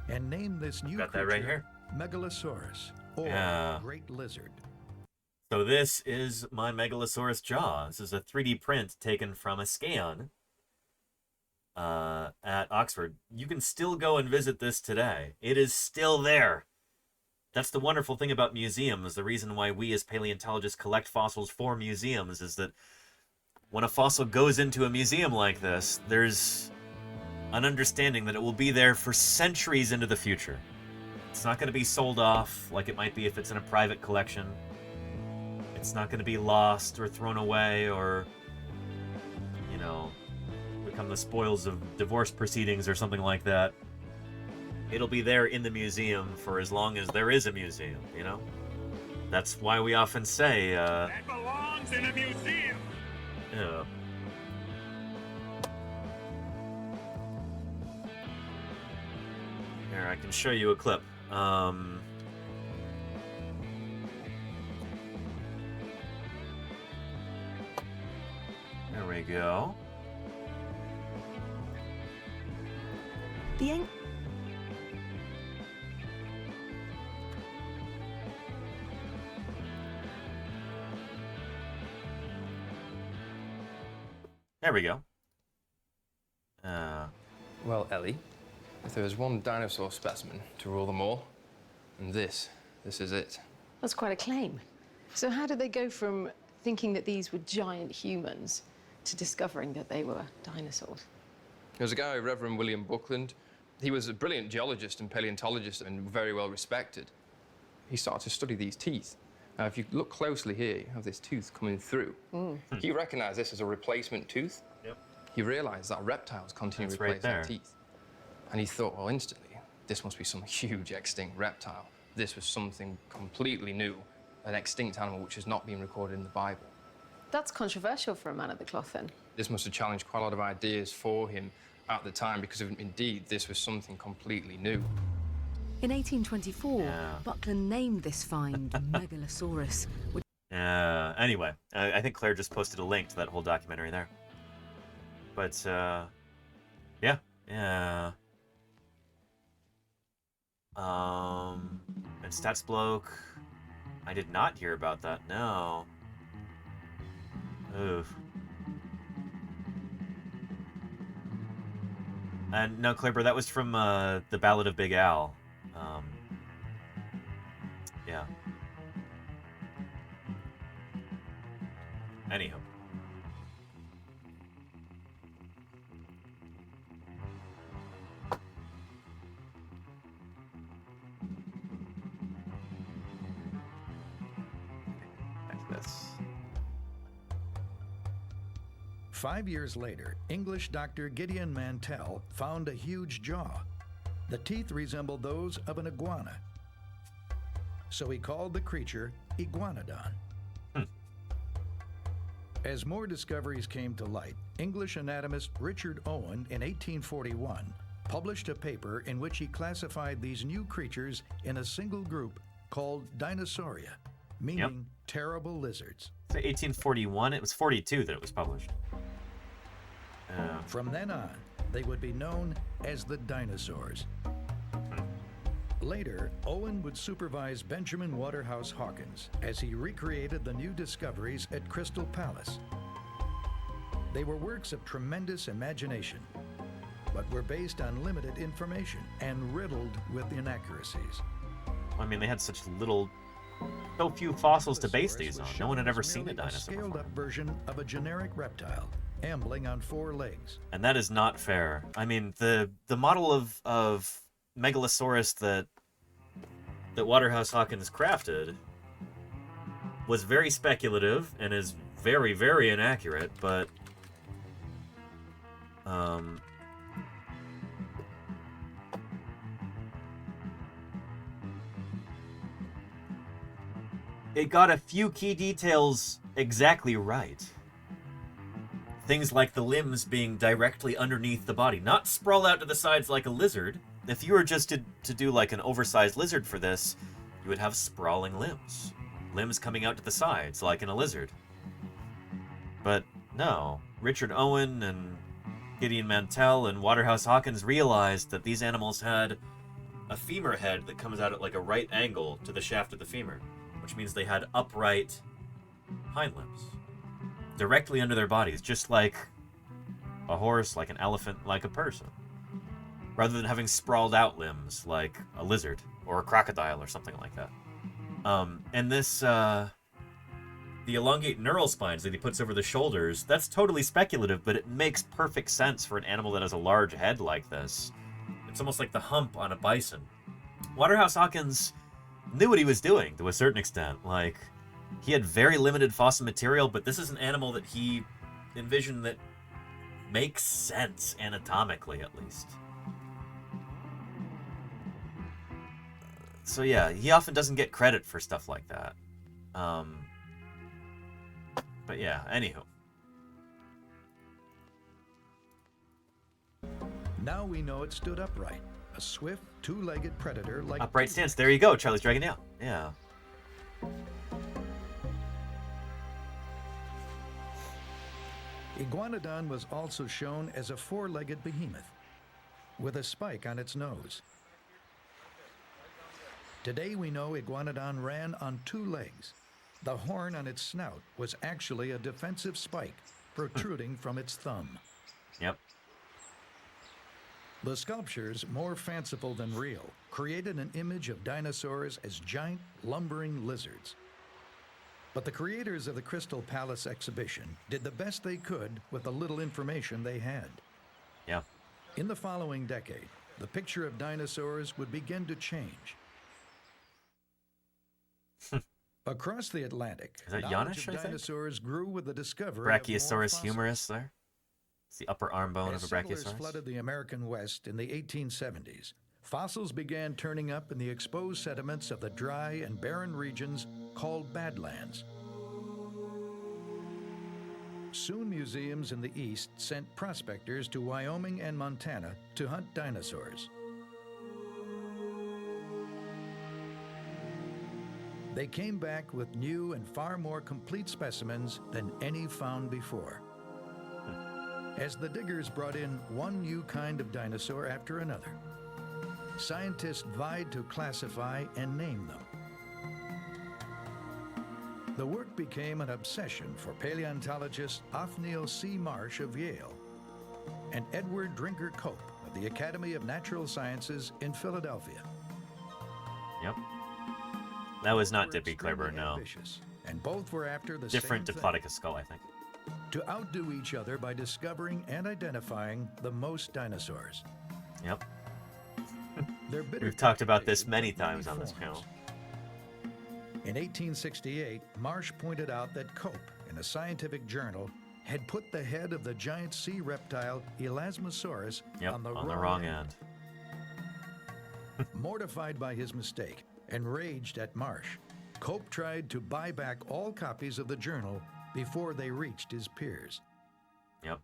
and named this new creature right here. Megalosaurus, or Great Lizard. So this is my Megalosaurus jaw. This is a 3D print taken from a scan at Oxford. You can still go and visit this today. It is still there. That's the wonderful thing about museums. The reason why we as paleontologists collect fossils for museums is that when a fossil goes into a museum like this, there's an understanding that it will be there for centuries into the future. It's not going to be sold off like it might be if it's in a private collection. It's not going to be lost or thrown away or, you know, become the spoils of divorce proceedings or something like that. It'll be there in the museum for as long as there is a museum, you know? That's why we often say, That belongs in a museum. Yeah. Here, I can show you a clip. There we go. There we go. Well, Ellie, if there was one dinosaur specimen to rule them all, and this is it. That's quite a claim. So how did they go from thinking that these were giant humans to discovering that they were dinosaurs? There was a guy, Reverend William Buckland. He was a brilliant geologist and paleontologist and very well respected. He started to study these teeth. Now, if you look closely here, you have this tooth coming through. He recognized this as a replacement tooth. Yep. He realized that reptiles continue to That's right replace their there. teeth. And he thought, well, instantly, this must be some huge extinct reptile. This was something completely new, an extinct animal which has not been recorded in the Bible. That's controversial for a man of the cloth, then. This must have challenged quite a lot of ideas for him at the time, because indeed, this was something completely new. In 1824, Buckland named this find Megalosaurus. Anyway, I think Claire just posted a link to that whole documentary there. But, yeah. And Stats Bloke, I did not hear about that, no. Oof. And no, Claire, that was from the Ballad of Big Al. Yeah. Anyhow. This. 5 years later, English doctor Gideon Mantell found a huge jaw. The teeth resembled those of an iguana. So he called the creature Iguanodon. As more discoveries came to light, English anatomist Richard Owen in 1841 published a paper in which he classified these new creatures in a single group called Dinosauria, meaning terrible lizards. So 1841, it was 42 that it was published. From then on, they would be known as the dinosaurs. Later, Owen would supervise Benjamin Waterhouse Hawkins as he recreated the new discoveries at Crystal Palace. They were works of tremendous imagination, but were based on limited information and riddled with inaccuracies. I mean, they had such so few fossils to base these on. No one had ever seen a dinosaur. A scaled-up version of a generic reptile, ambling on 4 legs. And that is not fair. I mean, the model of Megalosaurus that Waterhouse Hawkins crafted was very speculative and is very, very inaccurate, but it got a few key details exactly right. Things like the limbs being directly underneath the body, not sprawl out to the sides like a lizard. If you were just to do like an oversized lizard for this, you would have sprawling limbs. Limbs coming out to the sides like in a lizard. But no, Richard Owen and Gideon Mantell and Waterhouse Hawkins realized that these animals had a femur head that comes out at like a right angle to the shaft of the femur, which means they had upright hind limbs directly under their bodies, just like a horse, like an elephant, like a person, rather than having sprawled out limbs like a lizard or a crocodile or something like that. And this, the elongate neural spines that he puts over the shoulders, that's totally speculative, but it makes perfect sense for an animal that has a large head like this. It's almost like the hump on a bison. Waterhouse Hawkins knew what he was doing to a certain extent. Like, he had very limited fossil material, but this is an animal that he envisioned that makes sense anatomically, at least. So yeah, he often doesn't get credit for stuff like that. But yeah, anywho. Now we know it stood upright. A swift, two-legged predator like... Upright stance. There you go. Charlie's dragging it out. Yeah. Iguanodon was also shown as a four-legged behemoth with a spike on its nose. Today we know Iguanodon ran on two legs. The horn on its snout was actually a defensive spike protruding from its thumb. Yep. The sculptures, more fanciful than real, created an image of dinosaurs as giant, lumbering lizards. But the creators of the Crystal Palace exhibition did the best they could with the little information they had. Yeah. In the following decade, the picture of dinosaurs would begin to change. Across the Atlantic, is that knowledge Yanish, of I think? Dinosaurs grew with the discovery Brachiosaurus humerus there. It's the upper arm bone As of a settlers Brachiosaurus. flooded the American West in the 1870s, fossils began turning up in the exposed sediments of the dry and barren regions called Badlands. Soon museums in the East sent prospectors to Wyoming and Montana to hunt dinosaurs. They came back with new and far more complete specimens than any found before. As the diggers brought in one new kind of dinosaur after another, scientists vied to classify and name them. The work became an obsession for paleontologist Othniel C. Marsh of Yale and Edward Drinker Cope of the Academy of Natural Sciences in Philadelphia. Yep. That was not Dippy Claiborne, no. And both were after the different same thing, Diplodocus skull, I think. to outdo each other by discovering and identifying the most dinosaurs. Yep. Their bitter We've talked about this many times on this channel. In 1868, Marsh pointed out that Cope, in a scientific journal, had put the head of the giant sea reptile Elasmosaurus Yep, on the wrong end. Mortified by his mistake and raged at Marsh, Cope tried to buy back all copies of the journal before they reached his peers. Yep.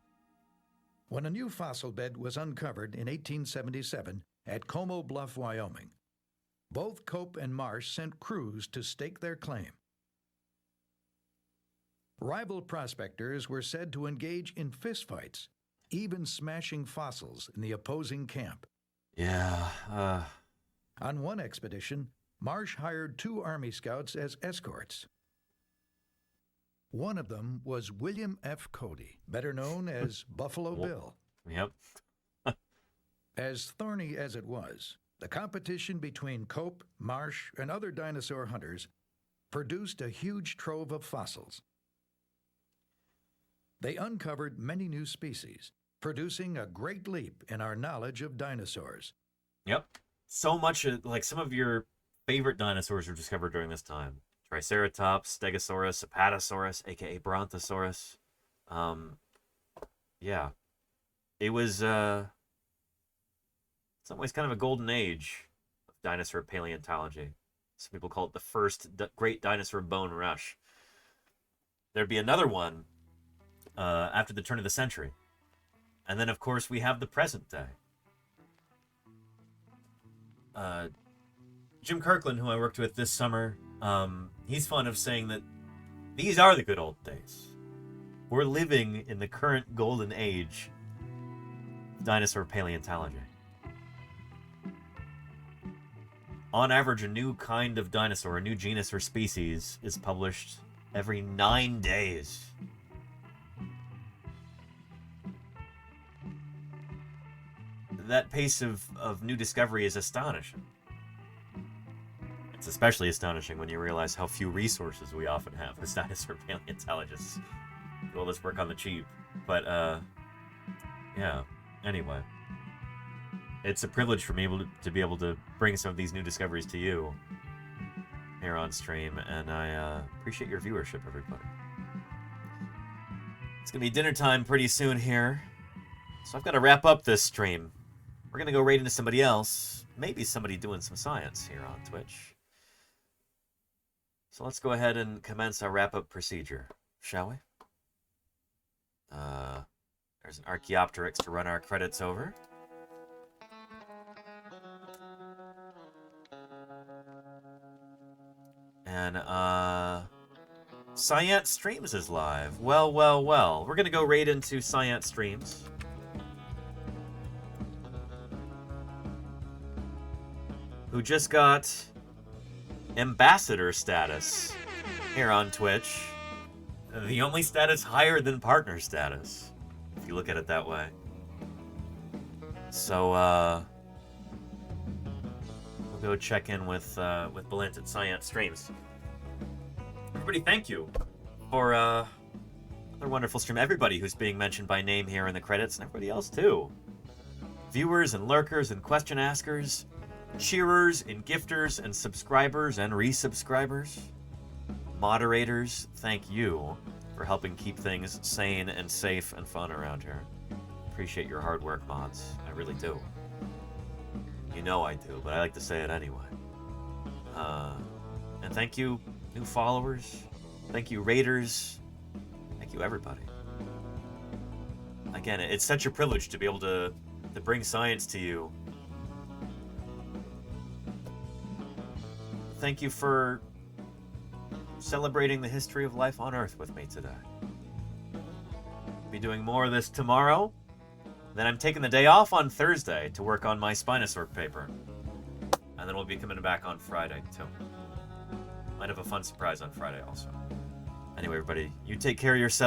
When a new fossil bed was uncovered in 1877 at Como Bluff, Wyoming, both Cope and Marsh sent crews to stake their claim. Rival prospectors were said to engage in fistfights, even smashing fossils in the opposing camp. Yeah. On one expedition, Marsh hired 2 Army scouts as escorts. One of them was William F. Cody, better known as Buffalo Bill. Yep. As thorny as it was, the competition between Cope, Marsh, and other dinosaur hunters produced a huge trove of fossils. They uncovered many new species, producing a great leap in our knowledge of dinosaurs. Yep. So much, like some of your favorite dinosaurs were discovered during this time. Triceratops, Stegosaurus, Apatosaurus, aka Brontosaurus. Yeah. It was, in some ways, kind of a golden age of dinosaur paleontology. Some people call it the first great dinosaur bone rush. There'd be another one after the turn of the century. And then, of course, we have the present day. Jim Kirkland, who I worked with this summer, he's fond of saying that these are the good old days. We're living in the current golden age of dinosaur paleontology. On average, a new kind of dinosaur, a new genus or species, is published every 9 days. That pace of new discovery is astonishing. It's especially astonishing when you realize how few resources we often have as dinosaur paleontologists. Well, let's work on the cheap. But, yeah. Anyway. It's a privilege for me to be able to bring some of these new discoveries to you here on stream, and I appreciate your viewership, everybody. It's going to be dinner time pretty soon here, so I've got to wrap up this stream. We're going to go right into somebody else, maybe somebody doing some science here on Twitch. So let's go ahead and commence our wrap-up procedure, shall we? There's an Archaeopteryx to run our credits over. And, Science Streams is live. Well, well, well. We're gonna go right into Science Streams. Who just got ambassador status here on Twitch. The only status higher than partner status, if you look at it that way. So, we'll go check in with Belanted Science Streams. Everybody, thank you for another wonderful stream. Everybody who's being mentioned by name here in the credits, and everybody else too. Viewers and lurkers and question askers, cheerers and gifters and subscribers and resubscribers. Moderators, thank you for helping keep things sane and safe and fun around here. Appreciate your hard work, mods. I really do. You know I do, but I like to say it anyway. And thank you, new followers. Thank you, raiders. Thank you, everybody. Again, it's such a privilege to be able to bring science to you. Thank you for celebrating the history of life on Earth with me today. I'll be doing more of this tomorrow. Then I'm taking the day off on Thursday to work on my Spinosaur paper. And then we'll be coming back on Friday, too. Might have a fun surprise on Friday, also. Anyway, everybody, you take care of yourself.